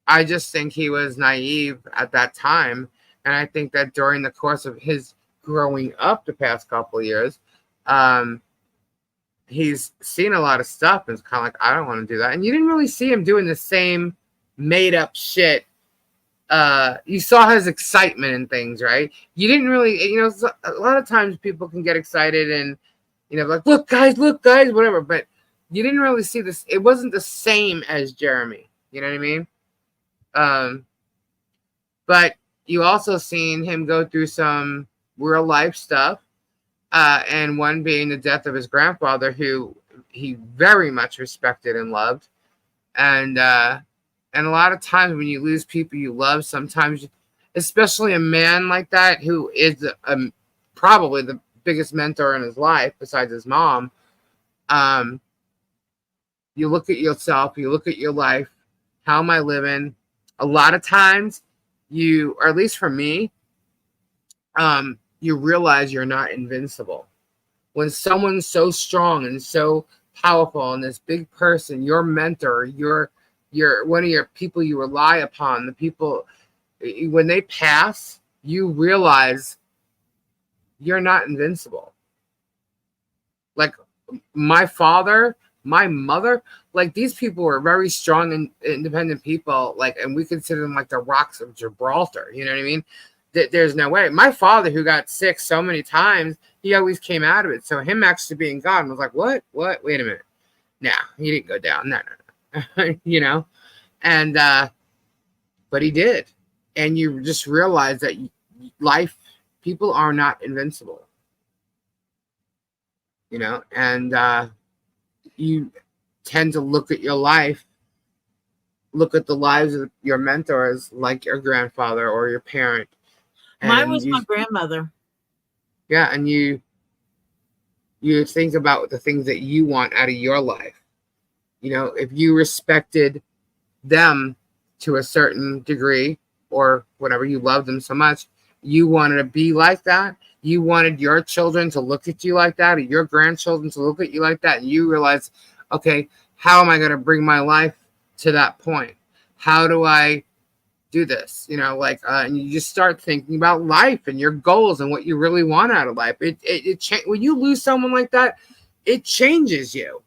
A: I just think he was naive at that time. And I think that during the course of his growing up the past couple of years, he's seen a lot of stuff and it's kind of like, I don't want to do that. And you didn't really see him doing the same made up shit. You saw his excitement and things, right? You didn't really, a lot of times people can get excited and, like, look, guys, whatever. But you didn't really see this. It wasn't the same as Jeremy. You know what I mean? But you also seen him go through some real life stuff. And one being the death of his grandfather, who he very much respected and loved. And a lot of times when you lose people you love, sometimes, especially a man like that, who is probably the biggest mentor in his life besides his mom, you look at yourself, you look at your life, how am I living? A lot of times or at least for me, you realize you're not invincible. When someone's so strong and so powerful and this big person, your mentor, your one of your people you rely upon, the people, when they pass, you realize you're not invincible. Like my father, my mother, like these people were very strong and independent people, like, and we consider them like the rocks of Gibraltar. You know what I mean? There's no way. My father, who got sick so many times, he always came out of it. So him actually being gone was like, what? Wait a minute. No, he didn't go down. No. And, but he did. And you just realize that people are not invincible, and you tend to look at your life, look at the lives of your mentors, like your grandfather or your parent.
B: Mine was my grandmother.
A: Yeah, and you think about the things that you want out of your life. If you respected them to a certain degree or whatever, you loved them so much, you wanted to be like that. You wanted your children to look at you like that, or your grandchildren to look at you like that. And you realize, okay, how am I going to bring my life to that point? How do I do this? And you just start thinking about life and your goals and what you really want out of life. When you lose someone like that, it changes you,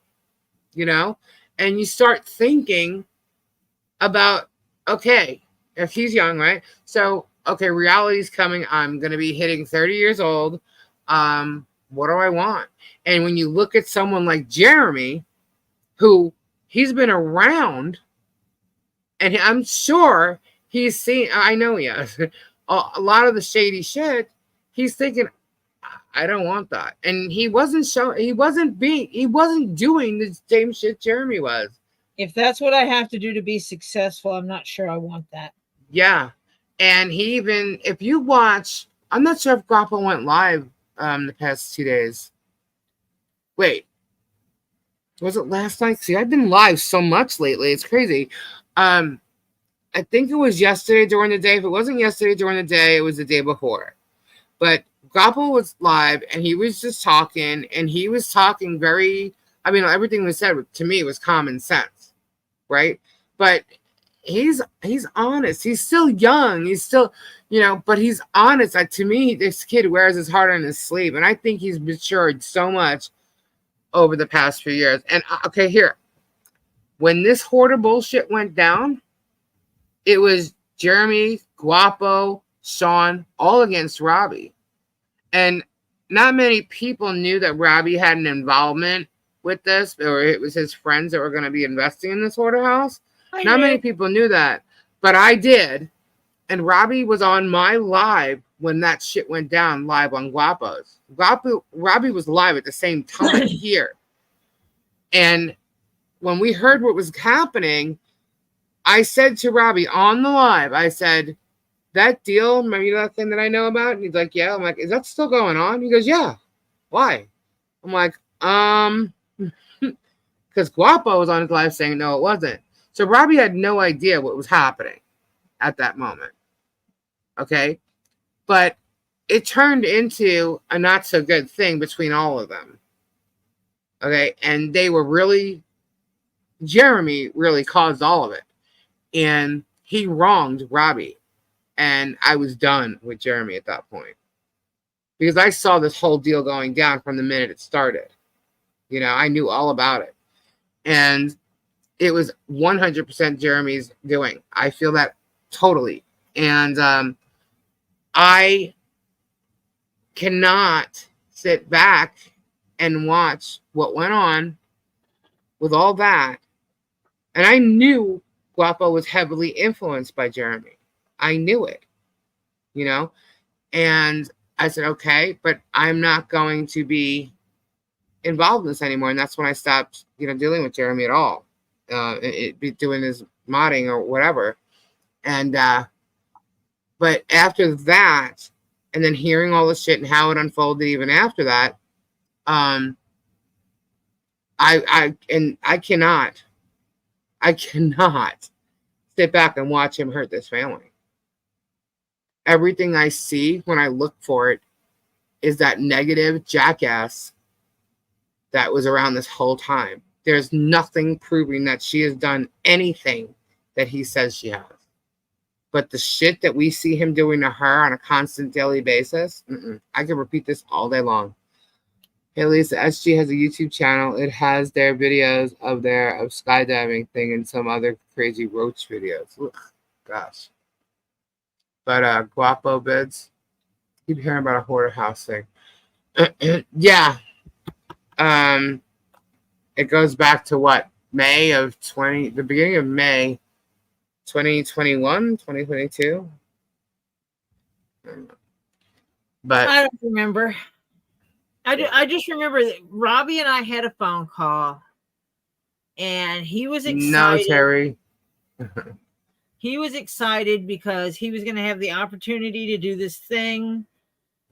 A: and you start thinking about, okay, if he's young, right? So, okay, reality's coming. I'm going to be hitting 30 years old. What do I want? And when you look at someone like Jeremy, who he's been around, and I'm sure he's seen, I know he has, a lot of the shady shit, he's thinking, I don't want that. And he wasn't doing the same shit Jeremy was.
B: If that's what I have to do to be successful, I'm not sure I want that.
A: Yeah. And he even, if you watch, I'm not sure if Grappa went live the past 2 days. Wait. Was it last night? See, I've been live so much lately. It's crazy. I think it was yesterday during the day. If it wasn't yesterday during the day, it was the day before. But Grappa was live, and he was just talking, and he was talking everything was said to me was common sense, right? But he's honest. He's still young. He's still, but he's honest. Like, to me, this kid wears his heart on his sleeve, and I think he's matured so much over the past few years. And okay, here, when this hoarder bullshit went down, it was Jeremy, Guapo, Sean, all against Robbie. And not many people knew that Robbie had an involvement with this, or it was his friends that were going to be investing in this hoarder house. Not many people knew that, but I did. And Robbie was on my live when that shit went down, live on Guapo's. Robbie was live at the same time here. And when we heard what was happening, I said to Robbie on the live, I said, that deal, remember that thing that I know about? And he's like, yeah. I'm like, is that still going on? He goes, yeah. Why? I'm like, because Guapo was on his live saying no, it wasn't. So Robbie had no idea what was happening at that moment. Okay. But it turned into a not so good thing between all of them. Okay. And they were really, Jeremy really caused all of it. And he wronged Robbie. And I was done with Jeremy at that point. Because I saw this whole deal going down from the minute it started. You know, I knew all about it. And it was 100% Jeremy's doing. I feel that totally. And I cannot sit back and watch what went on with all that. And I knew Guapo was heavily influenced by Jeremy. I knew it, you know. And I said, okay, but I'm not going to be involved in this anymore. And that's when I stopped, you know, dealing with Jeremy at all. Doing his modding or whatever. And but after that, and then hearing all this shit and how it unfolded even after that, I cannot sit back and watch him hurt this family. Everything I see when I look for it is that negative jackass that was around this whole time. There's nothing proving that she has done anything that he says she has. But the shit that we see him doing to her on a constant daily basis, I can repeat this all day long. Hey, Lisa, SG has a YouTube channel. It has their videos of skydiving thing and some other crazy roach videos. Ugh, gosh. But Guapo bids. Keep hearing about a hoarder house thing. Yeah. It goes back to what? The beginning of May 2021, 2022. But
B: I don't remember. I just remember that Robbie and I had a phone call, and he was excited.
A: No, Terry.
B: He was excited because he was going to have the opportunity to do this thing.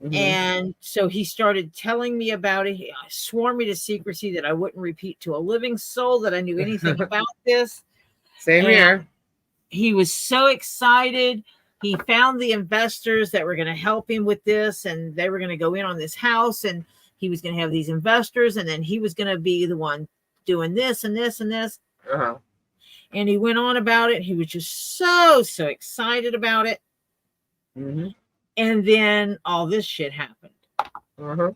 B: Mm-hmm. And so he started telling me about it. He swore me to secrecy that I wouldn't repeat to a living soul that I knew anything about this.
A: Same here.
B: He was so excited. He found the investors that were going to help him with this, and they were going to go in on this house, and he was going to have these investors, and then he was going to be the one doing this and this and this.
A: Uh-huh.
B: And he went on about it. He was just so excited about it.
A: Mm-hmm.
B: And then all this shit happened.
A: Uh-huh.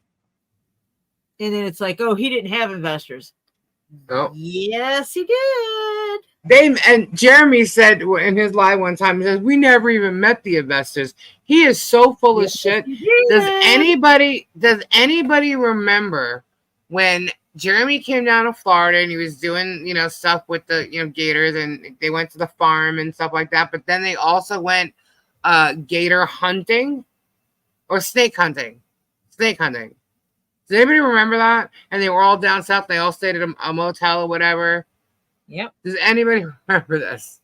B: And then it's like, oh, he didn't have investors.
A: No.
B: Yes, he did.
A: And Jeremy said in his live one time, he says, we never even met the investors. He is so full of shit. Does anybody remember when Jeremy came down to Florida and he was doing, you know, stuff with the, you know, gators, and they went to the farm and stuff like that, but then they also went gator hunting or snake hunting. Does anybody remember that? And they were all down south. They all stayed at a motel or whatever.
B: Yep.
A: Does anybody remember this?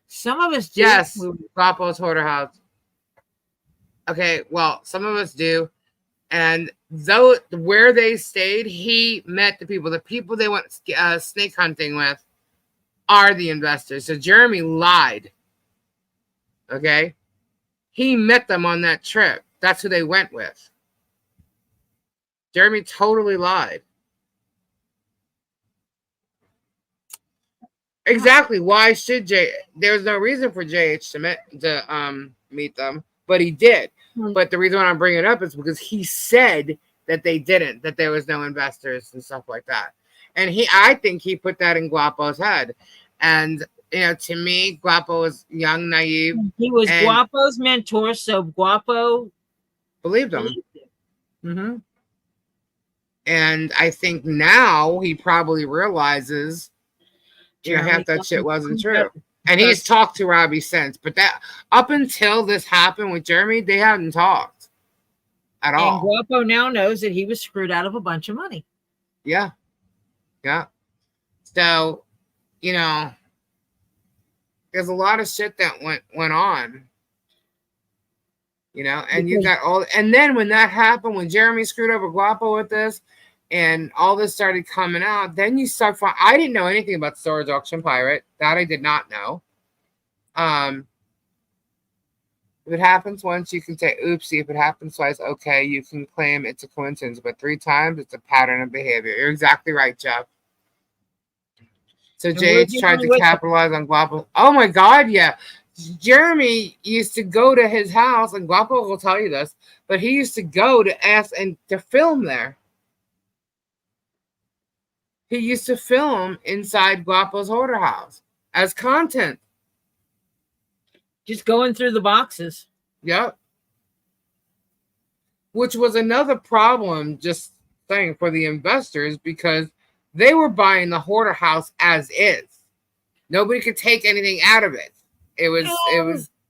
B: Some of us do.
A: Yes. Guapo's hoarder house. Okay, well, some of us do. And though where they stayed, he met the people. The people they went snake hunting with are the investors. So Jeremy lied. Okay? He met them on that trip. That's who they went with. Jeremy totally lied. Exactly. Why should there's no reason for JH to meet them, but he did. But the reason why I'm bringing it up is because he said that they didn't, that there was no investors and stuff like that. And I think he put that in Guapo's head. And, you know, to me, Guapo was young, naive.
B: He was Guapo's mentor, so Guapo
A: believed him. Mm-hmm. And I think now he probably realizes, you know, half that shit wasn't true. And he's talked to Robbie since, but that up until this happened with Jeremy, they hadn't talked at all.
B: And Guapo now knows that he was screwed out of a bunch of money.
A: Yeah. Yeah. So, you know, there's a lot of shit that went on, you know, and you
B: Because-
A: got all, and then when that happened, when Jeremy screwed over Guapo with this, and all this started coming out, then you start finding, I didn't know anything about the storage auction pirate. That I did not know. If it happens once, you can say oopsie. If it happens twice, okay, you can claim it's a coincidence, but 3 times, it's a pattern of behavior. You're exactly right, Jeff. So
B: And
A: JH
B: we're
A: tried
B: dealing
A: to
B: with-
A: capitalize on Guapo. Oh my God, yeah. Jeremy used to go to his house, and Guapo will tell you this, but he used to go to ask and to film there. He used to film inside Guapo's hoarder house as content.
B: Just going through the boxes.
A: Yep. Which was another problem, just saying, for the investors, because they were buying the hoarder house as is. Nobody could take anything out of it. It was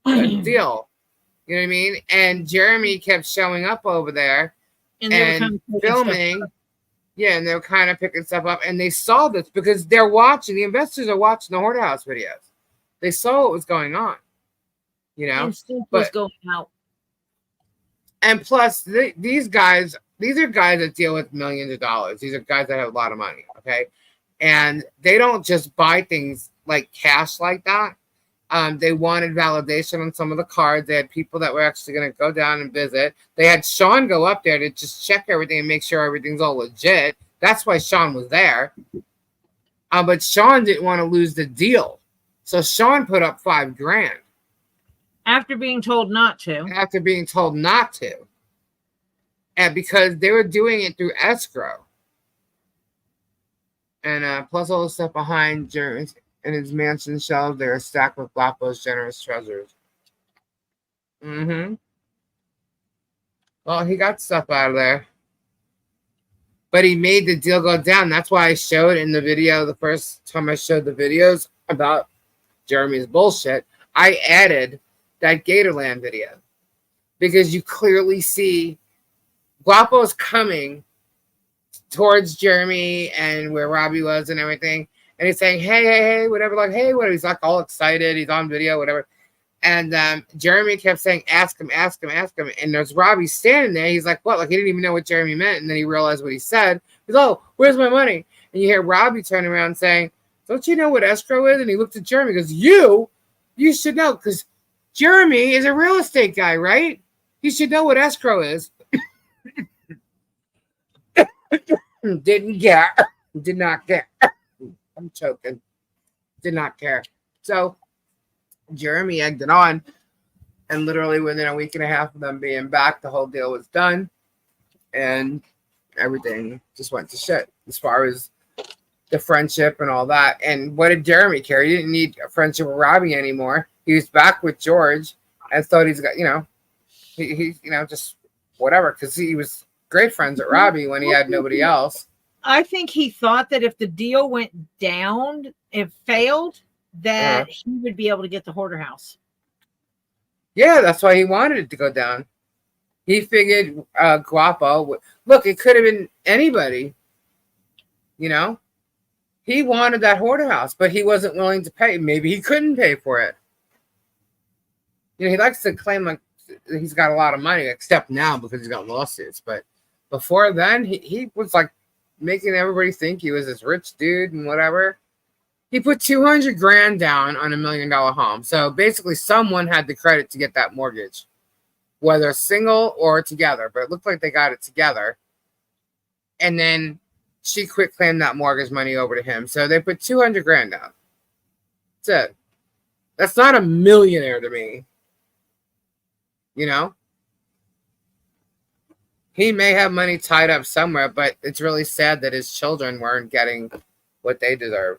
A: a deal. You know what I mean? And Jeremy kept showing up over there
B: And they were
A: and
B: kind of picking stuff
A: filming.
B: up.
A: Yeah, and they were kind of picking stuff up, and they saw this because they're watching. The investors are watching the hoarder house videos. They saw what was going on. You know,
B: And stuff was
A: but
B: going out.
A: and plus these guys, these are guys that deal with millions of dollars. These are guys that have a lot of money. Okay, and they don't just buy things like cash like that. They wanted validation on some of the cards. They had people that were actually going to go down and visit. They had Sean go up there to just check everything and make sure everything's all legit. That's why Sean was there. But Sean didn't want to lose the deal. So Sean put up $5,000
B: After being told not to.
A: after being told not to. And because they were doing it through escrow. And plus all the stuff behind Jeremy's in his mansion shelves, they are stacked with Guapo's generous treasures. Mm-hmm. Well, he got stuff out of there. But he made the deal go down. That's why I showed in the video, the first time I showed the videos about Jeremy's bullshit, I added that Gatorland video. Because you clearly see Guapo's coming towards Jeremy and where Robbie was and everything. And he's saying, hey, whatever, like, hey, what? He's like all excited. He's on video, whatever. And Jeremy kept saying, ask him. And there's Robbie standing there. He's like, what? Like, he didn't even know what Jeremy meant. And then he realized what he said. He's, oh, where's my money? And you hear Robbie turn around saying, don't you know what escrow is? And he looked at Jeremy and goes, you should know, because Jeremy is a real estate guy, right? You should know what escrow is. Didn't care. Did not care. I'm choking. Did not care. So Jeremy egged it on, and literally within a week and a half of them being back, the whole deal was done, and everything just went to shit as far as the friendship and all that. And what did Jeremy care? He didn't need a friendship with Robbie anymore. He was back with George and thought he's got, he just whatever, because he was great friends with Robbie when he had nobody else.
B: I think he thought that if the deal went down, it failed, that he would be able to get the hoarder house.
A: Yeah, that's why he wanted it to go down. He figured Guapo look, it could have been anybody. He wanted that hoarder house, but he wasn't willing to pay. Maybe he couldn't pay for it. He likes to claim like he's got a lot of money, except now because he's got lawsuits. But before then, he was like making everybody think he was this rich dude and whatever. He put $200,000 down on $1 million home. So basically someone had the credit to get that mortgage, whether single or together, but it looked like they got it together. And then she quit claimed that mortgage money over to him. So they put $200,000 down. That's it. That's not a millionaire to me. He may have money tied up somewhere, but it's really sad that his children weren't getting what they deserve.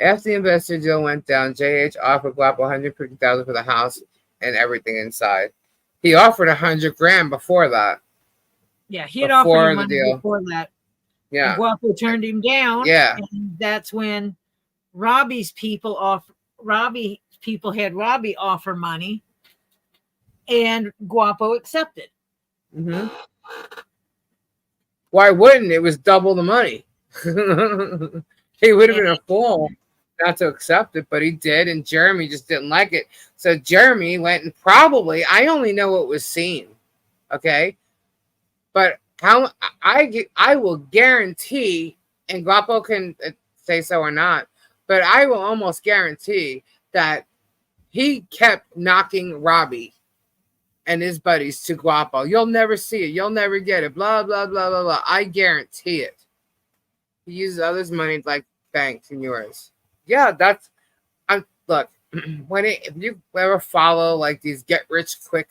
A: After the investor deal went down, JH offered Guapo $150,000 for the house and everything inside. He offered $100,000 before that.
B: Yeah, he had
A: Before
B: offered him
A: the
B: money
A: deal.
B: before that.
A: Yeah.
B: And Guapo turned him down.
A: Yeah.
B: And that's when Robbie's people had Robbie offer money, and Guapo accepted.
A: Mm-hmm. Why wouldn't? It was double the money. He would have been a fool. not to accept it, but he did, and Jeremy just didn't like it. So Jeremy went and probably, I only know what was seen, okay? But how I will guarantee, and Guapo can say so or not, but I will almost guarantee that he kept knocking Robbie and his buddies to Guapo. You'll never see it. You'll never get it. Blah, blah, blah, blah, blah. I guarantee it. He uses others' money like banks and yours. Yeah, that's look, if you ever follow like these get rich quick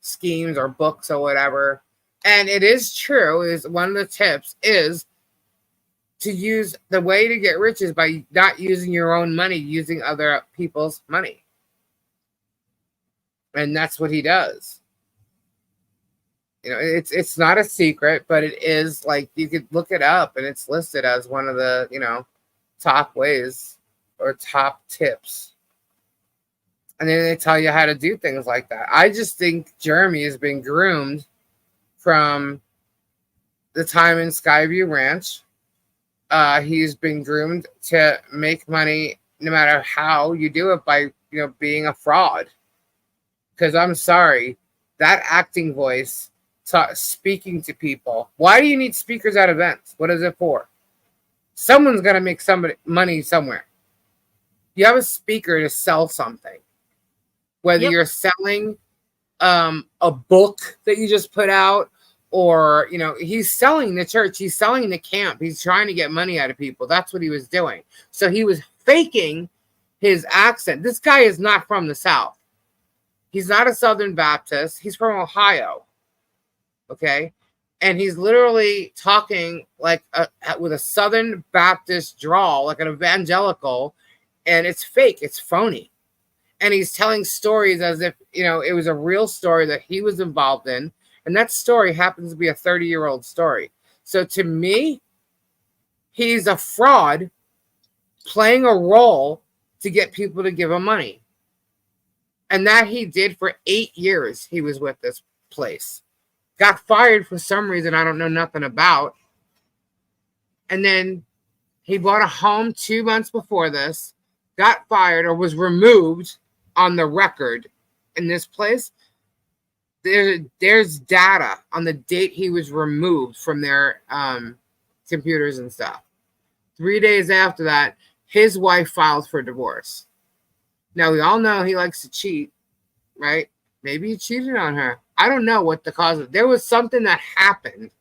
A: schemes or books or whatever, and it is true, is one of the tips is to use the way to get rich is by not using your own money, using other people's money. And that's what he does. You know, it's not a secret, but it is like you could look it up and it's listed as one of the, you know, top ways or top tips. And then they tell you how to do things like that. I just think Jeremy has been groomed from the time in Skyview Ranch. He's been groomed to make money no matter how you do it by, you know, being a fraud. Because I'm sorry, that acting voice, speaking to people. Why do you need speakers at events? What is it for? Someone's got to make money somewhere. You have a speaker to sell something. Whether you're selling a book that you just put out, or, you know, he's selling the church, he's selling the camp, he's trying to get money out of people. That's what he was doing. So he was faking his accent. This guy is not from the South. He's not a Southern Baptist. He's from Ohio. Okay? And he's literally talking like with a Southern Baptist drawl, like an evangelical, and it's fake. It's phony. And he's telling stories as if, you know, it was a real story that he was involved in. And that story happens to be a 30-year-old story. So to me, he's a fraud playing a role to get people to give him money. And that he did for 8 years. He was with this place. Got fired for some reason I don't know nothing about. And then he bought a home 2 months before this, got fired or was removed on the record in this place. There's data on the date he was removed from their computers and stuff. 3 days after that, his wife filed for divorce. Now, we all know he likes to cheat, right? Maybe he cheated on her. I don't know what the cause of. There was something that happened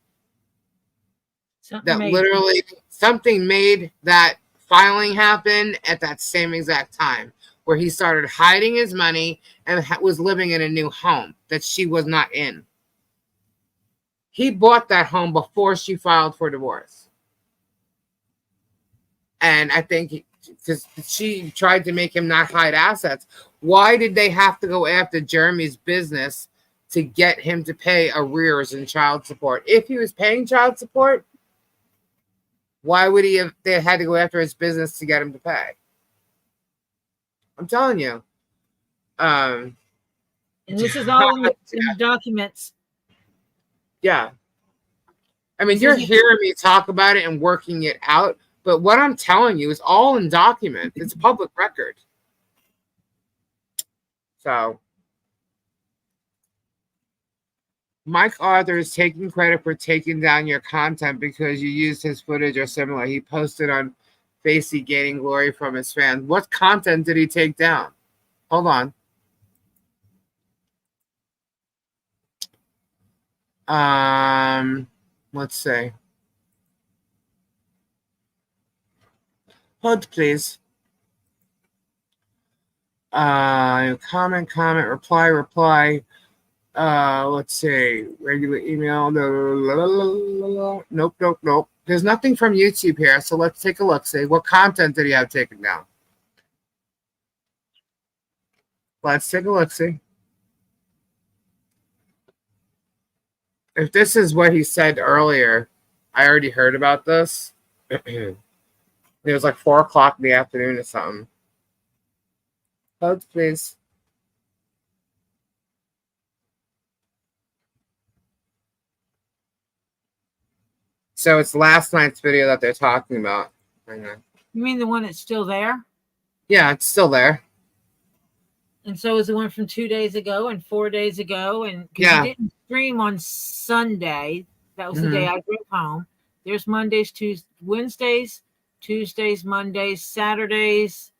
A: something made that filing happen at that same exact time, where he started hiding his money and was living in a new home that she was not in. He bought that home before she filed for divorce. And I think because she tried to make him not hide assets. Why did they have to go after Jeremy's business to get him to pay arrears and child support? If he was paying child support, why would he have? They had to go after his business to get him to pay. I'm telling you.
B: And this is all in the documents.
A: Yeah. I mean, you're hearing me talk about it and working it out, but what I'm telling you is all in documents. It's public record. So, Mike Arthur is taking credit for taking down your content because you used his footage or similar. He posted on Facey gaining glory from his fans. What content did he take down? Hold on. Let's see. Hold, please. Comment, reply. Let's see. Regular email. Nope. There's nothing from YouTube here, so let's take a look. See, what content did he have taken down? Let's take a look. See. If this is what he said earlier, I already heard about this. It was like 4 o'clock in the afternoon or something. Hold, please. So it's last night's video that they're talking about.
B: You mean the one that's still there?
A: Yeah, it's still there.
B: And so is the one from 2 days ago and 4 days ago. And because
A: Yeah.
B: you didn't stream on Sunday, that was the
A: Mm-hmm.
B: day I drove home. There's Mondays, Tuesdays, Wednesdays, Tuesdays, Mondays, Saturdays.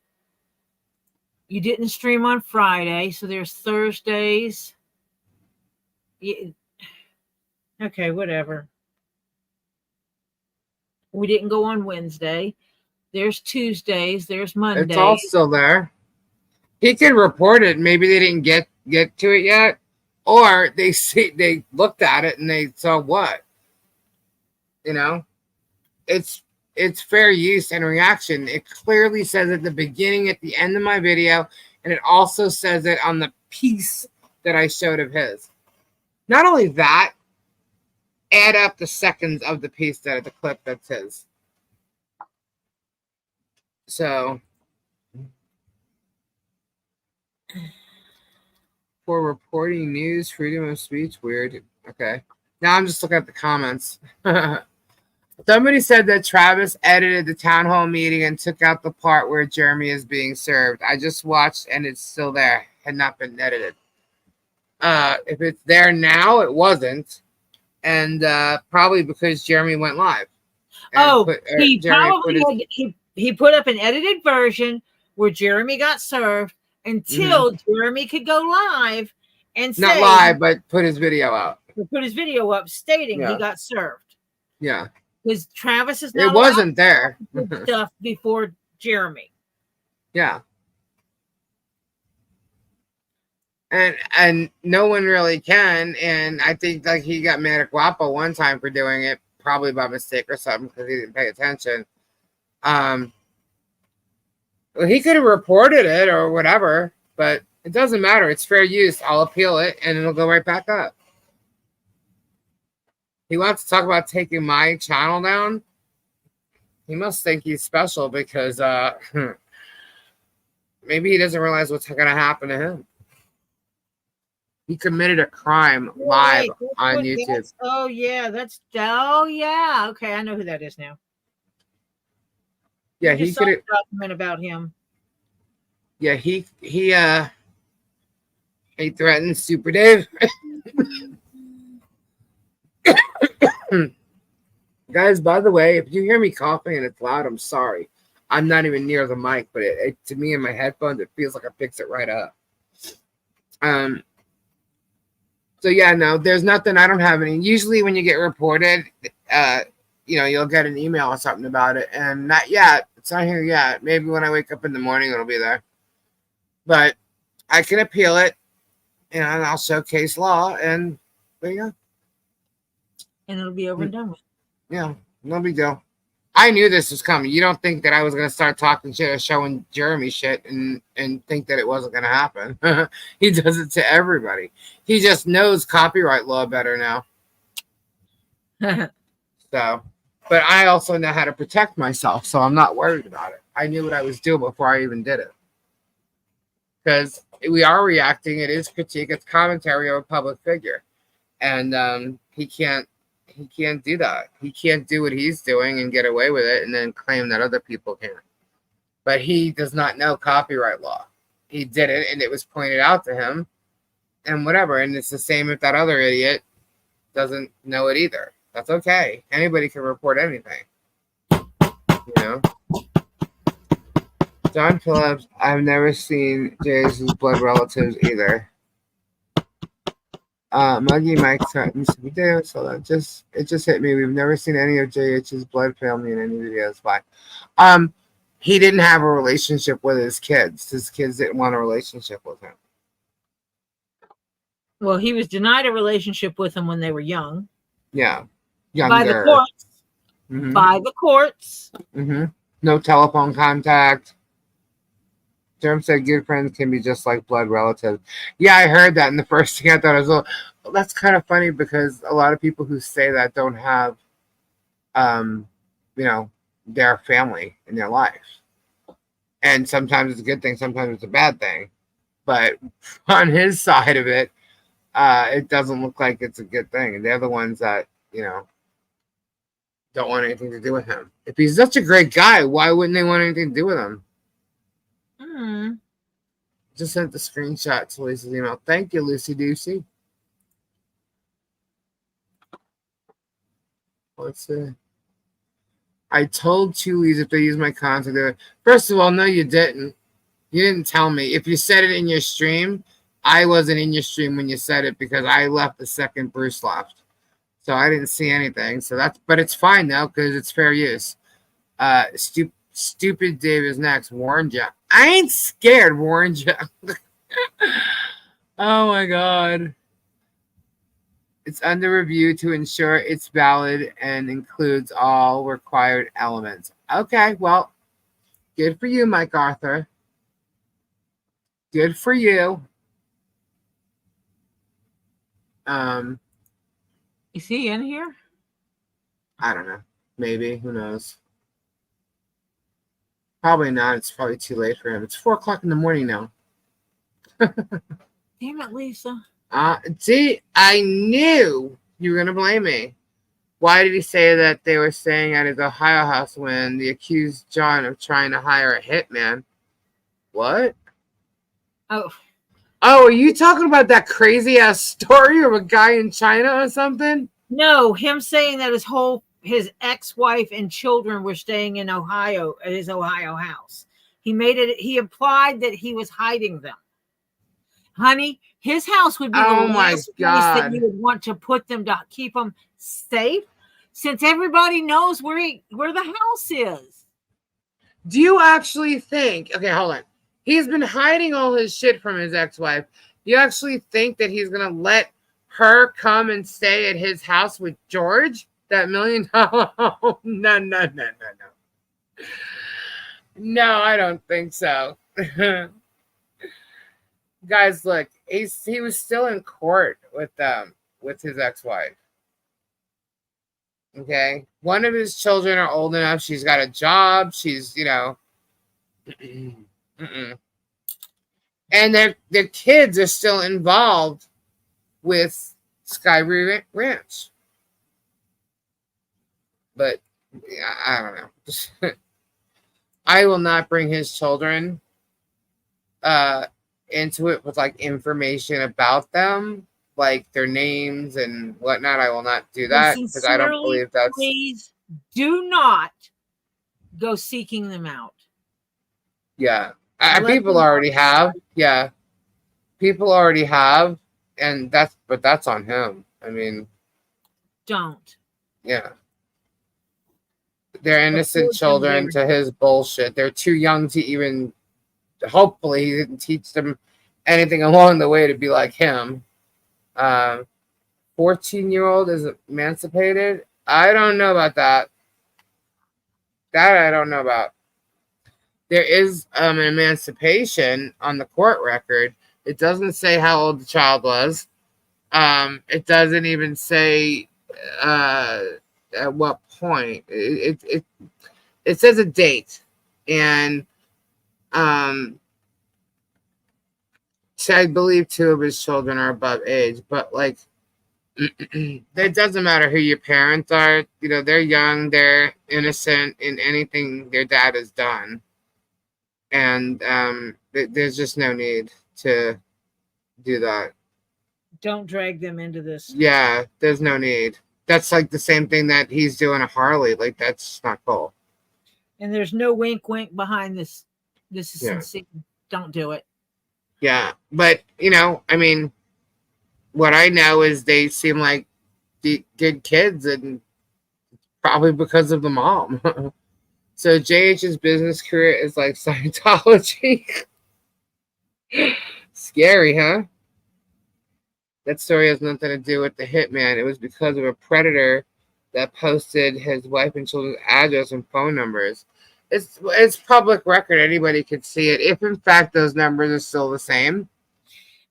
B: You didn't stream on Friday, so there's Thursdays. Okay, whatever. We didn't go on Wednesday. There's Tuesdays. There's Mondays.
A: It's all still there. He can report it. Maybe they didn't get to it yet, or they looked at it and they saw what. You know, it's fair use and reaction. It clearly says at the beginning, at the end of my video, and it also says it on the piece that I showed of his. Not only that, add up the seconds of the piece the clip that's his. So, for reporting news, freedom of speech, weird. Okay. Now I'm just looking at the comments. Somebody said that Travis edited the town hall meeting and took out the part where Jeremy is being served. I just watched and it's still there. Had not been edited. If it's there now, it wasn't. And probably because Jeremy went live.
B: He put up an edited version where Jeremy got served until Jeremy could go live and
A: not live, but put his video out.
B: Put his video up stating he got served.
A: Yeah.
B: Because Travis is not.
A: It wasn't there.
B: Stuff before Jeremy.
A: Yeah. And no one really can. And I think like he got mad at Guapo one time for doing it, probably by mistake or something because he didn't pay attention. Well, he could have reported it or whatever, but it doesn't matter. It's fair use. I'll appeal it and it'll go right back up. He wants to talk about taking my channel down. He must think he's special because maybe he doesn't realize what's going to happen to him. He committed a crime live on YouTube.
B: Oh yeah, okay, I know who that is now.
A: Yeah, he could
B: document about him.
A: Yeah, he threatened Super Dave. Guys, by the way, if you hear me coughing and it's loud, I'm sorry. I'm not even near the mic, but it to me in my headphones, it feels like I fixed it right up. So yeah, no, there's nothing. I don't have any. Usually when you get reported, you'll get an email or something about it, and not yet. It's not here yet. Maybe when I wake up in the morning, it'll be there. But I can appeal it, and I'll showcase law, and there you go.
B: And it'll be over and done with.
A: Yeah, no big deal. I knew this was coming. You don't think that I was going to start talking shit or showing Jeremy shit and think that it wasn't going to happen. He does it to everybody. He just knows copyright law better now. So, but I also know how to protect myself, so I'm not worried about it. I knew what I was doing before I even did it. Because we are reacting. It is critique. It's commentary of a public figure. And he can't do that. He can't do what he's doing and get away with it and then claim that other people can. But he does not know copyright law. He did it and it was pointed out to him and whatever. And it's the same if that other idiot doesn't know it either. That's okay. Anybody can report anything. You know? John Phillips, I've never seen JH's blood relatives either. Muggy Mike threatens videos, so it just hit me. We've never seen any of JH's blood family in any videos. Why? He didn't have a relationship with his kids. His kids didn't want a relationship with him.
B: Well, he was denied a relationship with them when they were young.
A: Yeah. Younger.
B: By the courts.
A: Mm-hmm.
B: By the courts.
A: Mm-hmm. No telephone contact. Jerm said good friends can be just like blood relatives. Yeah, I heard that, and the first thing I thought was, well, that's kind of funny because a lot of people who say that don't have, their family in their life. And sometimes it's a good thing, sometimes it's a bad thing. But on his side of it, it doesn't look like it's a good thing. And they're the ones that, don't want anything to do with him. If he's such a great guy, why wouldn't they want anything to do with him? Just sent the screenshot to Lisa's email. Thank you, Lucy Doocy. Let's see. I told Chulies if they use my contact. First of all, no, you didn't. You didn't tell me. If you said it in your stream, I wasn't in your stream when you said it because I left the second Bruce left. So I didn't see anything. So but it's fine now because it's fair use. Stupid Dave is next. Warned ya. I ain't scared. Warned ya. Oh my God. It's under review to ensure it's valid and includes all required elements. Okay, well, good for you, Mike Arthur. Good for you.
B: Is he in here?
A: I don't know. Maybe. Who knows? Probably not. It's probably too late for him. It's 4:00 in the morning now.
B: Damn it, Lisa.
A: See, I knew you were going to blame me. Why did he say that they were staying at his Ohio house when they accused John of trying to hire a hitman? What?
B: Oh,
A: are you talking about that crazy ass story of a guy in China or something?
B: no, him saying that his ex-wife and children were staying in Ohio at his Ohio house. He implied that he was hiding them. Honey, his house would be the last place that you would want to put them to keep them safe, since everybody knows where the house is.
A: Do you actually think? Okay, hold on. He's been hiding all his shit from his ex-wife. You actually think that he's gonna let her come and stay at his house with George? That $1 million home? No. No, I don't think so. Guys, look, he was still in court with his ex-wife. Okay, one of his children are old enough. She's got a job. She's, and their kids are still involved with Sky Ranch. But I don't know. I will not bring his children into it with like information about them, like their names and whatnot. I will not do that because I don't believe that's.
B: Please do not go seeking them out.
A: Yeah, people already have. Yeah, people already have, and that's on him. I mean,
B: don't.
A: Yeah. They're innocent children to his bullshit. They're too young to even. Hopefully, he didn't teach them anything along the way to be like him. 14-year-old is emancipated. I don't know about that. That I don't know about. There is an emancipation on the court record. It doesn't say how old the child was. It doesn't even say at what point. It says a date, and so I believe 2 of his children are above age, but like it doesn't matter who your parents are. They're young, they're innocent in anything their dad has done, and there's just no need to do that.
B: Don't drag them into this.
A: Yeah, there's no need. That's like the same thing that he's doing to Harley. Like, that's not cool.
B: And there's no wink behind this. This is sincere. Don't do it.
A: Yeah, but I mean, what I know is they seem like good kids, and probably because of the mom. So JH's business career is like Scientology. Scary, huh? That story has nothing to do with the hitman. It was because of a predator that posted his wife and children's address and phone numbers. It's public record. Anybody could see it. If in fact those numbers are still the same.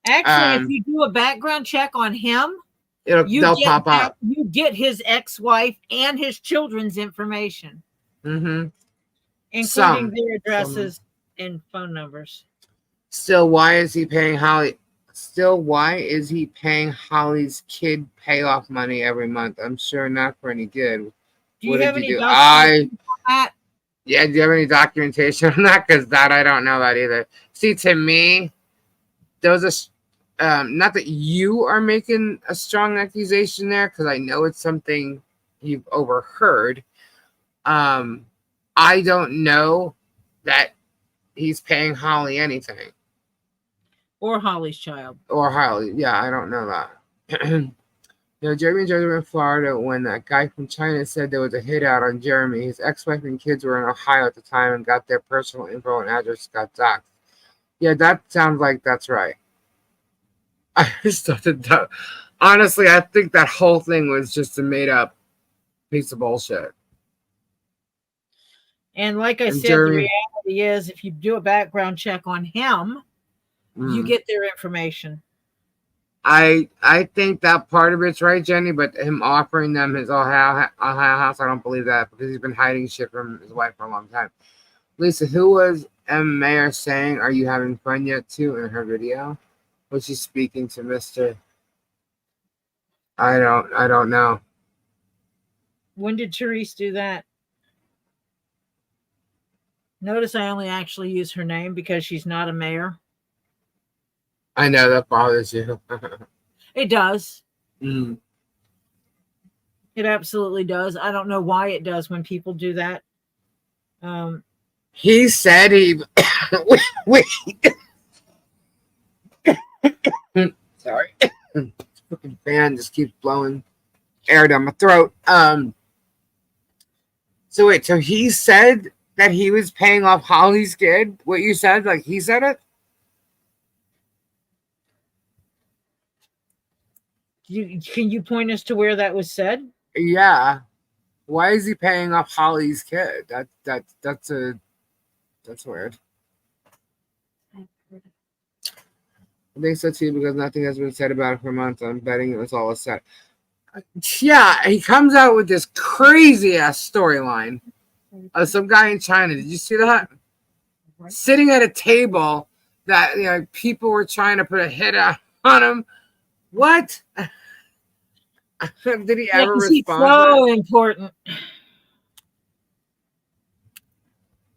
B: Actually, if you do a background check on him,
A: they'll pop up.
B: You get his ex-wife and his children's information, including their addresses and phone numbers.
A: Still, why is he paying Holly? Why is he paying Holly's kid payoff money every month? I'm sure not for any good.
B: Do you have any
A: documents on that? Yeah, do you have any documentation on that? Because that I don't know about either. See, to me, there was not that you are making a strong accusation there, because I know it's something you've overheard. I don't know that he's paying Holly anything.
B: Or Holly's child.
A: Or Holly. Yeah, I don't know that. Jeremy and Joe were in Florida when that guy from China said there was a hit out on Jeremy. His ex-wife and kids were in Ohio at the time and got their personal info and address got doxxed. Yeah, that sounds like that's right. I just thought that, honestly, I think that whole thing was just a made-up piece of bullshit.
B: And like I said,
A: Jeremy,
B: the reality is if you do a background check on him, you get their information.
A: I think that part of it's right, Jenny, but him offering them his Ohio house, I don't believe that, because he's been hiding shit from his wife for a long time. Lisa, who was M. Mayer saying, "Are you having fun yet?" too in her video? Was she speaking to Mr.? I don't know.
B: When did Therese do that? Notice I only actually use her name because she's not a mayor.
A: I know that bothers you.
B: It does.
A: Mm.
B: It absolutely does. I don't know why it does when people do that.
A: He said he. Wait. Sorry. Fucking fan just keeps blowing air down my throat. So wait. So he said that he was paying off Holly's kid. What you said? Like he said it?
B: Can you point us to where that was said?
A: Yeah. Why is he paying off Holly's kid? That's weird. I think so too, because nothing has been said about it for months. I'm betting it was all a set. Yeah, he comes out with this crazy ass storyline of some guy in China. Did you see that? Sitting at a table that people were trying to put a hit out on him. What? Did he ever respond?
B: So important.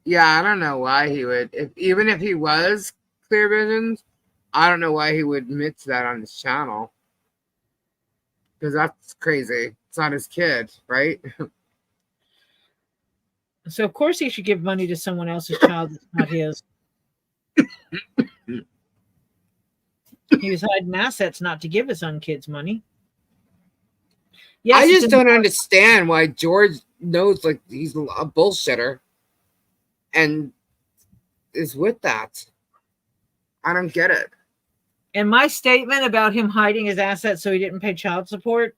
A: Yeah, I don't know why he would. Even if he was Clear Visions, I don't know why he would admit to that on his channel. Because that's crazy. It's not his kid, right?
B: So of course he should give money to someone else's child that's not his. He was hiding assets not to give his own kids money. Yes,
A: I just don't understand why George knows like he's a bullshitter and is with that. I don't get it.
B: And my statement about him hiding his assets so he didn't pay child support,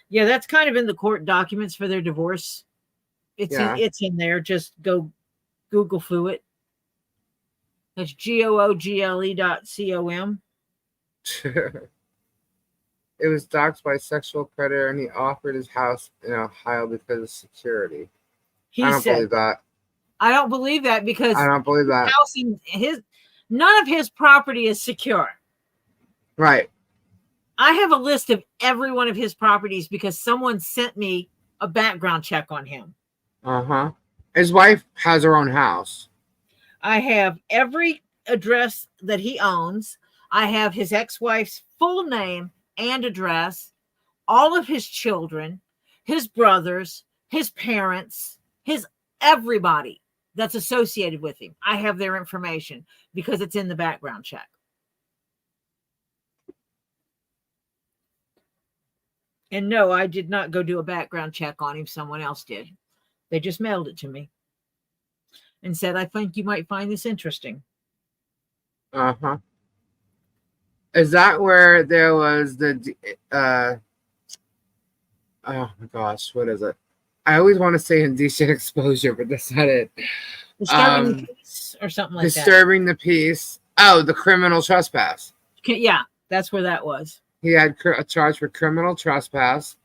B: yeah, that's kind of in the court documents for their divorce. It's in there. Just go Google foo it. That's google.com.
A: It was doxxed by a sexual predator, and he offered his house in Ohio because of security. I don't believe that.
B: I don't believe that because
A: I don't believe that.
B: None of his property is secure.
A: Right.
B: I have a list of every one of his properties because someone sent me a background check on him.
A: Uh-huh. His wife has her own house.
B: I have every address that he owns. I have his ex-wife's full name and address, all of his children, his brothers, his parents, his everybody that's associated with him. I have their information because it's in the background check. And no, I did not go do a background check on him. Someone else did. They just mailed it to me and said, I think you might find this interesting.
A: Uh-huh. Is that where there was the oh my gosh, what is it? I always want to say indecent exposure, but that's not it.
B: Disturbing the peace or something like that.
A: Disturbing the peace. Oh, the criminal trespass.
B: Yeah, that's where that was.
A: He had a charge for criminal trespass.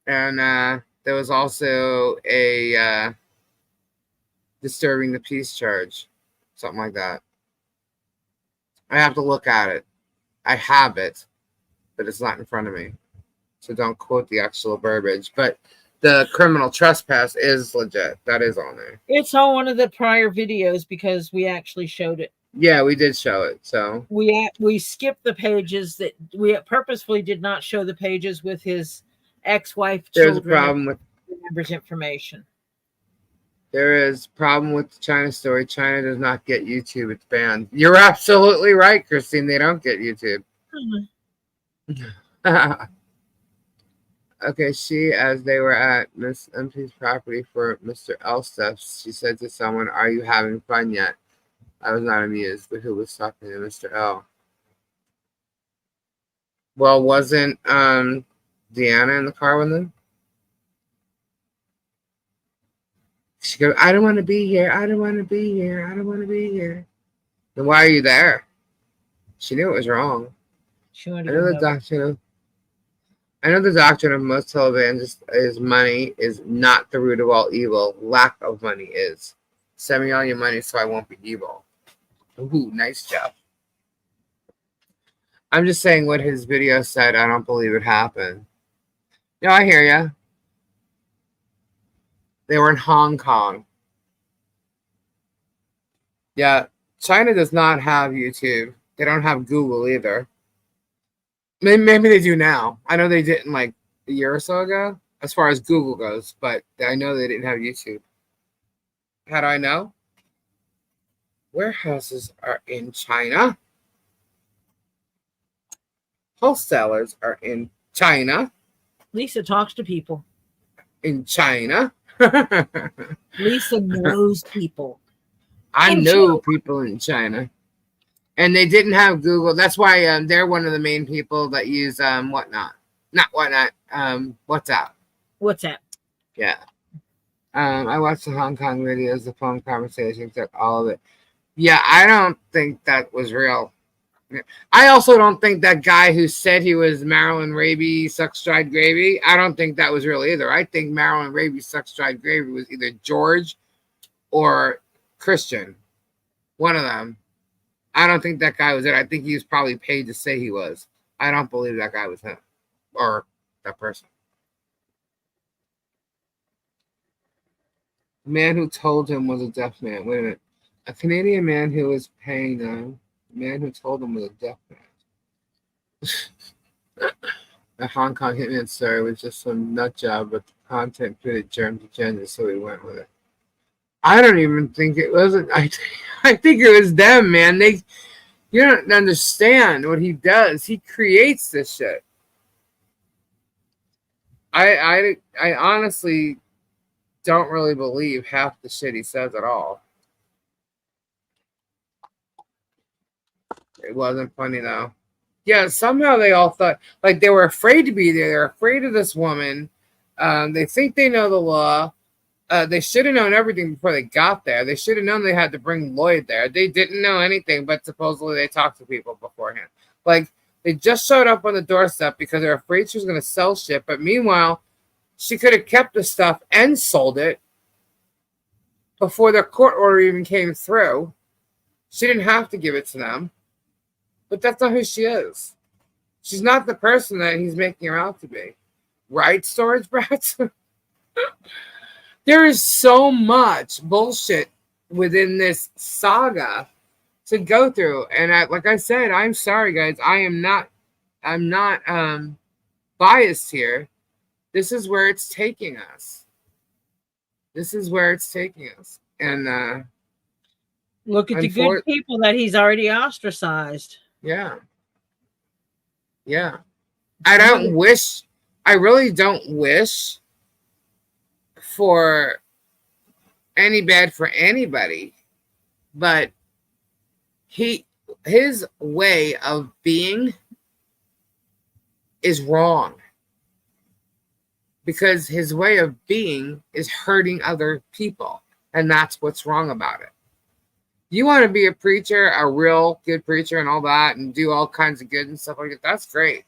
A: And there was also a disturbing the peace charge. Something like that. I have to look at it. I have it, but it's not in front of me. So don't quote the actual verbiage. But the criminal trespass is legit. That is on there.
B: It's on one of the prior videos because we actually showed it.
A: Yeah, we did show it. So
B: We skipped the pages that we purposefully did not show the pages with his ex-wife,
A: there's a
B: children,
A: problem with
B: and members' information.
A: there is problem with the China story. China does not get YouTube. It's banned. You're absolutely right, Christine. They don't get YouTube. Okay, she, as they were at Miss MP's property for Mr. Elstef, she said to someone, "Are you having fun yet?" I was not amused, but who was talking to Mr. L? Well, wasn't Deanna in the car with them? She goes, "I don't want to be here. I don't want to be here. I don't want to be here." Then why are you there? She knew it was wrong.
B: She
A: I
B: wanted
A: know
B: to
A: the
B: know.
A: doctrine. I know the doctrine of most televangelists is money is not the root of all evil. Lack of money is. Send me all your money so I won't be evil. Ooh, nice job. I'm just saying what his video said. I don't believe it happened. No, I hear ya. They were in Hong Kong. Yeah, China does not have YouTube. They don't have Google either. Maybe they do now. I know they didn't like a year or so ago, as far as Google goes, but I know they didn't have YouTube. How do I know? Warehouses are in China. Wholesalers are in China.
B: Lisa talks to people.
A: In China.
B: Lisa knows people.
A: I
B: In
A: know people in China. And they didn't have Google. That's why they're one of the main people that use WhatNot. Not WhatNot. WhatsApp.
B: WhatsApp.
A: Yeah. I watched the Hong Kong videos, the phone conversations, all of it. Yeah, I don't think that was real. I also don't think that guy who said he was Marilyn Raby sucks dried gravy, I don't think that was real either. I think Marilyn Raby sucks dried gravy was either George or Christian. One of them. I don't think that guy was it. I think he was probably paid to say he was. I don't believe that guy was him or that person. The man who told him was a deaf man. Wait a minute. A Canadian man who was paying them. The man who told him was a deaf man. The Hong Kong hitman story was just some nut job, but the content fitted germ to gender, so we went with it. I don't even think it wasn't. I think it was them, man. You don't understand what he does. He creates this shit. I honestly don't really believe half the shit he says at all. It wasn't funny though. Yeah, somehow they all thought like they were afraid to be there. They're afraid of this woman. They think they know the law. They should have known everything before they got there. They should have known they had to bring Lloyd there. They didn't know anything, but supposedly they talked to people beforehand. Like, they just showed up on the doorstep because they're afraid she was going to sell shit. But meanwhile, she could have kept the stuff and sold it before the court order even came through. She didn't have to give it to them. But that's not who she is. She's not the person that he's making her out to be. Right, storage brats? There is so much bullshit within this saga to go through. And like I said, I'm sorry, guys. I'm not biased here. This is where it's taking us. And
B: look at the good people that he's already ostracized.
A: Yeah. I really don't wish for any bad for anybody, but his way of being is wrong because his way of being is hurting other people, and that's what's wrong about it. You want to be a preacher, a real good preacher and all that, and do all kinds of good and stuff like that, that's great.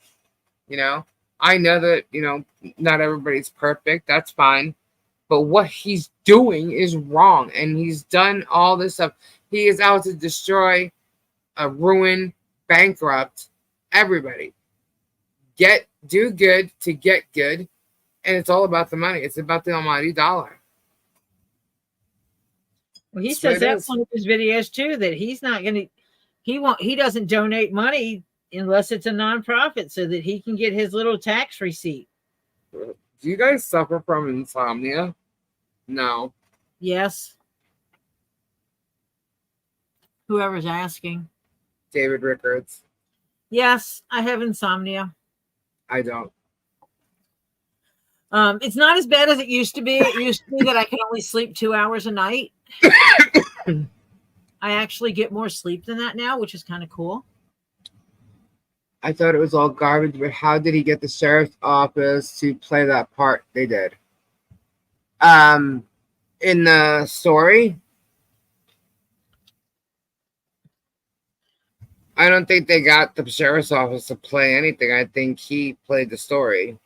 A: I know that not everybody's perfect, that's fine. But what he's doing is wrong. And he's done all this stuff. He is out to destroy, ruin, bankrupt everybody. Do good to get good. And it's all about the money. It's about the almighty dollar.
B: Well, he
A: That's what
B: says
A: it
B: that
A: is.
B: one of his videos too, that he's not going to, he doesn't donate money unless it's a nonprofit so that he can get his little tax receipt.
A: Do you guys suffer from insomnia? No.
B: Yes. Whoever's asking.
A: David Rickards.
B: Yes, I have insomnia.
A: I don't.
B: It's not as bad as it used to be. It used to be that I could only sleep 2 hours a night. I actually get more sleep than that now, which is kind of cool.
A: I thought it was all garbage, but how did he get the sheriff's office to play that part? They did. In the story, I don't think they got the sheriff's office to play anything. I think he played the story.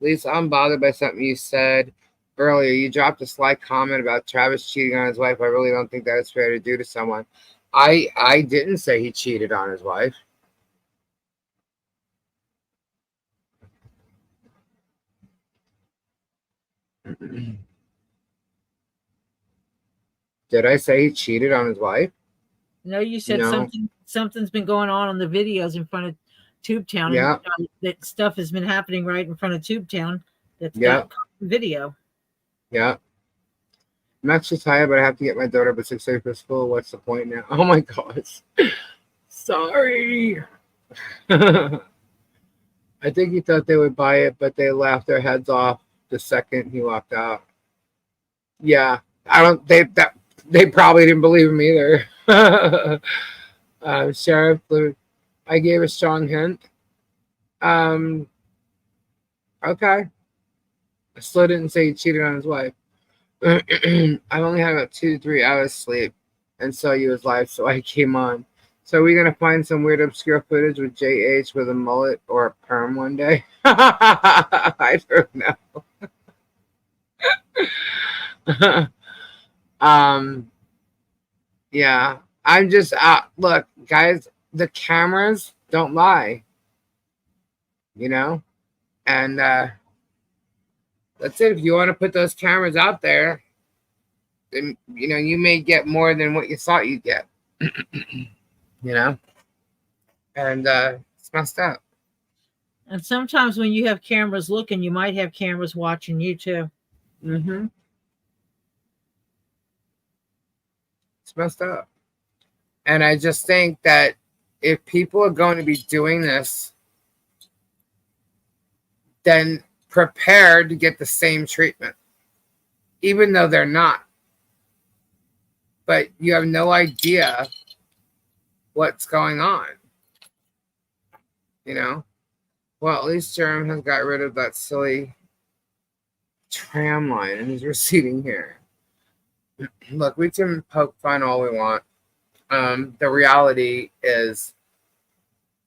A: Lisa, I'm bothered by something you said earlier. You dropped a slight comment about Travis cheating on his wife. I really don't think that is fair to do to someone. I didn't say he cheated on his wife. Did I say he cheated on his wife?
B: No, you said
A: No.
B: something's been going on the videos in front of Tubetown.
A: Yeah.
B: And, that stuff has been happening right in front of Tubetown. That's
A: Yeah.
B: got video.
A: Yeah. I'm actually tired, but I have to get my daughter by 6:30 for school. What's the point now? Oh my gosh. Sorry. I think he thought they would buy it, but they laughed their heads off the second he walked out. Yeah. They probably didn't believe him either. Sheriff, I gave a strong hint. Okay. I still didn't say he cheated on his wife. I only had about 2 to 3 hours sleep and saw you was live, so I came on. So are we gonna find some weird obscure footage with JH with a mullet or a perm one day? I don't know. Yeah. I'm just look, guys, the cameras don't lie. You know? And that's it. If you want to put those cameras out there, then you may get more than what you thought you'd get. And it's messed up.
B: And sometimes when you have cameras looking, you might have cameras watching you too.
A: Mm-hmm. It's messed up. And I just think that if people are going to be doing this, then prepare to get the same treatment, even though they're not. But you have no idea what's going on. Well, at least Jerem has got rid of that silly tram line and he's receding here. Look, we can poke fun all we want. The reality is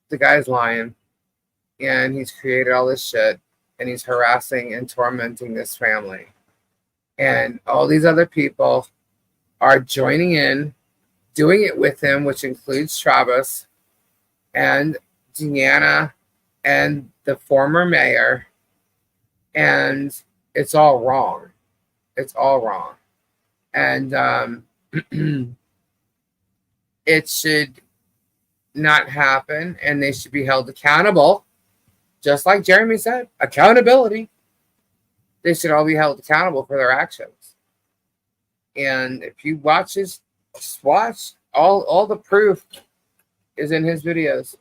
A: the guy's lying and he's created all this shit and he's harassing and tormenting this family. And all these other people are joining in, doing it with him, which includes Travis and Deanna and the former mayor. And it's all wrong. It's all wrong. And it should not happen, and they should be held accountable. Just like Jeremy said, accountability. They should all be held accountable for their actions. And if you watch all the proof is in his videos.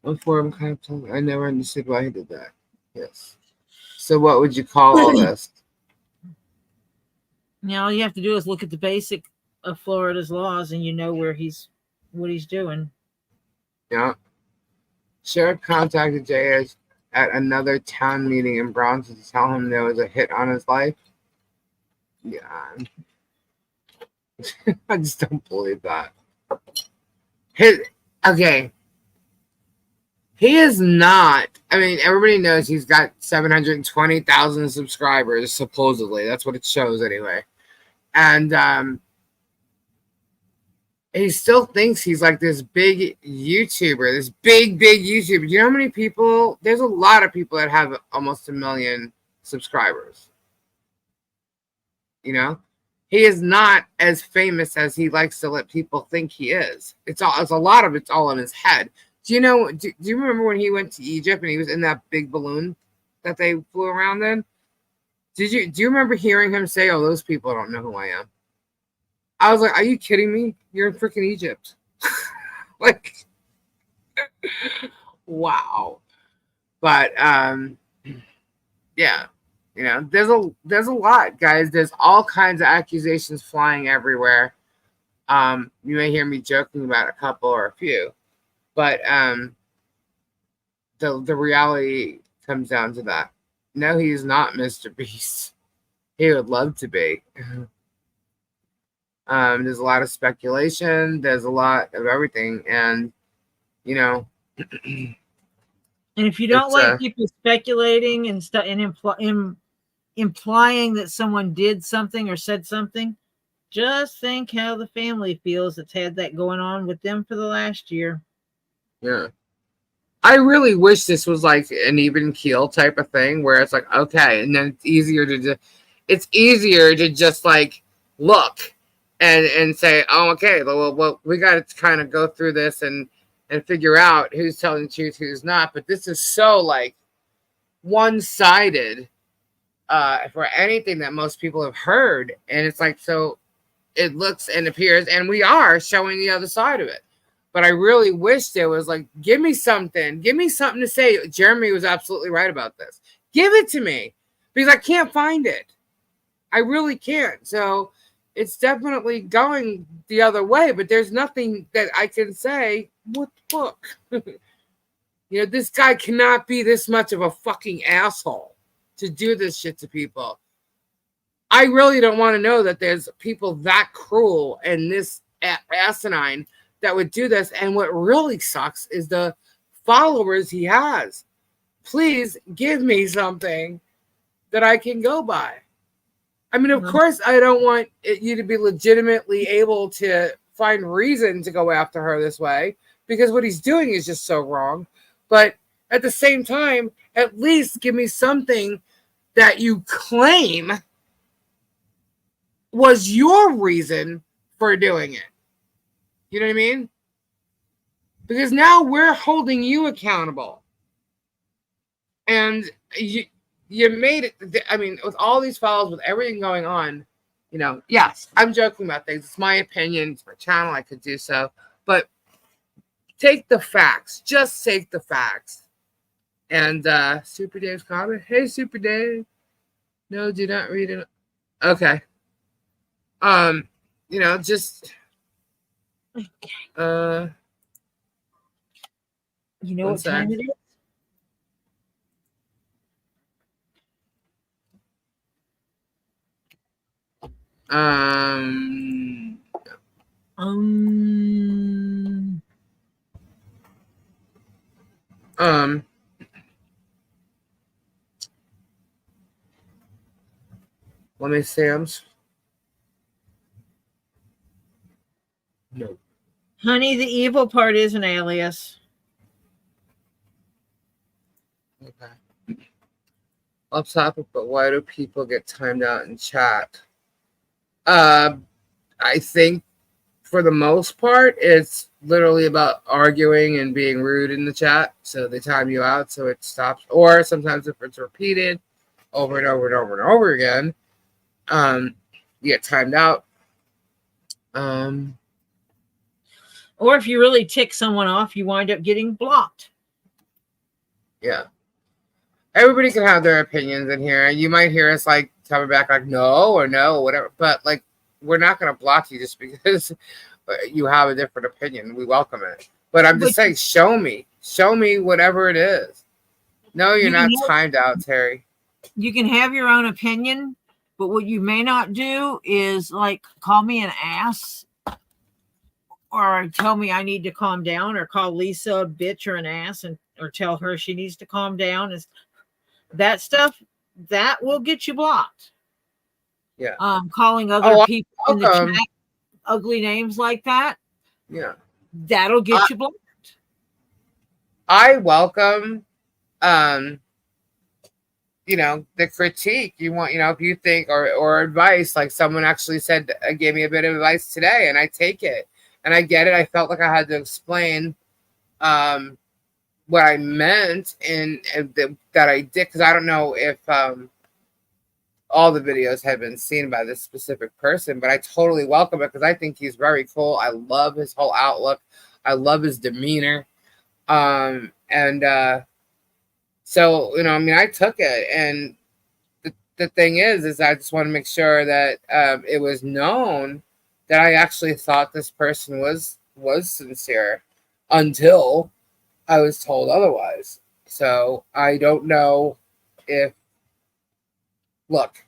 A: Before I'm kind of telling, I never understood why he did that. Yes. So what would you call all this?
B: Now all you have to do is look at the basic of Florida's laws, and you know what he's doing.
A: Yeah. Sheriff contacted JH at another town meeting in Bronson to tell him there was a hit on his life. Yeah. I just don't believe that. Okay. He is not. I mean, everybody knows he's got 720,000 subscribers, supposedly. That's what it shows anyway. And he still thinks he's like this big YouTuber, this big YouTuber. Do you know how many people? There's a lot of people that have almost 1 million subscribers. You know, he is not as famous as he likes to let people think he is. It's a lot of it's all in his head. Do you know? Do you remember when he went to Egypt and he was in that big balloon that they flew around in? Do you remember hearing him say, "Oh, those people don't know who I am"? I was like, "Are you kidding me? You're in freaking Egypt!" Like, wow. But yeah, you know, there's a lot, guys. There's all kinds of accusations flying everywhere. You may hear me joking about a couple or a few, but the reality comes down to that. No, he's not Mr. Beast. He would love to be. There's a lot of speculation. There's a lot of everything, and you know.
B: And if you don't like people speculating and stuff and implying that someone did something or said something, just think how the family feels that's had that going on with them for the last year.
A: Yeah. I really wish this was like an even keel type of thing where it's like, okay, and then it's easier to just like look and say, oh, okay, well we got to kind of go through this and figure out who's telling the truth, who's not. But this is so like one-sided for anything that most people have heard. And it's like, so it looks and appears, and we are showing the other side of it. But I really wish there was like, give me something to say. Jeremy was absolutely right about this. Give it to me, because I can't find it. I really can't. So it's definitely going the other way, but there's nothing that I can say. What the fuck? You know, this guy cannot be this much of a fucking asshole to do this shit to people. I really don't want to know that there's people that cruel and this asinine that would do this. And what really sucks is the followers he has. Please give me something that I can go by. I mean, of course, I don't want you to be legitimately able to find reason to go after her this way, because what he's doing is just so wrong. But at the same time, at least give me something that you claim was your reason for doing it. You know what I mean? Because now we're holding you accountable. And you made it. I mean, with all these files, with everything going on, you know, yes, I'm joking about things. It's my opinion. It's my channel. I could do so. But take the facts. Just take the facts. And Super Dave's comment. Hey, Super Dave. No, do not read it. Okay. You know, just
B: you know what time it is?
A: Let me see. No.
B: Honey, the evil part is an alias.
A: Okay. Off topic, but why do people get timed out in chat? I think for the most part, it's literally about arguing and being rude in the chat. So they time you out so it stops. Or sometimes if it's repeated over and over and over and over again, you get timed out.
B: Or if you really tick someone off, you wind up getting blocked.
A: Yeah. Everybody can have their opinions in here. You might hear us like coming back like no or whatever. But like, we're not going to block you just because you have a different opinion. We welcome it. But I'm just saying, show me whatever it is. No, you're not timed out, Terry.
B: You can have your own opinion, but what you may not do is like call me an ass or tell me I need to calm down, or call Lisa a bitch or an ass or tell her she needs to calm down. Is that stuff that will get you blocked.
A: Yeah.
B: Calling other people in the chat ugly names like that
A: Yeah.
B: That'll get you blocked.
A: I welcome, the critique. You want, if you think or advice, like someone actually said, gave me a bit of advice today, and I take it and I get it. I felt like I had to explain what I meant and that I did, because I don't know if all the videos have been seen by this specific person, but I totally welcome it because I think he's very cool. I love his whole outlook. I love his demeanor. So, I took it. And the thing is I just want to make sure that it was known that I actually thought this person was sincere until I was told otherwise. So I don't know if, look,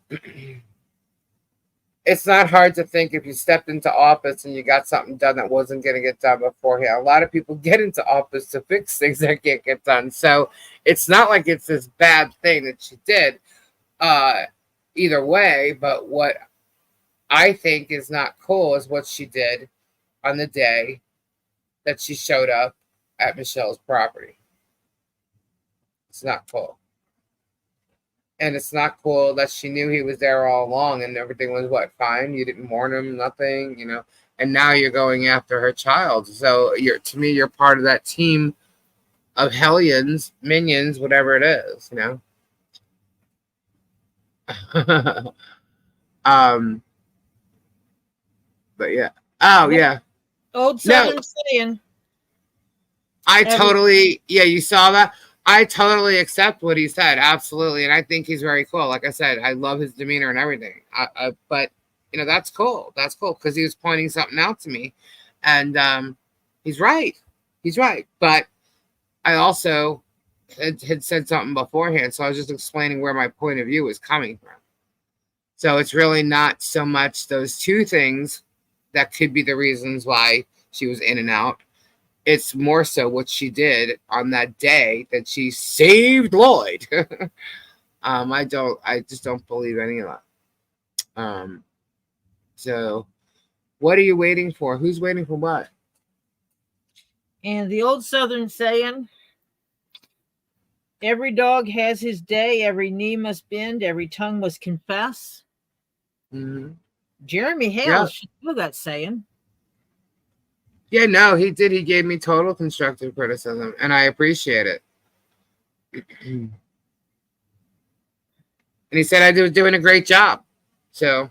A: it's not hard to think if you stepped into office and you got something done that wasn't going to get done beforehand. A lot of people get into office to fix things that can't get done. So it's not like it's this bad thing that she did either way. But what I think is not cool is what she did on the day that she showed up at Michelle's property. It's not cool. And it's not cool that she knew he was there all along and everything was fine. You didn't warn him, nothing, and now you're going after her child. So to me, you're part of that team of hellions, minions, whatever it is, but yeah. Oh yeah.
B: Old Southern saying.
A: You saw that? I totally accept what he said. Absolutely. And I think he's very cool. Like I said, I love his demeanor and everything. But that's cool. That's cool. Because he was pointing something out to me. And he's right. He's right. But I also had said something beforehand. So I was just explaining where my point of view was coming from. So it's really not so much those two things that could be the reasons why she was in and out. It's more so what she did on that day that she saved Lloyd. I just don't believe any of that. So what are you waiting for? Who's waiting for what?
B: And the old Southern saying, every dog has his day, every knee must bend, every tongue must confess.
A: Mm-hmm.
B: Jeremy Hales should know that saying.
A: Yeah, no, he did. He gave me total constructive criticism, and I appreciate it. And he said I was doing a great job. So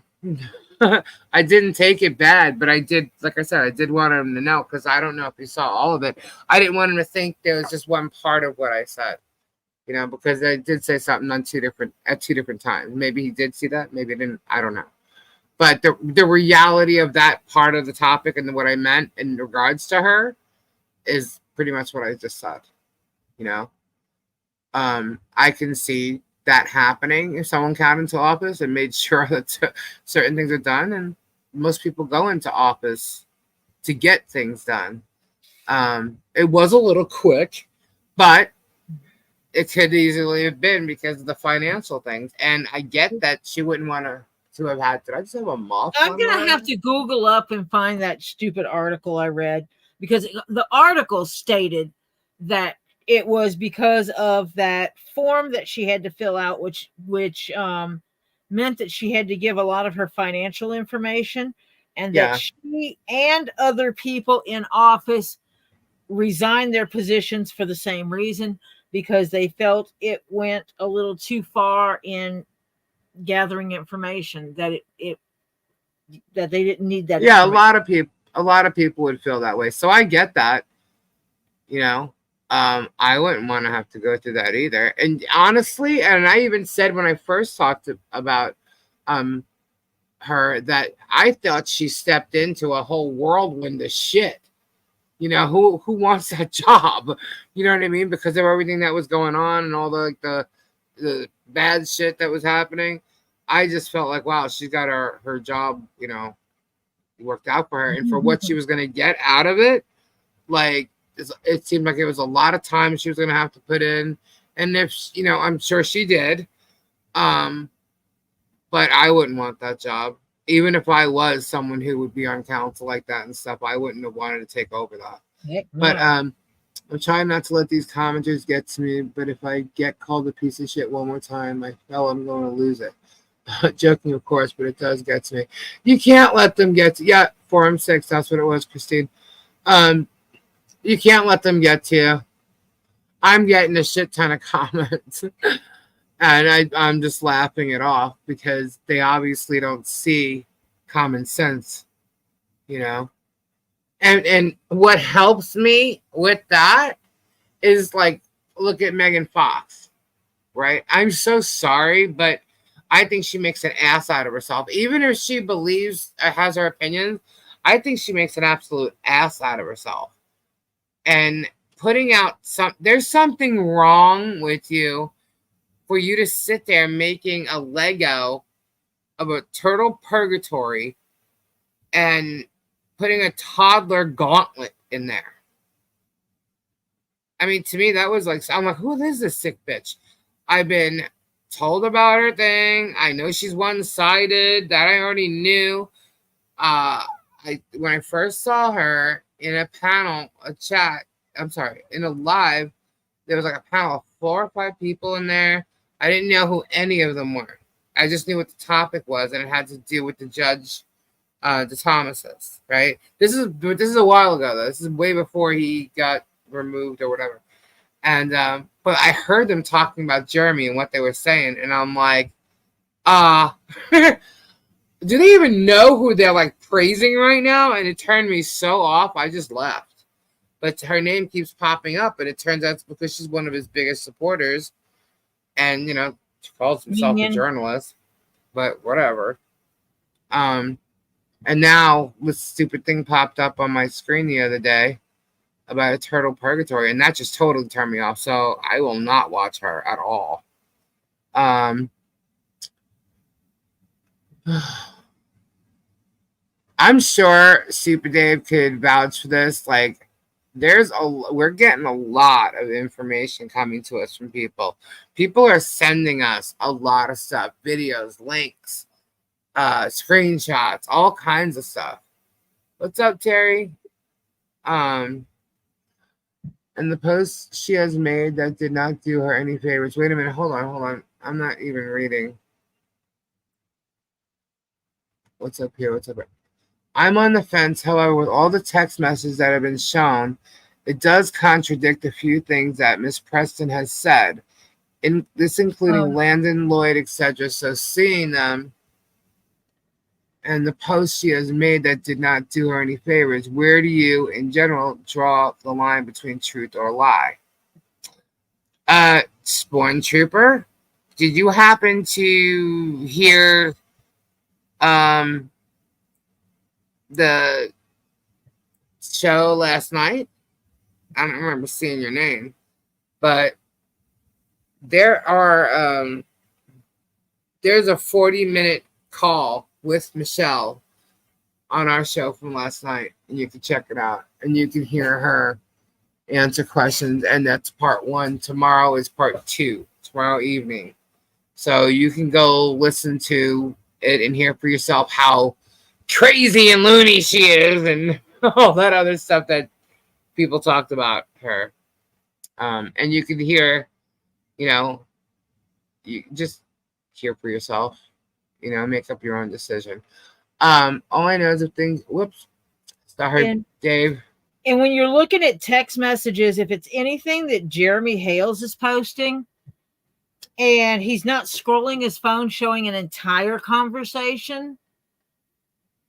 A: I didn't take it bad, but I did, like I said, I did want him to know, because I don't know if he saw all of it. I didn't want him to think there was just one part of what I said, because I did say something at two different times. Maybe he did see that, maybe he didn't. I don't know. But the reality of that part of the topic and what I meant in regards to her is pretty much what I just said. I can see that happening if someone got into office and made sure that certain things are done. And most people go into office to get things done. It was a little quick, but it could easily have been because of the financial things. And I get that she wouldn't want to have had. Did I just have a moth?
B: I'm gonna have to Google up and find that stupid article I read, because the article stated that it was because of that form that she had to fill out, which meant that she had to give a lot of her financial information, and that she and other people in office resigned their positions for the same reason, because they felt it went a little too far in gathering information, that that they didn't need that.
A: Yeah, a lot of people would feel that way. So I get that. I wouldn't want to have to go through that either. And honestly, and I even said when I first talked about her that I thought she stepped into a whole whirlwind of shit. Who wants that job? You know what I mean? Because of everything that was going on and all the bad shit that was happening. I just felt like, wow, she's got her job, worked out for her. And for what she was going to get out of it, it seemed like it was a lot of time she was going to have to put in. And if, I'm sure she did. But I wouldn't want that job. even if I was someone who would be on council like that and stuff, I wouldn't have wanted to take over that.
B: Heck
A: But
B: no.
A: I'm trying not to let these commenters get to me. But if I get called a piece of shit one more time, I feel I'm going to lose it. Joking, of course, but it does get to me. You can't let them get to Forum 6. That's what it was, Christine. You can't let them get to you. I'm getting a shit ton of comments, and I'm just laughing it off because they obviously don't see common sense, you know. And what helps me with that is like, look at Megan Fox, right? I'm so sorry, but I think she makes an ass out of herself. Even if she believes, has her opinions, I think she makes an absolute ass out of herself. And putting out there's something wrong with you for you to sit there making a Lego of a turtle purgatory and putting a toddler gauntlet in there. I mean, to me, that was like, I'm like, who is this sick bitch? I've been told about her thing. I know she's one-sided. That I already knew. When I first saw her in a panel, in a live, there was like a panel of 4 or 5 people in there. I didn't know who any of them were. I just knew what the topic was, and it had to do with the judge, the Thomases, right? This is a while ago, though. This is way before he got removed or whatever. And but I heard them talking about Jeremy and what they were saying, and I'm like, do they even know who they're like praising right now? And it turned me so off, I just left. But her name keeps popping up, and it turns out it's because she's one of his biggest supporters. And, you know, she calls herself a journalist, but whatever. And now this stupid thing popped up on my screen the other day about a turtle purgatory, and that just totally turned me off. So I will not watch her at all. I'm sure Super Dave could vouch for this. Like, we're getting a lot of information coming to us from people. People are sending us a lot of stuff, videos, links, screenshots, all kinds of stuff. What's up, Terry? And the post she has made that did not do her any favors. Wait a minute, hold on. I'm not even reading. What's up here? I'm on the fence, however, with all the text messages that have been shown, it does contradict a few things that Miss Preston has said, including Landon, Lloyd, etc. So seeing them and the post she has made that did not do her any favors, where do you, in general, draw the line between truth or lie? Spawn Trooper, did you happen to hear the show last night? I don't remember seeing your name, but there's a 40-minute call with Michelle on our show from last night, and you can check it out, and you can hear her answer questions, and that's part 1. Tomorrow is part 2, tomorrow evening. So you can go listen to it and hear for yourself how crazy and loony she is and all that other stuff that people talked about her. And you can hear, you just hear for yourself, make up your own decision. All I know is if things, sorry, Dave.
B: And when you're looking at text messages, if it's anything that Jeremy Hales is posting and he's not scrolling his phone showing an entire conversation,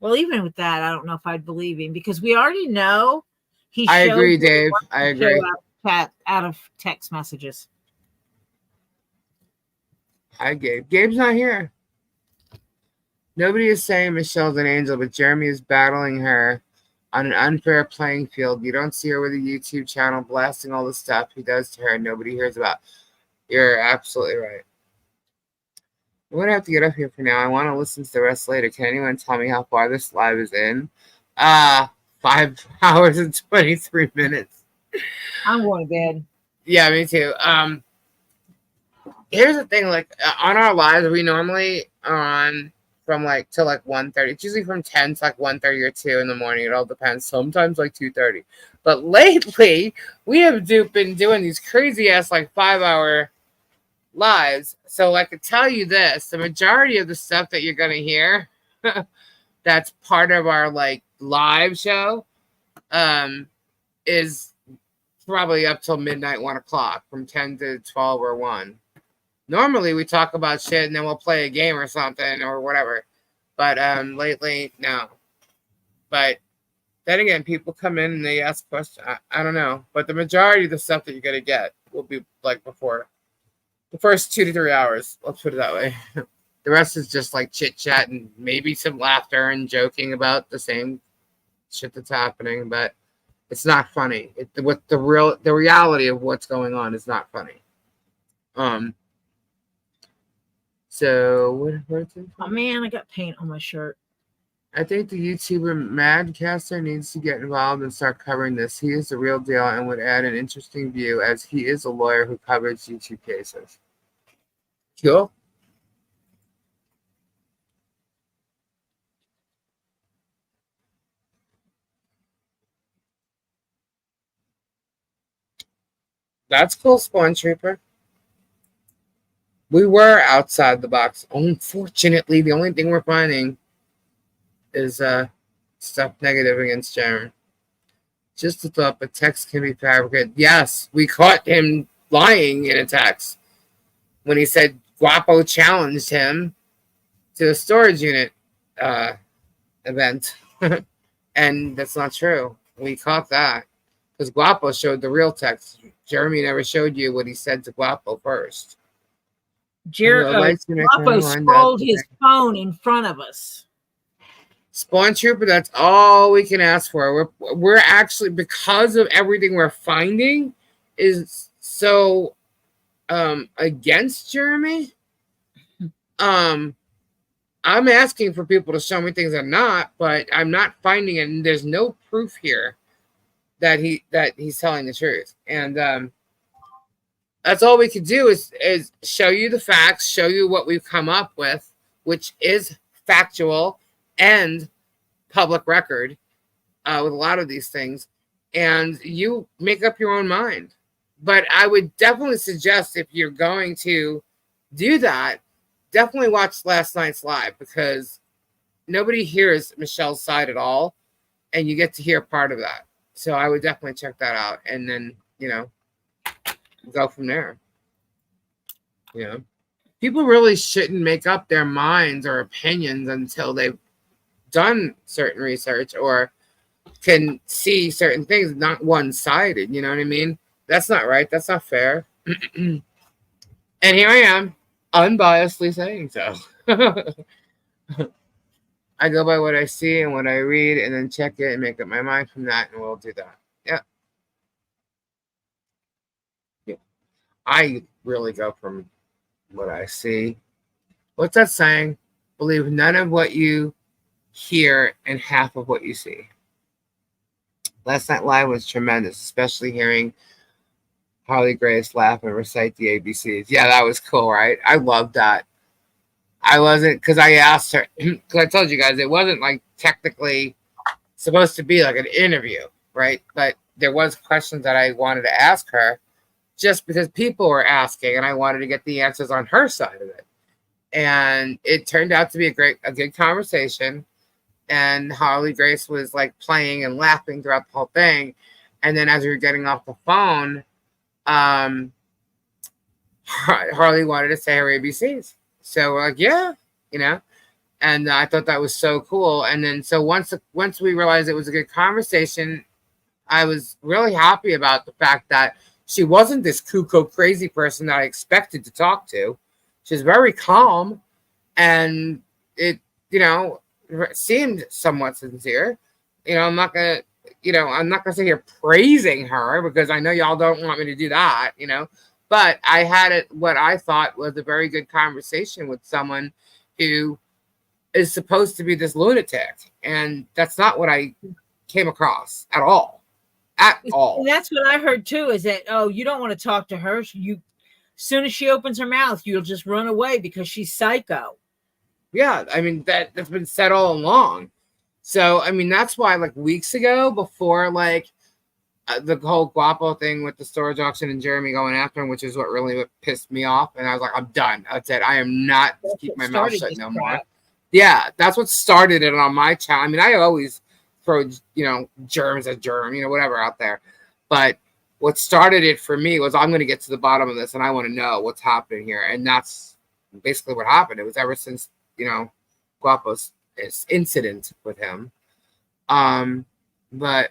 B: well, even with that, I don't know if I'd believe him because we already know he
A: I agree, Dave. I agree.
B: Out of text messages.
A: Hi, Gabe. Gabe's not here. Nobody is saying Michelle's an angel, but Jeremy is battling her on an unfair playing field. You don't see her with a YouTube channel blasting all the stuff he does to her and nobody hears about. You're absolutely right. I'm going to have to get up here for now. I want to listen to the rest later. Can anyone tell me how far this live is in? 5 hours and 23 minutes.
B: I'm going to bed.
A: Yeah, me too. Here's the thing. Like, on our lives, we normally are on from like till like 1:30. It's usually from 10 to like 1:30 or 2 in the morning. It all depends. Sometimes like 2:30. But lately, we have been doing these crazy ass like 5-hour lives. So I could tell you this: the majority of the stuff that you're gonna hear, that's part of our like live show, is probably up till midnight, 1 o'clock, from 10 to 12 or 1. Normally we talk about shit and then we'll play a game or something or whatever. But lately, no. But then again, people come in and they ask questions. I don't know. But the majority of the stuff that you're going to get will be like before the first 2 to 3 hours. Let's put it that way. The rest is just like chit chat and maybe some laughter and joking about the same shit that's happening. But it's not funny. What the reality of what's going on is not funny. So where's it?
B: Oh man, I got paint on my shirt.
A: I think the YouTuber Madcaster needs to get involved and start covering this. He is the real deal and would add an interesting view as he is a lawyer who covers YouTube cases. Cool. That's cool, Spawn Trooper. We were outside the box. Unfortunately, the only thing we're finding is stuff negative against Jeremy. Just a thought, but text can be fabricated. Yes, we caught him lying in a text when he said Guapo challenged him to a storage unit event. And that's not true. We caught that because Guapo showed the real text. Jeremy never showed you what he said to Guapo first.
B: Guapo scrolled his phone in front of us.
A: Spawn Trooper, that's all we can ask for. We're actually, because of everything we're finding is so against Jeremy. I'm asking for people to show me things I'm not, but I'm not finding it, and there's no proof here that he's telling the truth. And that's all we can do is show you the facts, show you what we've come up with, which is factual and public record with a lot of these things, and you make up your own mind. But I would definitely suggest, if you're going to do that, definitely watch last night's live, because nobody hears Michelle's side at all, and you get to hear part of that. So I would definitely check that out, and then, go from there. People really shouldn't make up their minds or opinions until they've done certain research or can see certain things, not one-sided. You know what I mean? That's not right. That's not fair. And here I am, unbiasedly saying so. I go by what I see and what I read, and then check it and make up my mind from that, and we'll do that. Yeah. I really go from what I see. What's that saying? Believe none of what you hear and half of what you see. Last night live was tremendous, especially hearing Harley Grace laugh and recite the ABCs. Yeah, that was cool, right? I loved that. I wasn't, because I asked her, because I told you guys it wasn't like technically supposed to be like an interview, right? But there was questions that I wanted to ask her, just because people were asking, and I wanted to get the answers on her side of it. And it turned out to be a good conversation. And Harley Grace was like playing and laughing throughout the whole thing. And then as we were getting off the phone, Harley wanted to say her ABCs. So we're like, yeah, and I thought that was so cool. And then so once we realized it was a good conversation, I was really happy about the fact that she wasn't this cuckoo crazy person that I expected to talk to. She's very calm, and it, seemed somewhat sincere. I'm not gonna sit here praising her, because I know y'all don't want me to do that, But I had what I thought was a very good conversation with someone who is supposed to be this lunatic, and that's not what I came across at all.
B: And that's what I heard too, is that, you don't want to talk to her. As soon as she opens her mouth, you'll just run away because she's psycho.
A: Yeah, I mean that's been said all along. So I mean that's why like weeks ago, before like the whole Guapo thing with the storage auction and Jeremy going after him, which is what pissed me off, and I was like, I'm done. I said I am not keep my mouth shut no more. Yeah, that's what started it on my channel. I mean, I always throw germs at germ, whatever out there, but what started it for me was I'm going to get to the bottom of this, and I want to know what's happening here, and that's basically what happened. It was ever since Guapo's incident with him. But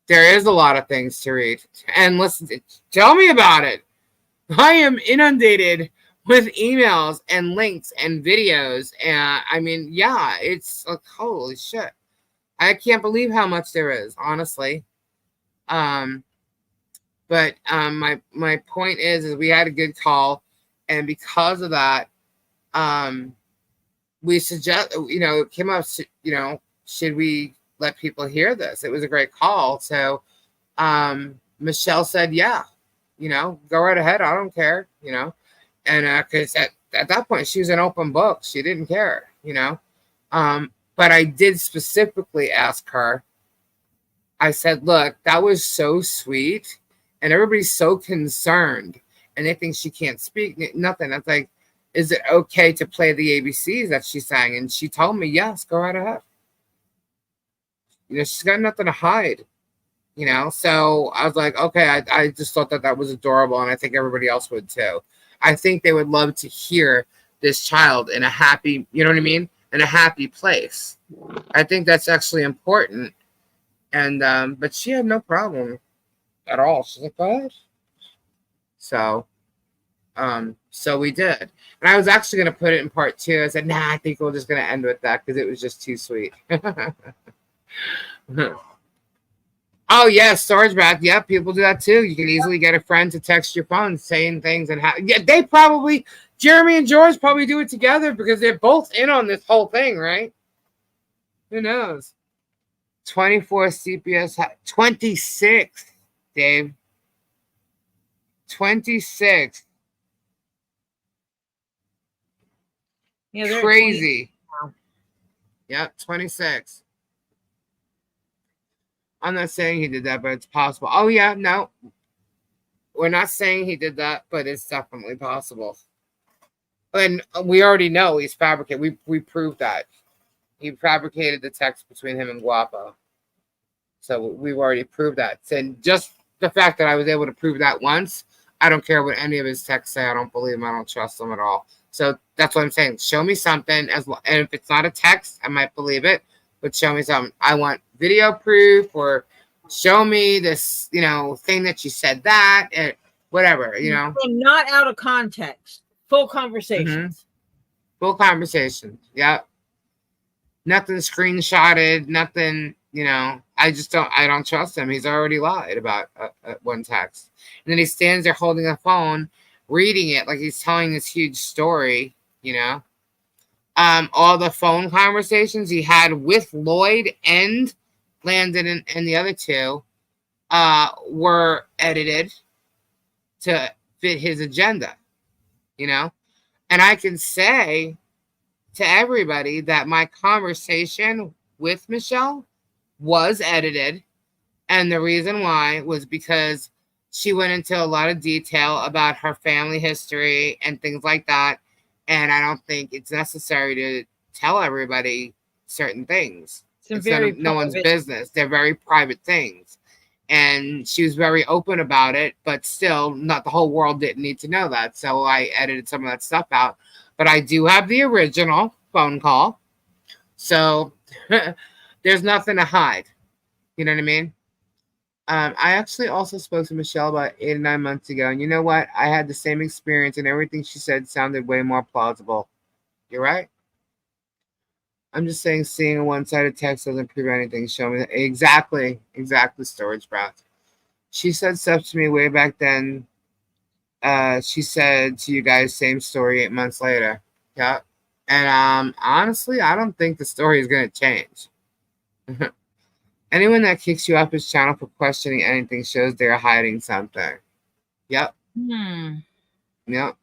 A: there is a lot of things to read and listen to. Tell me about it. I am inundated with emails and links and videos. And I mean, yeah, it's like, holy shit. I can't believe how much there is, honestly. But my point is we had a good call. And because of that, we suggest, it came up, should we let people hear this? It was a great call. So Michelle said, yeah, go right ahead. I don't care, and because at that point she was an open book. She didn't care, but I did specifically ask her. I said, look, that was so sweet, and everybody's so concerned, and they think she can't speak, nothing. I was like, is it okay to play the ABCs that she sang? And she told me, yes, go right ahead. She's got nothing to hide, So I was like, okay, I just thought that was adorable, and I think everybody else would too. I think they would love to hear this child in a happy, you know what I mean? In a happy place. I think that's actually important. And, but she had no problem at all. She's like, what? So we did. And I was actually going to put it in part 2. I said, nah, I think we're just going to end with that because it was just too sweet. Oh yeah, storage bath. Yeah, people do that too. You can easily get a friend to text your phone saying things, and yeah, they probably, Jeremy and George probably do it together because they're both in on this whole thing, right? Who knows? 24 CPS, 26, Dave. 26.
B: Yeah,
A: crazy. Yep, 26. I'm not saying he did that, but it's possible. Oh, yeah, no. We're not saying he did that, but it's definitely possible. And we already know he's fabricated. We proved that. He fabricated the text between him and Guapo. So we've already proved that. And just the fact that I was able to prove that once, I don't care what any of his texts say. I don't believe him. I don't trust him at all. So that's what I'm saying. Show me something. And if it's not a text, I might believe it. But show me something. I want video proof, or show me this, thing that you said that, and whatever,
B: And not out of context. Full conversations.
A: Full conversations. Yep. Nothing screenshotted. Nothing. I don't trust him. He's already lied about one text, and then he stands there holding a phone, reading it like he's telling this huge story. All the phone conversations he had with Lloyd and Landon and the other two were edited to fit his agenda, and I can say to everybody that my conversation with Michelle was edited, and the reason why was because she went into a lot of detail about her family history and things like that. And I don't think it's necessary to tell everybody certain things. It's no one's business. They're very private things. And she was very open about it, but still, not the whole world didn't need to know that. So I edited some of that stuff out. But I do have the original phone call. So there's nothing to hide. You know what I mean? I actually also spoke to Michelle about 8 or 9 months ago, and you know what? I had the same experience, and everything she said sounded way more plausible. You're right. I'm just saying, seeing a one-sided text doesn't prove anything. Show me that. Exactly, storage bath. She said stuff to me way back then. She said to you guys, same story 8 months later. Yeah, and honestly, I don't think the story is gonna change. Anyone that kicks you off his channel for questioning anything shows they're hiding something. Yep. Yep.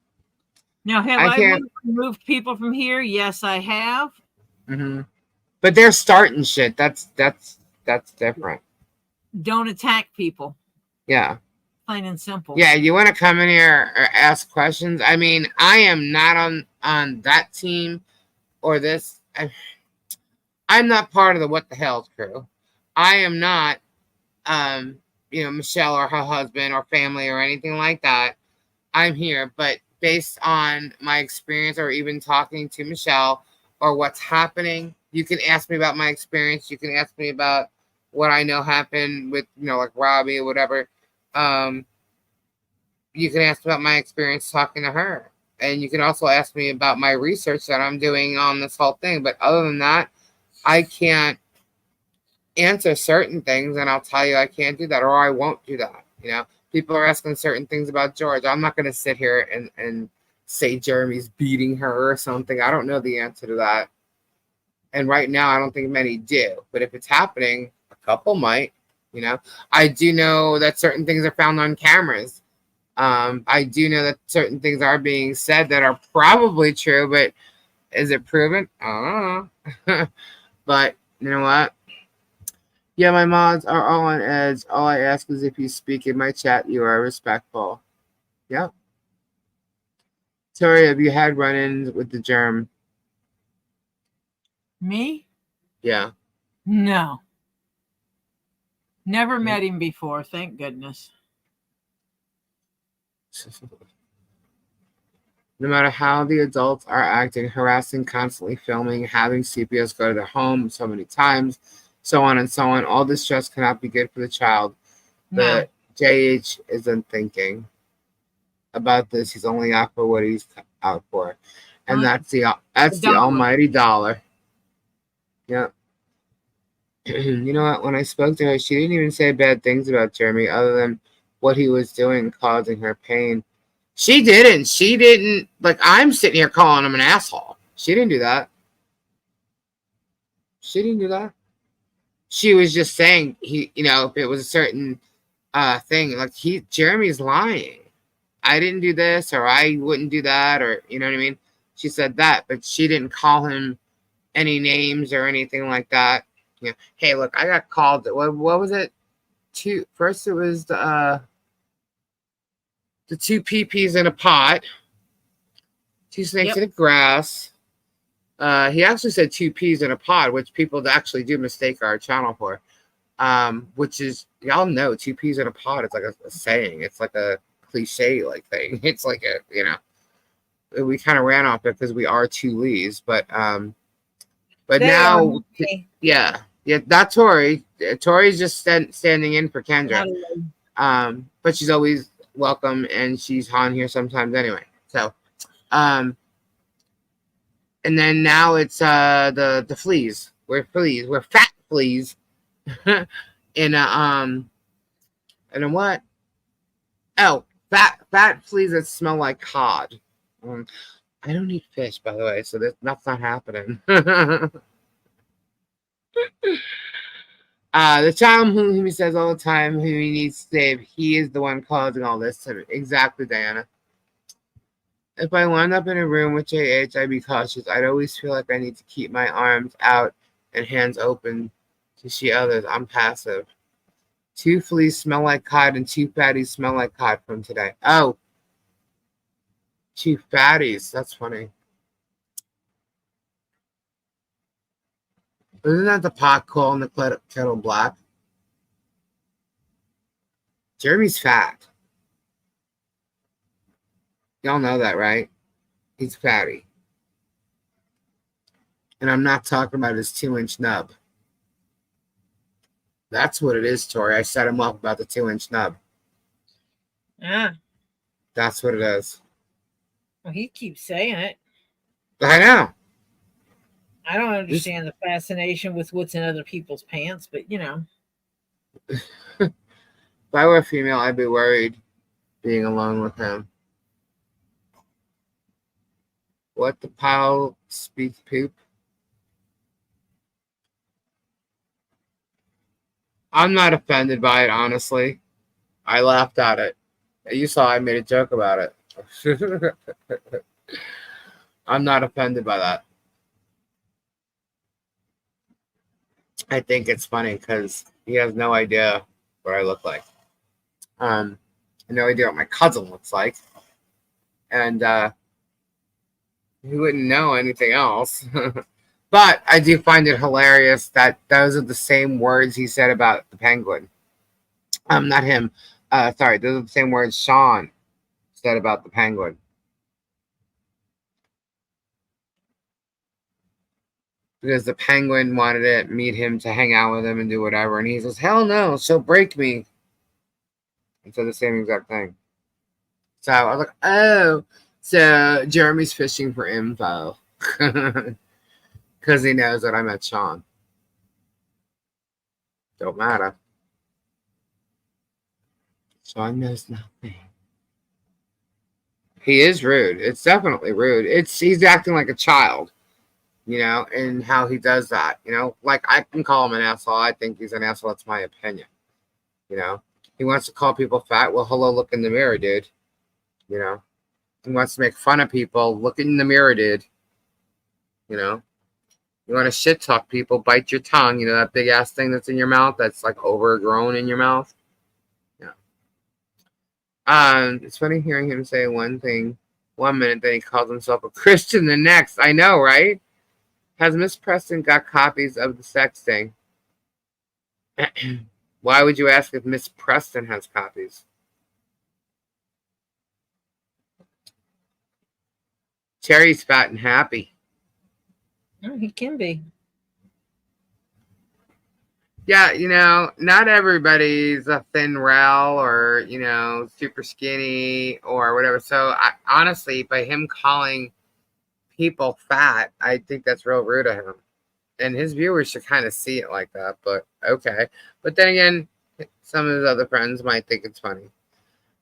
B: Now, have
A: I
B: I
A: can't.
B: moved people from here? Yes, I have.
A: Hmm. But they're starting shit. That's different.
B: Don't attack people.
A: Yeah.
B: Plain and simple.
A: Yeah, you want to come in here or ask questions? I mean, I am not on that team or this. I'm not part of the what the hell crew. I am not, Michelle or her husband or family or anything like that. I'm here, but based on my experience or even talking to Michelle or what's happening, you can ask me about my experience. You can ask me about what I know happened with, like Robbie or whatever. You can ask about my experience talking to her. And you can also ask me about my research that I'm doing on this whole thing. But other than that, I can't answer certain things, and I'll tell you I can't do that, or I won't do that. People are asking certain things about George. I'm not going to sit here and say Jeremy's beating her or something. I don't know the answer to that. And right now, I don't think many do. But if it's happening, a couple might. I do know that certain things are found on cameras. I do know that certain things are being said that are probably true, but is it proven? I don't know. But you know what? Yeah, my mods are all on edge. All I ask is if you speak in my chat, you are respectful. Yep. Tori, have you had run-ins with the germ?
B: Me?
A: Yeah.
B: No. Never met him before, thank goodness.
A: No matter how the adults are acting, harassing, constantly filming, having CPS go to their home so many times, so on and so on, all this stress cannot be good for the child.
B: No.
A: The JH isn't thinking about this. He's only out for what he's out for. And that's the
B: dollar.
A: almighty dollar. Yep. You know what? When I spoke to her, she didn't even say bad things about Jeremy other than what he was doing causing her pain. She didn't. She didn't. Like, I'm sitting here calling him an asshole. She didn't do that. She didn't do that. She was just saying if it was a certain thing, like Jeremy's lying. I didn't do this, or I wouldn't do that, or you know what I mean? She said that, but she didn't call him any names or anything like that. Hey, look, I got called. What was it? First it was the two peepees in a pot, two snakes in the grass. He actually said two peas in a pod, which people actually do mistake our channel for. Which is, y'all know, two peas in a pod. It's like a saying. It's like a cliche like thing. It's like we kind of ran off it because we are two Lees, but now, yeah, that's Tori. Tori's just standing in for Kendra. But she's always welcome, and she's on here sometimes anyway. So, and then now it's the fleas. We're fleas. We're fat fleas. In a what? Oh, fat fleas that smell like cod. I don't eat fish, by the way, so that's not happening. The child whom he says all the time who he needs to save, he is the one causing all this to me. Exactly, Diana. If I wound up in a room with JH, I'd be cautious. I'd always feel like I need to keep my arms out and hands open to see others. I'm passive. Two fleas smell like cod and two fatties smell like cod from today. Oh, two fatties. That's funny. Isn't that the pot calling the kettle black? Jeremy's fat. Y'all know that, right? He's fatty. And I'm not talking about his 2-inch nub. That's what it is, Tori. I set him up about the 2-inch nub.
B: Yeah.
A: That's what it is.
B: Well, he keeps saying it.
A: I know.
B: I don't understand the fascination with what's in other people's pants, but
A: If I were a female, I'd be worried being alone with him. What the pile speaks poop? I'm not offended by it, honestly. I laughed at it. You saw I made a joke about it. I'm not offended by that. I think it's funny because he has no idea what I look like. No idea what my cousin looks like. And he wouldn't know anything else. But I do find it hilarious that those are the same words he said about the penguin. Not him. Sorry, those are the same words Sean said about the penguin. Because the penguin wanted to meet him to hang out with him and do whatever. And he says, hell no, she'll break me. And said the same exact thing. So I was like, oh, so Jeremy's fishing for info. Because he knows that I met Sean. Don't matter. Sean knows nothing. He is rude. It's definitely rude. He's acting like a child, you know, and how he does that, you know. Like, I can call him an asshole. I think he's an asshole. That's my opinion, you know. He wants to call people fat. Well, hello, look in the mirror, dude. You know. He wants to make fun of people. Look in the mirror, dude. You know. You want to shit talk people, bite your tongue. You know, that big ass thing that's in your mouth that's like overgrown in your mouth. Yeah. It's funny hearing him say one thing 1 minute, then he calls himself a Christian the next. I know, right? Has Miss Preston got copies of the sexting? Why would you ask if Miss Preston has copies? Terry's fat and happy.
B: Oh, he can be.
A: Yeah, you know, not everybody's a thin rail or, you know, super skinny or whatever. So, honestly, by him calling people fat, I think that's real rude of him. And his viewers should kind of see it like that, but okay. But then again, some of his other friends might think it's funny.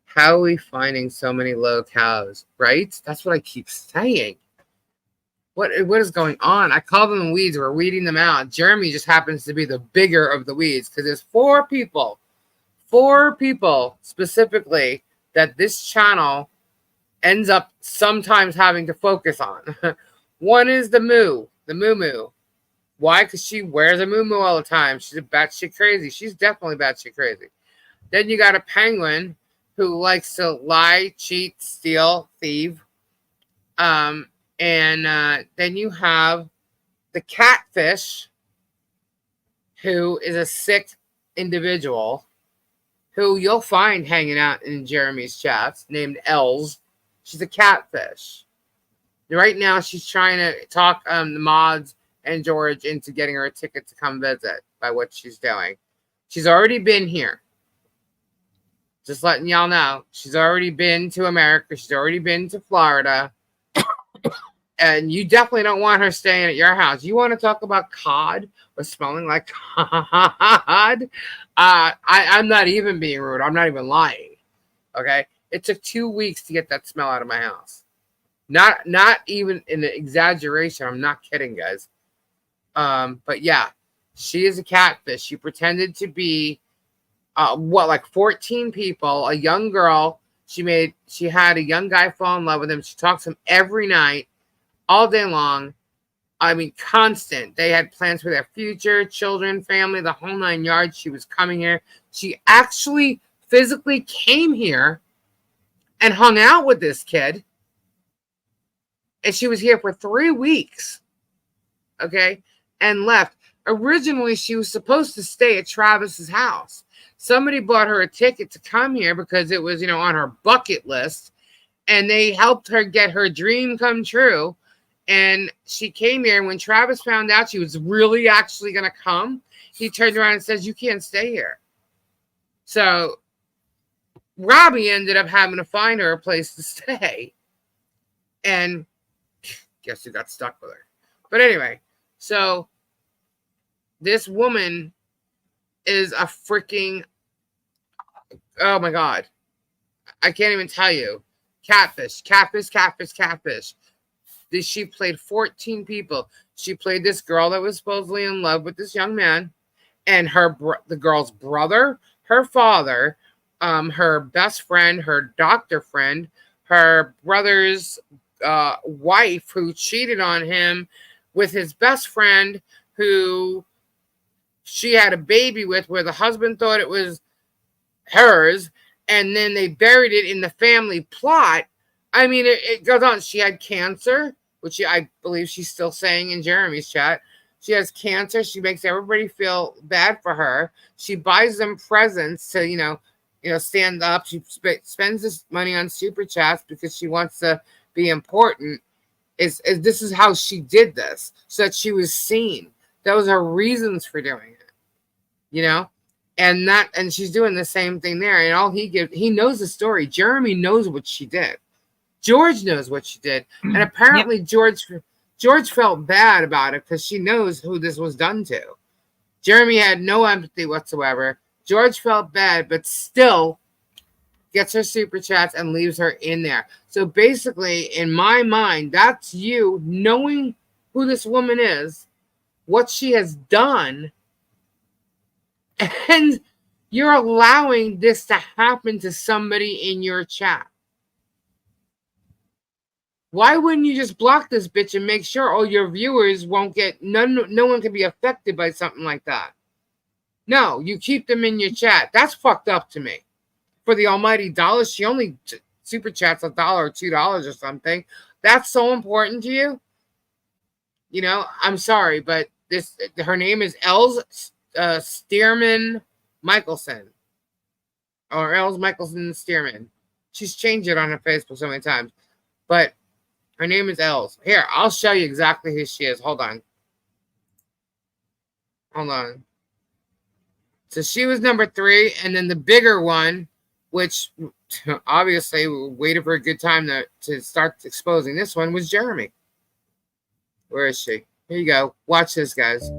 A: How are we finding so many low cows, right? That's what I keep saying. What is going on? I call them weeds. We're weeding them out. Jeremy just happens to be the bigger of the weeds because there's four people specifically that this channel ends up sometimes having to focus on. One is the moo. Why? Because she wears a moo all the time. She's a batshit crazy. She's definitely batshit crazy. Then you got a penguin who likes to lie, cheat, steal, thieve. And then you have the catfish, who is a sick individual who you'll find hanging out in Jeremy's chats, named Els. She's a catfish. Right now, she's trying to talk the mods and George into getting her a ticket to come visit by what she's doing. She's already been here. Just letting y'all know. She's already been to America. She's already been to Florida. And you definitely don't want her staying at your house. You want to talk about cod or smelling like cod? I'm not even being rude. I'm not even lying. Okay? It took 2 weeks to get that smell out of my house. Not even in an exaggeration. I'm not kidding, guys. But yeah, she is a catfish. She pretended to be like 14 people, a young girl. She had a young guy fall in love with him. She talks to him every night, all day long. I mean, constant. They had plans for their future, children, family, the whole 9 yards. She was coming here. She actually physically came here and hung out with this kid. And she was here for 3 weeks. Okay? And left. Originally, she was supposed to stay at Travis's house. Somebody bought her a ticket to come here because it was, on her bucket list. And they helped her get her dream come true. And she came here. And when Travis found out she was really actually going to come, he turned around and says, you can't stay here. So Robbie ended up having to find her a place to stay. And guess who got stuck with her? But anyway, so this woman is a freaking, oh my God. I can't even tell you. Catfish. She played 14 people. She played this girl that was supposedly in love with this young man, and the girl's brother, her father, her best friend, her doctor friend, her brother's wife who cheated on him with his best friend, who she had a baby with, where the husband thought it was hers, and then they buried it in the family plot. I mean, it goes on. She had cancer, which I believe she's still saying in Jeremy's chat. She has cancer. She makes everybody feel bad for her. She buys them presents to, stand up. She spends this money on super chats because she wants to be important. This is how she did this, so that she was seen. Those are reasons for doing it, and she's doing the same thing there. And he knows the story. Jeremy knows what she did. George knows what she did, and apparently George felt bad about it because she knows who this was done to. Jeremy had no empathy whatsoever. George felt bad, but still gets her super chats and leaves her in there. So basically, in my mind, that's you knowing who this woman is, what she has done, and you're allowing this to happen to somebody in your chat. Why wouldn't you just block this bitch and make sure all your viewers won't get, no one can be affected by something like that? No, you keep them in your chat. That's fucked up to me. For the almighty dollar, she only super chats $1 or $2 or something. That's so important to you? I'm sorry, but her name is Els Stearman Michelson. Or Els Michelson Stearman. She's changed it on her Facebook so many times. But her name is Els. Here, I'll show you exactly who she is. Hold on. So she was number 3, and then the bigger one, which obviously we waited for a good time to start exposing this one, was Jeremy. Where is she? Here you go. Watch this, guys.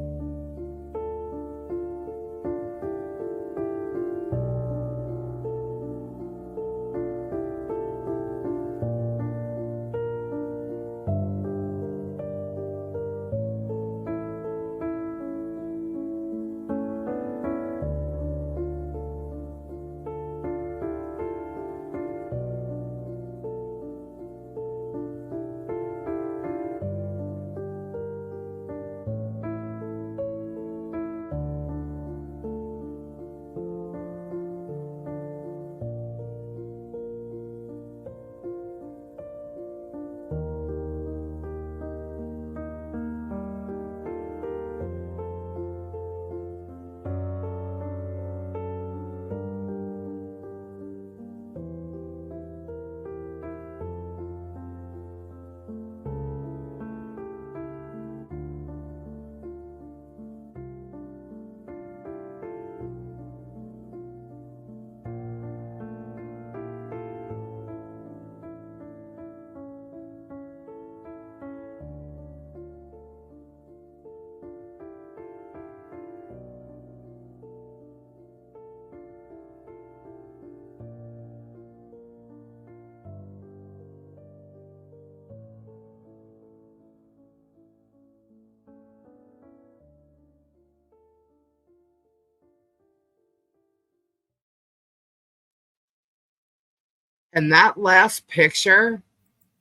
A: And that last picture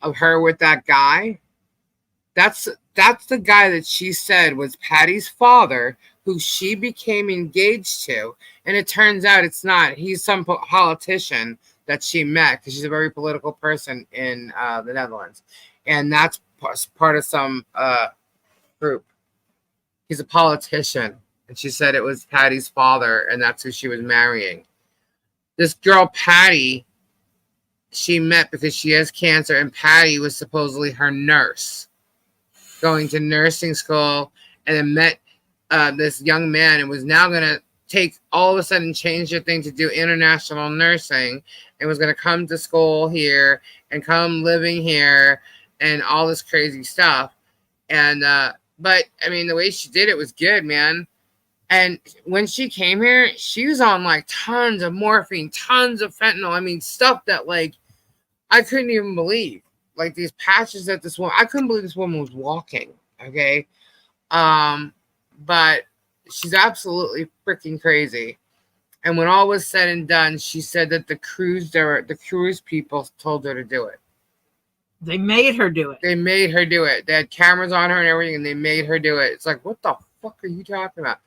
A: of her with that guy, that's the guy that she said was Patty's father, who she became engaged to. And it turns out it's not. He's some politician that she met, because she's a very political person in the Netherlands. And that's part of some group. He's a politician. And she said it was Patty's father, and that's who she was marrying. This girl, Patty, she met because she has cancer, and Patty was supposedly her nurse, going to nursing school, and then met this young man, and was now going to all of a sudden change her thing to do international nursing, and was going to come to school here and come living here and all this crazy stuff. And but I mean, the way she did it was good, man. And when she came here, she was on like tons of morphine, tons of fentanyl. I mean, stuff that like I couldn't even believe. Like these patches that this woman, I couldn't believe this woman was walking. Okay. But she's absolutely freaking crazy. And when all was said and done, she said that the cruise people told her to do it.
B: They made her do it.
A: They made her do it. They had cameras on her and everything, and they made her do it. It's like, what the fuck are you talking about?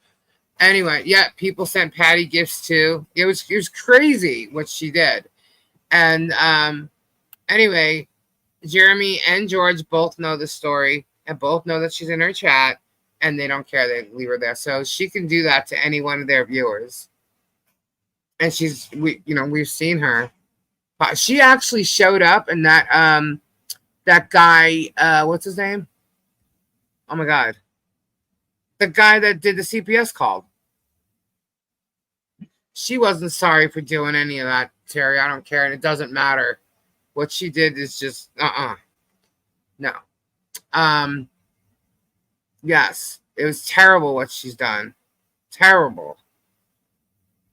A: Anyway, yeah, people sent Patty gifts too. It was crazy what she did. And anyway, Jeremy and George both know the story and both know that she's in her chat, and they don't care. They leave her there, so she can do that to any one of their viewers. And we've seen her. But she actually showed up, and that guy, what's his name? Oh my God, the guy that did the CPS call. She wasn't sorry for doing any of that, Terry. I don't care, and it doesn't matter. What she did is just no. Yes, it was terrible what she's done. Terrible.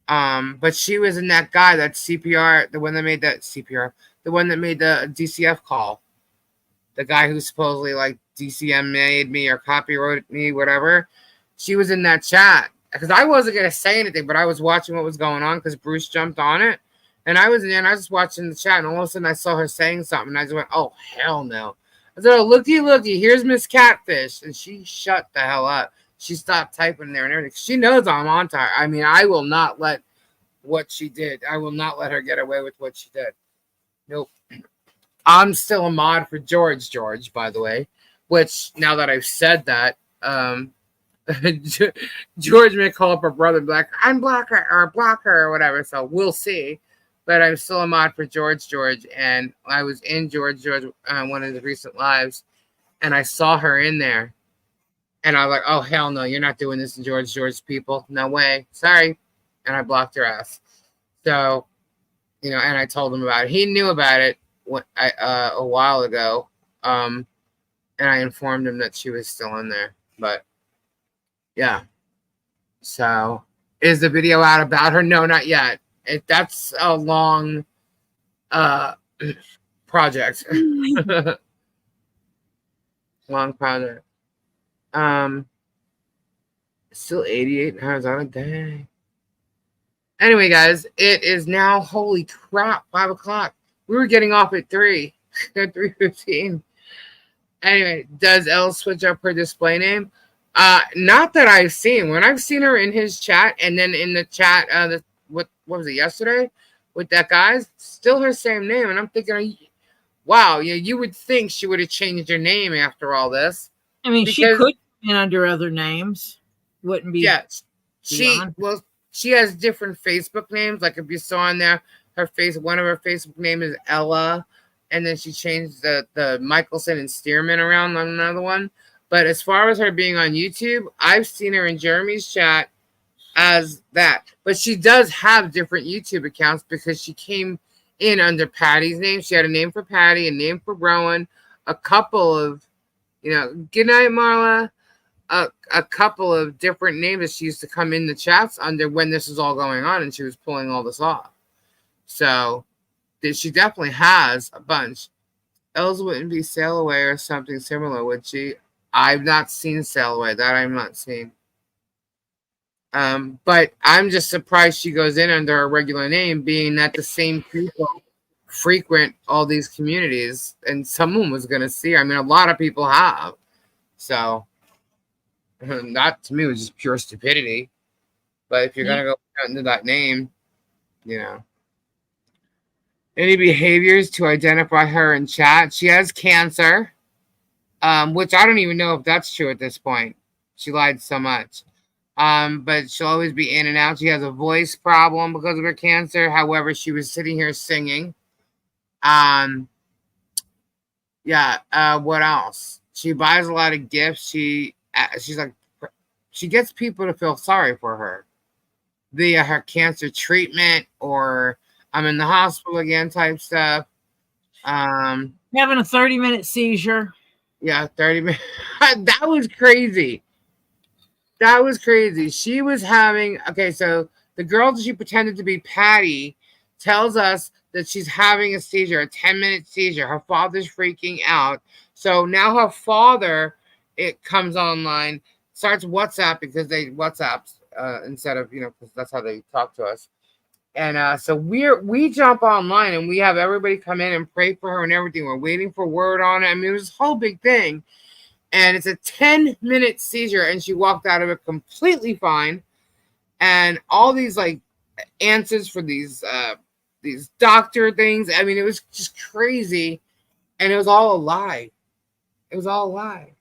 A: But she was in that guy, that CPR, the one that made that CPR, the one that made the DCF call. The guy who supposedly like DCM made me or copyrighted me, whatever. She was in that chat. Because I wasn't going to say anything, but I was watching what was going on because Bruce jumped on it. And I was in there and I was just watching the chat, and all of a sudden I saw her saying something, and I just went, oh, hell no. I said, oh, looky, here's Miss Catfish. And she shut the hell up. She stopped typing there and everything. She knows I'm on to her. I mean, I will not let what she did. I will not let her get away with what she did. Nope. I'm still a mod for George, by the way, which now that I've said that, George may call up her brother and be like, I'm blocker or whatever. So we'll see. But I'm still a mod for George, and I was in George one of the recent lives, and I saw her in there, and I was like, oh, hell no, you're not doing this to George, people. No way. Sorry. And I blocked her ass. So, and I told him about it. He knew about it a while ago, and I informed him that she was still in there. But, yeah. So, is the video out about her? No, not yet. That's a long project. Long project. Still 88 hours on a day. Anyway, guys, it is now, holy crap, 5 o'clock. We were getting off at 3 at 3:15. Anyway, does Elle switch up her display name? Not that I've seen. When I've seen her in his chat, and then in the chat, what was it, yesterday with that guy, still her same name. And I'm thinking, wow, you would think she would have changed her name after all this.
B: I mean, she could come in under other names. Wouldn't be.
A: Yes. She has different Facebook names. Like if you saw in there, one of her Facebook name is Ella, and then she changed the Michelson and Stearman around on another one. But as far as her being on YouTube, I've seen her in Jeremy's chat as that. But she does have different YouTube accounts because she came in under Patty's name. She had a name for Patty, a name for Rowan, a couple of, good night, Marla, a couple of different names that she used to come in the chats under when this was all going on, and she was pulling all this off. So she definitely has a bunch. Els wouldn't be Sail Away or something similar, would she? I've not seen Sail Away. That I'm not seeing. But I'm just surprised she goes in under a regular name, being that the same people frequent all these communities, and someone was going to see her. I mean, a lot of people have. So that to me was just pure stupidity. But if you're going to go under that name, Any behaviors to identify her in chat? She has cancer, which I don't even know if that's true at this point. She lied so much. But she'll always be in and out. She has a voice problem because of her cancer. However, she was sitting here singing. What else? She buys a lot of gifts. She's like, she gets people to feel sorry for her via her cancer treatment, or I'm in the hospital again type stuff.
B: Having a 30-minute seizure.
A: Yeah, 30 minutes. That was crazy. That was crazy. She was having, so the girl that she pretended to be Patty tells us that she's having a seizure, a 10-minute seizure. Her father's freaking out. So now her father, it comes online, starts WhatsApp because they WhatsApp instead of, because that's how they talk to us. And so we jump online and we have everybody come in and pray for her and everything. We're waiting for word on it. I mean, it was this whole big thing. And it's a 10-minute seizure, and she walked out of it completely fine. And all these like answers for these doctor things. I mean, it was just crazy. And it was all a lie. It was all a lie.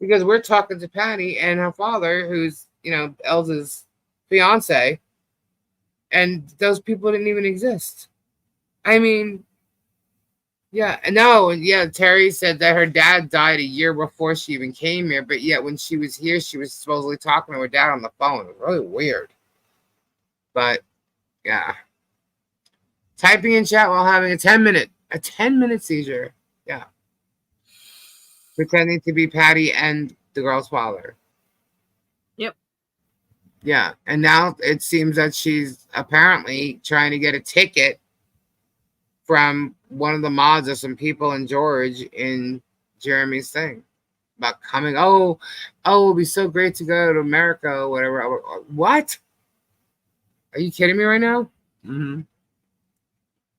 A: Because we're talking to Patty and her father, who's, Elsa's fiance, and those people didn't even exist. I mean, yeah. No, yeah, Terry said that her dad died a year before she even came here, but yet when she was here, she was supposedly talking to her dad on the phone. It was really weird. But yeah. Typing in chat while having a 10-minute seizure. Yeah. Pretending to be Patty and the girl's father.
B: Yep.
A: Yeah. And now it seems that she's apparently trying to get a ticket from one of the mods or some people in George in Jeremy's thing about coming. Oh, it'll be so great to go to America or whatever. What? Are you kidding me right now? Mm-hmm.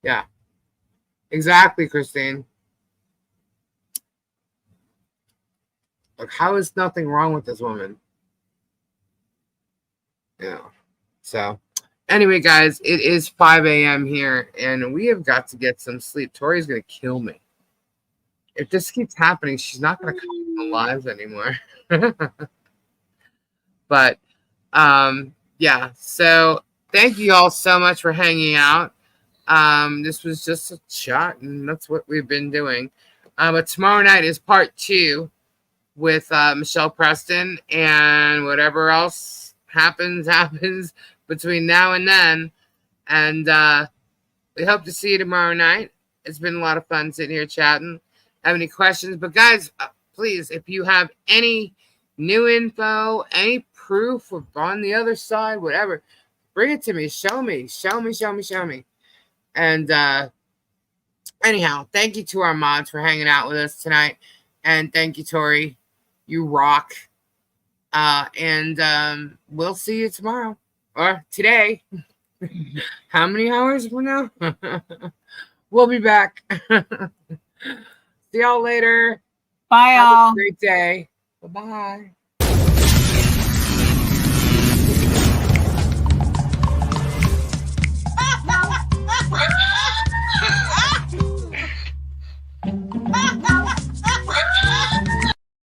A: Yeah. Exactly, Christine. Like, how is nothing wrong with this woman? Yeah. So, anyway, guys, it is 5 a.m. here, and we have got to get some sleep. Tori's going to kill me. If this keeps happening, she's not going to come to the lives anymore. But, yeah. So, thank you all so much for hanging out. This was just a chat, and that's what we've been doing. But tomorrow night is part 2 with Michelle Preston, and whatever else happens between now and then. And we hope to see you tomorrow night. It's been a lot of fun sitting here chatting. Have any questions? But guys, please, if you have any new info, any proof of on the other side, whatever, bring it to me. Show me. And anyhow, thank you to our mods for hanging out with us tonight. And thank you, Tori. You rock. And we'll see you tomorrow. Or today. How many hours from now? We'll be back. See y'all later.
B: Bye,
A: Have
B: all.
A: a great day. Bye-bye.